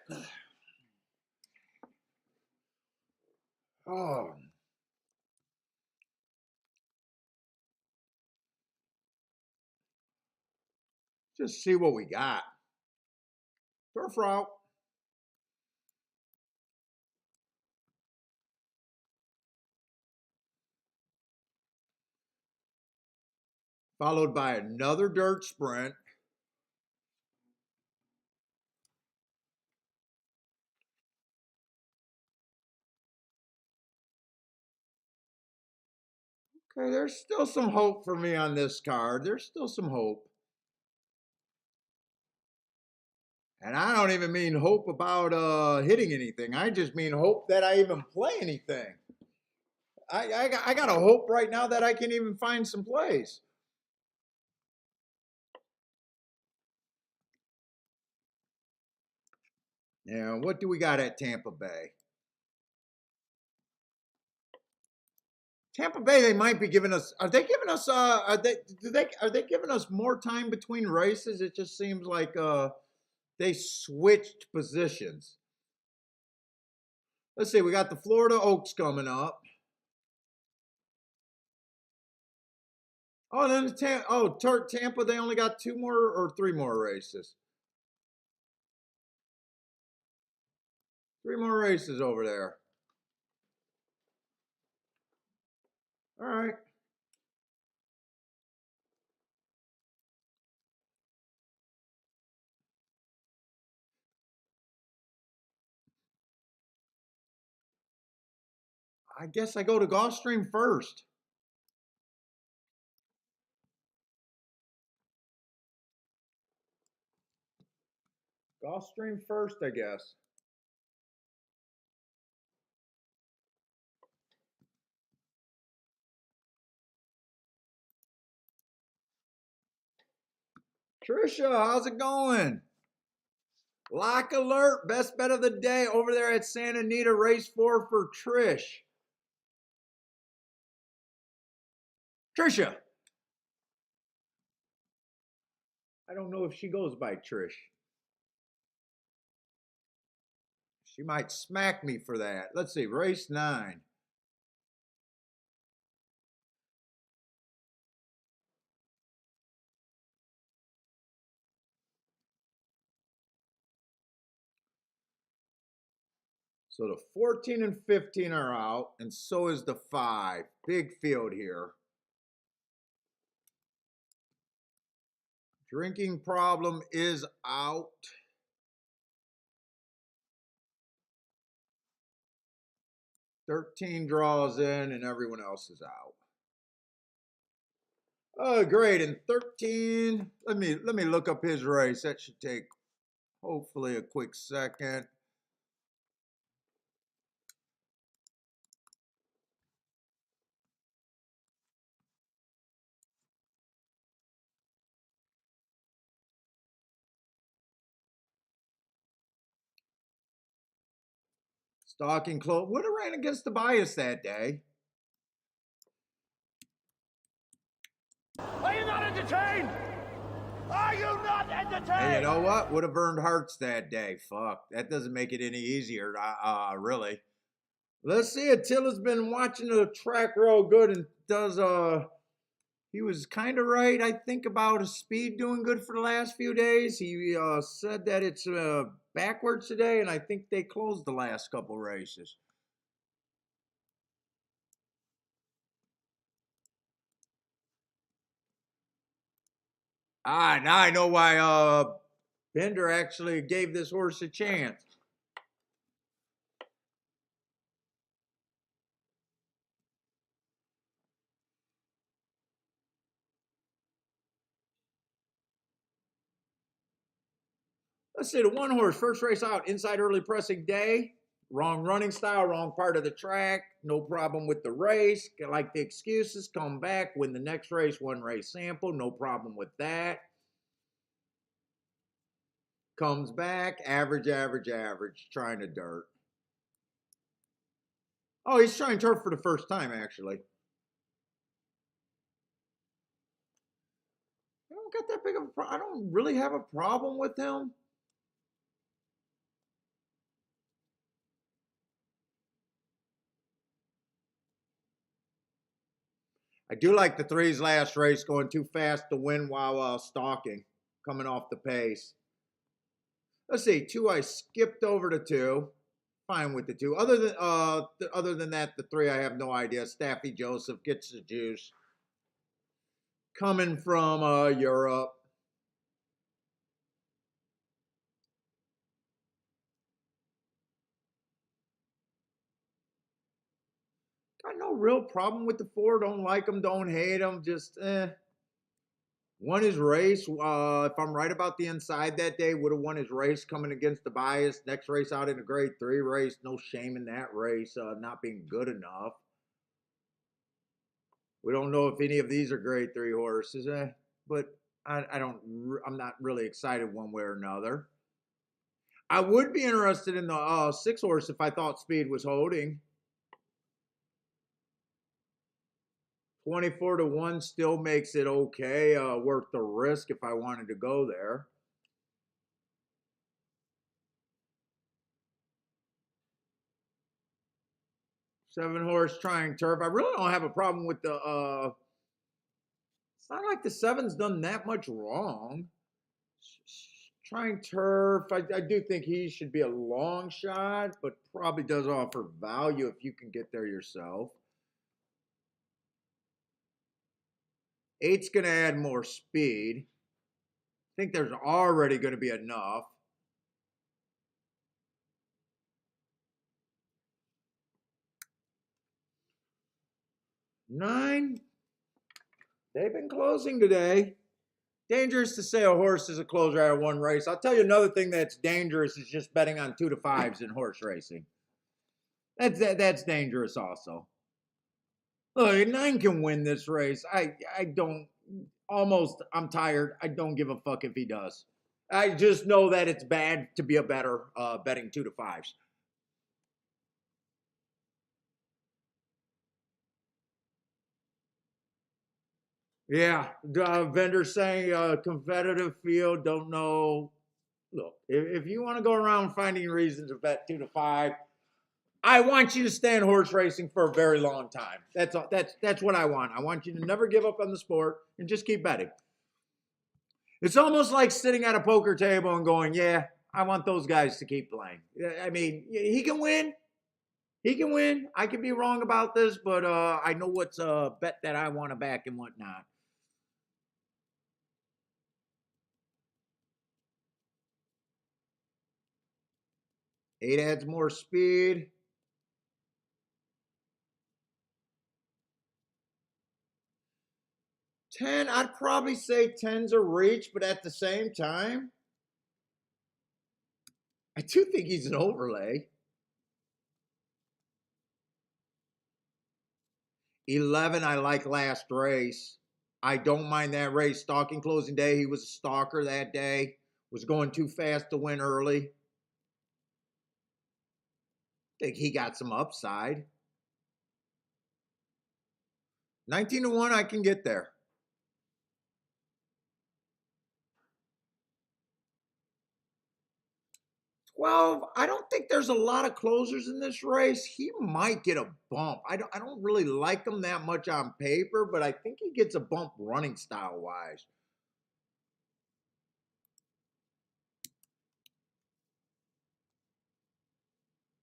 Oh, just see what we got. Turf route. Followed by another dirt sprint. Okay, there's still some hope for me on this card. There's still some hope. And I don't even mean hope about hitting anything. I just mean hope that I even play anything. I got a hope right now that I can even find some plays. Yeah, what do we got at Tampa Bay? Tampa Bay, they might be giving us. Are they giving us? Are they giving us more time between races? It just seems like they switched positions. Let's see. We got the Florida Oaks coming up. Oh, then Tampa. They only got 2 more or 3 more races. 3 more races over there. All right. I guess I go to Gulfstream first. Gulfstream first, I guess. Trisha, how's it going? Lock alert, best bet of the day over there at Santa Anita, race 4 for Trish. Trisha. I don't know if she goes by Trish. She might smack me for that. Let's see, race 9. So the 14 and 15 are out, and so is the 5. Big field here. Drinking problem is out. $13 draws in, and everyone else is out. Oh, great. And 13. Let me look up his race. That should take hopefully a quick second. Stalking close. Would have ran against the bias that day. Are you not entertained? Are you not entertained? And you know what? Would have earned hearts that day. Fuck. That doesn't make it any easier, really. Let's see. Attila's been watching the track real good and does, he was kind of right, I think, about his speed doing good for the last few days. He said that it's backwards today, and I think they closed the last couple races. Now I know why Bender actually gave this horse a chance. Let's see, the 1 horse, first race out, inside early pressing day. Wrong running style, wrong part of the track. No problem with the race. Like the excuses, come back, win the next race, 1 race sample. No problem with that. Comes back, average, trying to dirt. Oh, he's trying turf for the first time, actually. I don't got that big of a problem. I don't really have a problem with him. I do like the 3's last race, going too fast to win while stalking, coming off the pace. Let's see, 2, I skipped over to 2. Fine with the 2. Other than that, the 3, I have no idea. Staffy Joseph gets the juice. Coming from Europe. Got no real problem with the 4. Don't like him, don't hate him. Just won his race. If I'm right about the inside that day, would have won his race coming against the bias. Next race out in a grade 3 race. No shame in that race not being good enough. We don't know if any of these are grade 3 horses, but I'm not really excited one way or another. I would be interested in the 6 horse if I thought speed was holding. 24 to 1 still makes it okay, worth the risk if I wanted to go there. Seven horse trying turf. I really don't have a problem with the it's not like the 7's done that much wrong. Trying turf. I do think he should be a long shot, but probably does offer value if you can get there yourself. 8's going to add more speed. I think there's already going to be enough. Nine. They've been closing today. Dangerous to say a horse is a closer out of one race. I'll tell you another thing that's dangerous is just betting on 2 to 5s in horse racing. That's dangerous also. Look, 9 can win this race. I don't almost. I'm tired. I don't give a fuck if he does. I just know that it's bad to be a better betting 2 to 5s. Yeah, vendor saying competitive field. Don't know. Look, if you want to go around finding reasons to bet 2 to 5, I want you to stay in horse racing for a very long time. That's all. That's what I want. I want you to never give up on the sport and just keep betting. It's almost like sitting at a poker table and going, "Yeah, I want those guys to keep playing." I mean, he can win. He can win. I can be wrong about this, but I know what's a bet that I want to back and whatnot. Eight adds more speed. 10, I'd probably say 10's a reach, but at the same time, I do think he's an overlay. 11, I like last race. I don't mind that race. Stalking closing day, he was a stalker that day. Was going too fast to win early. Think he got some upside. 19 to 1, I can get there. 12, I don't think there's a lot of closers in this race. He might get a bump. I don't really like him that much on paper, but I think he gets a bump running style wise.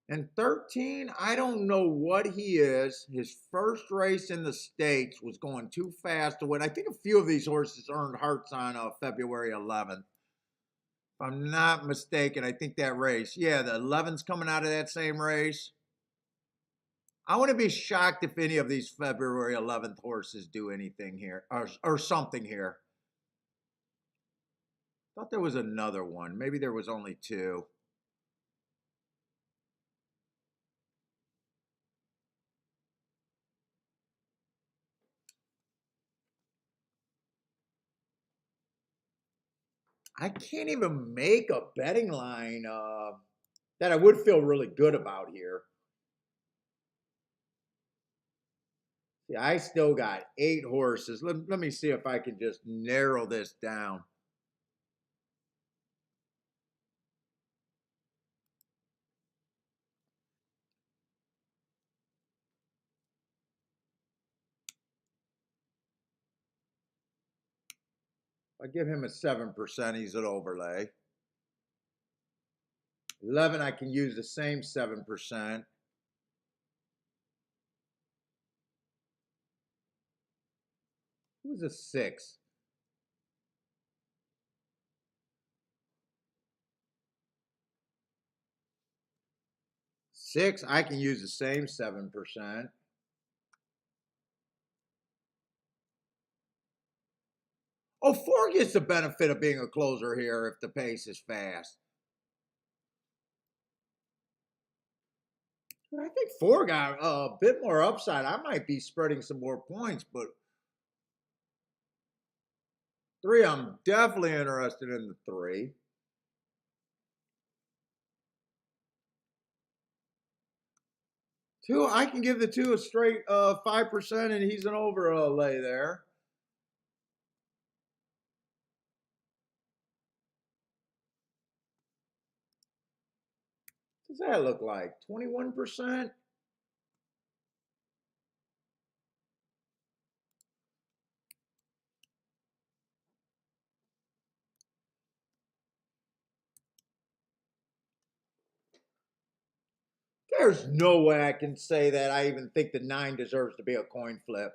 And 13, I don't know what he is. His first race in the States was going too fast to win. I think a few of these horses earned hearts on February 11th. If I'm not mistaken, I think that race. Yeah, the 11's coming out of that same race. I wouldn't be shocked if any of these February 11th horses do anything here or something here. Thought there was another one. Maybe there was only 2. I can't even make a betting line that I would feel really good about here. See, I still got 8 horses. Let me see if I can just narrow this down. If I give him a 7%, he's an overlay. 11, I can use the same 7%. Who's a 6? Six, I can use the same 7%. Oh, 4 gets the benefit of being a closer here if the pace is fast. I think 4 got a bit more upside. I might be spreading some more points, but 3, I'm definitely interested in the 3. 2, I can give the 2 a straight 5%, and he's an overlay there. What does that look like? 21%? There's no way I can say that I even think the 9 deserves to be a coin flip.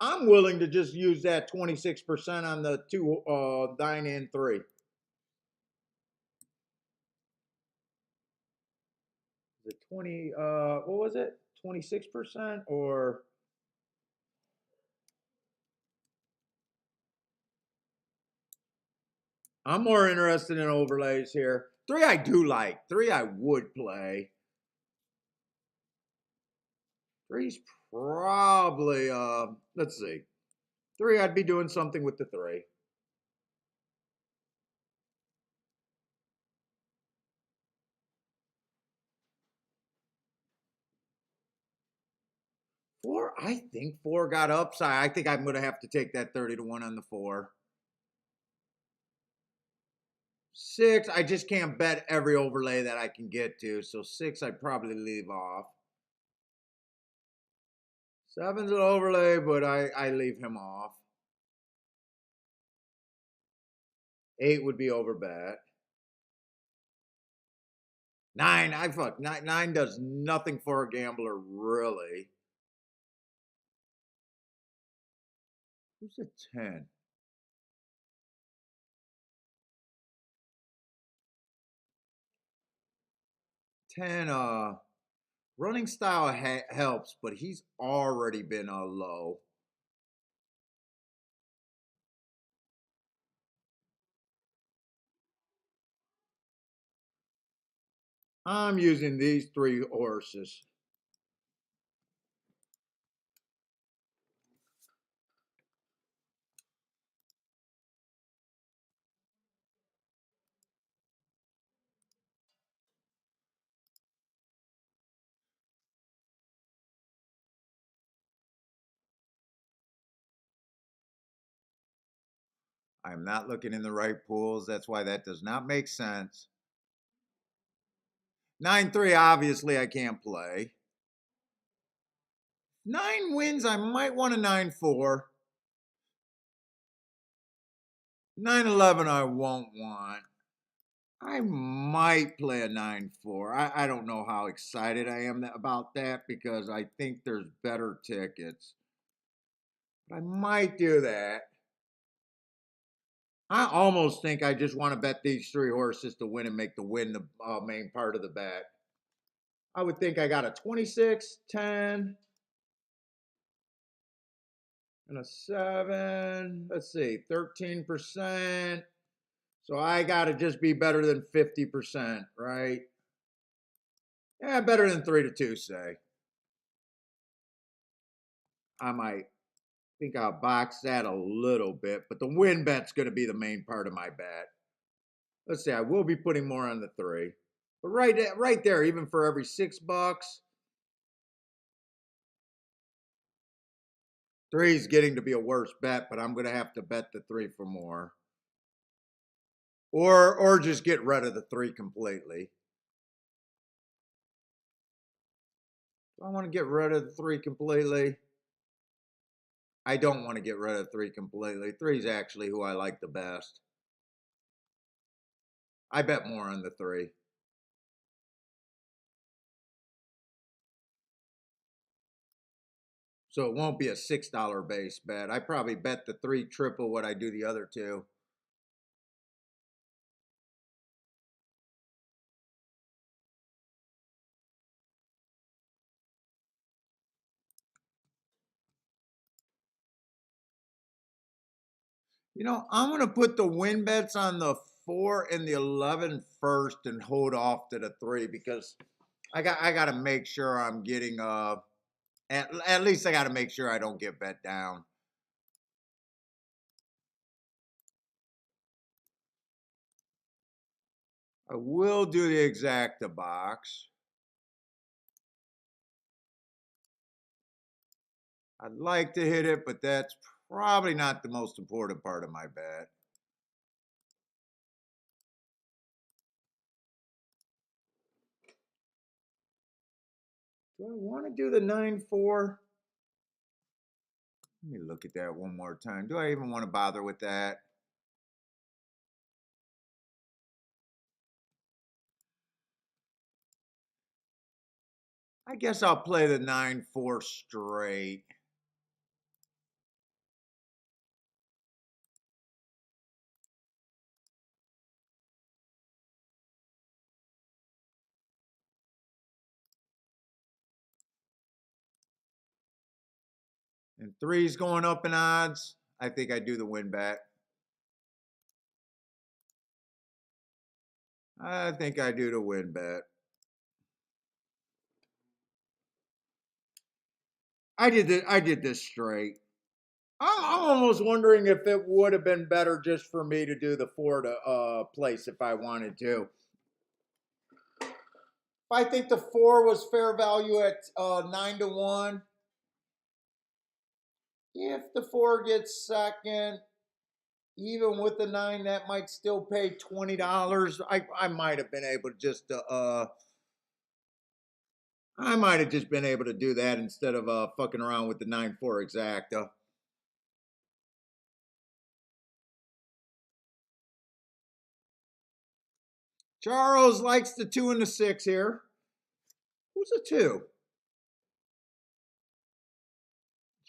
I'm willing to just use that 26% on the 9 and 3. The 20 what was it? 26% or I'm more interested in overlays here. 3 I do like. 3 I would play. 3's probably let's see. 3 I'd be doing something with the 3. 4, I think 4 got upside. I think I'm going to have to take that 30-1 on the 4. 6, I just can't bet every overlay that I can get to. So 6, I'd probably leave off. 7's an overlay, but I leave him off. 8 would be over bet. 9, I fuck. 9 does nothing for a gambler, really. Who's a 10? 10, running style helps, but he's already been a low. I'm using these 3 horses. I'm not looking in the right pools. That's why that does not make sense. 9-3, obviously, I can't play. 9 wins, I might want a 9-4. 9-11, I won't want. I might play a 9-4. I don't know how excited I am about that because I think there's better tickets. But I might do that. I almost think I just want to bet these 3 horses to win and make the win the main part of the bet. I would think I got a 26, 10, and a 7. Let's see, 13%. So I got to just be better than 50%, right? Yeah, better than 3-2, say. I might think I'll box that a little bit, but the win bet's going to be the main part of my bet. Let's see, I will be putting more on the 3. But right there, even for every $6, 3's getting to be a worse bet, but I'm going to have to bet the 3 for more. Or just get rid of the 3 completely. Do I want to get rid of the 3 completely? I don't want to get rid of 3 completely. 3's actually who I like the best. I bet more on the 3. So it won't be a $6 base bet. I probably bet the 3 triple what I do the other 2. You know, I'm going to put the win bets on the 4 and the 11 first and hold off to the 3 because I got to make sure I'm getting at least I got to make sure I don't get bet down. I will do the exacta box. I'd like to hit it, but that's probably not the most important part of my bet. Do I want to do the 9-4? Let me look at that one more time. Do I even want to bother with that? I guess I'll play the 9-4 straight. And 3's going up in odds. I think I do the win bet. I think I do the win bet. I did this straight. I'm almost wondering if it would have been better just for me to do the 4 to place if I wanted to. I think the 4 was fair value at 9 to 1. If the 4 gets second, even with the 9, that might still pay $20. I might have been able to just I might have just been able to do that instead of fucking around with the 9-4 exacta. Charles likes the 2 and the 6 here. Who's a 2?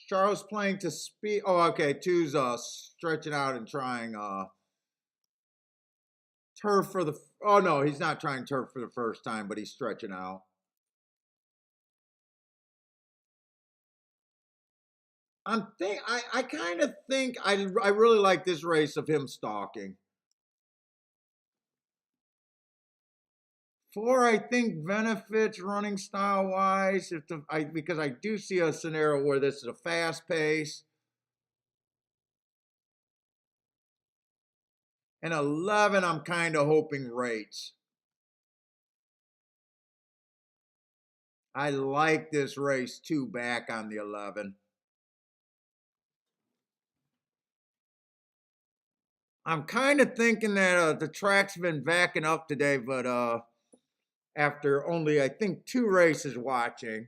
Charles playing to speed. Oh, okay. 2's stretching out and trying turf for the. Oh no, he's not trying turf for the first time, but he's stretching out. I kind of think I really like this race of him stalking. 4, I think benefits running style wise because I do see a scenario where this is a fast pace. And 11, I'm kind of hoping rates. I like this race 2 back on the 11. I'm kind of thinking that the track's been backing up today, but after only, I think, 2 races watching.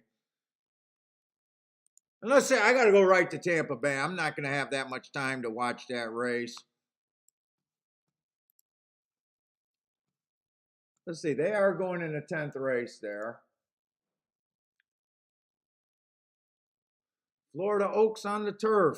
And let's say I got to go right to Tampa Bay. I'm not going to have that much time to watch that race. Let's see. They are going in the 10th race there. Florida Oaks on the turf.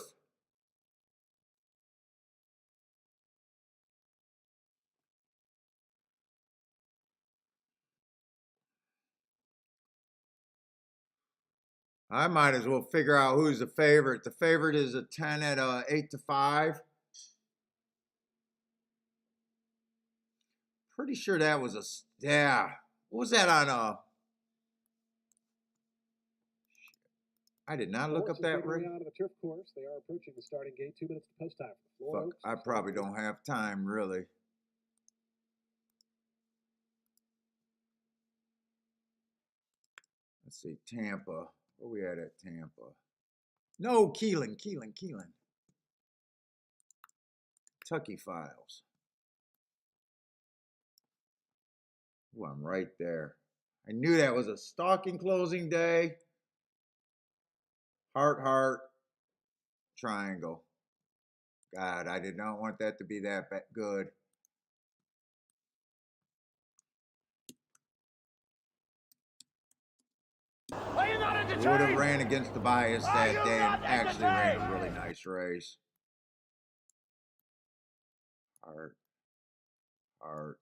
I might as well figure out who's the favorite. The favorite is a 10 at 8 to 5. Pretty sure that was a, yeah. What was that on I did not look up that race. Out of the turf course. They are approaching the starting gate. 2 minutes to post time. Fuck, I probably don't have time, really. Let's see, Tampa. Where we at Tampa? No, Keelan. Kentucky Files. Ooh, I'm right there. I knew that was a stalking closing day. Heart, triangle. God, I did not want that to be that good. Are you not entertained? Would have ran against the bias that day and actually ran a really nice race. Heart, triangle.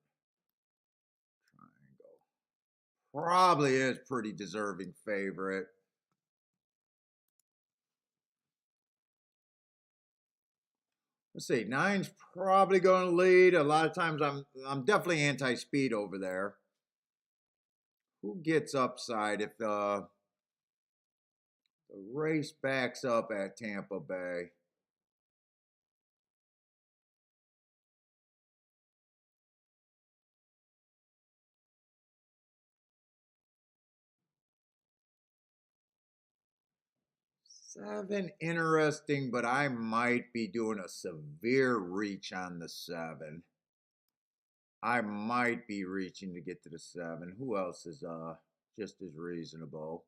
Probably is pretty deserving favorite. Let's see, 9's probably going to lead. A lot of times I'm definitely anti-speed over there. Who gets upside if the race backs up at Tampa Bay? Seven, interesting, but I might be doing a severe reach on the 7. I might be reaching to get to the 7. Who else is just as reasonable?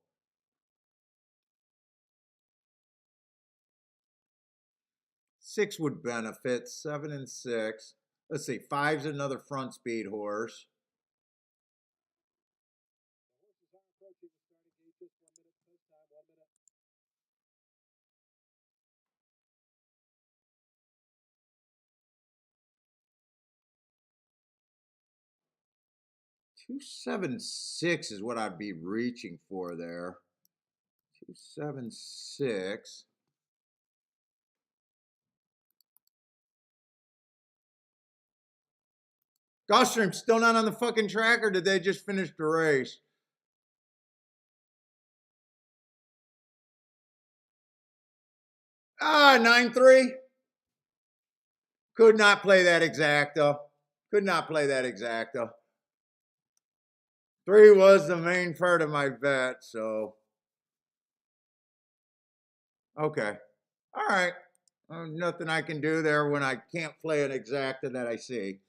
Six would benefit. 7 and 6. Let's see. 5's another front speed horse. 276 is what I'd be reaching for there. 276. Gulfstream still not on the fucking track, or did they just finish the race? Ah, 9-3. Could not play that exacto. Could not play that exacto. 3 was the main part of my bet, so. Okay. All right. Nothing I can do there when I can't play an exacta that I see.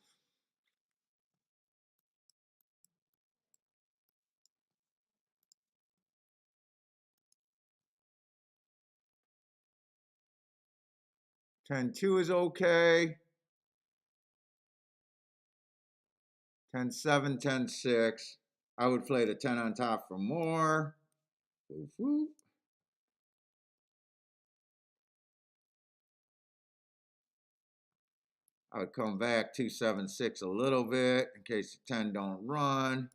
$10-2 is okay. 10-7, 10-6. I would play the 10 on top for more. Woof, woof. I would come back 2-7-6 a little bit in case the 10 don't run.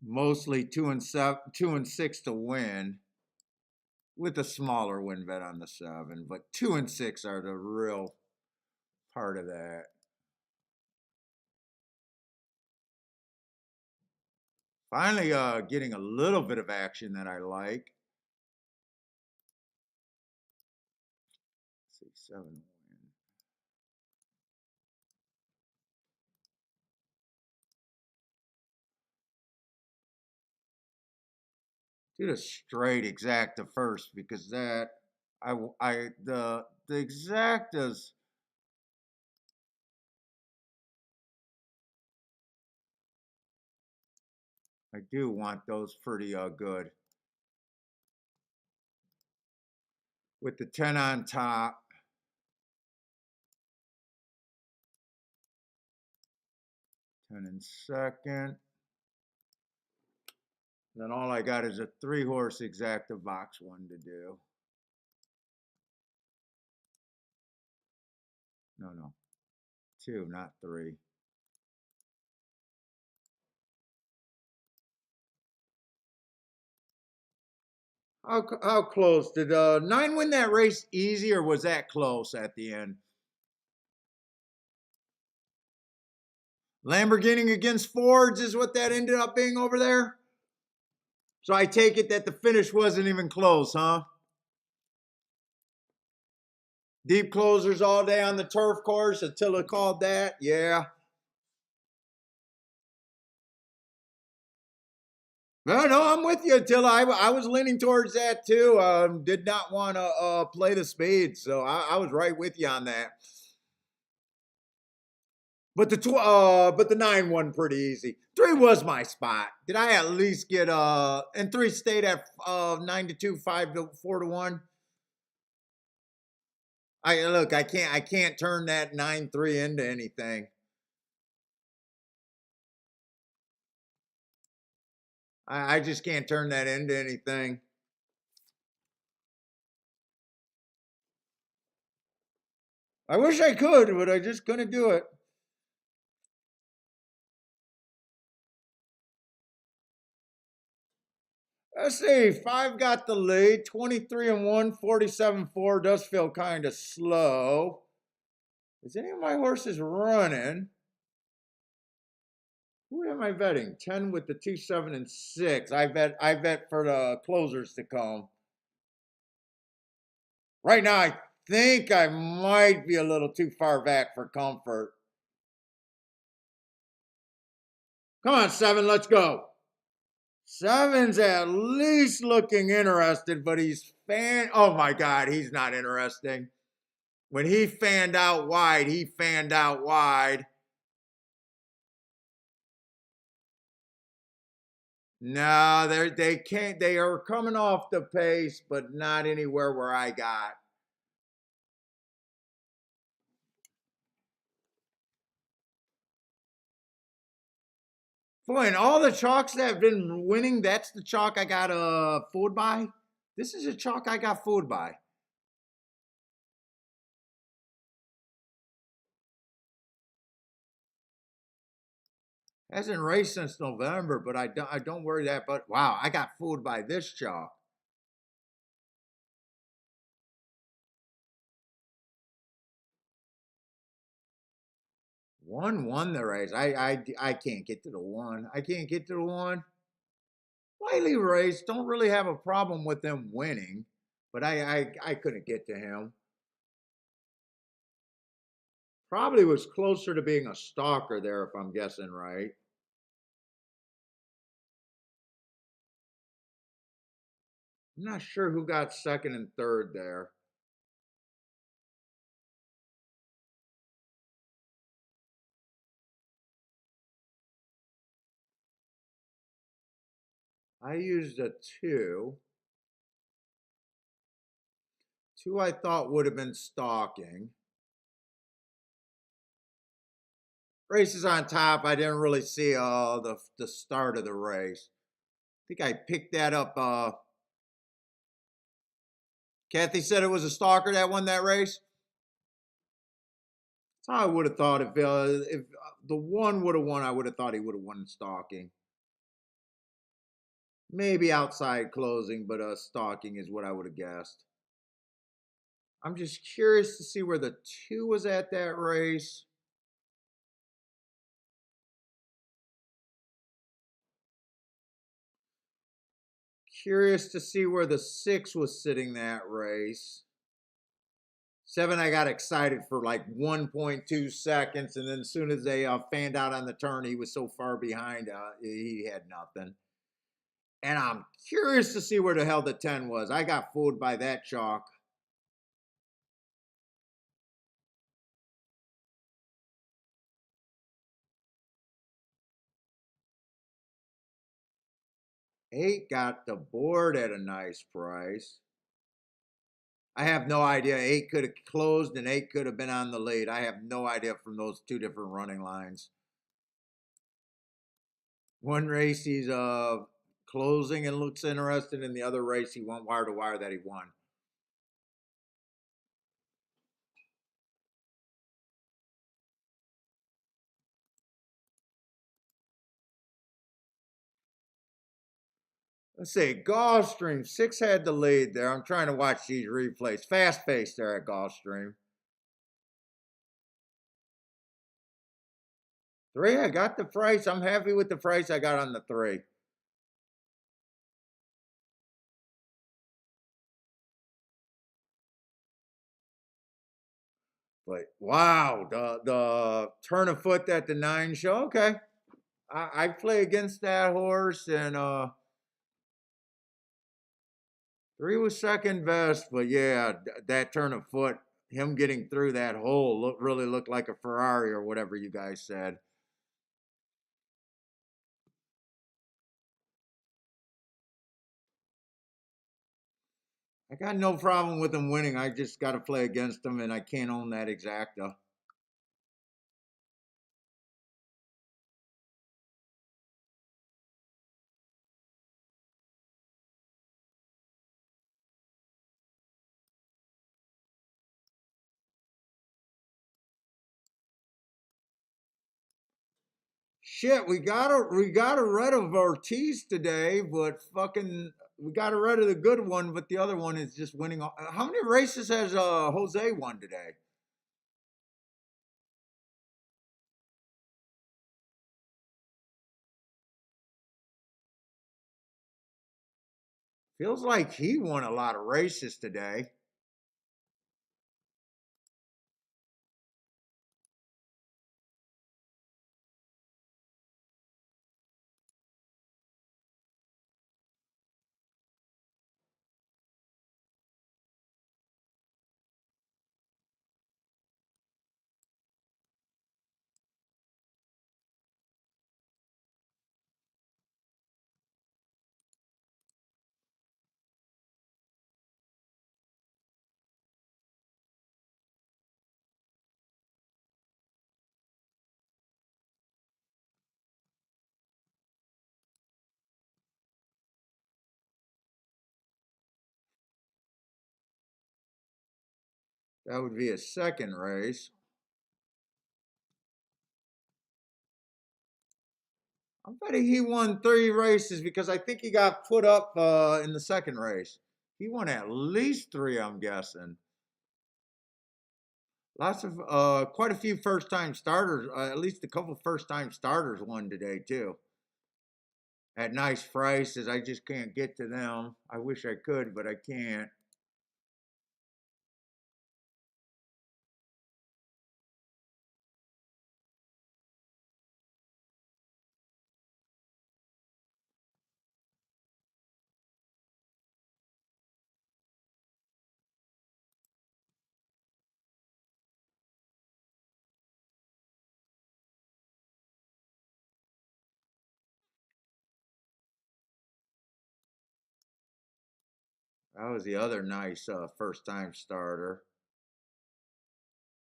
Mostly 2-6 to win, with a smaller win bet on the 7. But 2-6 are the real part of that. Finally, getting a little bit of action that I like. 6-7 win. Do the straight exacta first, because that the exactas. I do want those pretty good. With the 10 on top. 10 in second. Then all I got is a 3-horse exacta box 1 to do. No. 2, not 3. How close? Did 9 win that race easy, or was that close at the end? Lamborghini against Fords is what that ended up being over there? So I take it that the finish wasn't even close, huh? Deep closers all day on the turf course. Attila called that. Yeah. No, I'm with you, Attila. I was leaning towards that too. Did not want to play the speed, so I was right with you on that. But the 9 won pretty easy. 3 was my spot. Did I at least get and 3 stayed at 9-2, 5-4-1? I can't turn that 9-3 into anything. I just can't turn that into anything. I wish I could, but I just couldn't do it. Let's see. 5 got the lead. 23-1, 47-4 does feel kind of slow. Is any of my horses running? Who am I betting? 10 with the 2, 7, and 6. I bet for the closers to come. Right now, I think I might be a little too far back for comfort. Come on, 7, let's go. 7's at least looking interested, but oh my God, he's not interesting. When he fanned out wide, he fanned out wide. No, they can't. They are coming off the pace, but not anywhere where I got. Boy, and all the chalks that have been winning, that's the chalk I got fooled by. This is a chalk I got fooled by. Hasn't raced since November, but I don't worry that. But wow, I got fooled by this chalk. One won the race. I can't get to the one. I can't get to the one. Lightly raced. Don't really have a problem with them winning, but I couldn't get to him. Probably was closer to being a stalker there, if I'm guessing right. I'm not sure who got second and third there. I used a two. Two I thought would have been stalking. Races on top. I didn't really see the start of the race. I think I picked that up. Kathy said it was a stalker that won that race. That's how I would have thought if the one would have won. I would have thought he would have won stalking. Maybe outside closing, but stalking is what I would have guessed. I'm just curious to see where the two was at that race. Curious to see where the six was sitting that race. Seven, I got excited for like 1.2 seconds, and then as soon as they fanned out on the turn, he was so far behind, he had nothing. And I'm curious to see where the hell the 10 was. I got fooled by that chalk. Eight got the board at a nice price. I have no idea. Eight could have closed and eight could have been on the lead. I have no idea from those two different running lines. One race he's closing and looks interested. In the other race he went wire to wire that he won. Let's see, Gulfstream, six had the lead there. I'm trying to watch these replays. Fast pace there at Gulfstream. Three, I got the price. I'm happy with the price I got on the three. But wow, the turn of foot at the nine show. Okay. I play against that horse, and three was second best, but yeah, that turn of foot, him getting through that hole really looked like a Ferrari or whatever you guys said. I got no problem with him winning. I just got to play against him, and I can't own that exacta. Shit, we got rid of Ortiz today, but fucking we got rid of the good one, but the other one is just winning. How many races has Jose won today? Feels like he won a lot of races today. That would be a second race. I'm betting he won 3 races because I think he got put up in the second race. He won at least 3, I'm guessing. Lots of quite a few first-time starters. At least a couple first-time starters won today too. At nice prices. I just can't get to them. I wish I could, but I can't. That was the other nice first-time starter.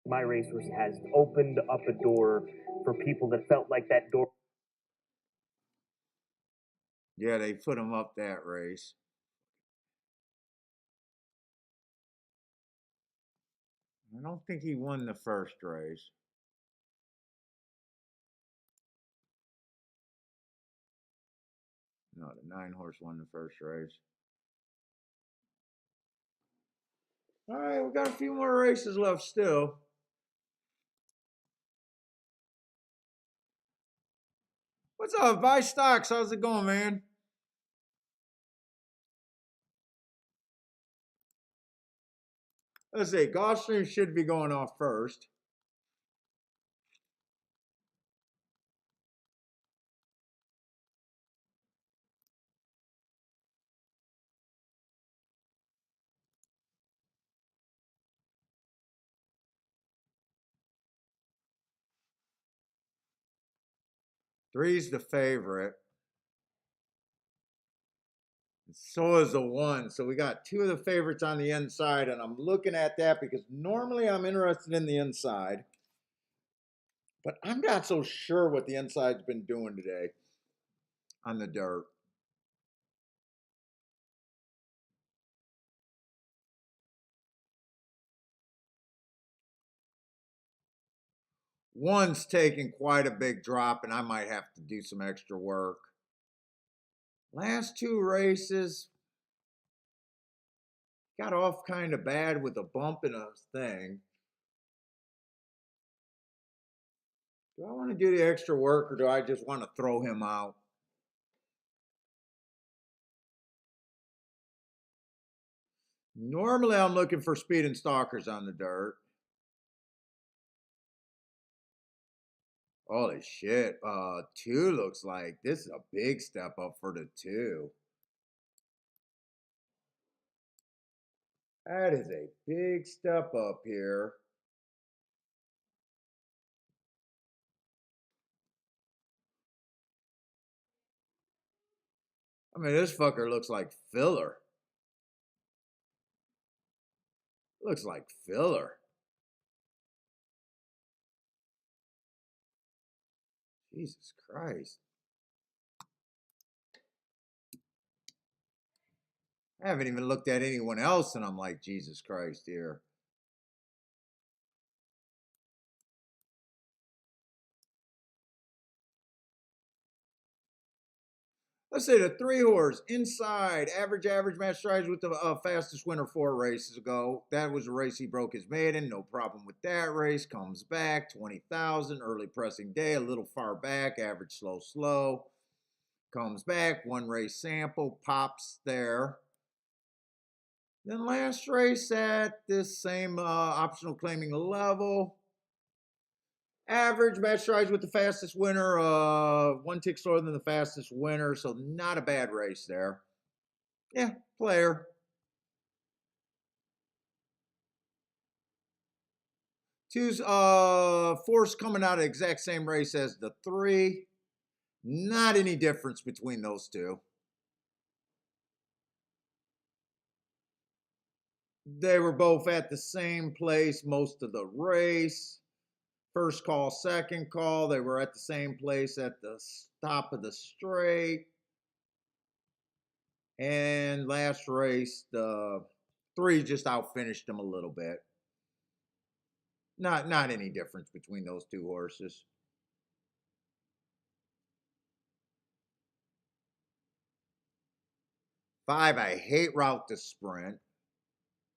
My racers has opened up a door for people that felt like that door. Yeah, they put him up that race. I don't think he won the first race. No, the 9-horse won the first race. All right, we got a few more races left still. What's up, Buy Stocks? How's it going, man? Let's see. Gulfstream should be going off first. Three's the favorite. So is the 1. So we got 2 of the favorites on the inside, and I'm looking at that because normally I'm interested in the inside. But I'm not so sure what the inside's been doing today on the dirt. One's taking quite a big drop, and I might have to do some extra work. Last 2 races got off kind of bad with a bump in a thing. Do I want to do the extra work, or do I just want to throw him out? Normally, I'm looking for speed and stalkers on the dirt. Holy shit. 2 looks like this is a big step up for the 2. That is a big step up here. I mean, this fucker looks like filler. Looks like filler. Jesus Christ. I haven't even looked at anyone else, and I'm like, Jesus Christ here. Let's say the 3-horse inside average match strides with the fastest winner 4 races ago. That was a race he broke his maiden. No problem with that race. Comes back 20,000 early pressing day, a little far back. Average slow. Comes back 1 race sample, pops there. Then last race at this same optional claiming level. Average match strides with the fastest winner, 1 tick slower than the fastest winner, so not a bad race there. Yeah, player. 2's force coming out of the exact same race as the 3. Not any difference between those 2. They were both at the same place most of the race. First call, second call, they were at the same place at the top of the straight. And last race, the 3 just outfinished them a little bit. Not any difference between those 2 horses. 5, I hate route to sprint.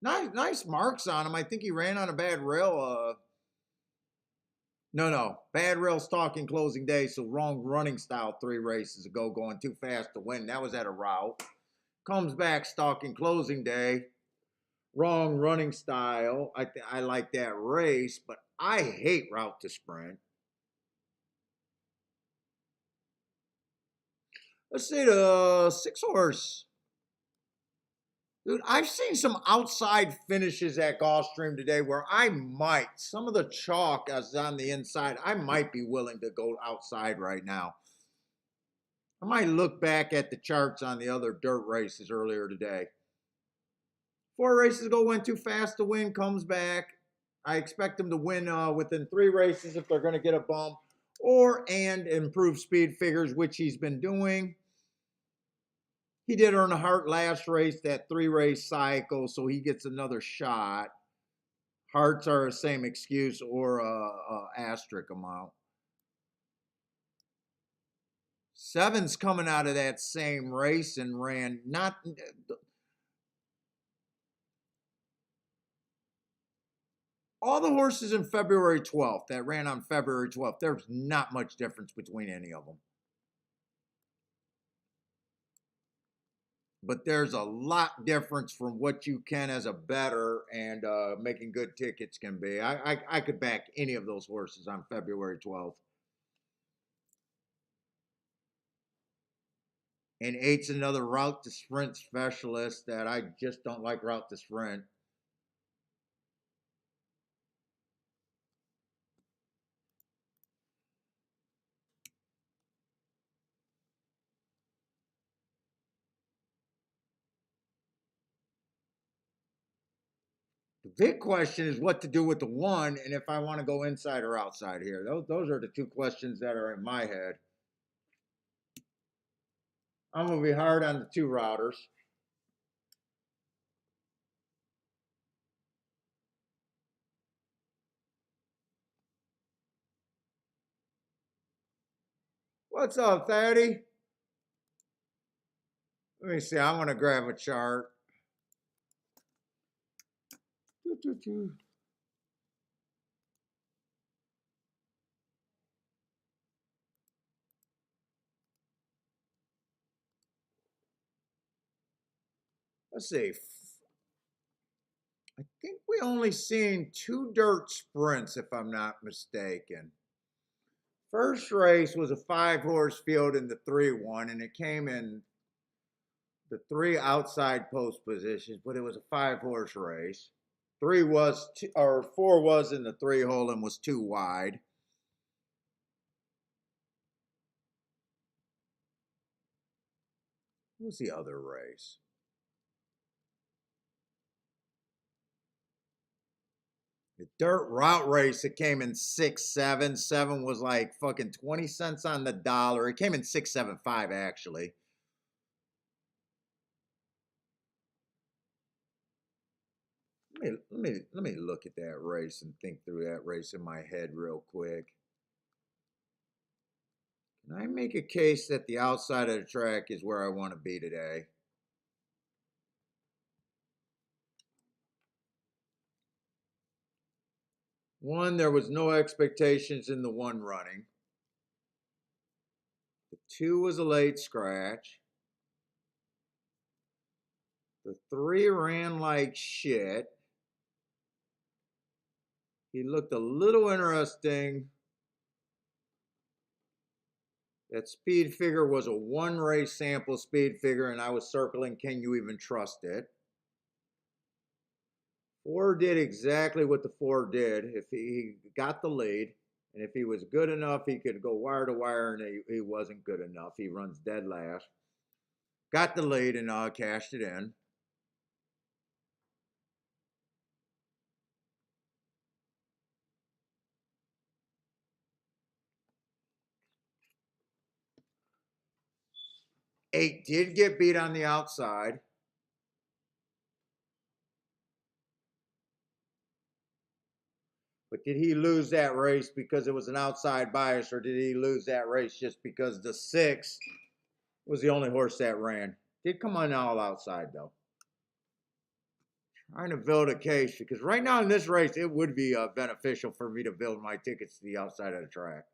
Nice marks on him. I think he ran on a bad rail. No, bad rail stalking closing day, so wrong running style 3 races ago, going too fast to win. That was at a route. Comes back stalking closing day, wrong running style. I like that race, but I hate route to sprint. Let's see the 6 horse. Dude, I've seen some outside finishes at Gulfstream today where I might, some of the chalk is on the inside, I might be willing to go outside right now. I might look back at the charts on the other dirt races earlier today. 4 races ago, went too fast to win, comes back. I expect them to win within 3 races if they're going to get a bump and improve speed figures, which he's been doing. He did earn a heart last race, that 3-race cycle, so he gets another shot. Hearts are the same excuse or asterisk amount. 7's coming out of that same race and ran not. All the horses in February 12th that ran on February 12th, there's not much difference between any of them. But there's a lot difference from what you can as a bettor and making good tickets can be. I could back any of those horses on February 12th. And 8's another route to sprint specialist that I just don't like route to sprint. The big question is what to do with the 1 and if I want to go inside or outside here. Those are the 2 questions that are in my head. I'm going to be hard on the 2 routers. What's up, Thaddy? Let me see. I want to grab a chart. Let's see. I think we only seen 2 dirt sprints, if I'm not mistaken. First race was a 5-horse field in the 3-1, and it came in the 3 outside post positions, but it was a 5-horse race. 4 was in the 3 hole and was too wide. What was the other race? The dirt route race, it came in 6-7. 7 was like fucking 20 cents on the dollar. It came in 6-7-5 actually. Let me look at that race and think through that race in my head real quick. Can I make a case that the outside of the track is where I want to be today? One, there was no expectations in the 1 running. The 2 was a late scratch. The 3 ran like shit. He looked a little interesting. That speed figure was a 1-race sample speed figure, and I was circling, can you even trust it? 4 did exactly what the 4 did. If he got the lead, and if he was good enough, he could go wire to wire, and he wasn't good enough. He runs dead last. Got the lead and cashed it in. Eight did get beat on the outside. But did he lose that race because it was an outside bias, or did he lose that race just because the 6 was the only horse that ran? Did come on all outside though. Trying to build a case because right now in this race, it would be beneficial for me to build my tickets to the outside of the track.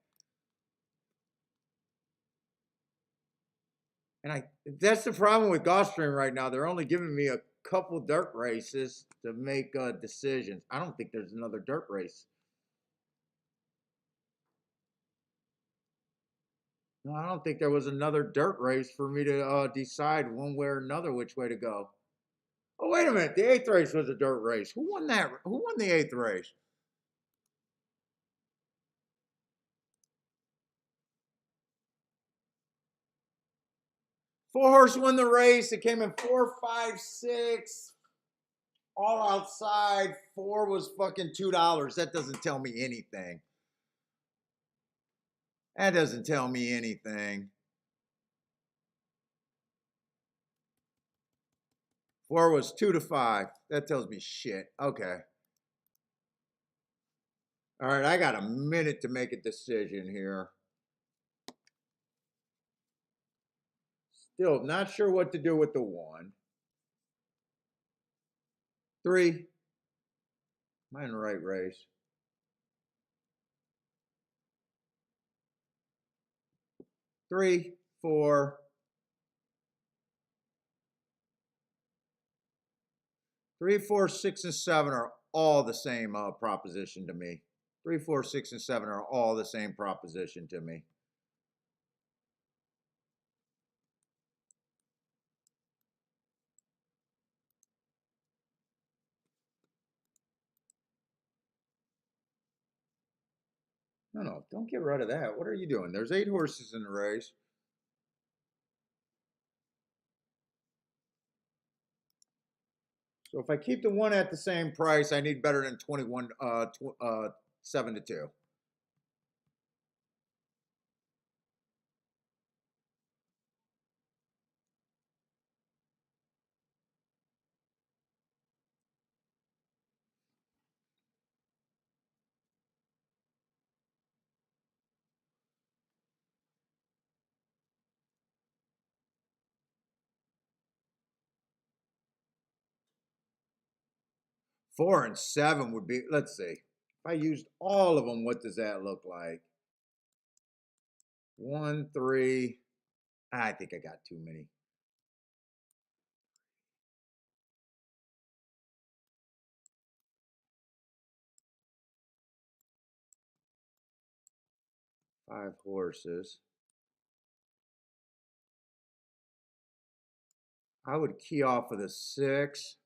And that's the problem with Gulfstream right now. They're only giving me a couple dirt races to make decisions. I don't think there's another dirt race. No, I don't think there was another dirt race for me to decide one way or another which way to go. Oh, wait a minute. The 8th race was a dirt race. Who won that? Who won the 8th race? Four Horse won the race. It came in 4, 5, 6. All outside. 4 was fucking $2. That doesn't tell me anything. That doesn't tell me anything. 4 was 2 to 5. That tells me shit. Okay. All right, I got a minute to make a decision here. Still not sure what to do with the 1. 3. Am I in the right race? 3, 4. 3, 4, 6, and 7 are all the same proposition to me. 3, 4, 6, and 7 are all the same proposition to me. No, don't get rid of that. What are you doing? There's 8 horses in the race. So if I keep the 1 at the same price, I need better than 21, 7 to 2. Four and 7 would be, let's see. If I used all of them, what does that look like? 1, 3. I think I got too many. Five horses. I would key off of the 6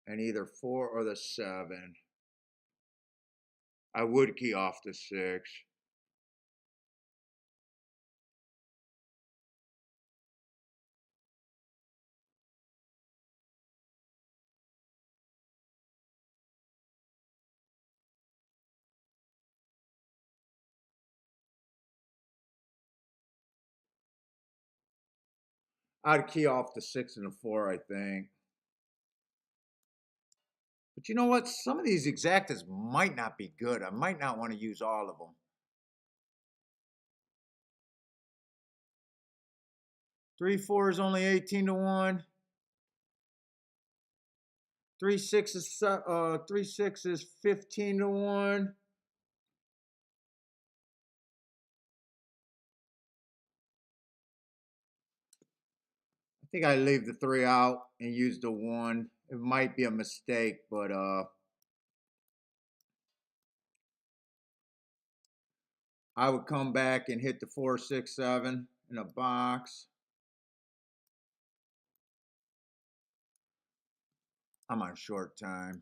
and either 4 or the 7. I would key off the 6. I'd key off the 6 and the 4, I think. But you know what? Some of these exactas might not be good. I might not want to use all of them. 3, 4 is only 18 to 1. 3, 6 is 3, 6 is 15 to 1. I think I leave the 3 out and use the 1. It might be a mistake, but I would come back and hit the 4, 6, 7 in a box. I'm on short time.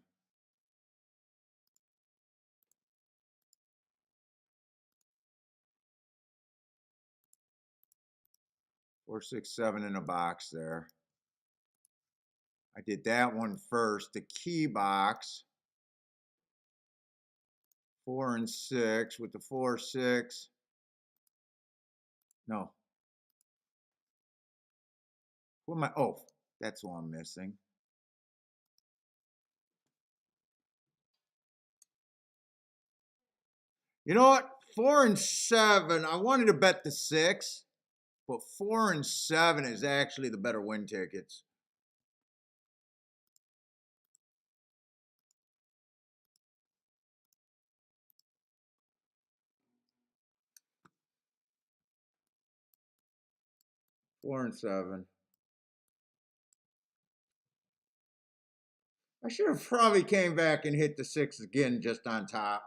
Four, 6, 7 in a box there. I did that one first. The key box. 4 and 6 with the 4, 6. No. Who am I? Oh, that's who I'm missing. You know what? 4 and 7. I wanted to bet the 6. But 4 and 7 is actually the better win tickets. Four and 7. I should have probably came back and hit the 6 again just on top.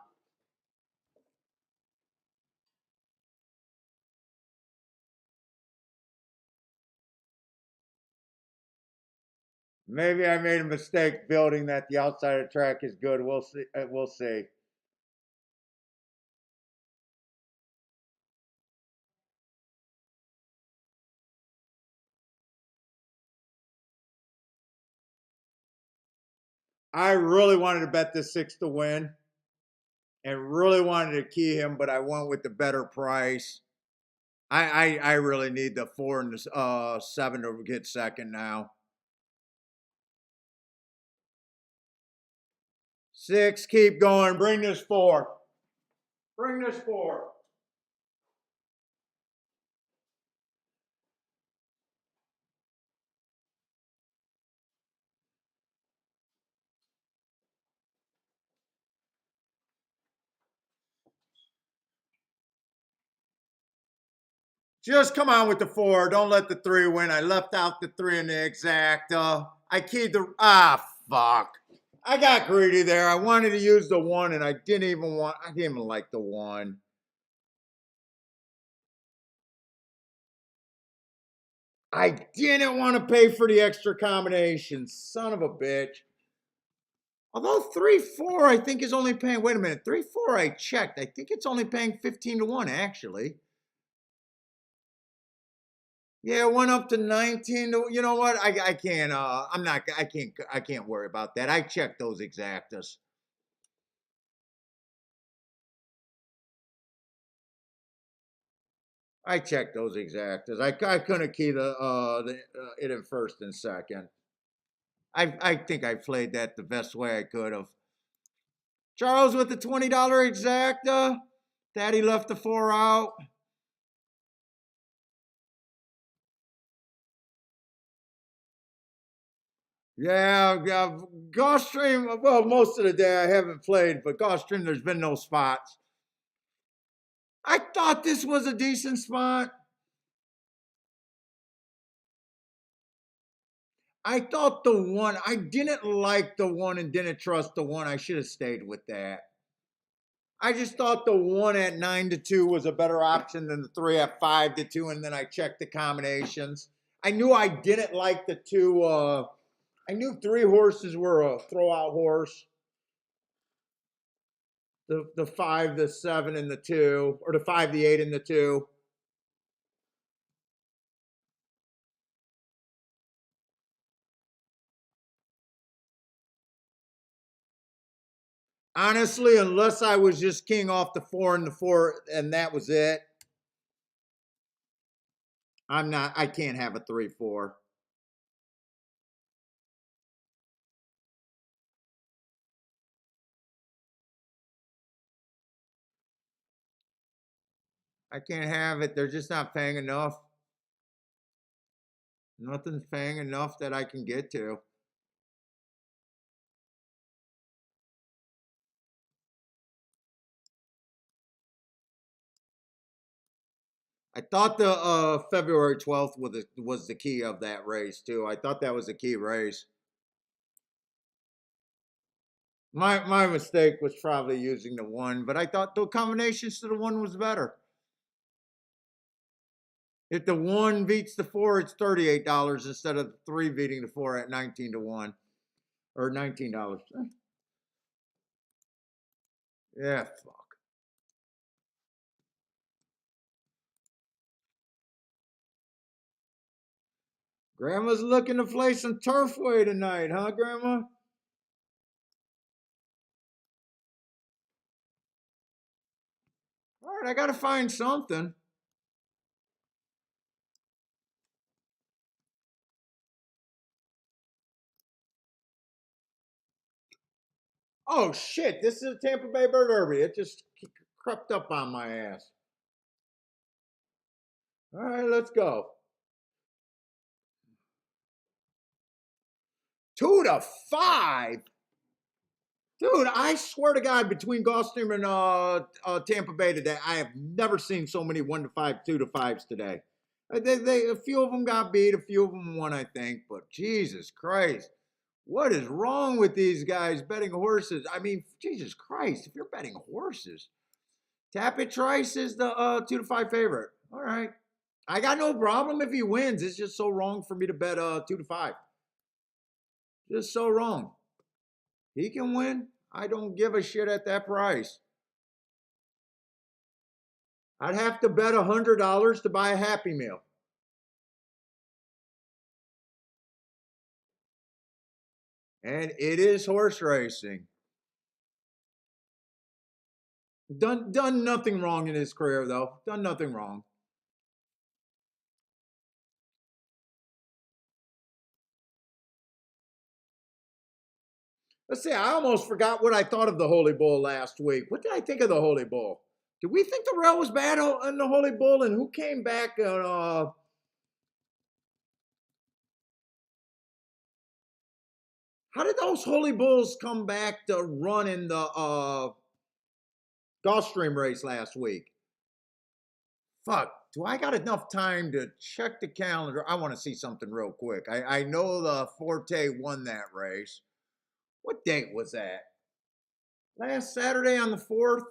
Maybe I made a mistake building that the outside of the track is good. We'll see. We'll see. I really wanted to bet this 6 to win and really wanted to key him, but I went with the better price. I really need the 4 and the 7 to get second now. 6, keep going. Bring this 4. Bring this 4. Just come on with the 4. Don't let the 3 win. I left out the 3 in the exact. I keyed the. Fuck. I got greedy there. I wanted to use the 1, and I didn't even like the 1. I didn't want to pay for the extra combination. Son of a bitch. Although 3-4, I think is only paying. Wait a minute. 3-4, I checked. I think it's only paying 15 to 1, actually. Yeah, it went up to 19 to. You know what? I can't. I can't worry about that. I checked those exactas. I checked those exactas. I couldn't key it in first and second. I think I played that the best way I could have. Charles with the $20 exacta. Daddy left the 4 out. Yeah, Gulfstream. Well, most of the day I haven't played, but Gulfstream, there's been no spots. I thought this was a decent spot. I thought the 1, I didn't like the 1 and didn't trust the 1. I should have stayed with that. I just thought the 1 at 9 to 2 was a better option than the 3 at 5 to 2, and then I checked the combinations. I knew I didn't like the 2. I knew 3 horses were a throwout horse. The 5, the 7, and the 2, or the 5, the 8, and the 2. Honestly, unless I was just king off the 4 and the 4, and that was it, I can't have a 3-4. I can't have it. They're just not paying enough. Nothing's paying enough that I can get to. I thought the February 12th was the key of that race too. I thought that was a key race. My mistake was probably using the 1, but I thought the combinations to the 1 was better. If the 1 beats the 4, it's $38 instead of the 3 beating the 4 at 19 to 1 or $19. Yeah, fuck. Grandma's looking to play some Turfway tonight, huh, Grandma? All right, I got to find something. Oh, shit. This is a Tampa Bay Bird Derby. It just crept up on my ass. All right, let's go. 2-5. Dude, I swear to God, between Gulfstream and Tampa Bay today, I have never seen so many 1-5, 2-5s today. A few of them got beat, a few of them won, I think. But Jesus Christ, what is wrong with these guys betting horses? I mean, Jesus Christ, if you're betting horses, Tapit Trice is the 2-5 favorite. All right, I got no problem if he wins. It's just so wrong for me to bet 2-5. Just so wrong. He can win. I don't give a shit at that price. I'd have to bet $100 to buy a Happy Meal. And it is horse racing. Done nothing wrong in his career, though. Done nothing wrong. Let's see, I almost forgot what I thought of the Holy Bull last week. What did I think of the Holy Bull? Did we think the rail was bad in the Holy Bull? And who came back? How did those Holy Bulls come back to run in the Gulfstream race last week? Fuck, do I got enough time to check the calendar? I want to see something real quick. I know the Forte won that race. What date was that? Last Saturday on the 4th?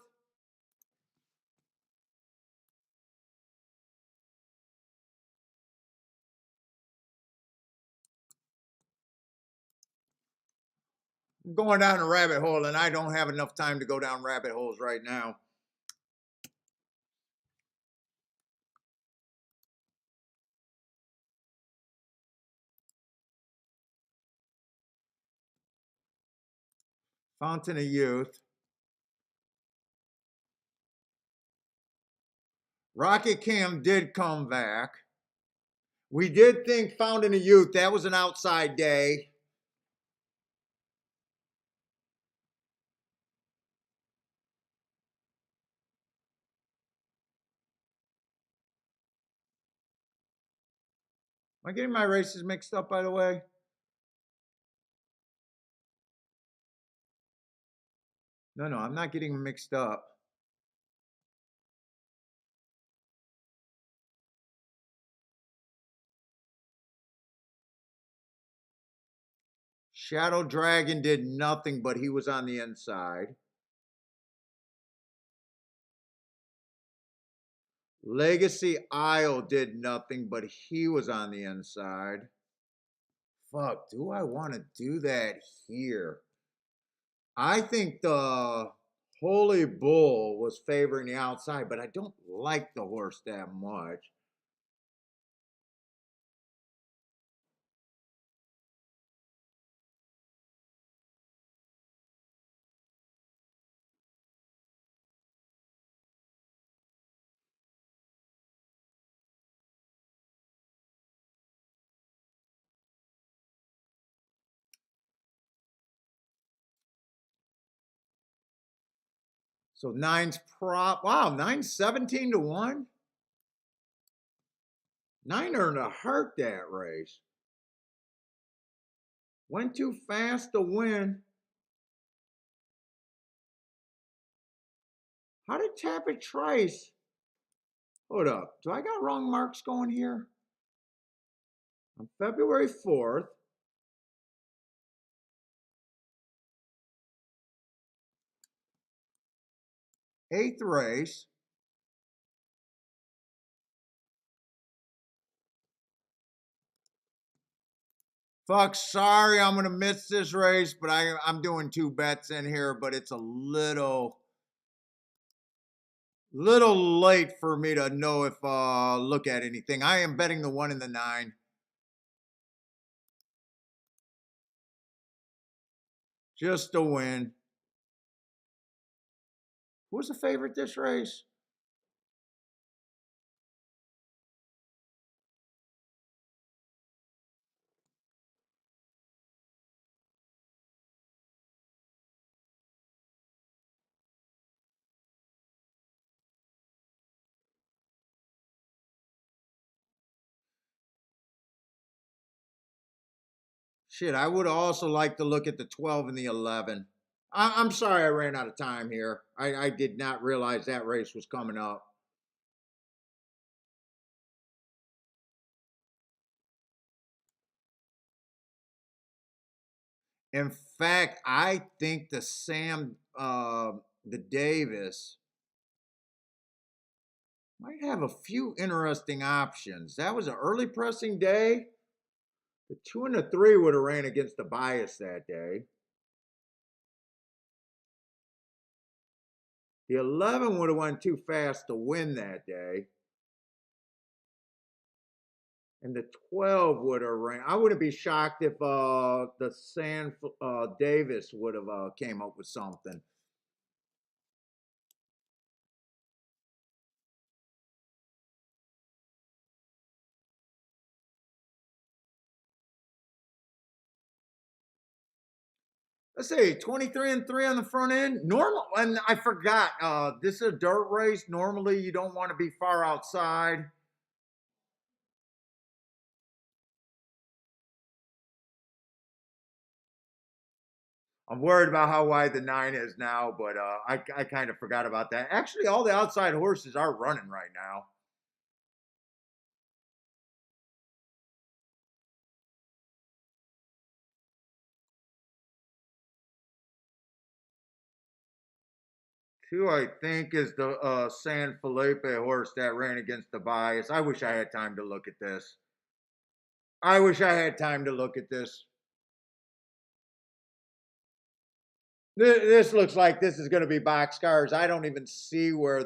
I'm going down a rabbit hole, and I don't have enough time to go down rabbit holes right now. Fountain of Youth. Rocket Cam did come back. We did think Fountain of Youth, that was an outside day. Am I getting my races mixed up, by the way? No, I'm not getting them mixed up. Shadow Dragon did nothing, but he was on the inside. Legacy Isle did nothing, but he was on the inside. Fuck, do I want to do that here? I think the Holy Bull was favoring the outside, but I don't like the horse that much. So nine's prop. Wow, nine's 17-1. Nine earned a hurt that race. Went too fast to win. How did Tapit Trice? Hold up. Do I got wrong marks going here? On February 4th. Eighth race. Fuck, sorry, I'm gonna miss this race, but I'm doing 2 bets in here, but it's a little late for me to know if look at anything. I am betting the 1 and the 9. Just to win. Who's the favorite this race? Shit, I would also like to look at the 12 and the 11. I'm sorry I ran out of time here. I did not realize that race was coming up. In fact, I think the Davis might have a few interesting options. That was an early pressing day. The 2 and the 3 would have ran against the bias that day. The 11 would have went too fast to win that day. And the 12 would have ran. I wouldn't be shocked if the Davis would have came up with something. Let's see, 23 and 3 on the front end. Normal, and I forgot, this is a dirt race. Normally, you don't want to be far outside. I'm worried about how wide the 9 is now, but I kind of forgot about that. Actually, all the outside horses are running right now. Two, I think, is the San Felipe horse that ran against the bias. I wish I had time to look at this. I wish I had time to look at this. This looks like this is going to be boxcars. I don't even see where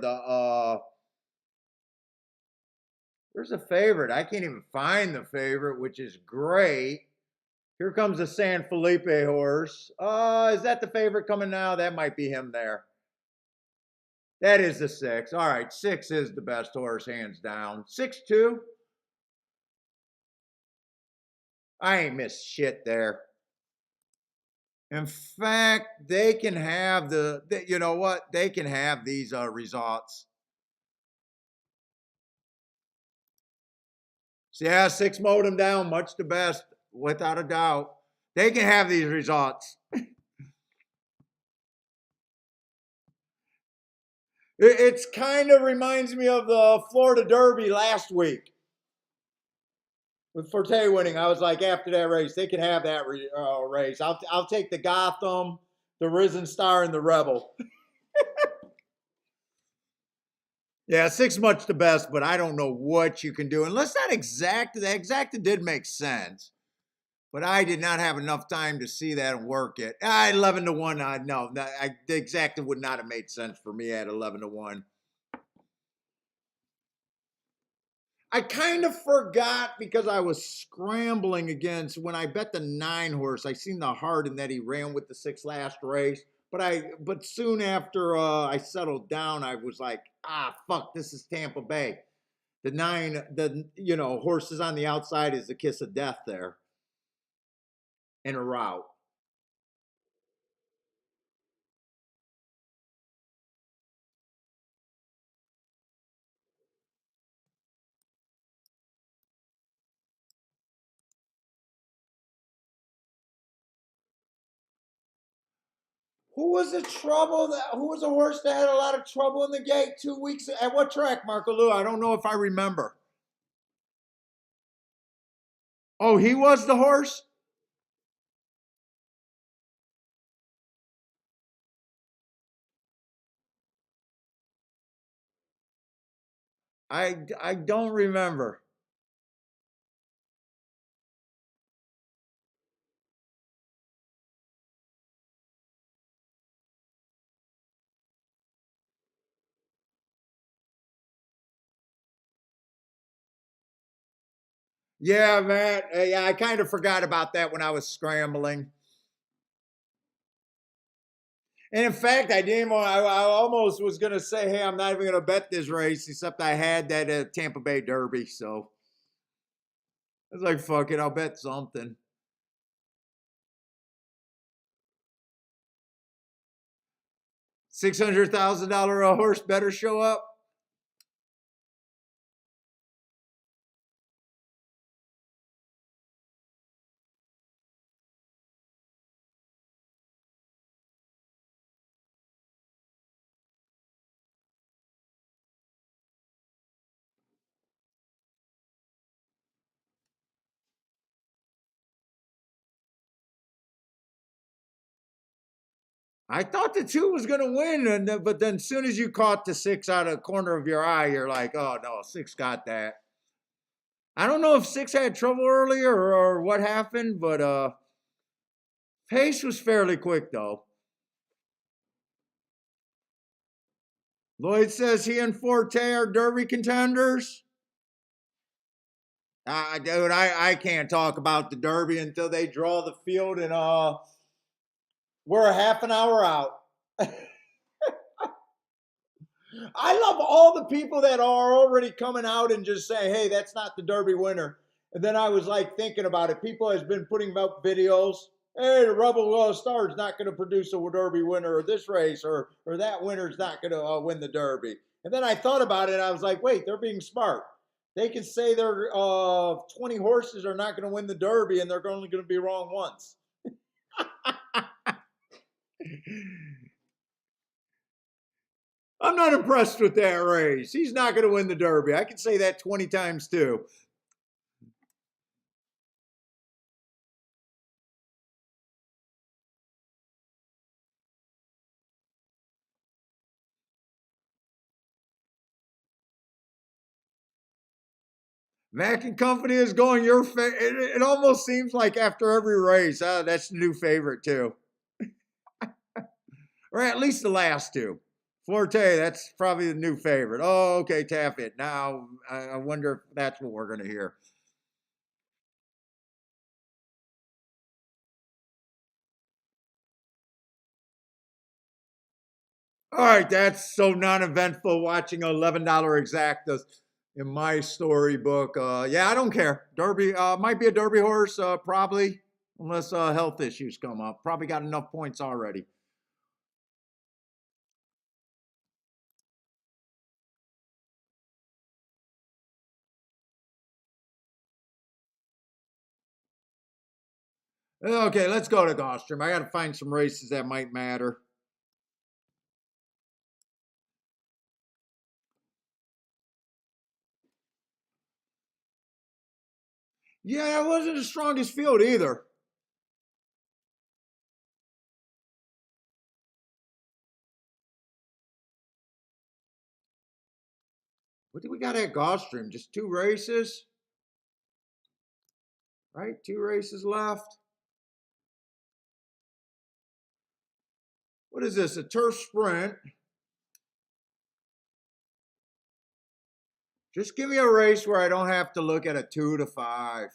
there's a favorite. I can't even find the favorite, which is great. Here comes the San Felipe horse. Is that the favorite coming now? That might be him there. That is the 6. All right, 6 is the best horse, hands down. 6-2. I ain't missed shit there. In fact, they can have you know what? They can have these results. So yeah, 6 mowed them down, much the best, without a doubt. They can have these results. It's kind of reminds me of the Florida Derby last week. With Forte winning, I was like, after that race, they can have that race. I'll take the Gotham, the Risen Star, and the Rebel. Yeah, 6 much the best, but I don't know what you can do. Unless that exacta did make sense. But I did not have enough time to see that and work it. 11 to 1, no. The exacta would not have made sense for me at 11 to 1. I kind of forgot because I was scrambling against when I bet the 9 horse. I seen the heart and that he ran with the 6 last race. But soon after I settled down, I was like, fuck, this is Tampa Bay. The 9, horses on the outside is the kiss of death there. In a route. Who was the horse that had a lot of trouble in the gate 2 weeks? At what track, Marco Lou? I don't know if I remember. Oh, he was the horse? I don't remember. Yeah, man. Yeah, I kind of forgot about that when I was scrambling. And in fact, I didn't. I almost was going to say, "Hey, I'm not even going to bet this race," except I had that Tampa Bay Derby. So I was like, "Fuck it, I'll bet something." $600,000 horse better show up. I thought the 2 was going to win, but then as soon as you caught the 6 out of the corner of your eye, you're like, oh no, 6 got that. I don't know if 6 had trouble earlier or what happened, but pace was fairly quick though. Lloyd says he and Forte are Derby contenders. Dude, I can't talk about the Derby until they draw the field, and we're a half an hour out. I love all the people that are already coming out and just saying, hey, that's not the Derby winner. And then I was like thinking about it. People has been putting up videos. Hey, the Rebel Star is not going to produce a Derby winner or this race, or that winner is not going to win the Derby. And then I thought about it. And I was like, wait, they're being smart. They can say their 20 horses are not going to win the Derby, and they're only going to be wrong once. I'm not impressed with that race. He's not going to win the Derby. I can say that 20 times too. Mac and Company is going your favorite. It almost seems like after every race, that's the new favorite too. Or at least the last 2. Forte, that's probably the new favorite. Oh, okay, tap it. Now, I wonder if that's what we're going to hear. All right, that's so non-eventful watching $11 exactas in my storybook. Yeah, I don't care. Derby might be a Derby horse, probably, unless health issues come up. Probably got enough points already. Okay, let's go to Gulfstream. I got to find some races that might matter. Yeah, that wasn't the strongest field either. What do we got at Gulfstream? Just 2 races? Right? 2 races left. What is this? A turf sprint? Just give me a race where I don't have to look at a 2 to 5.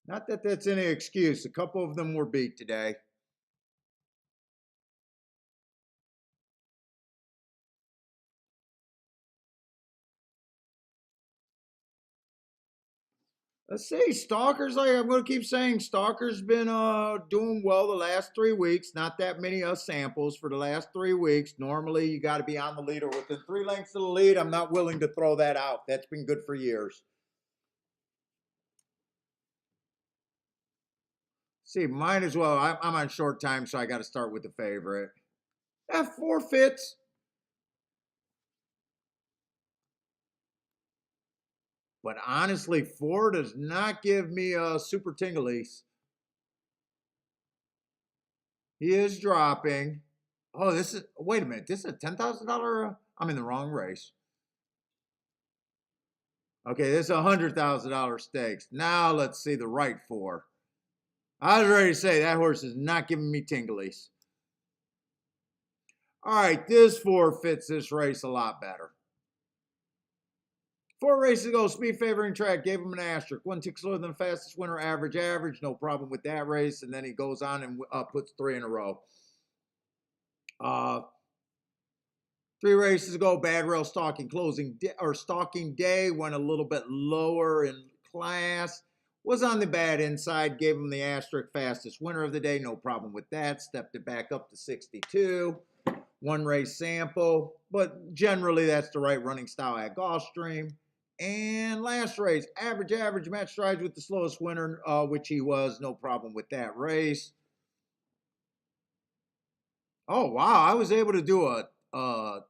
Not that that's any excuse. A couple of them were beat today. Let's see, Stalker's like, I'm going to keep saying Stalker's been doing well the last 3 weeks. Not that many samples for the last 3 weeks. Normally, you got to be on the lead or within 3 lengths of the lead. I'm not willing to throw that out. That's been good for years. See, might as well. I'm on short time, so I got to start with the favorite. That 4 fits. But honestly, 4 does not give me a super tinglies. He is dropping. Oh, this is, wait a minute. This is a $10,000? I'm in the wrong race. Okay, this is a $100,000 stakes. Now let's see the right 4. I was ready to say that horse is not giving me tinglies. All right, this 4 fits this race a lot better. 4 races ago, speed favoring track, gave him an asterisk. 1 tick slower than the fastest winner, average, no problem with that race. And then he goes on and puts 3 in a row. 3 races ago, bad rail stalking stalking day went a little bit lower in class. Was on the bad inside, gave him the asterisk, fastest winner of the day, no problem with that. Stepped it back up to 62. 1 race sample, but generally that's the right running style at Gulfstream. And last race, average, match strides with the slowest winner, which he was, no problem with that race. Oh, wow, I was able to do a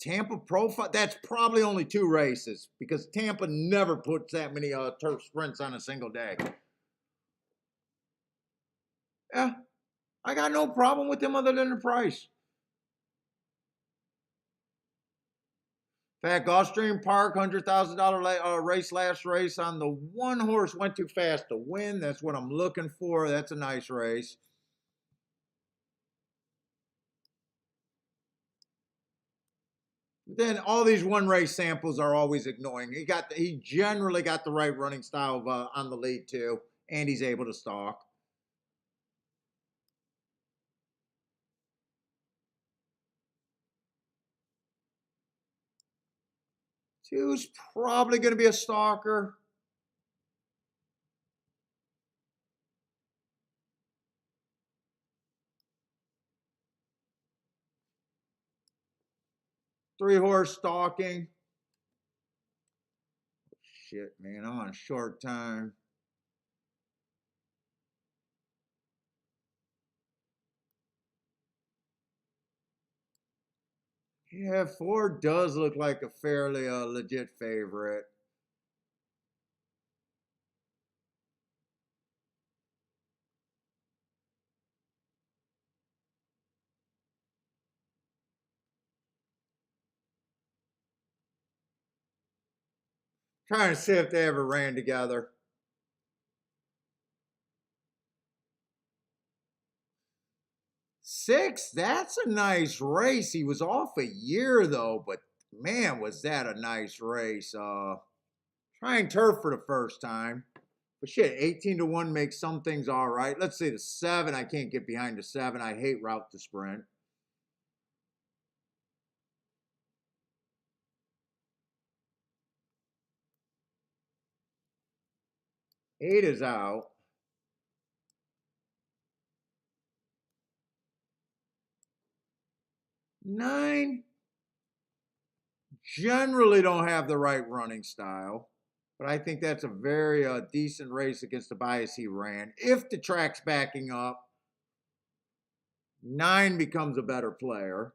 Tampa profile. That's probably only 2 races because Tampa never puts that many turf sprints on a single day. Yeah, I got no problem with him other than the price. In fact, Gulfstream Park, $100,000 race, last race on the one horse went too fast to win. That's what I'm looking for. That's a nice race. Then all these one race samples are always annoying. He generally got the right running style on the lead too, and he's able to stalk. Two's probably going to be a stalker. Three horse stalking. Shit, man, I'm on a short time. Yeah, four does look like a fairly legit favorite. Trying to see if they ever ran together. Six, that's a nice race. He was off a year though, but man, was that a nice race. Trying turf for the first time. But shit, 18-1 makes some things all right. Let's say the seven. I can't get behind the seven. I hate route to sprint. Eight is out. Nine generally don't have the right running style, but I think that's a very decent race against the bias he ran. If the track's backing up, nine becomes a better player.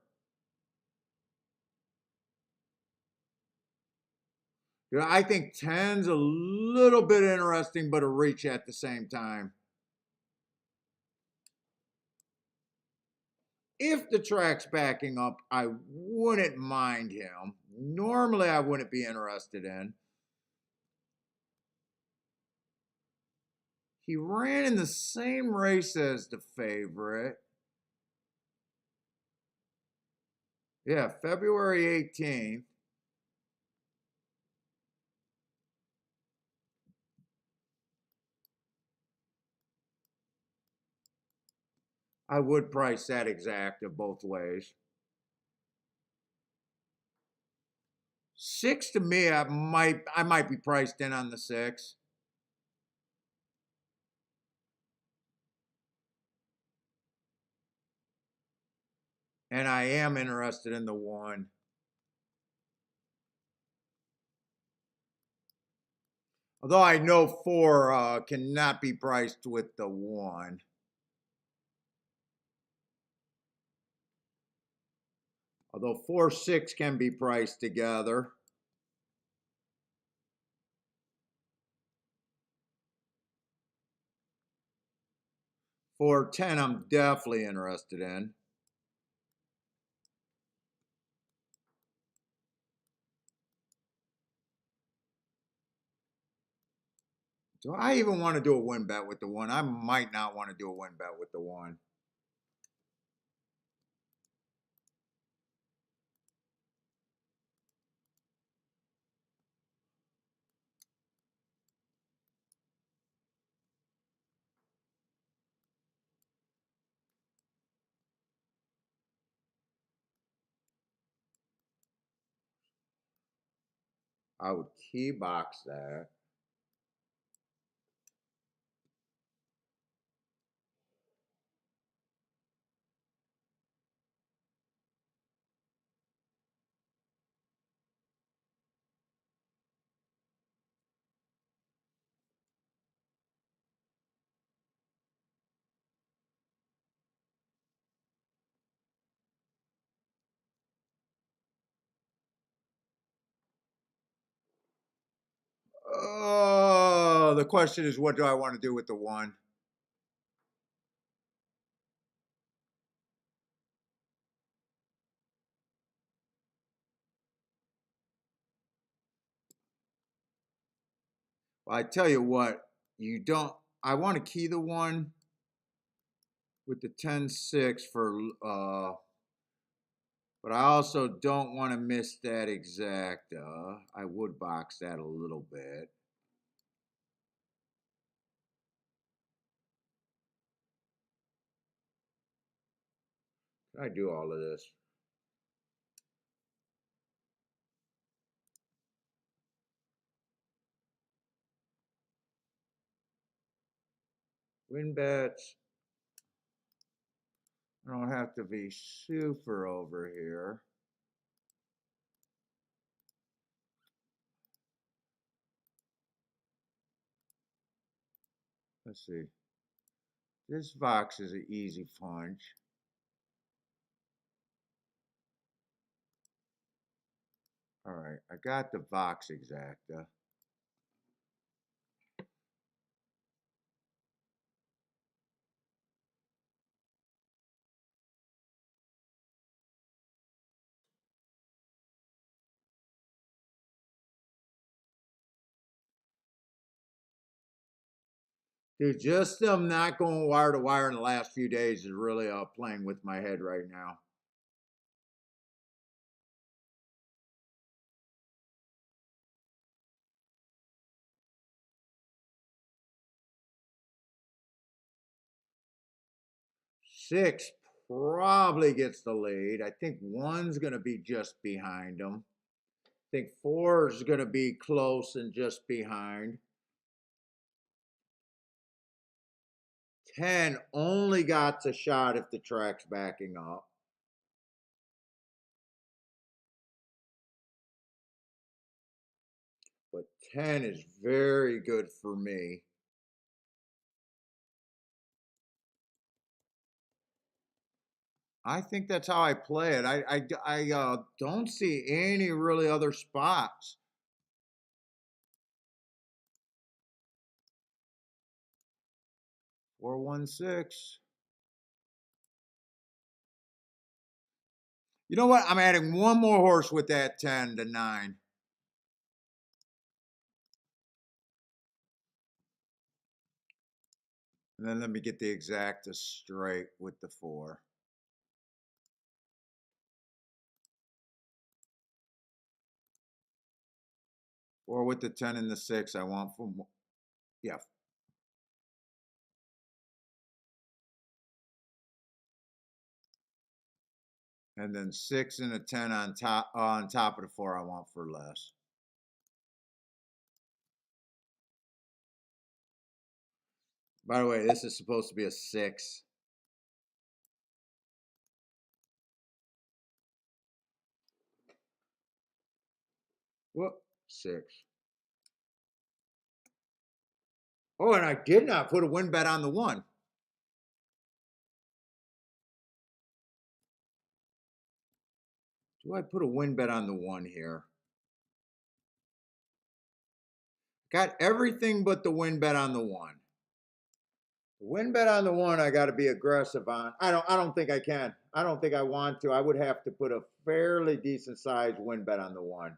You know, I think 10's a little bit interesting, but a reach at the same time. If the track's backing up, I wouldn't mind him. Normally, I wouldn't be interested in. He ran in the same race as the favorite. Yeah, February 18th. I would price that exact of both ways. Six to me, I might be priced in on the six. And I am interested in the one. Although I know four cannot be priced with the one. Although 4, 6 can be priced together. 4, 10, I'm definitely interested in. Do I even want to do a win bet with the one? I might not want to do a win bet with the one. I would key box that. Oh, the question is, what do I want to do with the one? I tell you what, you don't. I want to key the one with the 10-6 for, but I also don't want to miss that exacta. I would box that a little bit. I do all of this. Win bets. I don't have to be super over here. Let's see. This box is an easy punch. All right, I got the box exacta. Dude, just them not going wire to wire in the last few days is really playing with my head right now. Six probably gets the lead. I think one's going to be just behind them. I think four is going to be close and just behind. 10 only got a shot if the track's backing up. But 10 is very good for me. I think that's how I play it. I don't see any really other spots. Four, 1, 6. You know what? I'm adding one more horse with that 10 to 9. And then let me get the exacta straight with the 4. Or with the 10 and the 6, I want from, yeah. And then 6 and a 10 on top of the 4, I want for less. By the way, this is supposed to be a 6. Whoop, 6. Oh, and I did not put a win bet on the 1. Do I put a win bet on the 1 here? Got everything but the win bet on the 1. The win bet on the 1, I got to be aggressive on. I don't think I can. I don't think I want to. I would have to put a fairly decent sized win bet on the 1.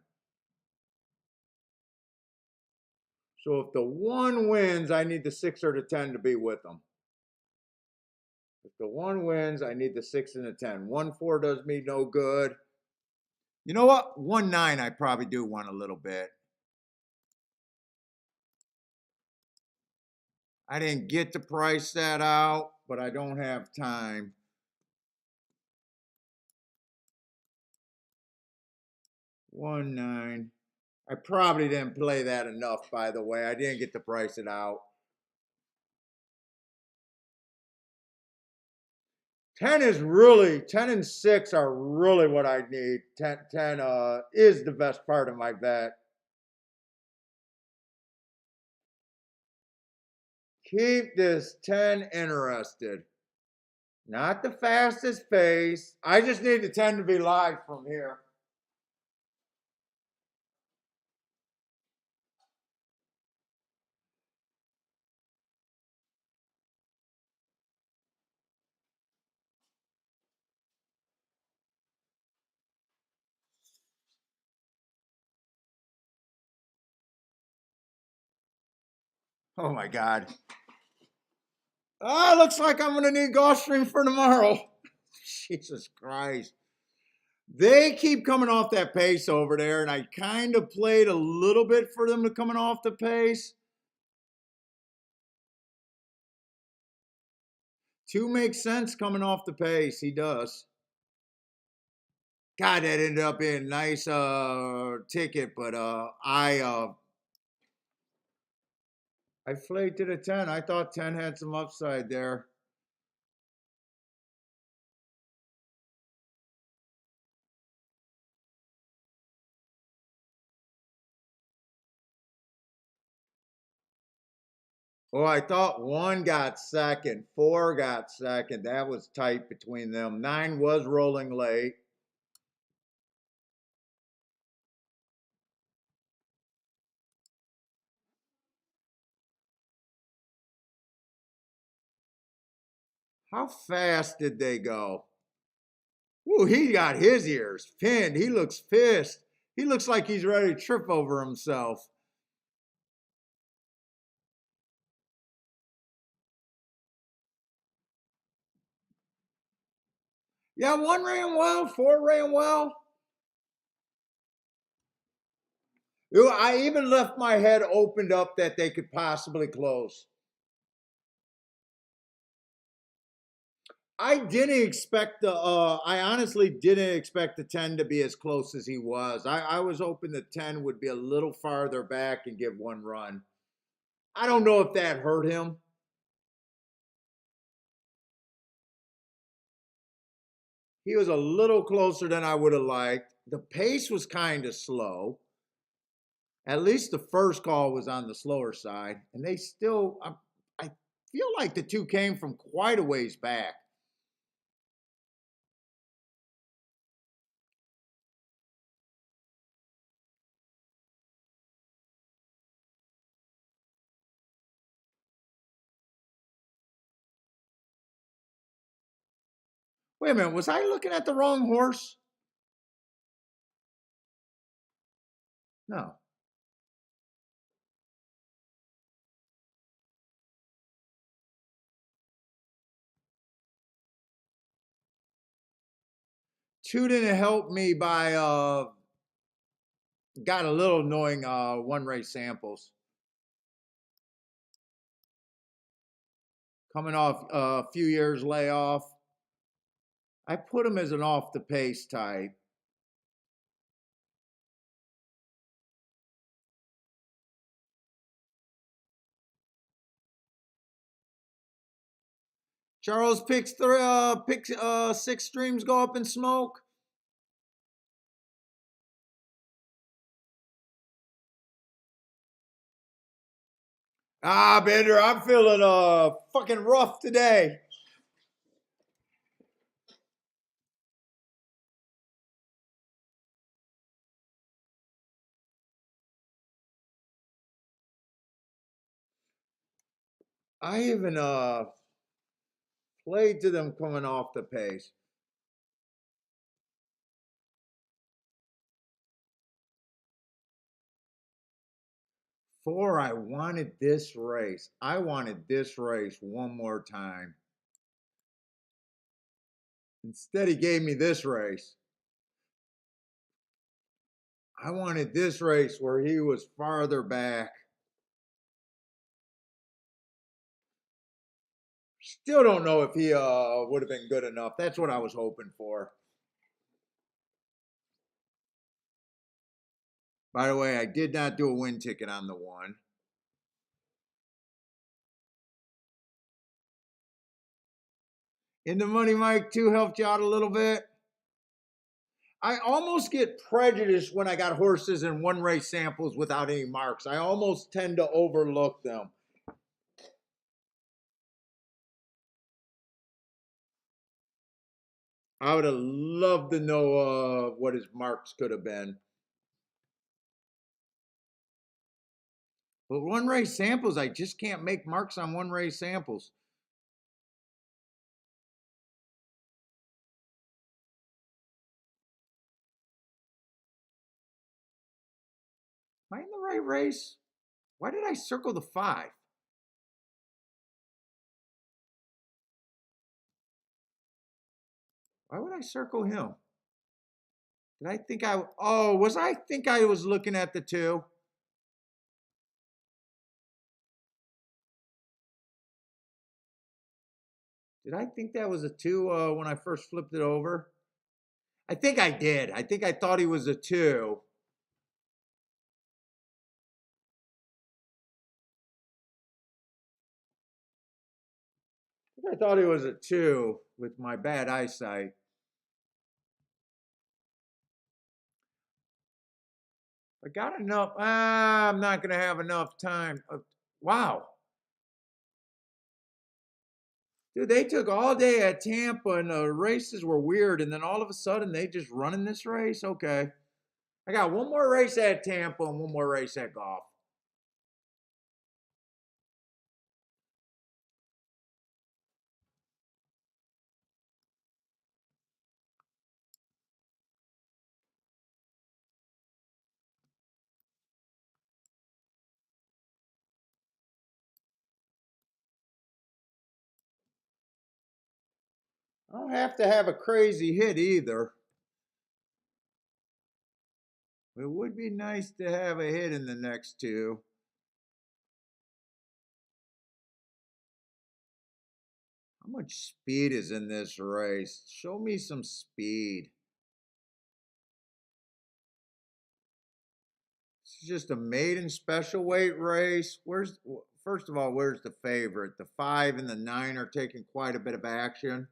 So if the 1 wins, I need the 6 or the 10 to be with them. If the 1 wins, I need the 6 and the 10. 1, 4 does me no good. You know what? 1, 9, I probably do want a little bit. I didn't get to price that out, but I don't have time. One, 9. I probably didn't play that enough, by the way. I didn't get to price it out. 10 is really, 10 and 6 are really what I need. 10 is the best part of my bet. Keep this 10 interested. Not the fastest pace. I just need the 10 to be live from here. Oh my God. Looks like I'm going to need Gulfstream for tomorrow. Jesus Christ. They keep coming off that pace over there, and I kind of played a little bit for them to coming off the pace. 2 makes sense coming off the pace. He does. God, that ended up being a nice ticket, but I played to the 10. I thought 10 had some upside there. Oh, I thought 1 got second, 4 got second. That was tight between them. 9 was rolling late. How fast did they go? Ooh, he got his ears pinned. He looks pissed. He looks like he's ready to trip over himself. Yeah, 1 ran well, 4 ran well. I even left my head opened up that they could possibly close. I didn't expect I honestly didn't expect the 10 to be as close as he was. I was hoping the 10 would be a little farther back and give 1 run. I don't know if that hurt him. He was a little closer than I would have liked. The pace was kind of slow. At least the first call was on the slower side. And they still, I feel like the 2 came from quite a ways back. Wait a minute, was I looking at the wrong horse? No. Two didn't help me by got a little annoying 1 race samples. Coming off a few years layoff. I put him as an off the pace type. Charles picks 6 streams go up in smoke. Bender, I'm feeling fucking rough today. I even played to them coming off the pace. I wanted this race. I wanted this race 1 more time. Instead, he gave me this race. I wanted this race where he was farther back. Still don't know if he would have been good enough. That's what I was hoping for. By the way, I did not do a win ticket on the 1. In the money, Mike 2 helped you out a little bit. I almost get prejudiced when I got horses in 1 race samples without any marks. I almost tend to overlook them. I would have loved to know what his marks could have been. But 1 race samples, I just can't make marks on 1 race samples. Am I in the right race? Why did I circle the 5? Why would I circle him? Did I think I, I think I was looking at the 2? Did I think that was a 2 when I first flipped it over? I think I did. I think I thought he was a 2. I thought he was a 2 with my bad eyesight. I got enough. I'm not going to have enough time. Wow. Dude, they took all day at Tampa and the races were weird. And then all of a sudden they just running this race. Okay. I got one more race at Tampa and one more race at golf. I don't have to have a crazy hit either. It would be nice to have a hit in the next 2. How much speed is in this race? Show me some speed. It's just a maiden special weight race. First of all, where's the favorite? The 5 and the 9 are taking quite a bit of action.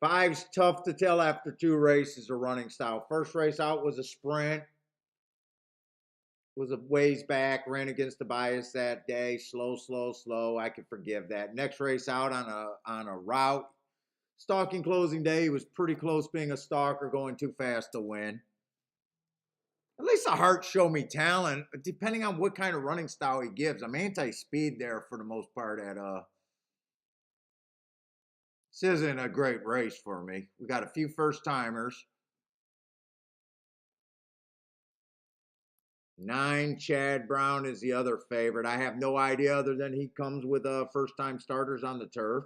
5's tough to tell after 2 races of running style. First race out was a sprint. Was a ways back, ran against the bias that day. Slow, slow, slow. I can forgive that. Next race out on a route. Stalking closing day, he was pretty close being a stalker, going too fast to win. At least the heart show me talent, depending on what kind of running style he gives. I'm anti-speed there for the most part at this isn't a great race for me. We got a few first timers. 9, Chad Brown is the other favorite. I have no idea other than he comes with first time starters on the turf.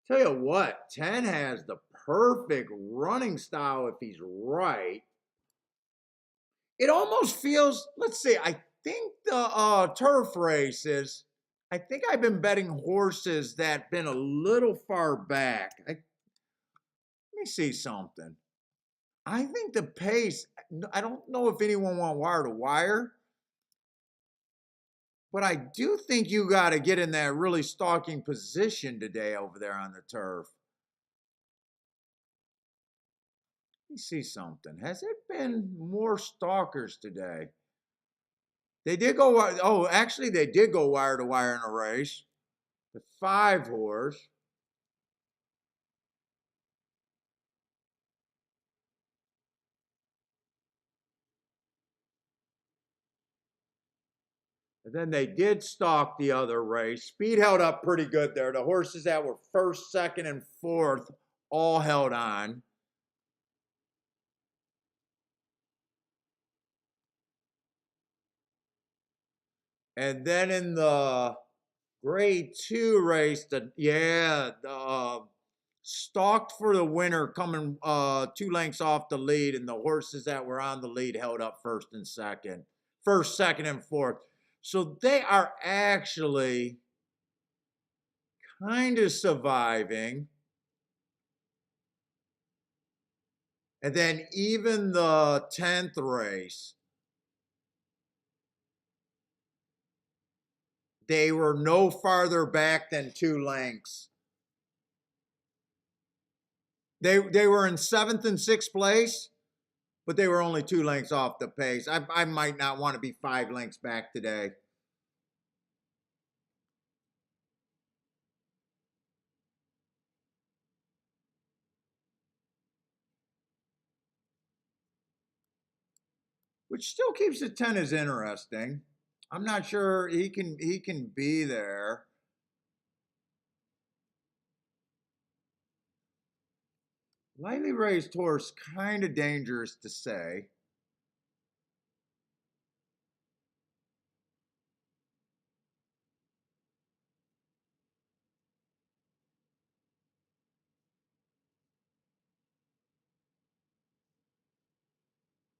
Tell you what, 10 has the perfect running style if he's right. It almost feels, let's see, I think the turf races, I think I've been betting horses that been a little far back. Let me see something. I think the pace, I don't know if anyone went wire to wire, but I do think you got to get in that really stalking position today over there on the turf. Let me see something. Has it been more stalkers today? They did go, actually, they did go wire to wire in a race. The 5 horse. And then they did stalk the other race. Speed held up pretty good there. The horses that were first, second, and fourth all held on. And then in the grade 2 race, stalked for the winner, coming 2 lengths off the lead, and the horses that were on the lead held up first, second, and fourth. So they are actually kind of surviving. And then even the 10th race, they were no farther back than 2 lengths. They were in 7th and 6th place, but they were only 2 lengths off the pace. I might not want to be 5 lengths back today. Which still keeps the 10 as interesting. I'm not sure he can be there. Lightly raised horse, kind of dangerous to say.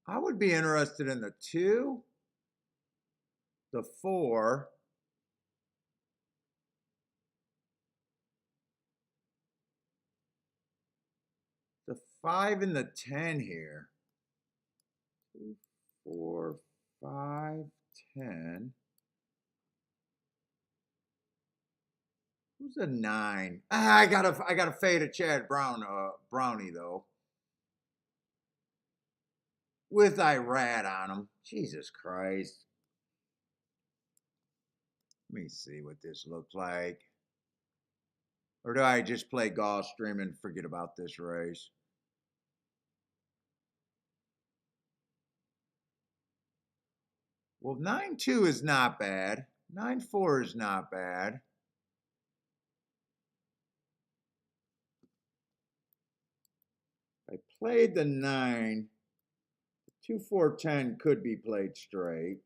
I would be interested in the 2, the 4, the 5, and the 10 here. 2, 4, 5, 10. Who's a 9? I gotta fade a Chad Brownie though. With Irad on him. Jesus Christ. Let me see what this looks like. Or do I just play Gulfstream and forget about this race? Well, 9-2 is not bad. 9-4 is not bad. I played the 9. 2, 4, 10 could be played straight.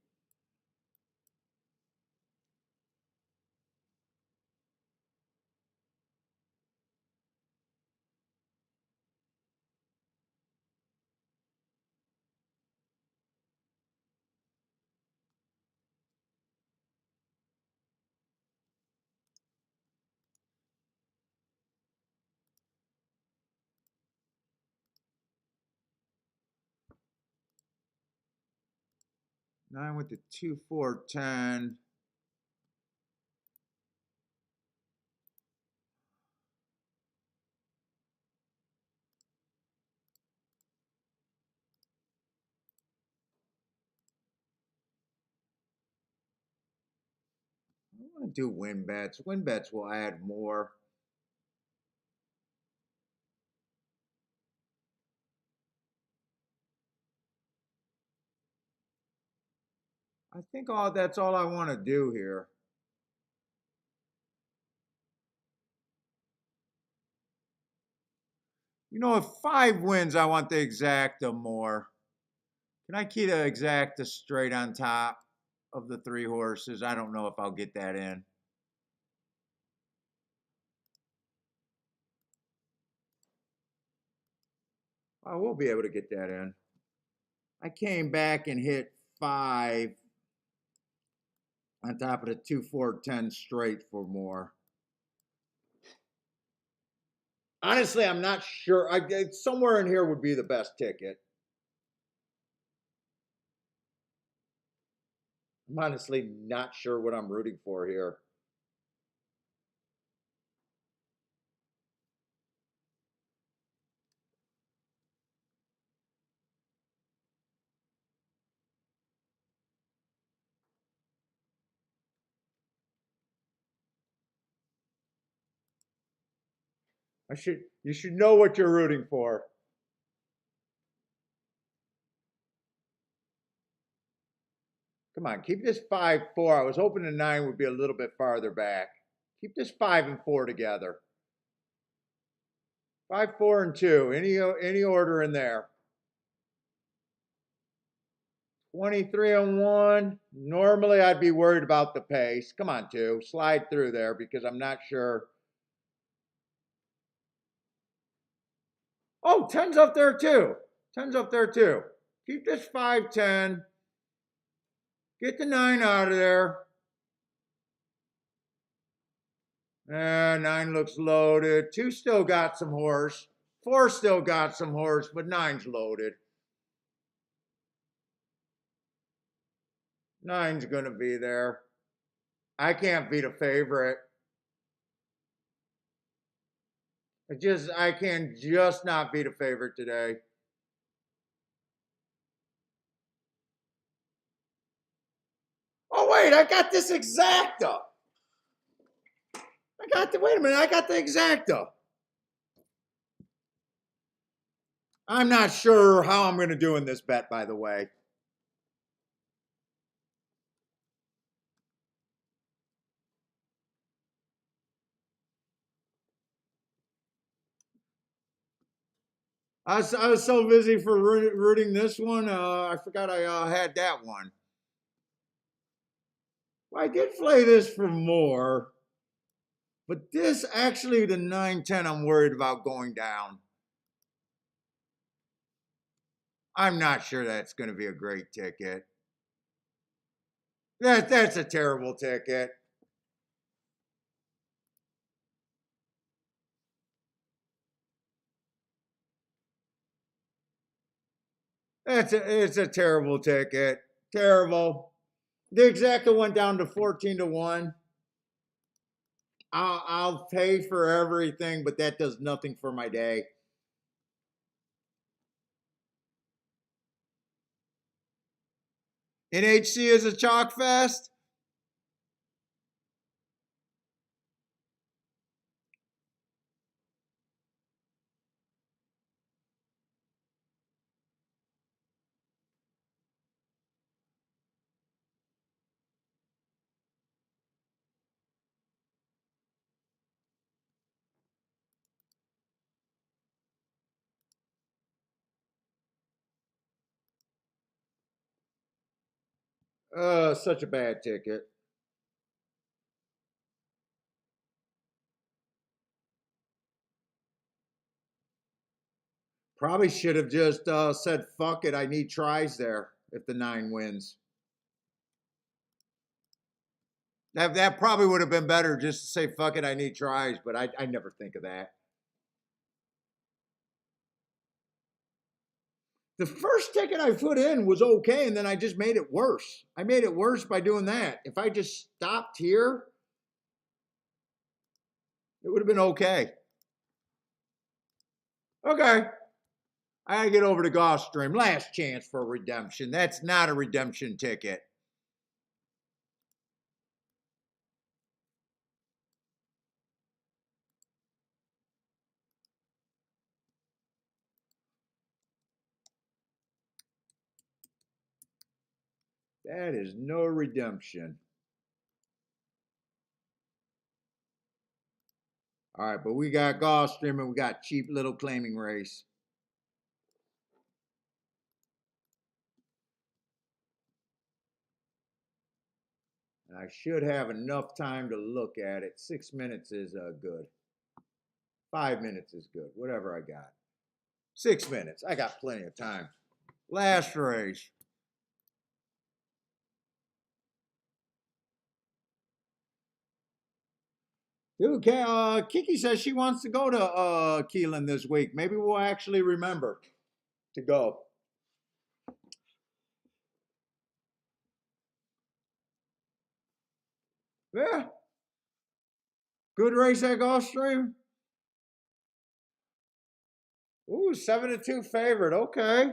Nine with the 2, 4, 10. I want to do win bets. Win bets will add more. I think that's all I want to do here. You know, if 5 wins, I want the exacta more. Can I keep the exacta straight on top of the 3 horses? I don't know if I'll get that in. I will be able to get that in. I came back and hit 5 on top of the 2, 4, 10 straight for more. Honestly, I'm not sure. Somewhere in here would be the best ticket. I'm honestly not sure what I'm rooting for here. You should know what you're rooting for. Come on, keep this 5-4. I was hoping the 9 would be a little bit farther back. Keep this 5 and 4 together. 5, 4, and 2. Any order in there. 23 and 1. Normally, I'd be worried about the pace. Come on, 2. Slide through there because I'm not sure. Oh, 10's up there too. 10's up there too. Keep this 5, 10. Get the 9 out of there. 9 looks loaded. 2 still got some horse. 4 still got some horse, but 9's loaded. 9's going to be there. I can't beat a favorite. I can just not beat a favorite today. Oh, wait, I got this exacta. Wait a minute, I got the exacta. I'm not sure how I'm going to do in this bet, by the way. I was so busy for rooting this one, I forgot I had that one. Well, I did play this for more, but this actually, the 9-10, I'm worried about going down. I'm not sure that's going to be a great ticket. That's a terrible ticket. It's a terrible ticket. Terrible. The exacta went down to 14-1. I'll pay for everything, but that does nothing for my day. NHC is a chalk fest. Such a bad ticket. Probably should have just said, fuck it, I need tries there if the 9 wins. That probably would have been better just to say, fuck it, I need tries, but I never think of that. The first ticket I put in was okay, and then I just made it worse. I made it worse by doing that. If I just stopped here, it would have been okay. Okay. I gotta get over to Gulfstream. Last chance for redemption. That's not a redemption ticket. That is no redemption. All right, but we got Gulfstream and we got cheap little claiming race. I should have enough time to look at it. 6 minutes is good. 5 minutes is good. Whatever I got. 6 minutes. I got plenty of time. Last race. Dude, Kiki says she wants to go to Keelan this week. Maybe we'll actually remember to go. Yeah. Good race at Gulfstream. Ooh, 7-2 favorite. Okay.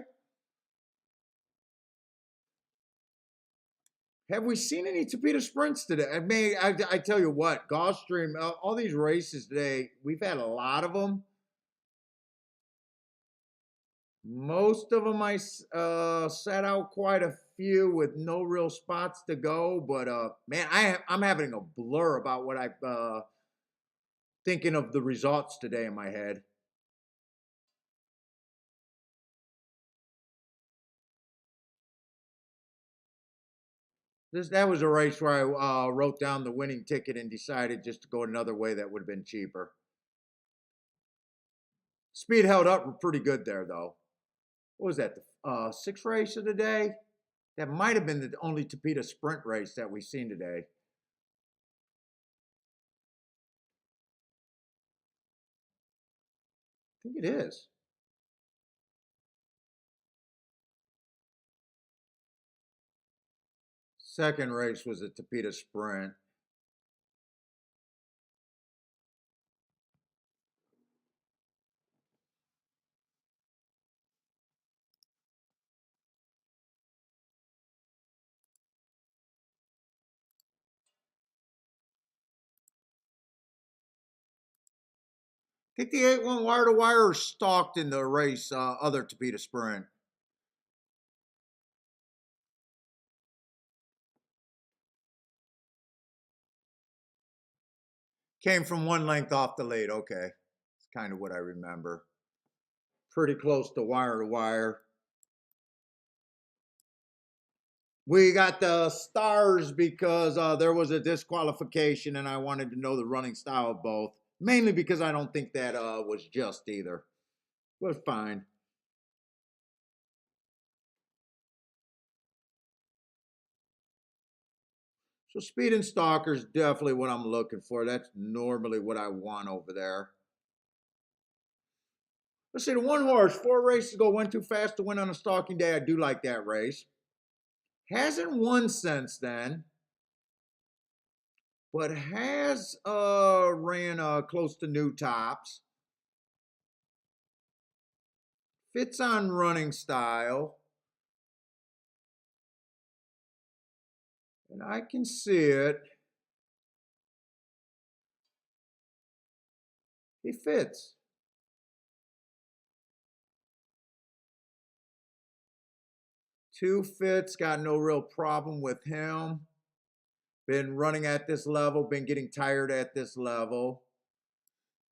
Have we seen any Topita sprints today? I mean, I tell you what, Gulfstream, all these races today, we've had a lot of them. Most of them I set out quite a few with no real spots to go, but man, I'm having a blur about what I'm thinking of the results today in my head. That was a race where I wrote down the winning ticket and decided just to go another way that would have been cheaper. Speed held up pretty good there, though. What was that? The sixth race of the day? That might have been the only Topita sprint race that we've seen today. I think it is. Second race was a Topita sprint. I think the 8-1 wire to wire stalked in the race, other Topita sprint. Came from one length off the lead. Okay. It's kind of what I remember. Pretty close to wire. We got the stars because there was a disqualification and I wanted to know the running style of both. Mainly because I don't think that was just either. It was fine. So speed and stalker is definitely what I'm looking for. That's normally what I want over there. Let's see, the one horse, 4 races ago, went too fast to win on a stalking day. I do like that race. Hasn't won since then, but has ran close to new tops. Fits on running style. And I can see it. He fits. Two fits, got no real problem with him. Been running at this level, been getting tired at this level.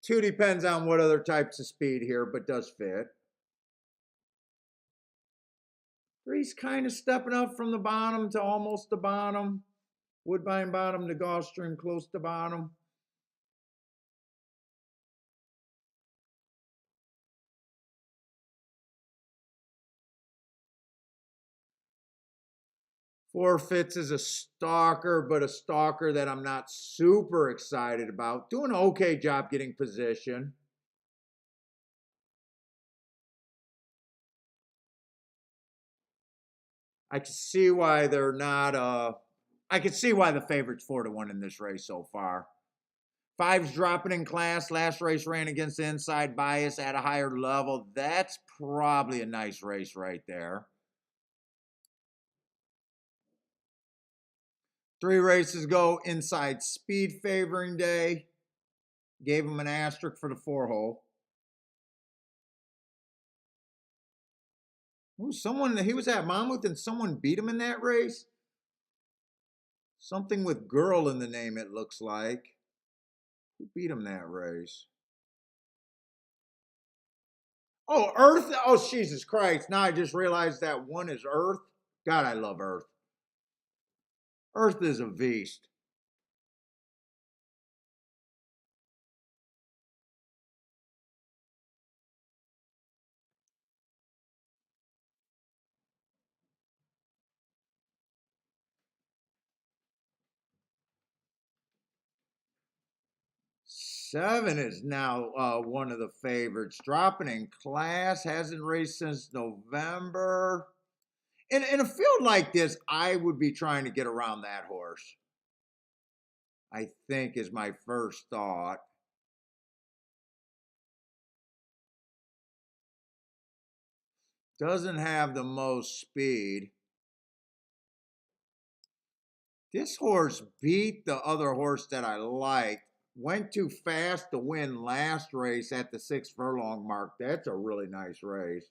Two depends on what other types of speed here, but does fit. Three's kind of stepping up from the bottom to almost the bottom. Woodbine bottom to Gulfstream close to bottom. Four fits as a stalker, but a stalker that I'm not super excited about. Doing an okay job getting position. I can see why they're not, I can see why the favorite's 4-1 in this race so far. Five's dropping in class. Last race ran against the inside bias at a higher level. That's probably a nice race right there. 3 races ago, inside speed favoring day. Gave him an asterisk for the 4-hole. Ooh, he was at Monmouth and someone beat him in that race. Something with girl in the name, it looks like. Who beat him that race? Oh, Earth. Oh, Jesus Christ. Now I just realized that one is Earth. God, I love Earth. Earth is a beast. Seven is now one of the favorites. Dropping in class. Hasn't raced since November. In a field like this, I would be trying to get around that horse. I think is my first thought. Doesn't have the most speed. This horse beat the other horse that I liked. Went too fast to win last race at the 6 furlong mark. That's a really nice race.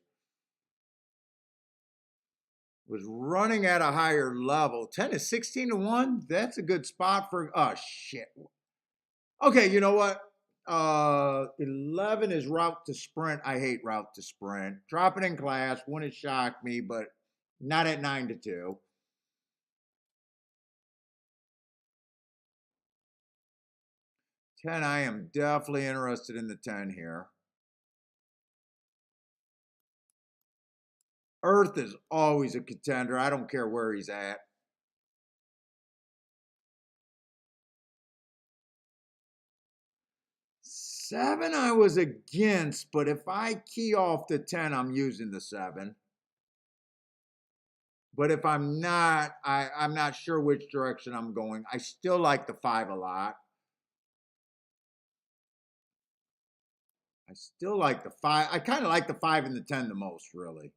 Was running at a higher level. 10 is 16-1. That's a good spot for. Oh, shit. Okay, you know what? 11 is route to sprint. I hate route to sprint. Dropping in class wouldn't shock me, but not at 9-2. Ten, I am definitely interested in the 10 here. Earth is always a contender. I don't care where he's at. Seven, I was against, but if I key off the 10, I'm using the 7. But if I'm not, I'm not sure which direction I'm going. I still like the 5 a lot. I still like the 5. I kind of like the 5 and the 10 the most, really.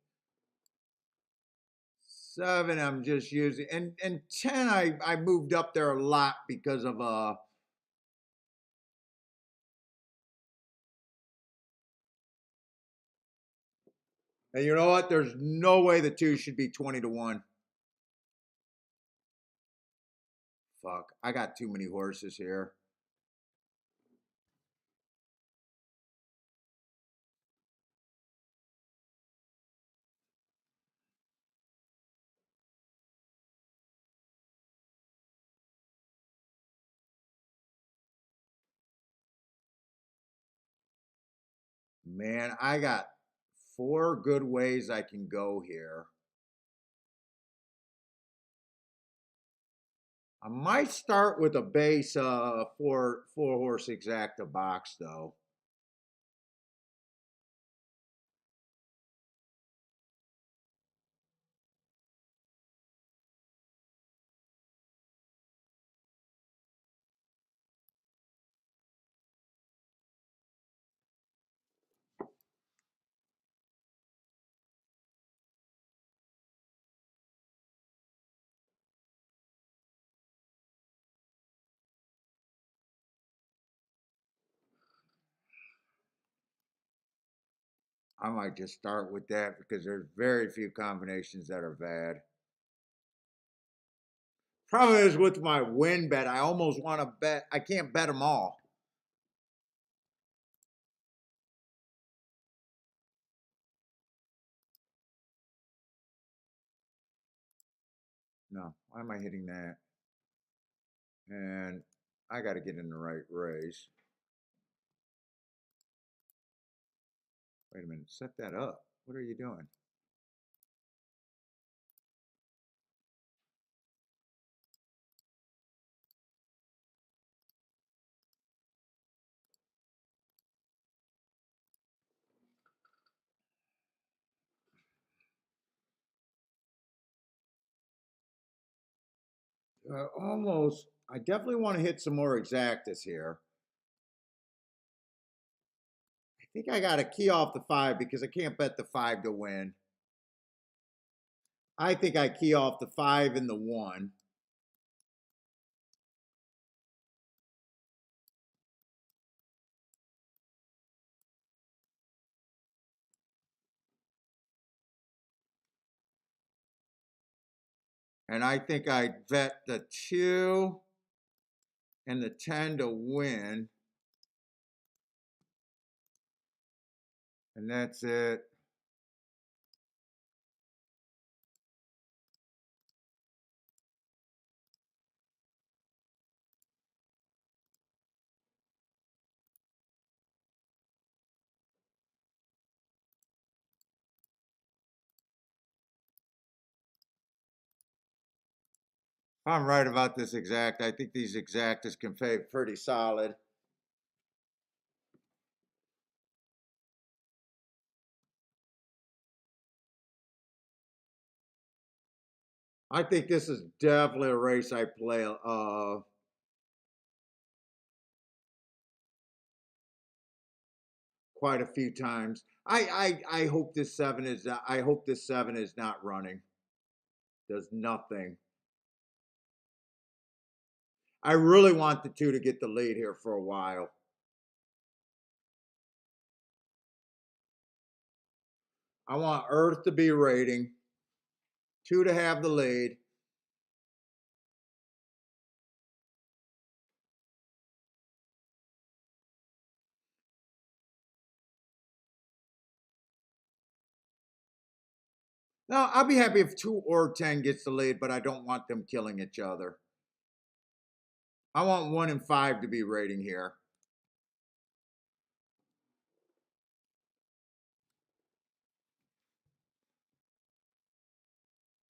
7, I'm just using. And 10, I moved up there a lot because of and you know what? There's no way the 2 should be 20-1. Fuck. I got too many horses here. Man, I got 4 good ways I can go here. I might start with a base four horse exacta box though. I might just start with that because there's very few combinations that are bad. Problem is with my win bet, I almost want to bet. I can't bet them all. No, why am I hitting that? And I got to get in the right race. Wait a minute, set that up. What are you doing? Almost. I definitely want to hit some more exactas here. I think I got to key off the 5 because I can't bet the 5 to win. I think I key off the 5 and the 1. And I think I bet the 2 and the 10 to win. And that's it. If I'm right about this exact, I think these exactas can pay pretty solid. I think this is definitely a race I play quite a few times. I hope this 7 is I hope this 7 is not running. Does nothing. I really want the 2 to get the lead here for a while. I want Earth to be rating, 2 to have the lead. Now, I'll be happy if 2 or 10 gets the lead, but I don't want them killing each other. I want 1 and 5 to be rating here.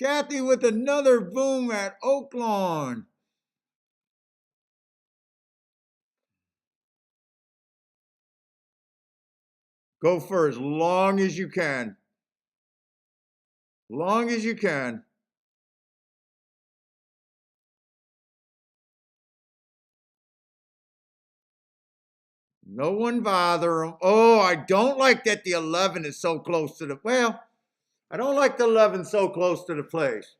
Kathy with another boom at Oaklawn. Go for as long as you can. Long as you can. No one bother them. Oh, I don't like that the 11 is so close to the, well, I don't like the 11 so close to the place.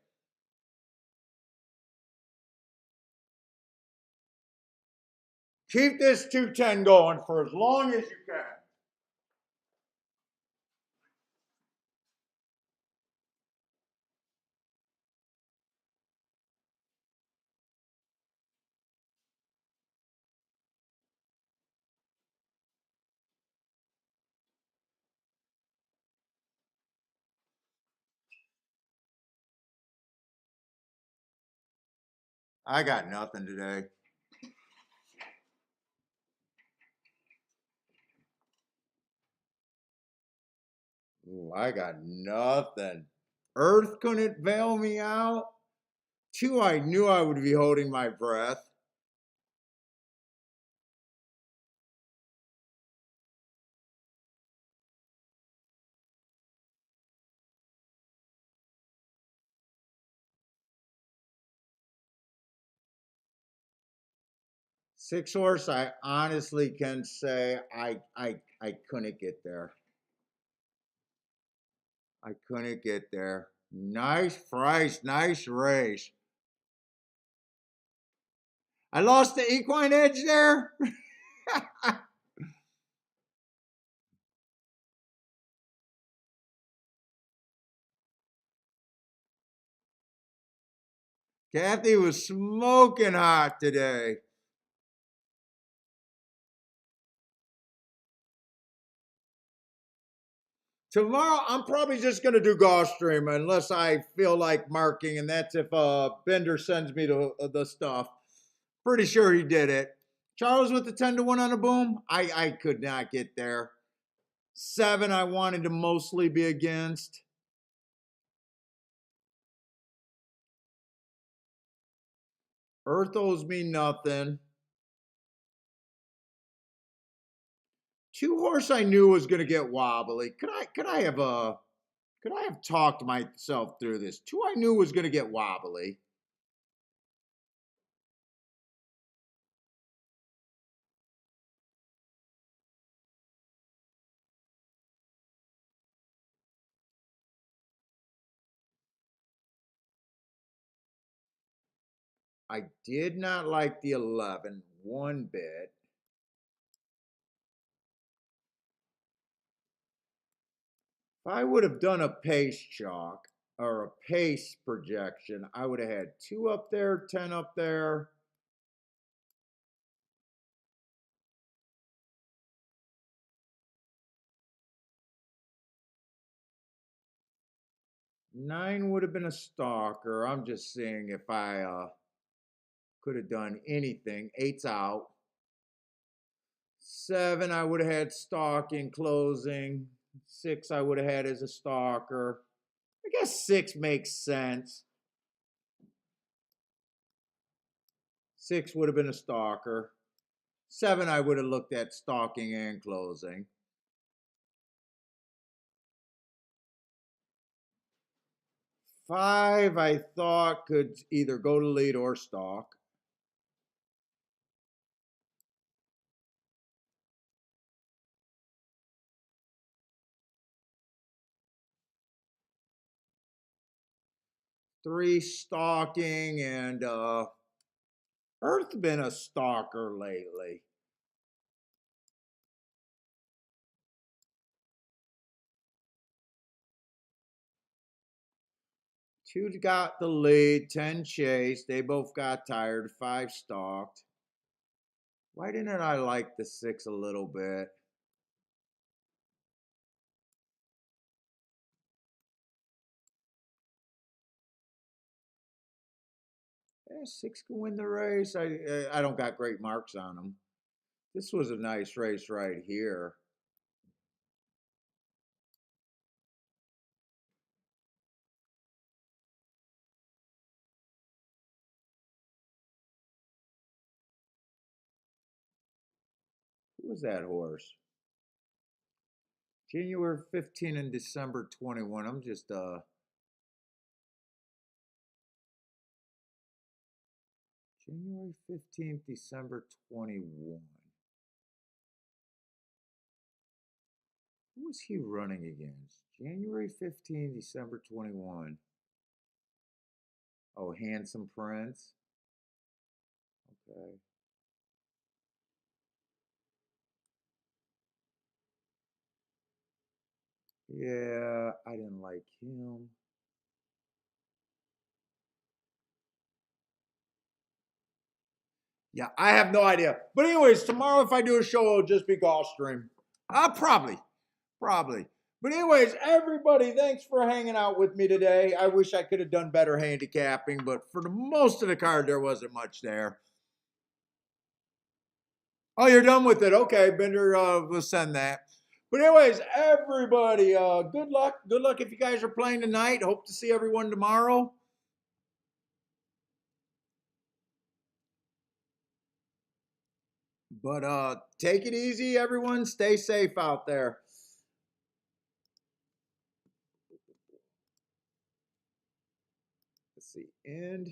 Keep this 210 going for as long as you can. I got nothing today. Ooh, I got nothing. Earth couldn't bail me out. 2, I knew I would be holding my breath. Six horse, I honestly can say I couldn't get there. I couldn't get there. Nice price, nice race. I lost the equine edge there. Kathy was smoking hot today. Tomorrow, I'm probably just going to do Gulfstream unless I feel like marking, and that's if Bender sends me the stuff. Pretty sure he did it. Charles with the 10-1 on a boom. I could not get there. 7, I wanted to mostly be against. Earth owes me nothing. 2 horse I knew was going to get wobbly. Could I have talked myself through this? 2 I knew was going to get wobbly. I did not like the 11 one bit. If I would have done a pace chalk or a pace projection, I would have had 2 up there, 10 up there. Nine would have been a stalker. I'm just seeing if I could have done anything. 8's out. 7, I would have had stalking, closing. 6, I would have had as a stalker. I guess 6 makes sense. 6 would have been a stalker. 7, I would have looked at stalking and closing. 5, I thought could either go to lead or stalk. Three, stalking, and Earth's been a stalker lately. Two got the lead, 10 chased. They both got tired. 5 stalked. Why didn't I like the 6 a little bit? Yeah, 6 can win the race. I don't got great marks on them. This was a nice race right here. Who was that horse? January 15 and December 21. I'm just January 15th, December 21. Who was he running against? January 15, December 21. Oh, Handsome Prince. Okay. Yeah, I didn't like him. Yeah, I have no idea. But anyways, tomorrow if I do a show, it'll just be Gulfstream. Probably. But anyways, everybody, thanks for hanging out with me today. I wish I could have done better handicapping, but for the most of the card, there wasn't much there. Oh, you're done with it. Okay, Bender will send that. But anyways, everybody, good luck. Good luck if you guys are playing tonight. Hope to see everyone tomorrow. But take it easy, everyone. Stay safe out there. Let's see. And